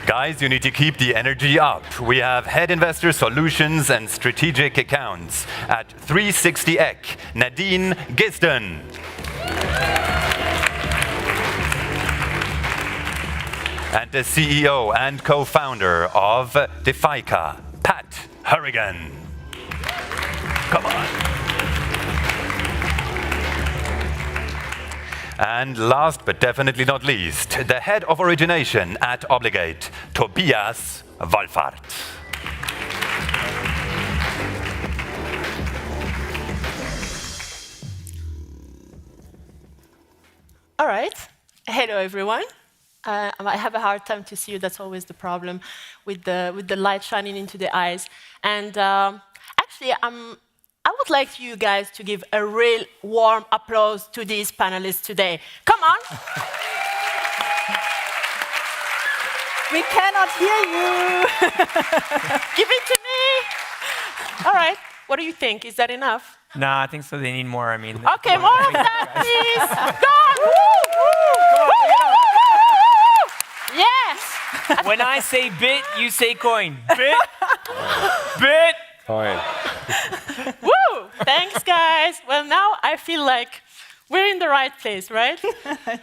Guys, you need to keep the energy up. We have head investor solutions and strategic accounts at 360 EC, Nadine Gisden. And the CEO and co-founder of DeFi, Pat Harrigan. Come on. And last but definitely not least, the head of origination at Obligate, Tobias Wolfart. All right. Hello, everyone. I have a hard time to see you. That's always the problem with the light shining into the eyes. And actually, I would like you guys to give a real warm applause to these panelists today. Come on. We cannot hear you. Give it to me. All right. What do you think? Is that enough? No, I think so. They need more. I mean. Okay, more of that, please. Go on. Woo, woo, woo, woo, woo. Yes. When I say bit, you say coin. Bit. Bit. Coin. Woo! Thanks, guys. Well, now I feel like we're in the right place, right?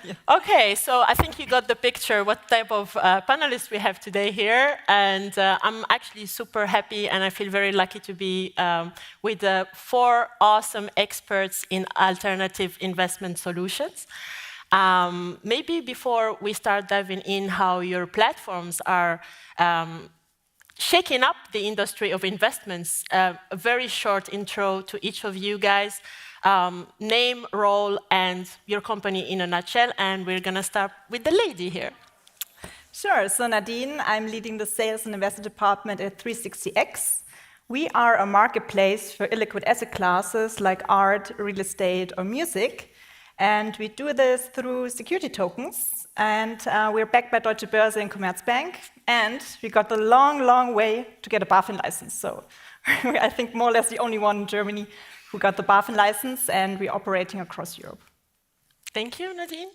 Yeah. Okay, so I think you got the picture what type of panelists we have today here. And I'm actually super happy and I feel very lucky to be with 4 awesome experts in alternative investment solutions. Maybe before we start diving in how your platforms are shaking up the industry of investments, a very short intro to each of you guys. Name, role, and your company in a nutshell. And we're going to start with the lady here. Sure. So Nadine, I'm leading the sales and investment department at 360X. We are a marketplace for illiquid asset classes like art, real estate, or music. And we do this through security tokens. And we're backed by Deutsche Börse and Commerzbank. And we got a long, long way to get a BaFin license. So I think more or less the only one in Germany who got the BaFin license, and we're operating across Europe. Thank you, Nadine.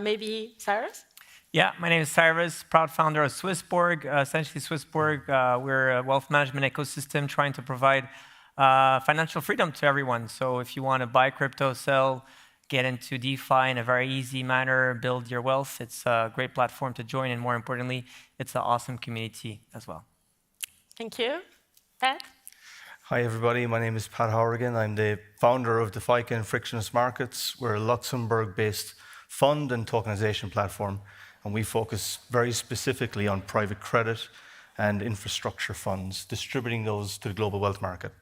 Maybe Cyrus? Yeah, my name is Cyrus, proud founder of SwissBorg. Essentially, SwissBorg, we're a wealth management ecosystem trying to provide financial freedom to everyone. So if you want to buy crypto, sell, get into DeFi in a very easy manner, build your wealth, it's a great platform to join. And more importantly, it's an awesome community as well. Thank you. Pat? Hi, everybody. My name is Pat Horrigan. I'm the founder of DeFi and Frictionless Markets. We're a Luxembourg-based fund and tokenization platform, and we focus very specifically on private credit and infrastructure funds, distributing those to the global wealth market.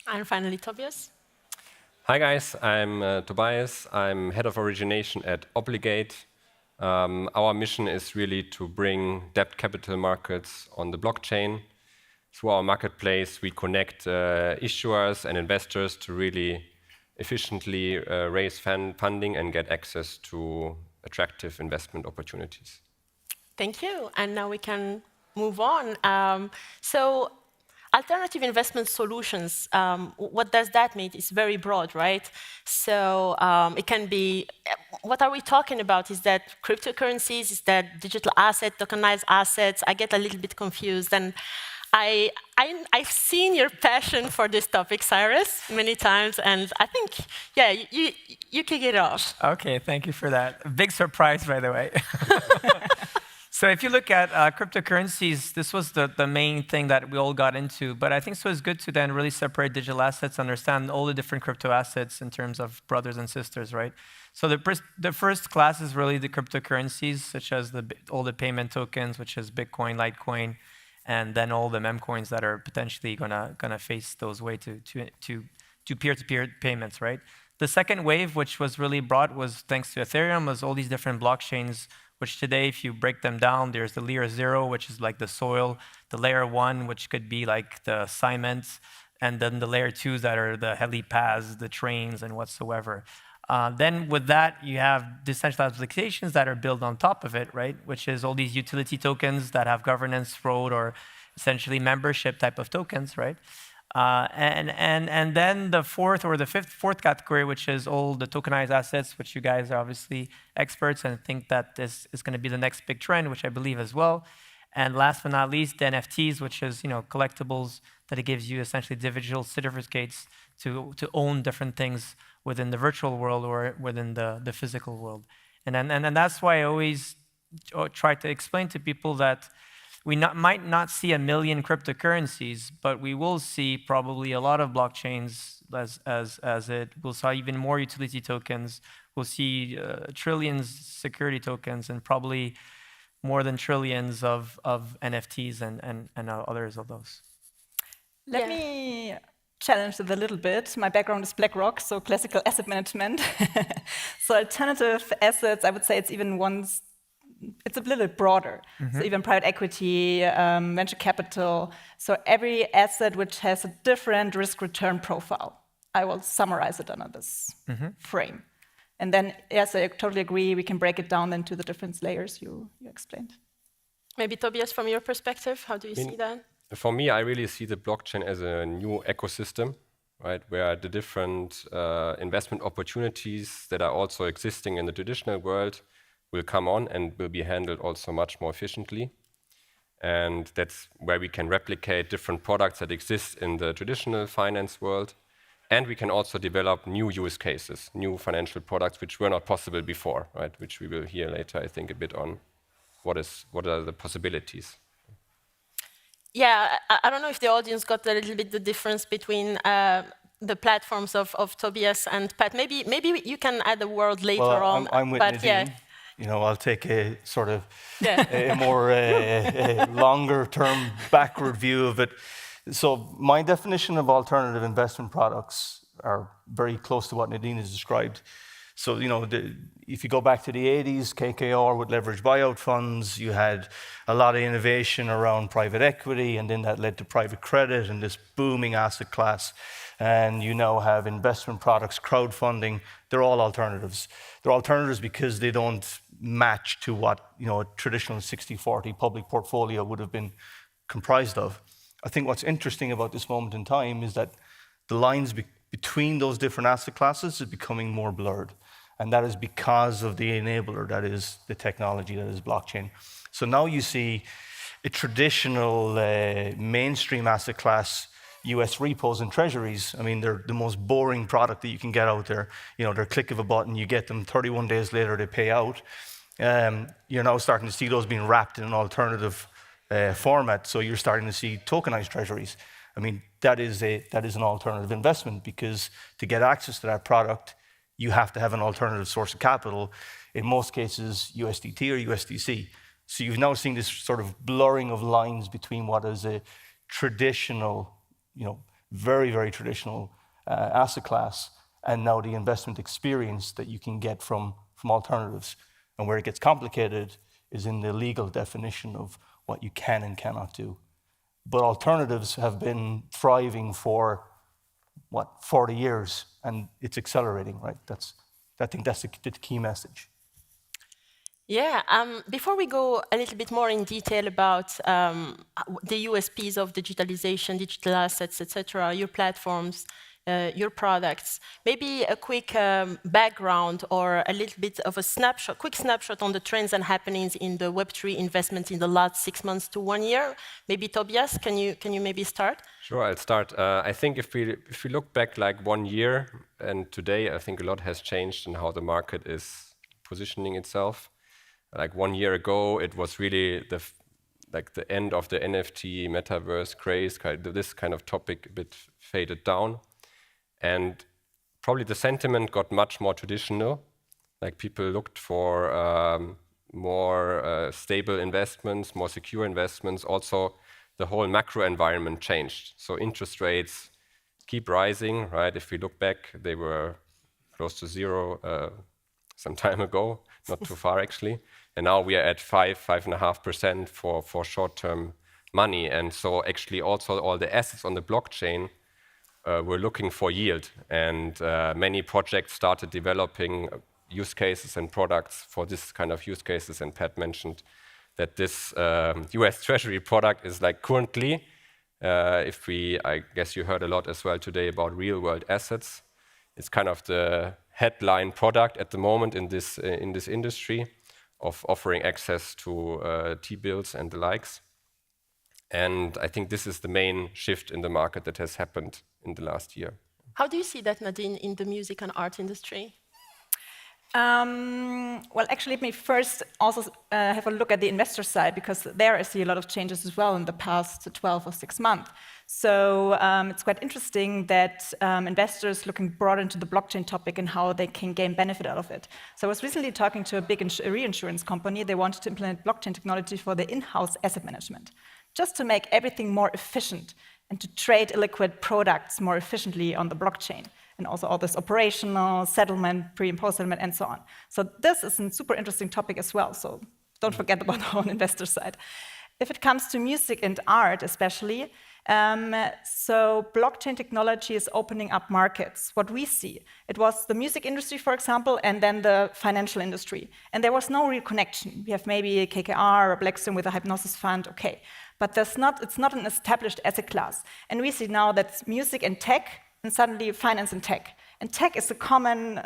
And finally, Tobias. Hi, guys. I'm Tobias. I'm head of origination at Obligate. Our mission is really to bring debt capital markets on the blockchain. Through our marketplace, we connect issuers and investors to really efficiently raise funding and get access to attractive investment opportunities. Thank you. And now we can move on. So alternative investment solutions, what does that mean? It's very broad, right? So it can be, what are we talking about? Is that cryptocurrencies? Is that digital asset, tokenized assets? I get a little bit confused. And I've seen your passion for this topic, Cyrus, many times, and I think, yeah, you kick it off. Okay, thank you for that. A big surprise, by the way. So if you look at cryptocurrencies, this was the main thing that we all got into, but I think so it's good to then really separate digital assets, understand all the different crypto assets in terms of brothers and sisters, right? So the first class is really the cryptocurrencies, such as all the payment tokens, which is Bitcoin, Litecoin, and then all the mem coins that are potentially gonna face those way to peer-to-peer payments, right? The second wave, which was really brought, was thanks to Ethereum, was all these different blockchains, which today, if you break them down, there's the layer 0, which is like the soil, the layer 1, which could be like the cement, and then the layer 2s that are the helipads, the trains, and whatsoever. Then with that, you have decentralized applications that are built on top of it, right? Which is all these utility tokens that have governance, road, or essentially membership type of tokens, right? And then the fourth or the fourth category, which is all the tokenized assets, which you guys are obviously experts and think that this is going to be the next big trend, which I believe as well. And last but not least, the NFTs, which is collectibles that it gives you essentially digital certificates to own different things within the virtual world or within the physical world. And that's why I always try to explain to people that we might not see 1 million cryptocurrencies, but we will see probably a lot of blockchains as it. We'll see even more utility tokens. We'll see trillions security tokens and probably more than trillions of NFTs and others of those. Let me challenge it a little bit. My background is BlackRock, so classical asset management. So alternative assets, I would say it's a little broader. So even private equity, venture capital. So every asset which has a different risk-return profile. I will summarize it under this frame. And then, yes, I totally agree. We can break it down into the different layers you explained. Maybe Tobias, from your perspective, how do you see that? For me, I really see the blockchain as a new ecosystem, right? Where the different investment opportunities that are also existing in the traditional world will come on and will be handled also much more efficiently. And that's where we can replicate different products that exist in the traditional finance world. And we can also develop new use cases, new financial products, which were not possible before, right? Which we will hear later, I think, a bit on what are the possibilities. Yeah, I don't know if the audience got a little bit the difference between the platforms of Tobias and Pat. Maybe you can add a word later on. I'm with Nadine. I'll take a sort of a more longer-term backward view of it. So my definition of alternative investment products are very close to what Nadine has described. So, if you go back to the 80s, KKR with leveraged buyout funds, you had a lot of innovation around private equity, and then that led to private credit and this booming asset class. And you now have investment products, crowdfunding. They're all alternatives. They're alternatives because they don't match to what a traditional 60-40 public portfolio would have been comprised of. I think what's interesting about this moment in time is that the lines between those different asset classes is becoming more blurred. And that is because of the enabler that is the technology that is blockchain. So now you see a traditional mainstream asset class, US repos and treasuries. I mean, they're the most boring product that you can get out there. They're a click of a button, you get them 31 days later, they pay out. You're now starting to see those being wrapped in an alternative format. So you're starting to see tokenized treasuries. I mean, that is an alternative investment because to get access to that product, you have to have an alternative source of capital, in most cases USDT or USDC. So you've now seen this sort of blurring of lines between what is a traditional, very, very traditional asset class and now the investment experience that you can get from alternatives. And where it gets complicated is in the legal definition of what you can and cannot do. But alternatives have been thriving for 40 years, and it's accelerating, right? I think that's the key message. Yeah, before we go a little bit more in detail about the USPs of digitalization, digital assets, etc., your platforms, your products, maybe a quick background or a little bit of a quick snapshot on the trends and happenings in the Web3 investment in the last 6 months to 1 year. Maybe Tobias, can you maybe start? Sure, I'll start. I think if we look back like 1 year and today, I think a lot has changed in how the market is positioning itself. Like 1 year ago, it was really the end of the NFT metaverse craze. This kind of topic a bit faded down. And probably the sentiment got much more traditional. Like people looked for more stable investments, more secure investments. Also, the whole macro environment changed. So interest rates keep rising, right? If we look back, they were close to zero some time ago, not too far actually. And now we are at 5.5% for short-term money. And so actually also all the assets on the blockchain were looking for yield. And many projects started developing use cases and products for this kind of use cases. And Pat mentioned that this US Treasury product is like currently, I guess you heard a lot as well today about real-world assets. It's kind of the headline product at the moment in this industry of offering access to T-bills and the likes. And I think this is the main shift in the market that has happened in the last year. How do you see that, Nadine, in the music and art industry? Well, actually, let me first also have a look at the investor side, because there I see a lot of changes as well in the past 12 or 6 months. So it's quite interesting that investors looking broad into the blockchain topic and how they can gain benefit out of it. So I was recently talking to a big reinsurance company. They wanted to implement blockchain technology for their in-house asset management, just to make everything more efficient and to trade illiquid products more efficiently on the blockchain. And also all this operational, settlement, pre- and post-settlement, and so on. So this is a super interesting topic as well, so don't forget about our own investor side. If it comes to music and art especially, so blockchain technology is opening up markets. What we see, it was the music industry, for example, and then the financial industry. And there was no real connection. We have maybe a KKR or Blackstone with a Hypnosis fund, okay. But it's not an established asset class. And we see now that music and tech, and suddenly finance and tech. And tech is a common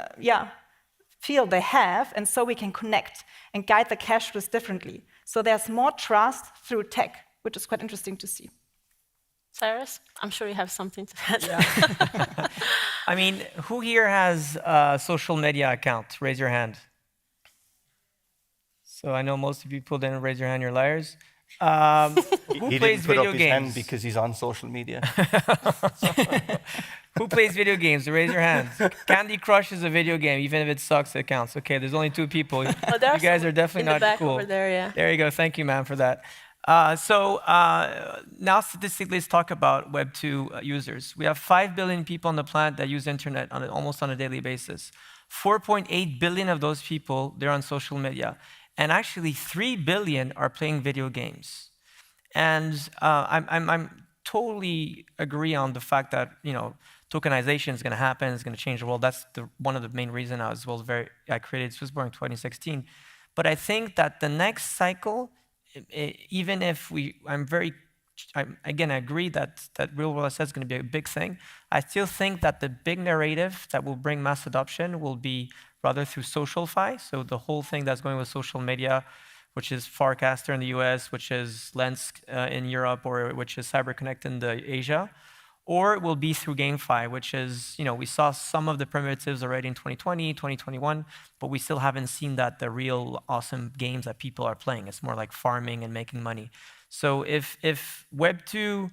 field they have, and so we can connect and guide the cash flows differently. So there's more trust through tech, which is quite interesting to see. Cyrus, I'm sure you have something to add. Yeah. I mean, who here has a social media account? Raise your hand. So I know most of you people didn't raise your hand, you're liars. Who plays video games? Hand because he's on social media. Who plays video games? Raise your hands. Candy Crush is a video game, even if it sucks, it counts. Okay, there's only 2 people. You guys are definitely not cool. Over there, yeah. There you go. Thank you, ma'am, for that. Now statistically, let's talk about Web 2 users. We have 5 billion people on the planet that use internet almost on a daily basis. 4.8 billion of those people, they're on social media. And actually, 3 billion are playing video games. And I'm totally agree on the fact that tokenization is going to happen. It's going to change the world. That's one of the main reasons I created SwissBorg in 2016. But I think that the next cycle, even if I agree that real-world assets is going to be a big thing. I still think that the big narrative that will bring mass adoption will be rather through social-fi. So the whole thing that's going with social media, which is Farcaster in the US, which is Lens in Europe, or which is CyberConnect in Asia. Or it will be through GameFi, which is, we saw some of the primitives already in 2020, 2021, but we still haven't seen the real awesome games that people are playing. It's more like farming and making money. So if Web 2,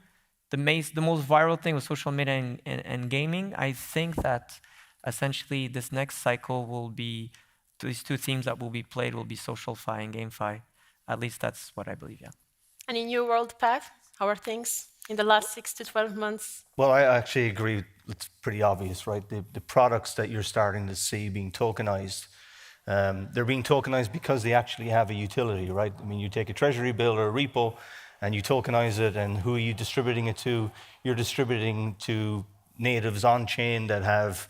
the most viral thing was social media and gaming, I think that essentially this next cycle will be, these 2 themes that will be played will be social-fi and GameFi. At least that's what I believe, yeah. And in your world, Pat, how are things in the last 6 to 12 months? Well, I actually agree. It's pretty obvious, right? The products that you're starting to see being tokenized, they're being tokenized because they actually have a utility, right? I mean, you take a treasury bill or a repo and you tokenize it, and who are you distributing it to? You're distributing to natives on-chain that have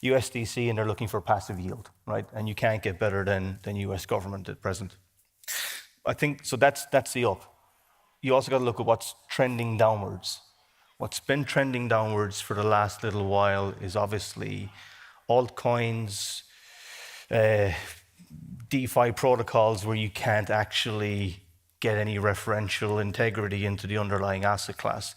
USDC and they're looking for passive yield, right? And you can't get better than US government at present. I think, so that's the up. You also got to look at what's trending downwards. What's been trending downwards for the last little while is obviously altcoins, DeFi protocols where you can't actually get any referential integrity into the underlying asset class.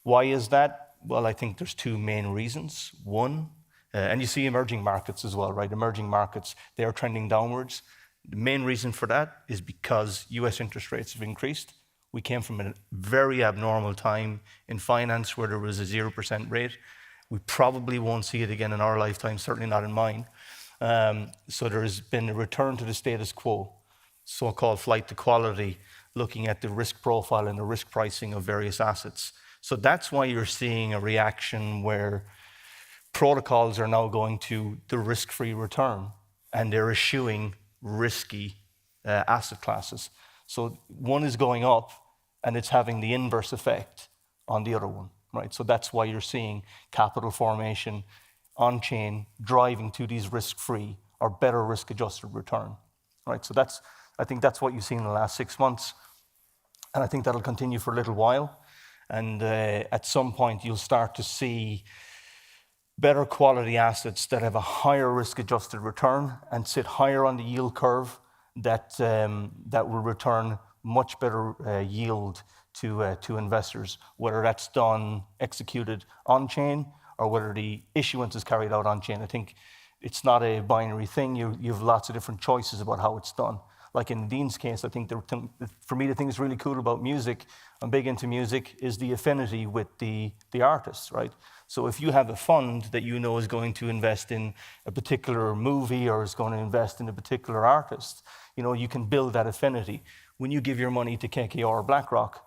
Why is that? Well, I think there's 2 main reasons. One, and you see emerging markets as well, right? Emerging markets, they are trending downwards. The main reason for that is because US interest rates have increased. We came from a very abnormal time in finance where there was a 0% rate. We probably won't see it again in our lifetime, certainly not in mine. So there's been a return to the status quo, so-called flight to quality, looking at the risk profile and the risk pricing of various assets. So that's why you're seeing a reaction where protocols are now going to the risk-free return, and they're eschewing risky asset classes. So one is going up, and it's having the inverse effect on the other one, right? So that's why you're seeing capital formation on-chain driving to these risk-free or better risk-adjusted return, right? So I think that's what you've seen in the last 6 months, and I think that'll continue for a little while. And at some point, you'll start to see better quality assets that have a higher risk-adjusted return and sit higher on the yield curve that will return much better yield to investors, whether that's done, executed on-chain, or whether the issuance is carried out on-chain. I think it's not a binary thing. You have lots of different choices about how it's done. Like in Dean's case, I think for me, the thing that's really cool about music, I'm big into music, is the affinity with the artists, right? So if you have a fund that you know is going to invest in a particular movie or is going to invest in a particular artist, you know, you can build that affinity. When you give your money to KKR or BlackRock,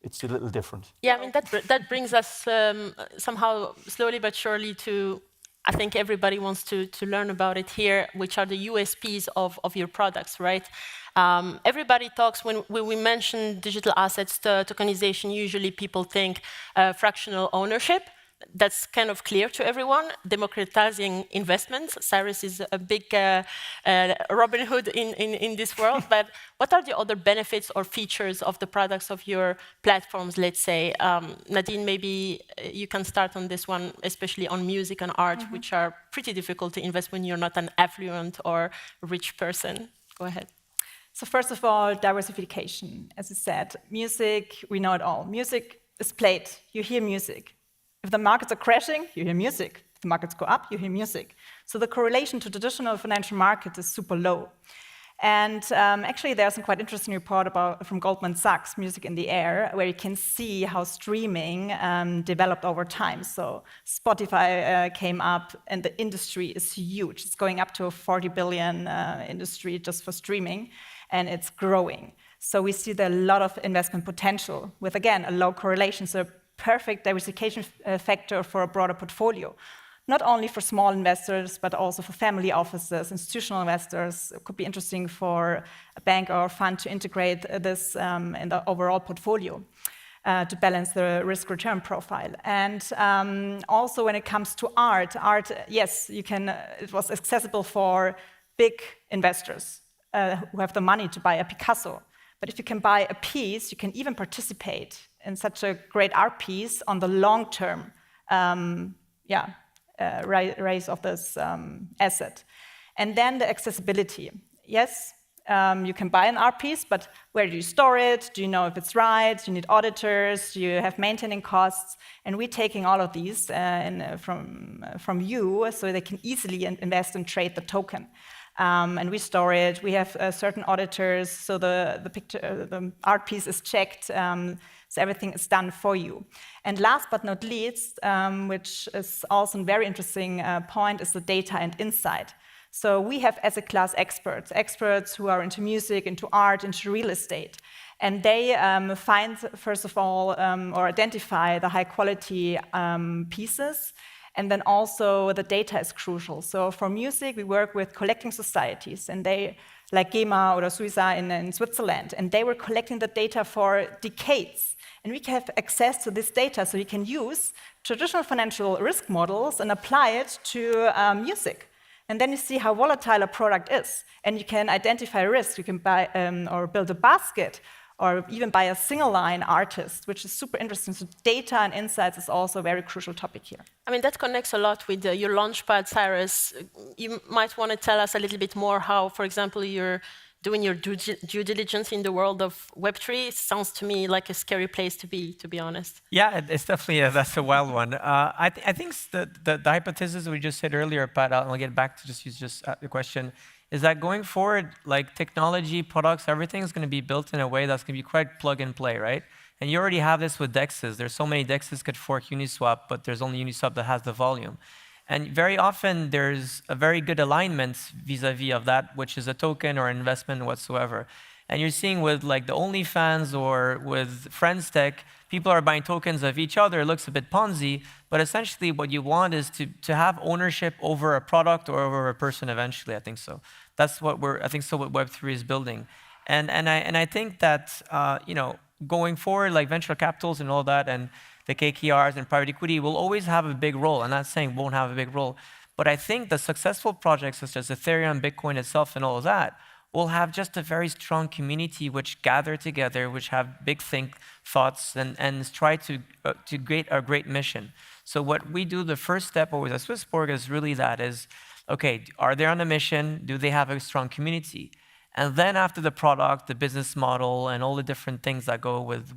it's a little different. Yeah, I mean, that brings us somehow slowly but surely to, I think everybody wants to learn about it here, which are the USPs of your products, right? Everybody talks, when we mention digital assets, tokenization, usually people think fractional ownership. That's kind of clear to everyone. Democratizing investments. Cyrus is a big Robin Hood in this world. But what are the other benefits or features of the products of your platforms, let's say? Nadine, maybe you can start on this one, especially on music and art, which are pretty difficult to invest when you're not an affluent or rich person. Go ahead. So first of all, diversification. As I said, music, we know it all. Music is played. You hear music. If the markets are crashing, you hear music. If the markets go up, you hear music. So the correlation to traditional financial markets is super low. And actually, there's a quite interesting report from Goldman Sachs, Music in the Air, where you can see how streaming developed over time. So Spotify came up, and the industry is huge. It's going up to a 40 billion industry just for streaming, and it's growing. So we see there a lot of investment potential with, again, a low correlation. So perfect diversification factor for a broader portfolio. Not only for small investors, but also for family offices, institutional investors. It could be interesting for a bank or a fund to integrate this in the overall portfolio to balance the risk-return profile. And also when it comes to art, yes, you can. It was accessible for big investors who have the money to buy a Picasso. But if you can buy a piece, you can even participate in such a great art piece on the long-term rise of this asset. And then the accessibility. Yes, you can buy an art piece, but where do you store it? Do you know if it's right? Do you need auditors? Do you have maintaining costs? And we're taking all of these from you so they can easily invest and trade the token. And we store it. We have certain auditors, so the art piece is checked. So everything is done for you. And last but not least, which is also a very interesting point, is the data and insight. So we have asset class experts who are into music, into art, into real estate. And they find, first of all, or identify the high quality pieces. And then also the data is crucial. So for music, we work with collecting societies, and they, like EMEA or Suiza in Switzerland, and they were collecting the data for decades. And we can have access to this data, so you can use traditional financial risk models and apply it to music. And then you see how volatile a product is, and you can identify risk. You can buy or build a basket, or even buy a single-line artist, which is super interesting. So data and insights is also a very crucial topic here. I mean, that connects a lot with your launchpad, Cyrus. You might want to tell us a little bit more how, for example, you're doing your due diligence in the world of Web3. It sounds to me like a scary place to be honest. Yeah, it's definitely, that's a wild one. I think the hypothesis we just said earlier, Pat, I'll get back to just the question, is that going forward, like technology, products, everything is going to be built in a way that's going to be quite plug and play, right? And you already have this with DEXs. There's so many DEXs could fork Uniswap, but there's only Uniswap that has the volume. And very often there's a very good alignment vis-a-vis of that, which is a token or investment whatsoever. And you're seeing with like the OnlyFans or with Friends Tech, people are buying tokens of each other. It looks a bit Ponzi, but essentially what you want is to have ownership over a product or over a person eventually, I think so. That's what what Web3 is building. And I think that, going forward, like venture capitals and all that, and the KKRs and private equity will always have a big role. I'm not saying won't have a big role, but I think the successful projects such as Ethereum, Bitcoin itself, and all of that will have just a very strong community which gather together, which have big thoughts, and try to create a great mission. So what we do, the first step always at SwissBorg is really that is, okay, are they on a mission? Do they have a strong community? And then after the product, the business model, and all the different things that go with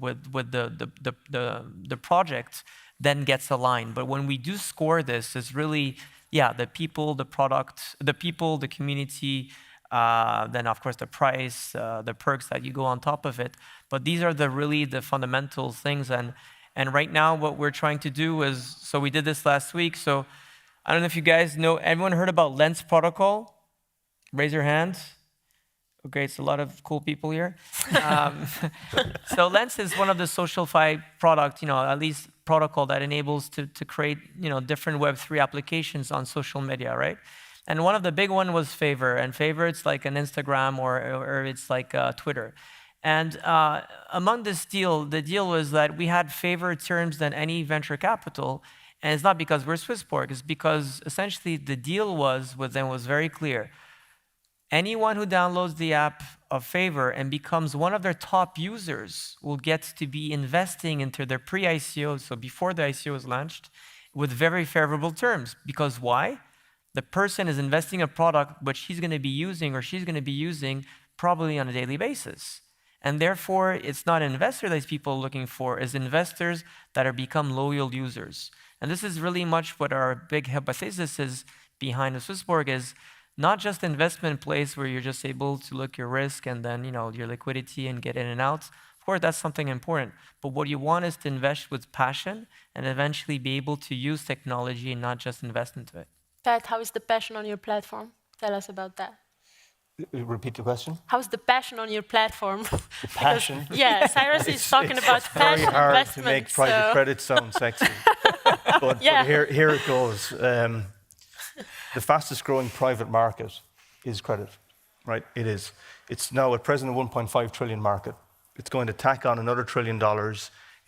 the project, then gets aligned. But when we do score this, it's really, the people, the product, the people, the community, then of course the price, the perks that you go on top of it. But these are really the fundamental things. And right now what we're trying to do is, so we did this last week. So I don't know if you guys know, everyone heard about Lens protocol? Raise your hands. Okay, it's a lot of cool people here. So Lens is one of the SocialFi product, at least protocol that enables to create, different Web3 applications on social media, right? And one of the big one was Favor, and Favor, it's like an Instagram or it's like Twitter. And among this deal, the deal was that we had favored terms than any venture capital, and it's not because we're SwissBorg, it's because essentially the deal with them was very clear. Anyone who downloads the app of Favor and becomes one of their top users will get to be investing into their pre-ICO, so before the ICO is launched, with very favorable terms. Because why? The person is investing in a product which he's going to be using or she's going to be using probably on a daily basis. And therefore, it's not an investor that people are looking for, it's investors that are become loyal users. And this is really much what our big hypothesis is behind the SwissBorg is, not just investment place where you're just able to look your risk and then your liquidity and get in and out. Of course, that's something important. But what you want is to invest with passion and eventually be able to use technology and not just invest into it. Pat, how is the passion on your platform? Tell us about that. Repeat the question. How's the passion on your platform? The passion? Yeah, Cyrus is talking about passion investment. It's very hard investment, to make private credit sound sexy. but here it goes. The fastest growing private market is credit, right? It is. It's now at present a 1.5 trillion market. It's going to tack on another $1 trillion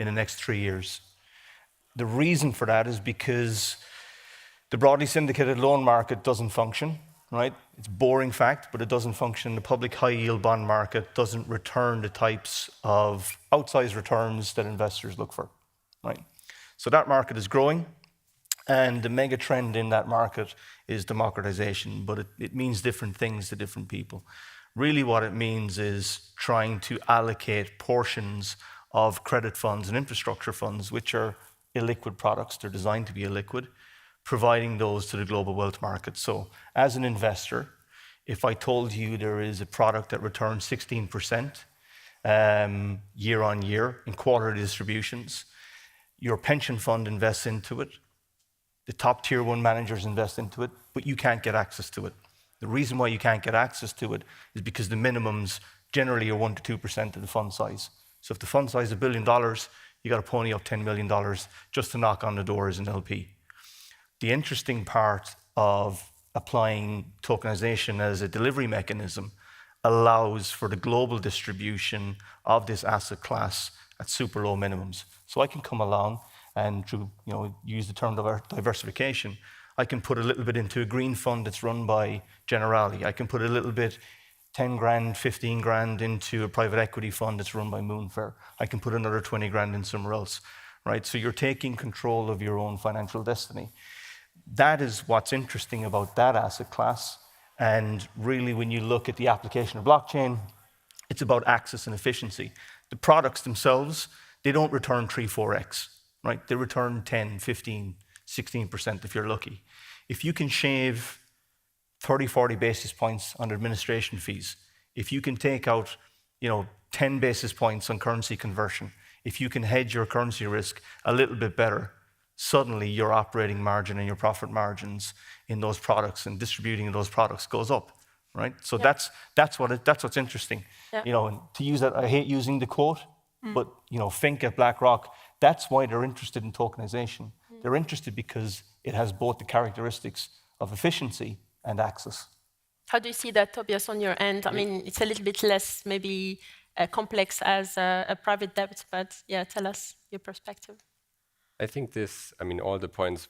in the next 3 years. The reason for that is because the broadly syndicated loan market doesn't function, right? It's a boring fact, but it doesn't function. The public high yield bond market doesn't return the types of outsized returns that investors look for, right? So that market is growing. And the mega trend in that market is democratization, but it means different things to different people. Really what it means is trying to allocate portions of credit funds and infrastructure funds, which are illiquid products, they're designed to be illiquid, providing those to the global wealth market. So as an investor, if I told you there is a product that returns 16% year on year in quarterly distributions, your pension fund invests into it, the top tier 1 managers invest into it, but you can't get access to it. The reason why you can't get access to it is because the minimums generally are 1 to 2% of the fund size. So if the fund size is $1 billion, you got to pony up $10 million just to knock on the door as an LP. The interesting part of applying tokenization as a delivery mechanism allows for the global distribution of this asset class at super low minimums. So I can come along and through, use the term diversification, I can put a little bit into a green fund that's run by Generali. I can put a little bit, 10 grand, 15 grand into a private equity fund that's run by Moonfair. I can put another 20 grand in somewhere else, right? So you're taking control of your own financial destiny. That is what's interesting about that asset class. And really, when you look at the application of blockchain, it's about access and efficiency. The products themselves, they don't return 3, 4x. Right? They return 10, 15, 16% if you're lucky. If you can shave 30, 40 basis points on administration fees, if you can take out 10 basis points on currency conversion, if you can hedge your currency risk a little bit better, suddenly your operating margin and your profit margins in those products and distributing those products goes up, right? So that's what's interesting. Yeah. You know, and to use that, I hate using the quote, but you know, Fink at BlackRock, that's why they're interested in tokenization. They're interested because it has both the characteristics of efficiency and access. How do you see that, Tobias, on your end? I mean, it's a little bit less maybe complex as a private debt, but yeah, tell us your perspective. I think this, I mean, all the points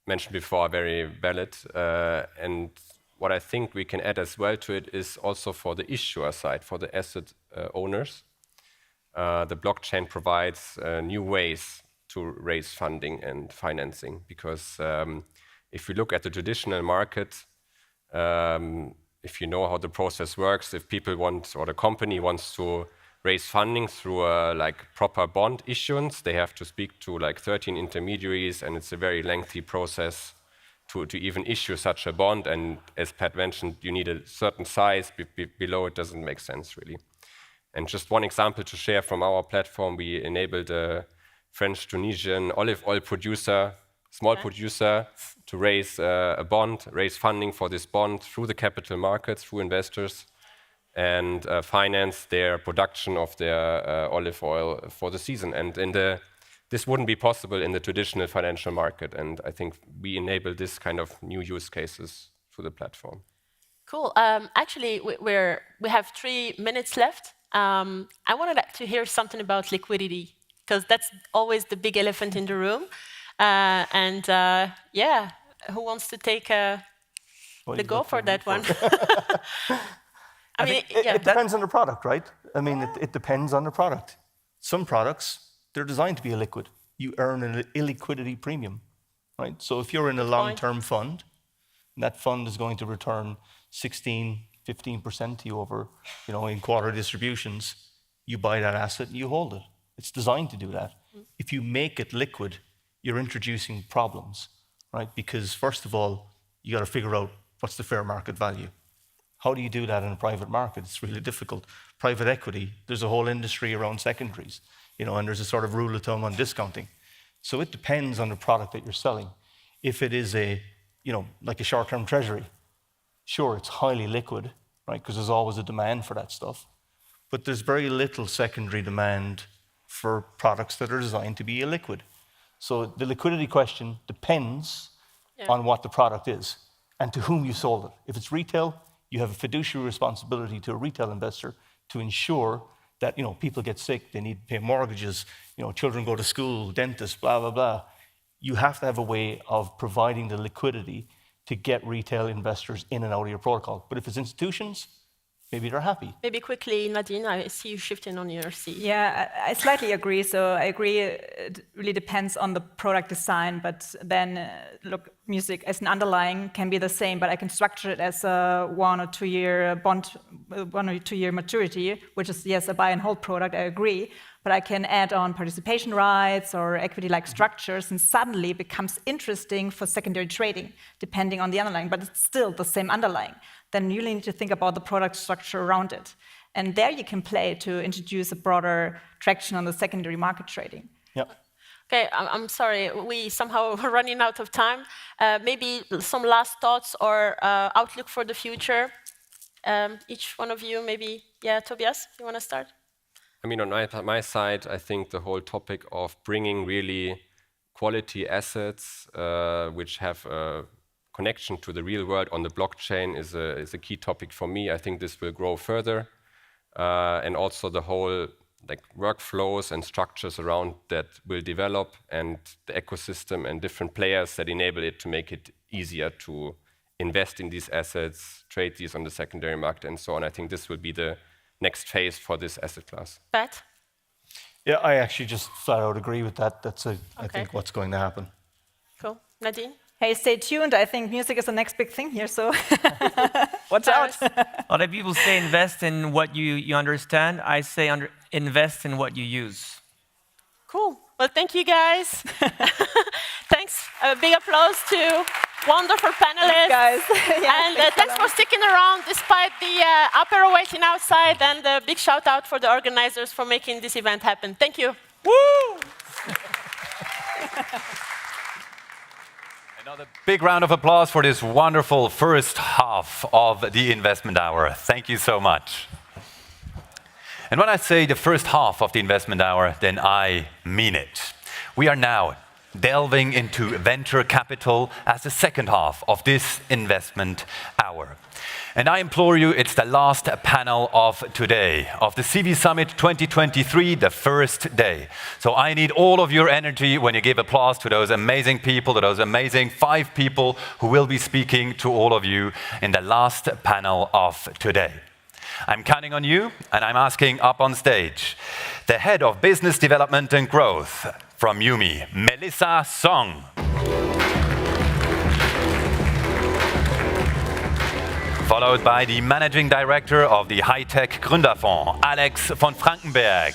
mentioned before are very valid. And what I think we can add as well to it is also for the issuer side, for the asset owners. The blockchain provides new ways to raise funding and financing, because if we look at the traditional market, if you know how the process works, if people want, or the company wants to raise funding through a proper bond issuance, they have to speak to 13 intermediaries, and it's a very lengthy process to even issue such a bond. And as Pat mentioned, you need a certain size. Below it doesn't make sense, really. And just one example to share from our platform, we enabled a French-Tunisian olive oil producer, small producer, to raise a bond, raise funding for this bond through the capital markets, through investors, and finance their production of their olive oil for the season. And this wouldn't be possible in the traditional financial market. And I think we enable this kind of new use cases through the platform. Cool. Actually, we have 3 minutes left. I wanted to hear something about liquidity, because that's always the big elephant in the room. Yeah, who wants to take the go for that one? I mean, it depends on the product, right? I mean, it depends on the product. Some products, they're designed to be illiquid. You earn an illiquidity premium, right? So if you're in a long-term fund, that fund is going to return 15% to you over, in quarter distributions. You buy that asset and you hold it. It's designed to do that. If you make it liquid, you're introducing problems, right? Because first of all, you got to figure out what's the fair market value. How do you do that in a private market? It's really difficult. Private equity, there's a whole industry around secondaries, and there's a sort of rule of thumb on discounting. So it depends on the product that you're selling. If it is like a short-term treasury, sure, it's highly liquid, right? Because there's always a demand for that stuff. But there's very little secondary demand for products that are designed to be illiquid. So the liquidity question depends on what the product is and to whom you sold it. If it's retail, you have a fiduciary responsibility to a retail investor to ensure that people get sick, they need to pay mortgages, children go to school, dentists, blah, blah, blah. You have to have a way of providing the liquidity to get retail investors in and out of your protocol. But if it's institutions, maybe they're happy. Maybe quickly, Nadine, I see you shifting on your seat. Yeah, I slightly agree. So I agree it really depends on the product design, but then look, music as an underlying can be the same, but I can structure it as a 1 or 2 year bond, 1 or 2 year maturity, which is, yes, a buy and hold product, I agree. But I can add on participation rights or equity-like structures, and suddenly it becomes interesting for secondary trading, depending on the underlying, but it's still the same underlying. Then you really need to think about the product structure around it. And there you can play to introduce a broader traction on the secondary market trading. Yep. Okay, I'm sorry, we somehow are running out of time. Maybe some last thoughts or outlook for the future. Each one of you, maybe, Tobias, you want to start? I mean, on my side, I think the whole topic of bringing really quality assets which have a connection to the real world on the blockchain is a key topic for me. I think this will grow further. And also the whole workflows and structures around that will develop, and the ecosystem and different players that enable it to make it easier to invest in these assets, trade these on the secondary market, and so on. I think this will be the next phase for this asset class. Pat? Yeah, I actually just flat out agree with that. That's, I think, what's going to happen. Cool. Nadine? Hey, stay tuned. I think music is the next big thing here, so watch out. A lot of people say invest in what you understand. I say invest in what you use. Cool. Well, thank you, guys. Thanks. A big applause to wonderful panelists. Thanks, guys. And thanks for sticking around despite the apero waiting outside, and a big shout out for the organizers for making this event happen. Thank you. Woo! Another big round of applause for this wonderful first half of the investment hour. Thank you so much. And when I say the first half of the investment hour, then I mean it. We are now delving into venture capital as the second half of this investment hour. And I implore you, it's the last panel of today, of the CV Summit 2023, the first day. So I need all of your energy when you give applause to those amazing people, to those amazing 5 people who will be speaking to all of you in the last panel of today. I'm counting on you, and I'm asking up on stage the Head of Business Development and Growth from Yumi, Melissa Song. Followed by the Managing Director of the High-Tech Gründerfonds, Alex von Frankenberg.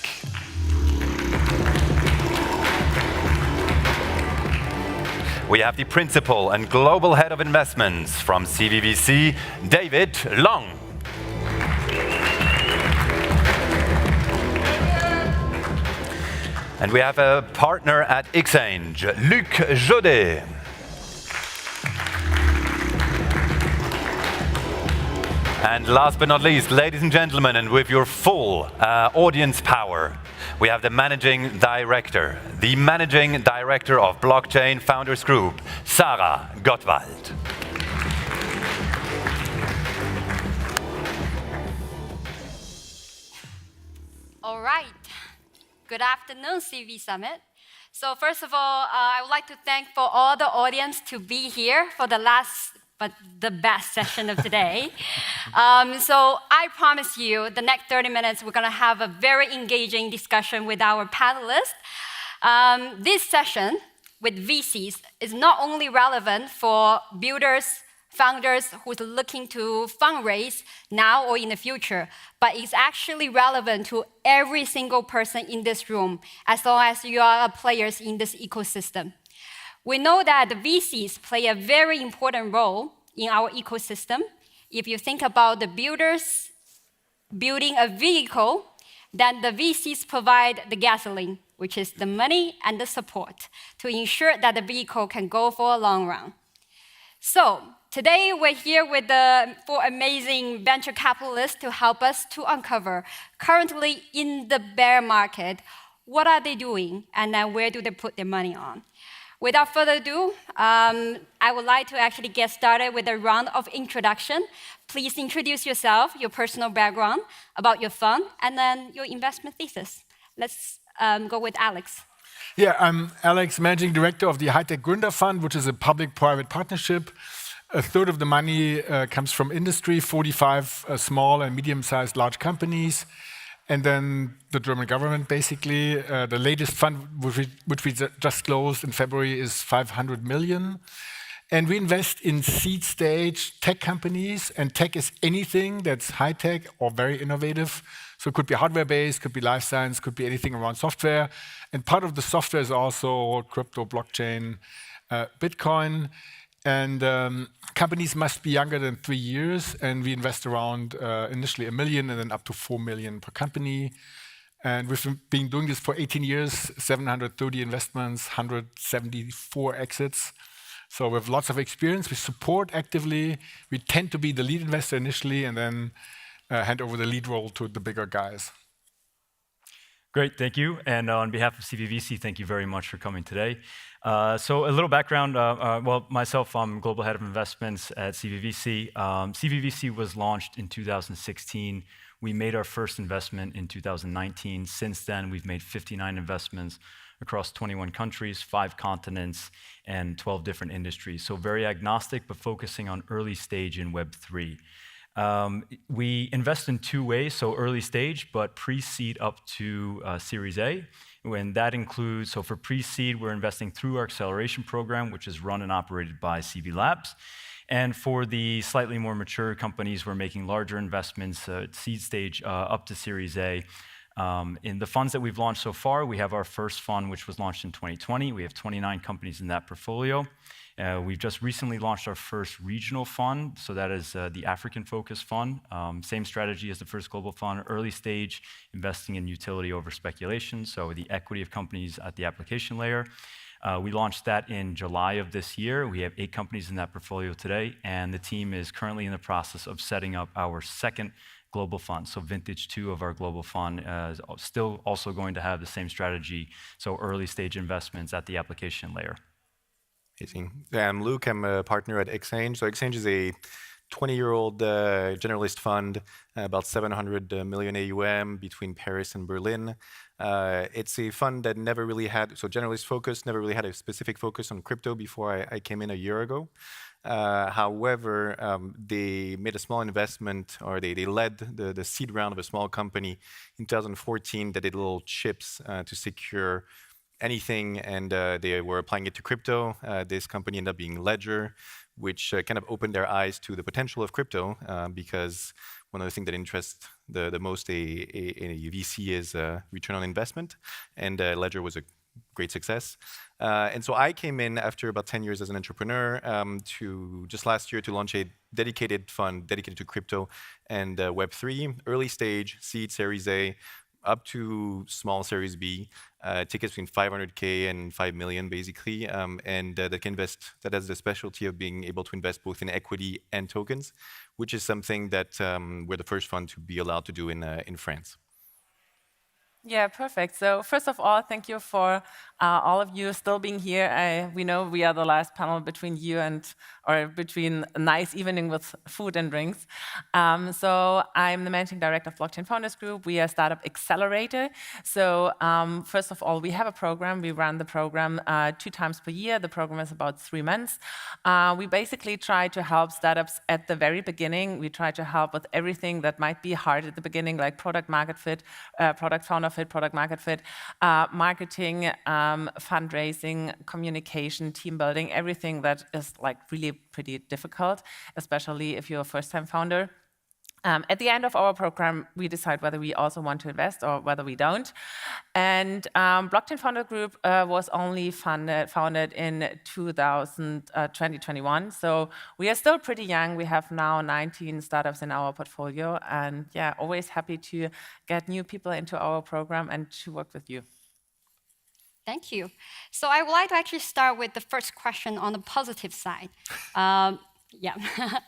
We have the Principal and Global Head of Investments from CVVC, David Long. And we have a partner at Exchange, Luc Jaudet. And last but not least, ladies and gentlemen, and with your full audience power, we have the Managing Director of Blockchain Founders Group, Sarah Gottwald. All right. Good afternoon, CV Summit. So first of all, I would like to thank for all the audience to be here for the last, but the best session of today. So I promise you, the next 30 minutes, we're going to have a very engaging discussion with our panelists. This session with VCs is not only relevant for builders, founders who's looking to fundraise now or in the future, but it's actually relevant to every single person in this room, as long as you are players in this ecosystem. We know that the VCs play a very important role in our ecosystem. If you think about the builders building a vehicle, then the VCs provide the gasoline, which is the money and the support to ensure that the vehicle can go for a long run. So today we're here with the 4 amazing venture capitalists to help us to uncover, currently in the bear market, what are they doing and then where do they put their money on. Without further ado, I would like to actually get started with a round of introduction. Please introduce yourself, your personal background, about your fund, and then your investment thesis. Let's go with Alex. Yeah, I'm Alex, Managing Director of the High-Tech Gründer Fund, which is a public-private partnership. A third of the money comes from industry, 45 small and medium-sized large companies, and then the German government, basically. The latest fund, which we just closed in February, is 500 million. And we invest in seed-stage tech companies, and tech is anything that's high-tech or very innovative. So it could be hardware-based, could be life science, could be anything around software. And part of the software is also crypto, blockchain, Bitcoin. And companies must be younger than 3 years, and we invest around initially 1 million and then up to 4 million per company. And we've been doing this for 18 years, 730 investments, 174 exits. So we have lots of experience. We support actively. We tend to be the lead investor initially and then hand over the lead role to the bigger guys. Great, thank you. And on behalf of CVVC, thank you very much for coming today. So a little background, well, myself, I'm Global Head of Investments at CVVC. CVVC was launched in 2016. We made our first investment in 2019. Since then, we've made 59 investments across 21 countries, 5 continents, and 12 different industries. So very agnostic, but focusing on early stage in Web3. We invest in 2 ways, so early stage, but pre-seed up to Series A. And that includes, so for pre-seed, we're investing through our acceleration program, which is run and operated by CV Labs. And for the slightly more mature companies, we're making larger investments at seed stage up to Series A. In the funds that we've launched so far, we have our first fund, which was launched in 2020. We have 29 companies in that portfolio. We've just recently launched our first regional fund, so that is the African-focused fund. Same strategy as the first global fund, early stage, investing in utility over speculation, so the equity of companies at the application layer. We launched that in July of this year. We have 8 companies in that portfolio today, and the team is currently in the process of setting up our second global fund. So vintage 2 of our global fund is still also going to have the same strategy, so early stage investments at the application layer. Amazing. I'm Luke, I'm a partner at Exchange. So Exchange is a 20-year-old generalist fund, about 700 million AUM between Paris and Berlin. It's a fund that never really had, so generalist focus, never really had a specific focus on crypto before I came in a year ago. However, they made a small investment, or they led the seed round of a small company in 2014 that did little chips to secure anything, and they were applying it to crypto. This company ended up being Ledger, which kind of opened their eyes to the potential of crypto, because one of the things that interests the most a VC is return on investment, and Ledger was a great success. And so I came in after about 10 years as an entrepreneur to just last year to launch a dedicated fund dedicated to crypto and Web3, early stage, seed, Series A, up to small Series B, tickets between 500K and 5 million, basically, and that has the specialty of being able to invest both in equity and tokens, which is something that we're the first fund to be allowed to do in France. Yeah, perfect. So first of all, thank you for all of you still being here. We know we are the last panel between you or between a nice evening with food and drinks. So I'm the managing director of Blockchain Founders Group. We are a startup accelerator. So first of all, we have a program. We run the program 2 times per year. The program is about 3 months. We basically try to help startups at the very beginning. We try to help with everything that might be hard at the beginning, like product market fit, product founder fit, product market fit, marketing, fundraising, communication, team building, everything that is like really pretty difficult, especially if you're a first-time founder. At the end of our program, we decide whether we also want to invest or whether we don't. And Blockchain Founder Group was only founded in 2021. So we are still pretty young. We have now 19 startups in our portfolio. And yeah, always happy to get new people into our program and to work with you. Thank you. So I would like to actually start with the first question on the positive side. Yeah,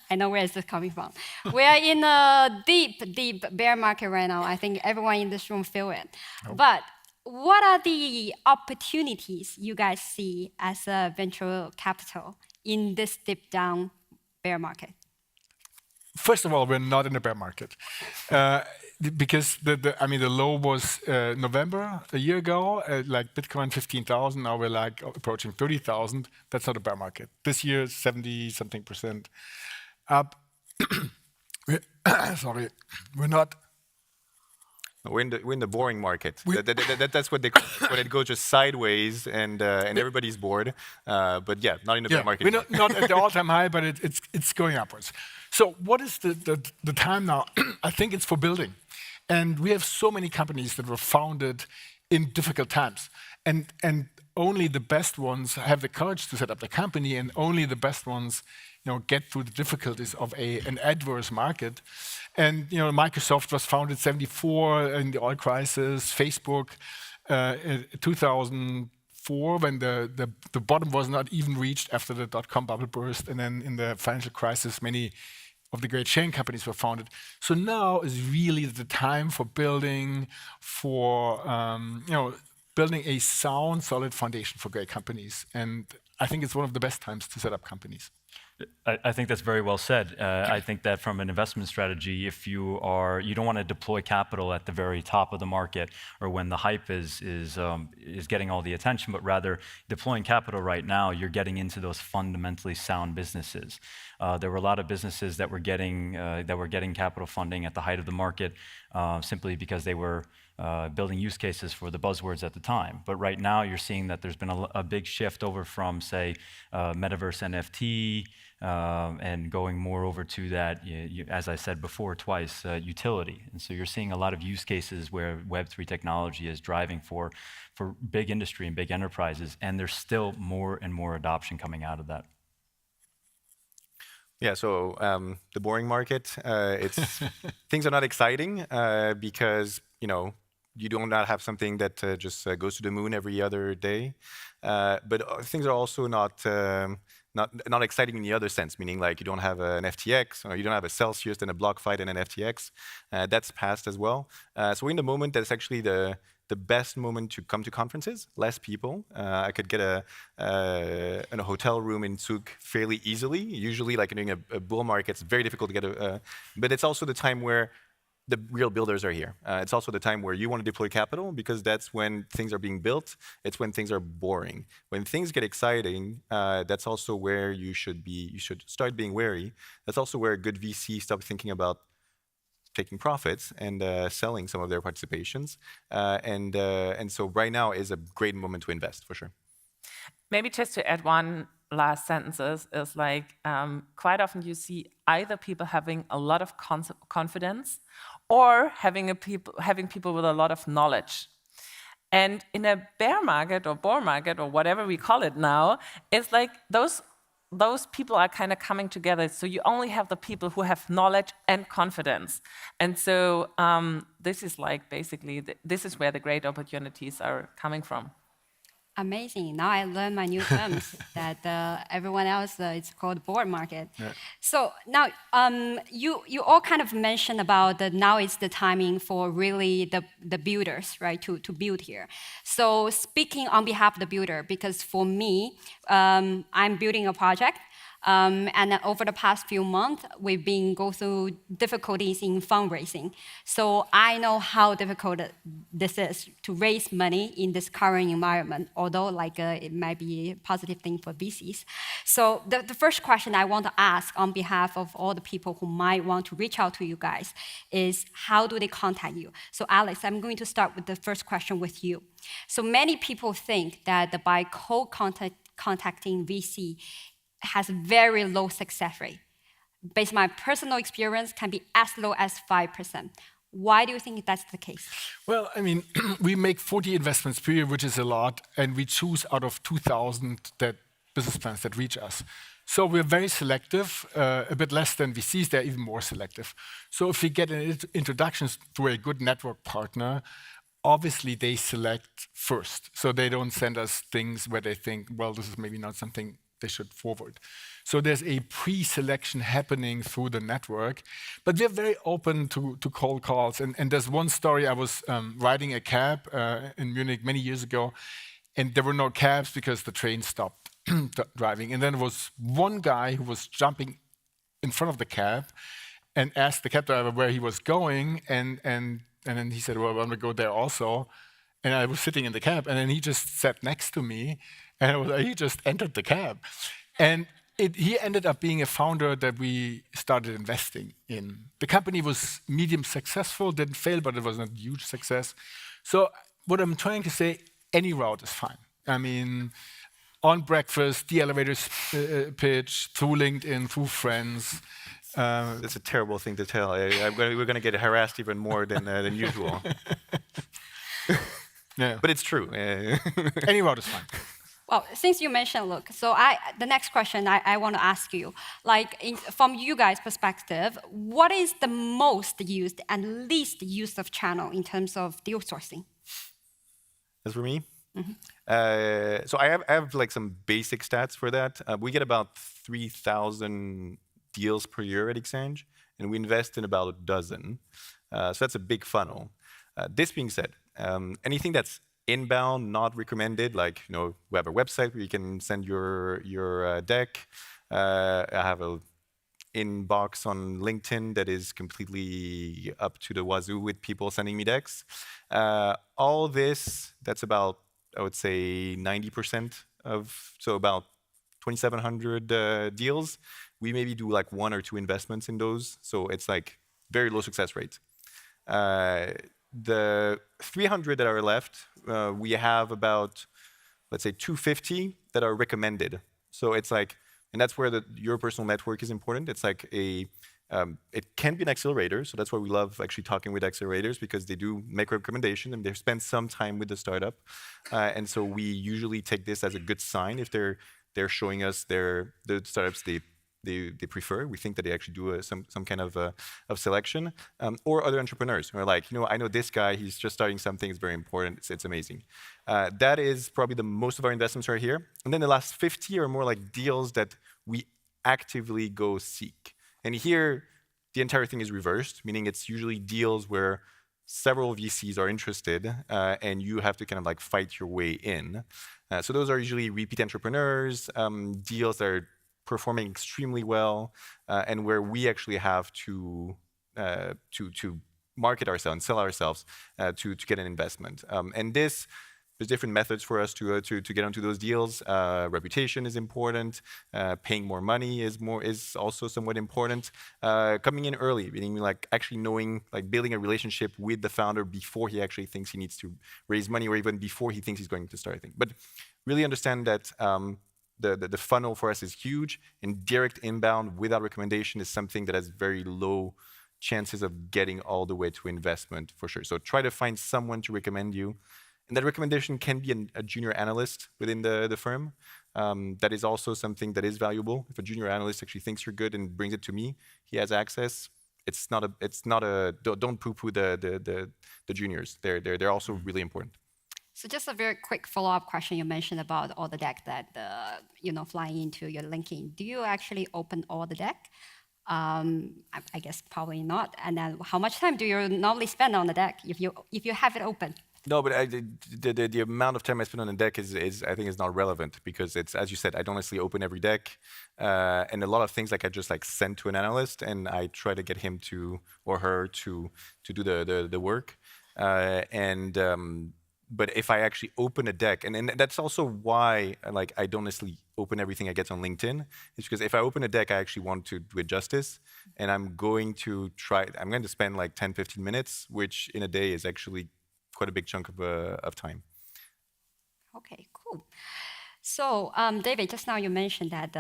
I know where is this coming from. We are in a deep bear market right now. I think everyone in this room feel it. Oh. But what are the opportunities you guys see as a venture capital in this deep down bear market? First of all, we're not in a bear market. Because the low was November a year ago, like Bitcoin 15,000. Now we're like approaching 30,000. That's not a bear market. This year, 70-something% up. Sorry, we're not. We're in the boring market. That's what they call it, when it goes just sideways and everybody's bored. But yeah, not in the bear market. We're not at the all-time high, but it's going upwards. So what is the time now? I think it's for building. And we have so many companies that were founded in difficult times. And only the best ones have the courage to set up the company, and only the best ones get through the difficulties of an adverse market. And Microsoft was founded in 1974 in the oil crisis, Facebook in 2004 when the bottom was not even reached after the dot-com bubble burst, and then in the financial crisis many of the great chain companies were founded. So now is really the time for building a sound, solid foundation for great companies. And I think it's one of the best times to set up companies. I think that's very well said. I think that from an investment strategy, if you don't want to deploy capital at the very top of the market or when the hype is getting all the attention, but rather deploying capital right now, you're getting into those fundamentally sound businesses. There were a lot of businesses that were getting capital funding at the height of the market simply because they were building use cases for the buzzwords at the time. But right now, you're seeing that there's been a big shift over from, say, metaverse NFT, and going more over to that, as I said before twice, utility. And so you're seeing a lot of use cases where Web3 technology is driving for big industry and big enterprises, and there's still more and more adoption coming out of that. Yeah, so the boring market, things are not exciting because you do not have something that just goes to the moon every other day. But things are also not exciting in the other sense, meaning like you don't have an FTX, or you don't have a Celsius, then a BlockFi, and an FTX. That's past as well. So we're in the moment that's actually the best moment to come to conferences. Less people. I could get in a hotel room in Zug fairly easily. Usually, like during a bull market, it's very difficult to get but it's also the time where the real builders are here. It's also the time where you want to deploy capital, because that's when things are being built. It's when things are boring. When things get exciting, that's also where you should start being wary. That's also where a good VC stop thinking about taking profits and selling some of their participations. And so right now is a great moment to invest, for sure. Maybe just to add one last sentence is like, quite often you see either people having a lot of confidence or having people with a lot of knowledge. And in a bear market or bull market or whatever we call it now, it's like those people are kind of coming together. So you only have the people who have knowledge and confidence. And so this is like basically, this is where the great opportunities are coming from. Amazing. Now I learned my new terms that everyone else, it's called board market. Yeah. So now you all kind of mentioned about that now is the timing for really the builders, right, to build here. So speaking on behalf of the builder, because for me, I'm building a project. And over the past few months, we've been going through difficulties in fundraising. So I know how difficult this is to raise money in this current environment, although it might be a positive thing for VCs. So the first question I want to ask on behalf of all the people who might want to reach out to you guys is, how do they contact you? So Alex, I'm going to start with the first question with you. So many people think that by contacting VC has very low success rate. Based on my personal experience, can be as low as 5%. Why do you think that's the case? Well, I mean, we make 40 investments per year, which is a lot, and we choose out of 2,000 business plans that reach us. So we're very selective, a bit less than VCs, they're even more selective. So if we get introductions to a good network partner, obviously they select first. So they don't send us things where they think, well, this is maybe not something they should forward. So there's a pre-selection happening through the network, but we're very open to cold calls. And there's one story, I was riding a cab in Munich many years ago, and there were no cabs because the train stopped driving. And then there was one guy who was jumping in front of the cab and asked the cab driver where he was going, and then he said, well, I want to go there also. And I was sitting in the cab, and then he just sat next to me, and he just entered the cab. And he ended up being a founder that we started investing in. The company was medium successful, didn't fail, but it was not a huge success. So what I'm trying to say, any route is fine. I mean, on breakfast, the elevator pitch, through LinkedIn, through friends. That's a terrible thing to tell. We're going to get harassed even more than usual. Yeah. But it's true. Any route is fine. Well, since you mentioned, look, so the next question I want to ask you, from you guys' perspective, what is the most used and least used of channel in terms of deal sourcing? As for me? Mm-hmm. So I have like some basic stats for that. We get about 3,000 deals per year at Exchange, and we invest in about a dozen. So that's a big funnel. This being said, anything that's inbound, not recommended, like we have a website where you can send your deck. I have an inbox on LinkedIn that is completely up to the wazoo with people sending me decks. All this, that's about, I would say, 90% of, so about 2,700 deals. We maybe do like 1 or 2 investments in those, so it's like very low success rate. The 300 that are left, we have about, let's say, 250 that are recommended. So it's like, and that's where your personal network is important. It's like it can be an accelerator, so that's why we love actually talking with accelerators, because they do make recommendations and they spend some time with the startup. And so we usually take this as a good sign if they're showing us the startups they they prefer. We think that they actually do some kind of selection, or other entrepreneurs who are like, I know this guy, he's just starting something, it's very important, it's amazing. That is probably the most of our investments are here. And then the last 50 are more like deals that we actively go seek. And here, the entire thing is reversed, meaning it's usually deals where several VCs are interested, and you have to kind of like fight your way in. So those are usually repeat entrepreneurs, deals that are performing extremely well, and where we actually have to market ourselves and sell ourselves to get an investment. And there's different methods for us to get onto those deals. Reputation is important. Paying more money is also somewhat important. Coming in early, meaning like actually knowing, like building a relationship with the founder before he actually thinks he needs to raise money, or even before he thinks he's going to start a thing. But really understand that the funnel for us is huge, and direct inbound without recommendation is something that has very low chances of getting all the way to investment for sure. So try to find someone to recommend you. And that recommendation can be a junior analyst within the firm. That is also something that is valuable. If a junior analyst actually thinks you're good and brings it to me, he has access. Don't poo-poo the juniors. They're also really important. So just a very quick follow-up question. You mentioned about all the deck that flying into your LinkedIn. Do you actually open all the deck? I guess probably not. And then how much time do you normally spend on the deck if you have it open? No, but the amount of time I spend on the deck is I think is not relevant, because it's, as you said, I don't necessarily open every deck, and a lot of things like I just like send to an analyst and I try to get him to or her to do the work, but if I actually open a deck, and that's also why like I don't necessarily open everything I get on LinkedIn, is because if I open a deck, I actually want to do it justice, and I'm going to spend like 10-15 minutes, which in a day is actually quite a big chunk of time. Okay, cool. So, David, just now you mentioned that,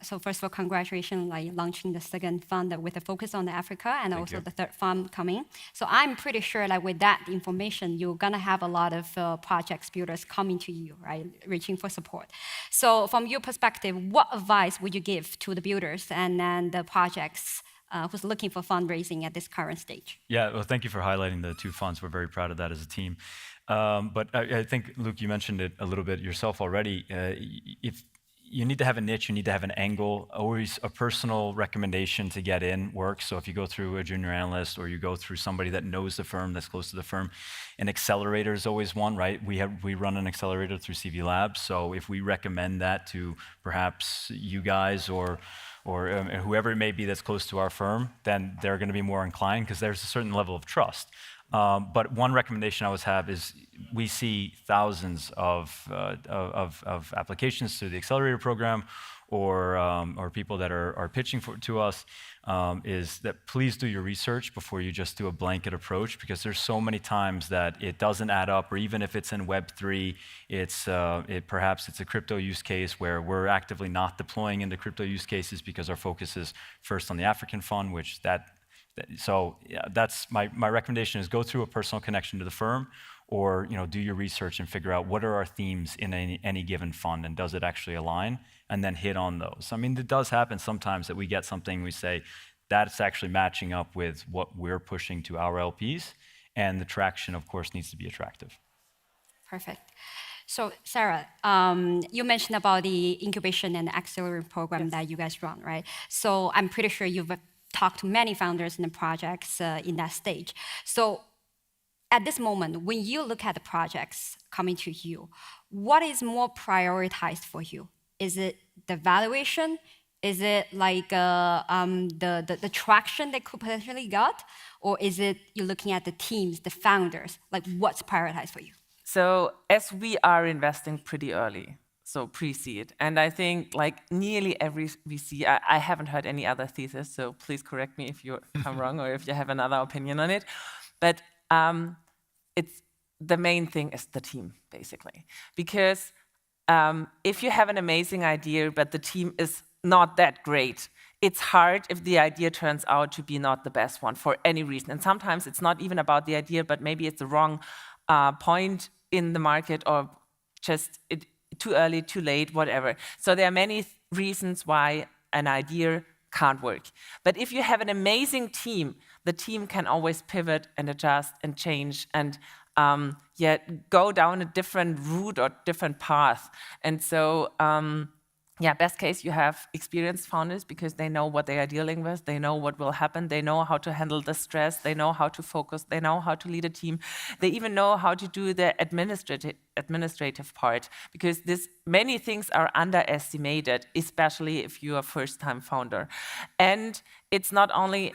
so first of all, congratulations, like launching the second fund with a focus on Africa, and Thank also you. the third fund coming. So I'm pretty sure like with that information, you're gonna have a lot of projects builders coming to you, right, reaching for support. So from your perspective, what advice would you give to the builders and then the projects who's looking for fundraising at this current stage? Yeah, well, thank you for highlighting the two funds. We're very proud of that as a team. But I think, Luke, you mentioned it a little bit yourself already. If you need to have a niche, you need to have an angle. Always a personal recommendation to get in works. So if you go through a junior analyst or you go through somebody that knows the firm, that's close to the firm, an accelerator is always one, right? We run an accelerator through CV Labs. So if we recommend that to perhaps you guys or whoever it may be that's close to our firm, then they're going to be more inclined because there's a certain level of trust. But one recommendation I always have is we see thousands of applications through the accelerator program or people that are pitching to us, is that please do your research before you just do a blanket approach, because there's so many times that it doesn't add up, or even if it's in Web3, perhaps it's a crypto use case where we're actively not deploying into crypto use cases because our focus is first on the African fund, so yeah, that's my recommendation is go through a personal connection to the firm, or do your research and figure out what are our themes in any given fund and does it actually align, and then hit on those. I mean, it does happen sometimes that we get something, we say that's actually matching up with what we're pushing to our LPs, and the traction, of course, needs to be attractive. Perfect. So, Sarah, you mentioned about the incubation and accelerator program that you guys run, right? So I'm pretty sure you've talked to many founders in the projects in that stage. So at this moment, when you look at the projects coming to you, what is more prioritized for you? Is it the valuation? Is it like the traction they could potentially got? Or is it you're looking at the teams, the founders? Like what's prioritized for you? So as we are investing pretty early, so pre-seed, and I think like nearly every VC, I haven't heard any other thesis, so please correct me if I'm wrong or if you have another opinion on it. But it's the main thing is the team, basically. Because if you have an amazing idea, but the team is not that great, it's hard if the idea turns out to be not the best one for any reason. And sometimes it's not even about the idea, but maybe it's the wrong point in the market, or just too early, too late, whatever. So there are many reasons why an idea can't work. But if you have an amazing team, the team can always pivot and adjust and change and go down a different route or different path. And so, best case, you have experienced founders because they know what they are dealing with, they know what will happen, they know how to handle the stress, they know how to focus, they know how to lead a team, they even know how to do the administrative part, because many things are underestimated, especially if you're a first-time founder. And it's not only,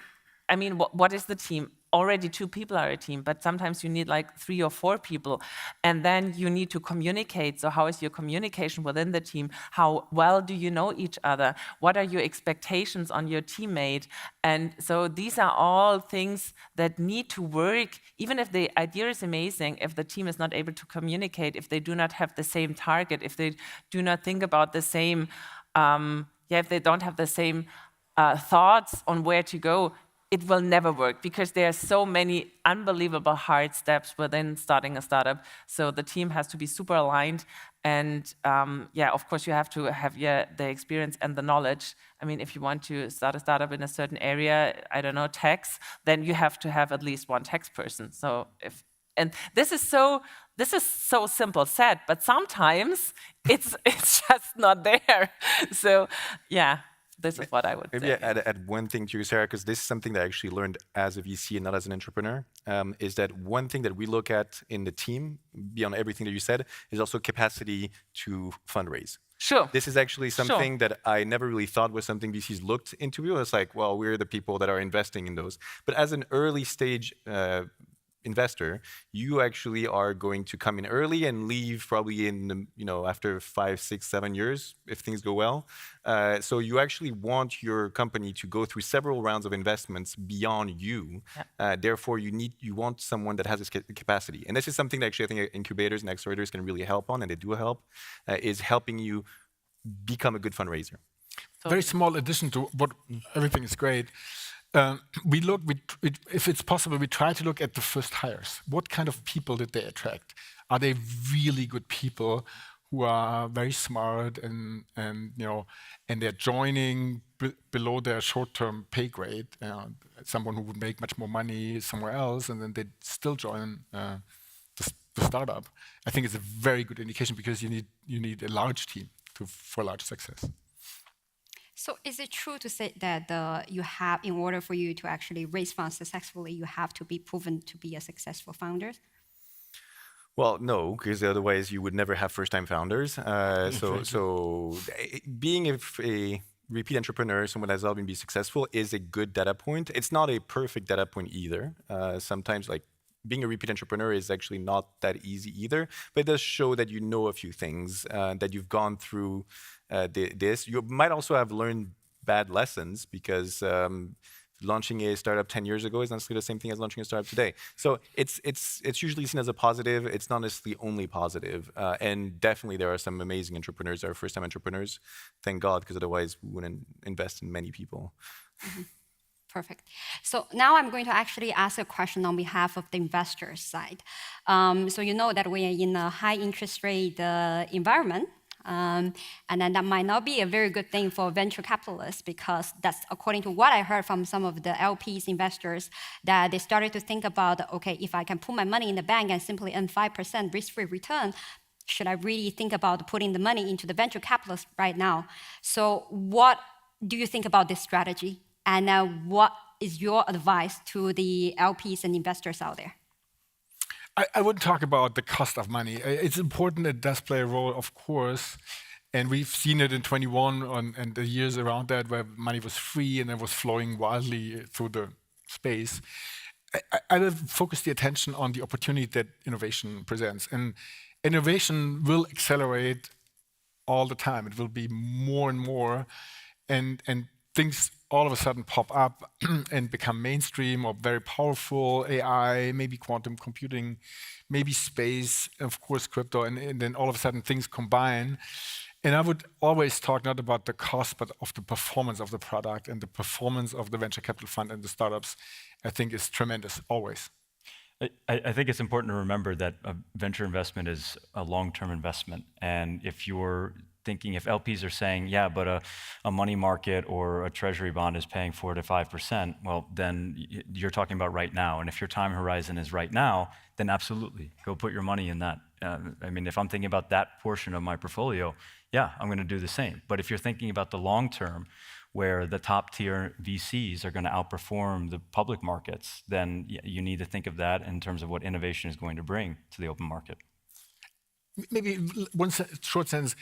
I mean, what is the team? Already 2 people are a team, but sometimes you need like 3 or 4 people. And then you need to communicate. So how is your communication within the team? How well do you know each other? What are your expectations on your teammate? And so these are all things that need to work. Even if the idea is amazing, if the team is not able to communicate, if they do not have the same target, if they do not think about the same, if they don't have the same thoughts on where to go, it will never work because there are so many unbelievable hard steps within starting a startup. So the team has to be super aligned. And of course, you have to have the experience and the knowledge. I mean, if you want to start a startup in a certain area, I don't know, tax, then you have to have at least 1 tax person. This is so simple said, but sometimes it's just not there. So this is what I would say. Maybe add one thing to you, Sarah, because this is something that I actually learned as a VC and not as an entrepreneur, is that one thing that we look at in the team, beyond everything that you said, is also capacity to fundraise. Sure. This is actually something that I never really thought was something VCs looked into. It was like, well, we're the people that are investing in those. But as an early stage investor, you actually are going to come in early and leave probably in after 5, 6, 7 years if things go well. So you actually want your company to go through several rounds of investments beyond you. Therefore, you want someone that has this capacity. And this is something that actually I think incubators and accelerators can really help on, and they do help, is helping you become a good fundraiser. Very small addition to what everything is great. If it's possible, we try to look at the first hires. What kind of people did they attract? Are they really good people who are very smart and they're joining below their short-term pay grade? Someone who would make much more money somewhere else, and then they still join the startup. I think it's a very good indication because you need a large team for large success. So is it true to say that in order for you to actually raise funds successfully, you have to be proven to be a successful founder? Well, no, because otherwise you would never have first-time founders. So being a repeat entrepreneur, someone that's already been successful, is a good data point. It's not a perfect data point either. Sometimes, being a repeat entrepreneur is actually not that easy either, but it does show that you know a few things, that you've gone through this. You might also have learned bad lessons because launching a startup 10 years ago is not necessarily the same thing as launching a startup today. So it's usually seen as a positive. It's not necessarily only positive. And definitely there are some amazing entrepreneurs that are first-time entrepreneurs. Thank God, because otherwise we wouldn't invest in many people. Mm-hmm. Perfect. So now I'm going to actually ask a question on behalf of the investor side. So you know that we are in a high interest rate environment. And then that might not be a very good thing for venture capitalists because that's according to what I heard from some of the LPs investors, that they started to think about, okay, if I can put my money in the bank and simply earn 5% risk-free return, should I really think about putting the money into the venture capitalists right now? So what do you think about this strategy? And what is your advice to the LPs and investors out there? I wouldn't talk about the cost of money. It's important, it does play a role, of course. And we've seen it in 21 and the years around that where money was free and it was flowing wildly through the space. I will focus the attention on the opportunity that innovation presents. And innovation will accelerate all the time. It will be more and more. And things all of a sudden pop up and become mainstream or very powerful, AI, maybe quantum computing, maybe space, of course, crypto, and then all of a sudden things combine. And I would always talk not about the cost, but of the performance of the product, and the performance of the venture capital fund and the startups, I think is tremendous, always. I think it's important to remember that a venture investment is a long-term investment. And if you're thinking if LPs are saying, yeah, but a money market or a treasury bond is paying 4 to 5%, well, then you're talking about right now. And if your time horizon is right now, then absolutely, go put your money in that. I mean, if I'm thinking about that portion of my portfolio, yeah, I'm going to do the same. But if you're thinking about the long term, where the top tier VCs are going to outperform the public markets, then you need to think of that in terms of what innovation is going to bring to the open market. Maybe one short sentence.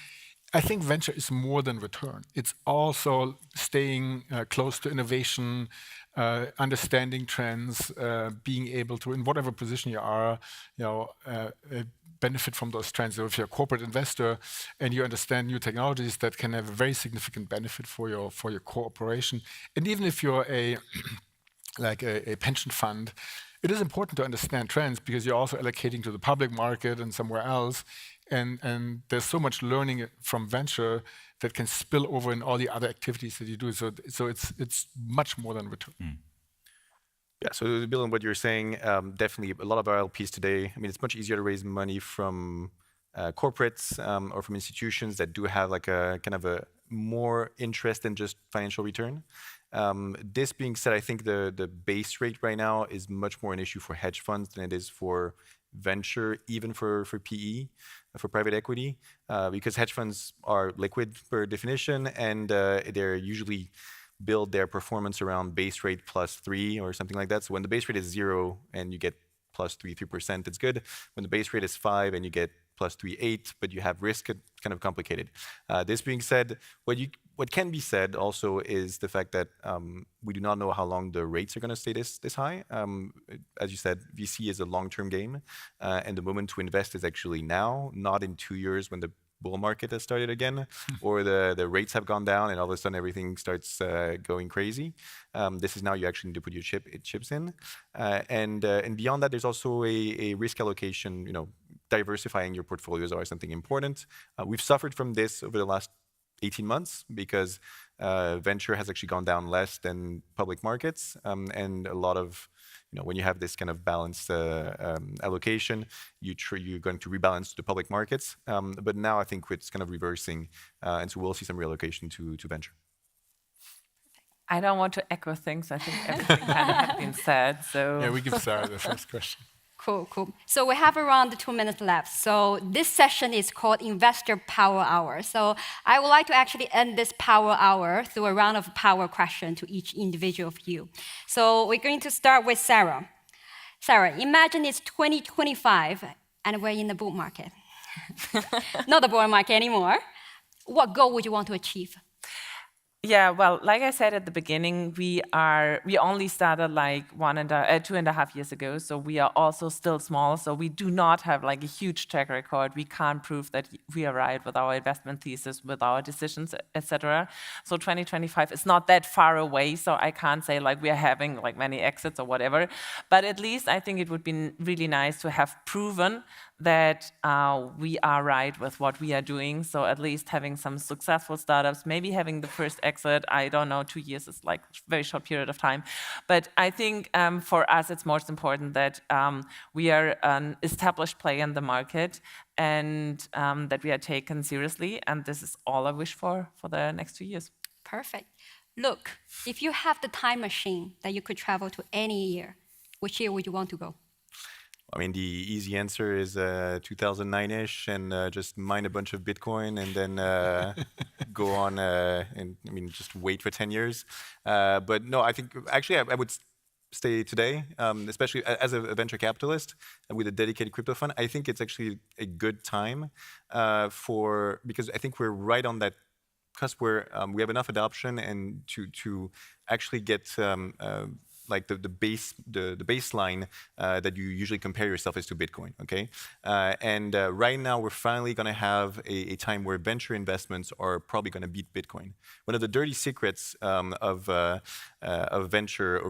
I think venture is more than return. It's also staying close to innovation, understanding trends, being able to, in whatever position you are, benefit from those trends. So if you're a corporate investor and you understand new technologies, that can have a very significant benefit for your core operation. And even if you're a pension fund, it is important to understand trends because you're also allocating to the public market and somewhere else. And there's so much learning from venture that can spill over in all the other activities that you do. So it's much more than return. Yeah, so to build on what you're saying, definitely a lot of our LPs today, I mean, it's much easier to raise money from corporates or from institutions that do have like a kind of a more interest in just financial return. This being said, I think the base rate right now is much more an issue for hedge funds than it is for venture, even for PE, for private equity, because hedge funds are liquid per definition, and they're usually build their performance around base rate +3 or something like that. So when the base rate is 0 and you get +3%, it's good. When the base rate is 5 and you get +3.8, but you have risk, it's kind of complicated. This being said, what can be said also is the fact that we do not know how long the rates are going to stay this high. As you said, VC is a long-term game, and the moment to invest is actually now, not in 2 years when the bull market has started again, or the rates have gone down and all of a sudden everything starts going crazy. This is now you actually need to put your chips in. And beyond that, there's also a risk allocation, diversifying your portfolios are something important. We've suffered from this over the last 18 months because venture has actually gone down less than public markets. And a lot of, when you have this kind of balanced allocation, you're going to rebalance the public markets. But now I think it's kind of reversing. And so we'll see some reallocation to venture. I don't want to echo things. I think everything kind of had been said. So yeah, we give Sarah the first question. Cool. So we have around 2 minutes left. So this session is called Investor Power Hour. So I would like to actually end this power hour through a round of power question to each individual of you. So we're going to start with Sarah. Sarah, imagine it's 2025 and we're in the bull market. Not the bull market anymore. What goal would you want to achieve? Yeah, well, like I said at the beginning, we only started like 2.5 years ago, so we are also still small. So we do not have like a huge track record. We can't prove that we are right with our investment thesis, with our decisions, etc. So 2025 is not that far away. So I can't say like we are having like many exits or whatever. But at least I think it would be really nice to have proven that we are right with what we are doing. So at least having some successful startups, maybe having the first exit, I don't know, 2 years is like a very short period of time. But I think for us, it's most important that we are an established player in the market and that we are taken seriously. And this is all I wish for the next 2 years. Perfect. Look, if you have the time machine that you could travel to any year, which year would you want to go? I mean, the easy answer is 2009-ish and just mine a bunch of Bitcoin and then go on and just wait for 10 years. But no, I think actually I would stay today, especially as a venture capitalist with a dedicated crypto fund. I think it's actually a good time because I think we're right on that cusp where we have enough adoption and to actually get like the baseline that you usually compare yourself is to Bitcoin, okay? And right now we're finally going to have a time where venture investments are probably going to beat Bitcoin. One of the dirty secrets of venture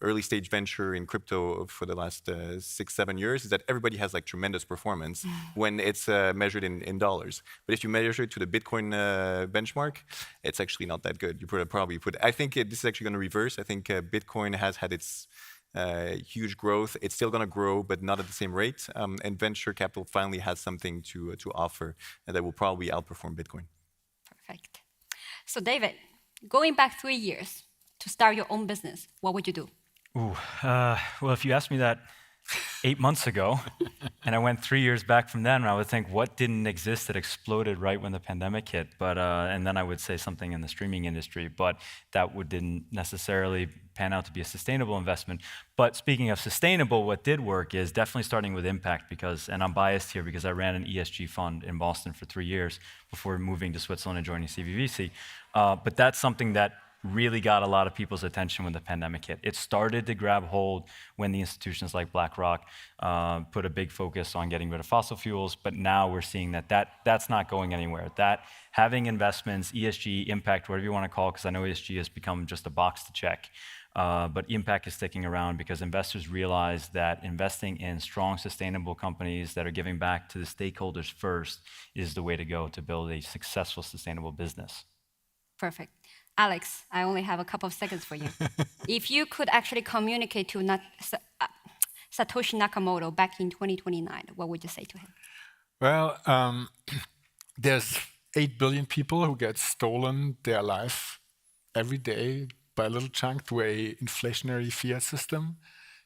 early stage venture in crypto for the last 6-7 years is that everybody has like tremendous performance when it's measured in dollars. But if you measure it to the Bitcoin benchmark, it's actually not that good. You probably put. I think this is actually going to reverse. I think Bitcoin has had its huge growth. It's still going to grow, but not at the same rate. And venture capital finally has something to offer that will probably outperform Bitcoin. Perfect. So David, going back 3 years to start your own business, what would you do? Ooh, well, if you asked me that 8 months ago, and I went 3 years back from then, I would think, what didn't exist that exploded right when the pandemic hit? But and then I would say something in the streaming industry, but that didn't necessarily pan out to be a sustainable investment. But speaking of sustainable, what did work is definitely starting with impact, because, and I'm biased here because I ran an ESG fund in Boston for 3 years before moving to Switzerland and joining CVVC. But that's something that really got a lot of people's attention when the pandemic hit. It started to grab hold when the institutions like BlackRock put a big focus on getting rid of fossil fuels, but now we're seeing that's not going anywhere. That having investments, ESG, impact, whatever you want to call it, because I know ESG has become just a box to check, but impact is sticking around because investors realize that investing in strong, sustainable companies that are giving back to the stakeholders first is the way to go to build a successful, sustainable business. Perfect. Alex, I only have a couple of seconds for you. If you could actually communicate to Satoshi Nakamoto back in 2029, what would you say to him? Well, there's 8 billion people who get stolen their life every day by a little chunk through a inflationary fiat system.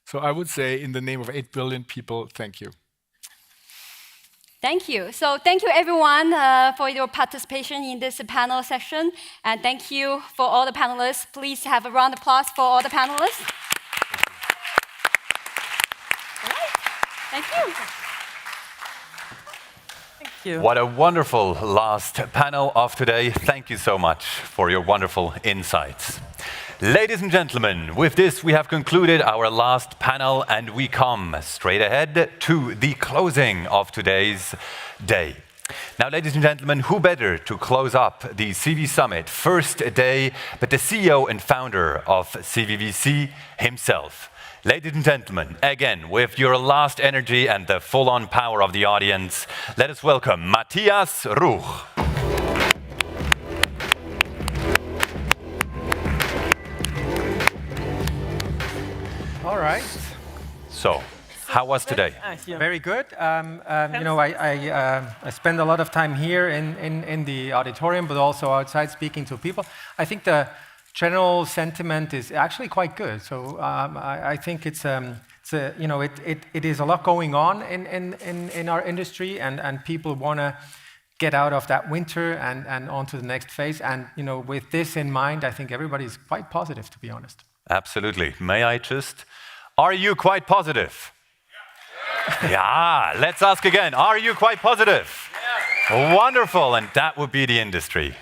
So I would say, in the name of 8 billion people, thank you. Thank you. So thank you, everyone, for your participation in this panel session. And thank you for all the panelists. Please have a round of applause for all the panelists. All right. Thank you. Thank you. What a wonderful last panel of today. Thank you so much for your wonderful insights. Ladies and gentlemen, with this we have concluded our last panel and we come straight ahead to the closing of today's day. Now, ladies and gentlemen, who better to close up the CV Summit first day but the CEO and founder of CVVC himself. Ladies and gentlemen, again, with your last energy and the full-on power of the audience, let us welcome Mathias Ruch. All right. So, how was today? Very good. You know, I spend a lot of time here in the auditorium, but also outside speaking to people. I think the general sentiment is actually quite good. So I think it's you know, it is a lot going on in our industry, and people want to get out of that winter and onto the next phase. And you know, with this in mind, I think everybody's quite positive, to be honest. Absolutely. May I just? Are you quite positive? Yeah, let's ask again. Are you quite positive? Yeah. Wonderful, and that would be the industry.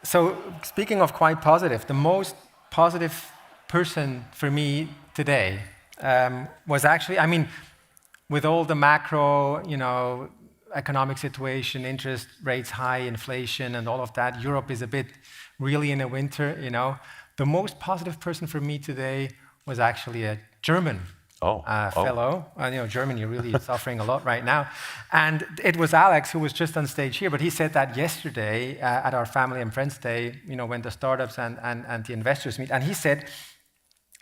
So, speaking of quite positive, the most positive person for me today was actually, I mean, with all the macro, you know, economic situation, interest rates high, inflation, and all of that, Europe is a bit really in a winter, you know. The most positive person for me today was actually a German fellow. You know, Germany really is suffering a lot right now. And it was Alex, who was just on stage here, but he said that yesterday at our Family and Friends Day, you know, when the startups and the investors meet. And he said,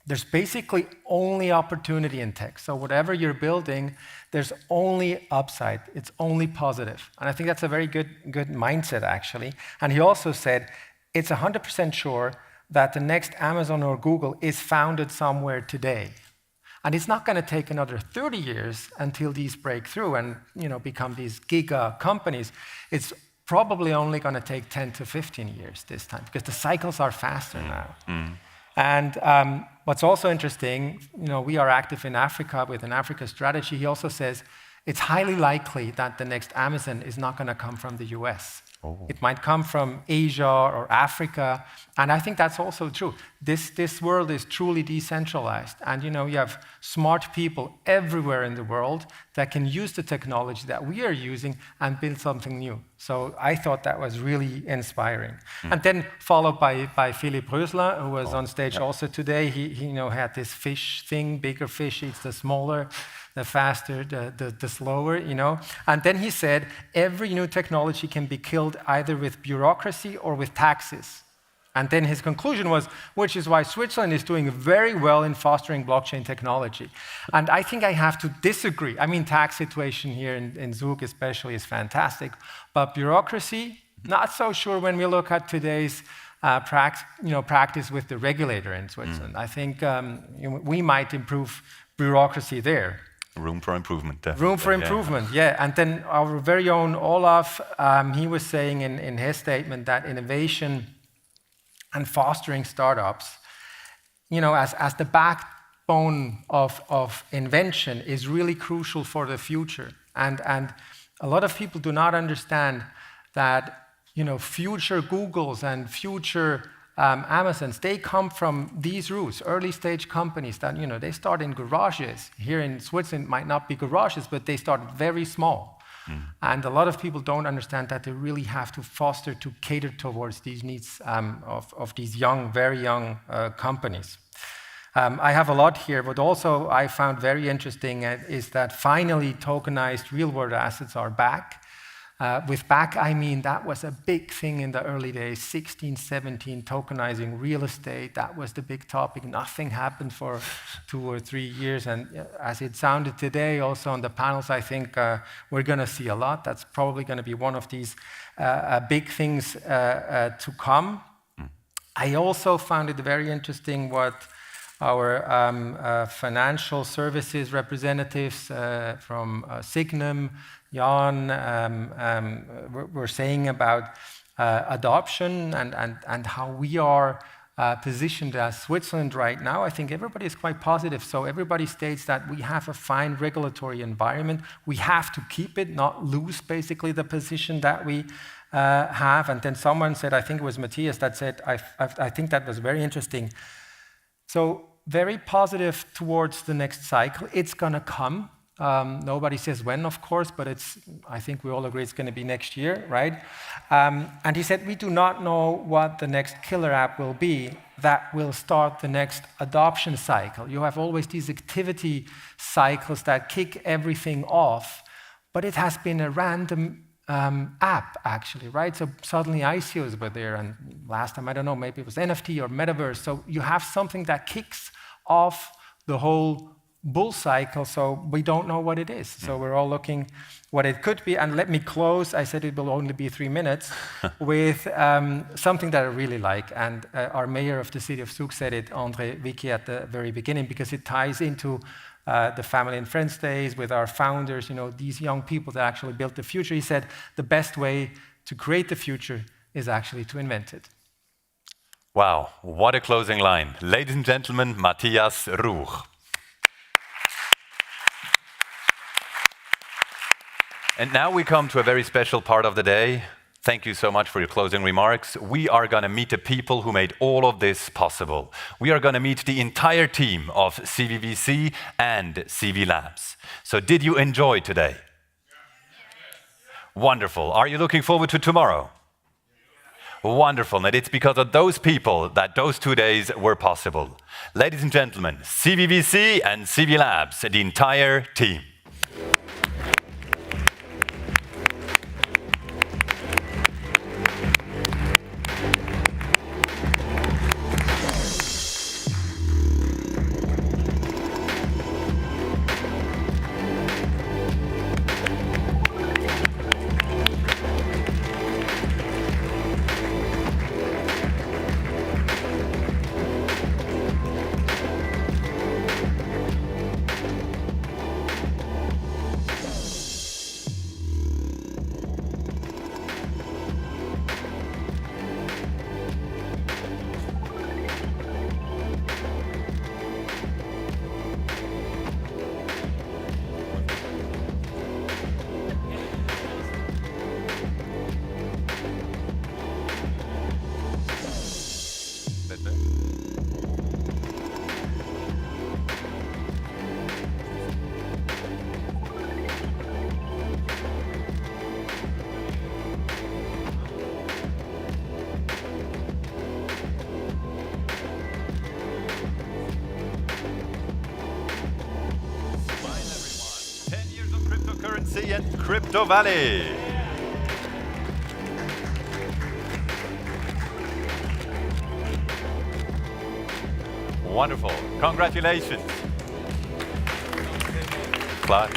there's basically only opportunity in tech. So whatever you're building, there's only upside. It's only positive. And I think that's a very good mindset, actually. And he also said, it's 100% sure that the next Amazon or Google is founded somewhere today. And it's not going to take another 30 years until these break through and, you know, become these giga companies. It's probably only going to take 10 to 15 years this time, because the cycles are faster now. And what's also interesting, you know, we are active in Africa with an Africa strategy. He also says it's highly likely that the next Amazon is not going to come from the US. It might come from Asia or Africa, and I think that's also true. This world is truly decentralized, and you know, you have smart people everywhere in the world that can use the technology that we are using and build something new. So I thought that was really inspiring. And then followed by Philipp Rösler, who was on stage also today. He you know, had this fish thing, bigger fish eats the smaller, the faster, the slower, you know. And then he said, every new technology can be killed either with bureaucracy or with taxes. And then his conclusion was, which is why Switzerland is doing very well in fostering blockchain technology. And I think I have to disagree. I mean, tax situation here in Zug especially is fantastic, but bureaucracy, not so sure when we look at today's practice with the regulator in Switzerland. I think we might improve bureaucracy there. Room for improvement, definitely. Room for improvement, yeah. And then our very own Olaf, he was saying in his statement that innovation and fostering startups, as the backbone of invention is really crucial for the future. And a lot of people do not understand that, future Googles and future Amazons, they come from these roots, early stage companies that, they start in garages. Here in Switzerland, might not be garages, but they start very small. And a lot of people don't understand that they really have to foster to cater towards these needs of these young, very young companies. I have a lot here, but also I found very interesting is that finally tokenized real-world assets are back. With back, I mean that was a big thing in the early days, 16, 17, tokenizing real estate. That was the big topic. Nothing happened for 2 or 3 years. And as it sounded today, also on the panels, I think we're going to see a lot. That's probably going to be one of these big things to come. I also found it very interesting what our financial services representatives from Signum, Jan, were saying about adoption and how we are positioned as Switzerland right now. I think everybody is quite positive. So everybody states that we have a fine regulatory environment. We have to keep it, not lose basically the position that we have. And then someone said, I think it was Mathias that said, I think that was very interesting. So very positive towards the next cycle. It's going to come. Nobody says when, of course, but I think we all agree it's going to be next year, right? And he said, we do not know what the next killer app will be that will start the next adoption cycle. You have always these activity cycles that kick everything off, but it has been a random app, actually, right? So suddenly ICOs were there, and last time, I don't know, maybe it was NFT or Metaverse. So you have something that kicks off the whole bull cycle, so we don't know what it is. So we're all looking what it could be. And let me close, I said it will only be 3 minutes, with something that I really like. And our mayor of the city of Zug said it, Andre Vicky, at the very beginning, because it ties into the family and friends days with our founders, these young people that actually built the future. He said, the best way to create the future is actually to invent it. Wow, what a closing line. Ladies and gentlemen, Mathias Ruch. And now we come to a very special part of the day. Thank you so much for your closing remarks. We are going to meet the people who made all of this possible. We are going to meet the entire team of CVVC and CV Labs. So did you enjoy today? Wonderful. Are you looking forward to tomorrow? Wonderful. And it's because of those people that those 2 days were possible. Ladies and gentlemen, CVVC and CV Labs, the entire team. And Crypto Valley. Wonderful. Congratulations. Klar.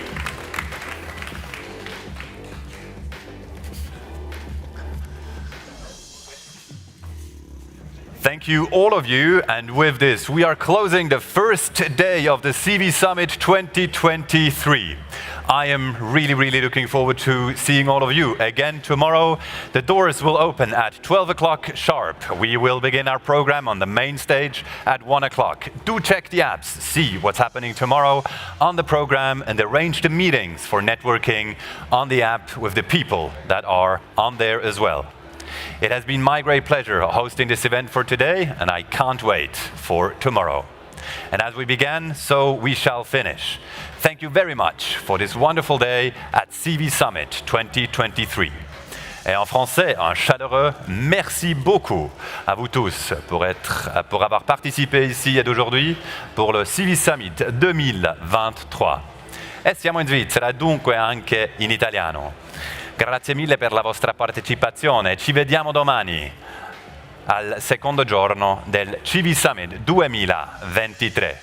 Thank you, all of you. And with this, we are closing the first day of the CV Summit 2023. I am really looking forward to seeing all of you again tomorrow. The doors will open at 12 o'clock sharp. We will begin our program on the main stage at 1 o'clock. Do check the apps, see what's happening tomorrow on the program, and arrange the meetings for networking on the app with the people that are on there as well. It has been my great pleasure hosting this event for today, and I can't wait for tomorrow. And as we began, so we shall finish. Thank you very much for this wonderful day at CV Summit 2023. Et en français, un chaleureux merci beaucoup à vous tous pour avoir participé ici ed aujourd'hui pour le CV Summit 2023. E siamo in Svizzera, dunque anche in italiano. Grazie mille per la vostra partecipazione. Ci vediamo domani al secondo giorno del CV Summit 2023.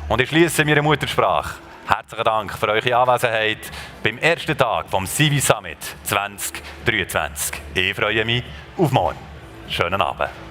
Und ich schließe mit der Muttersprache. Herzlichen Dank für eure Anwesenheit beim ersten Tag vom CV Summit 2023. Ich freue mich auf morgen. Schönen Abend.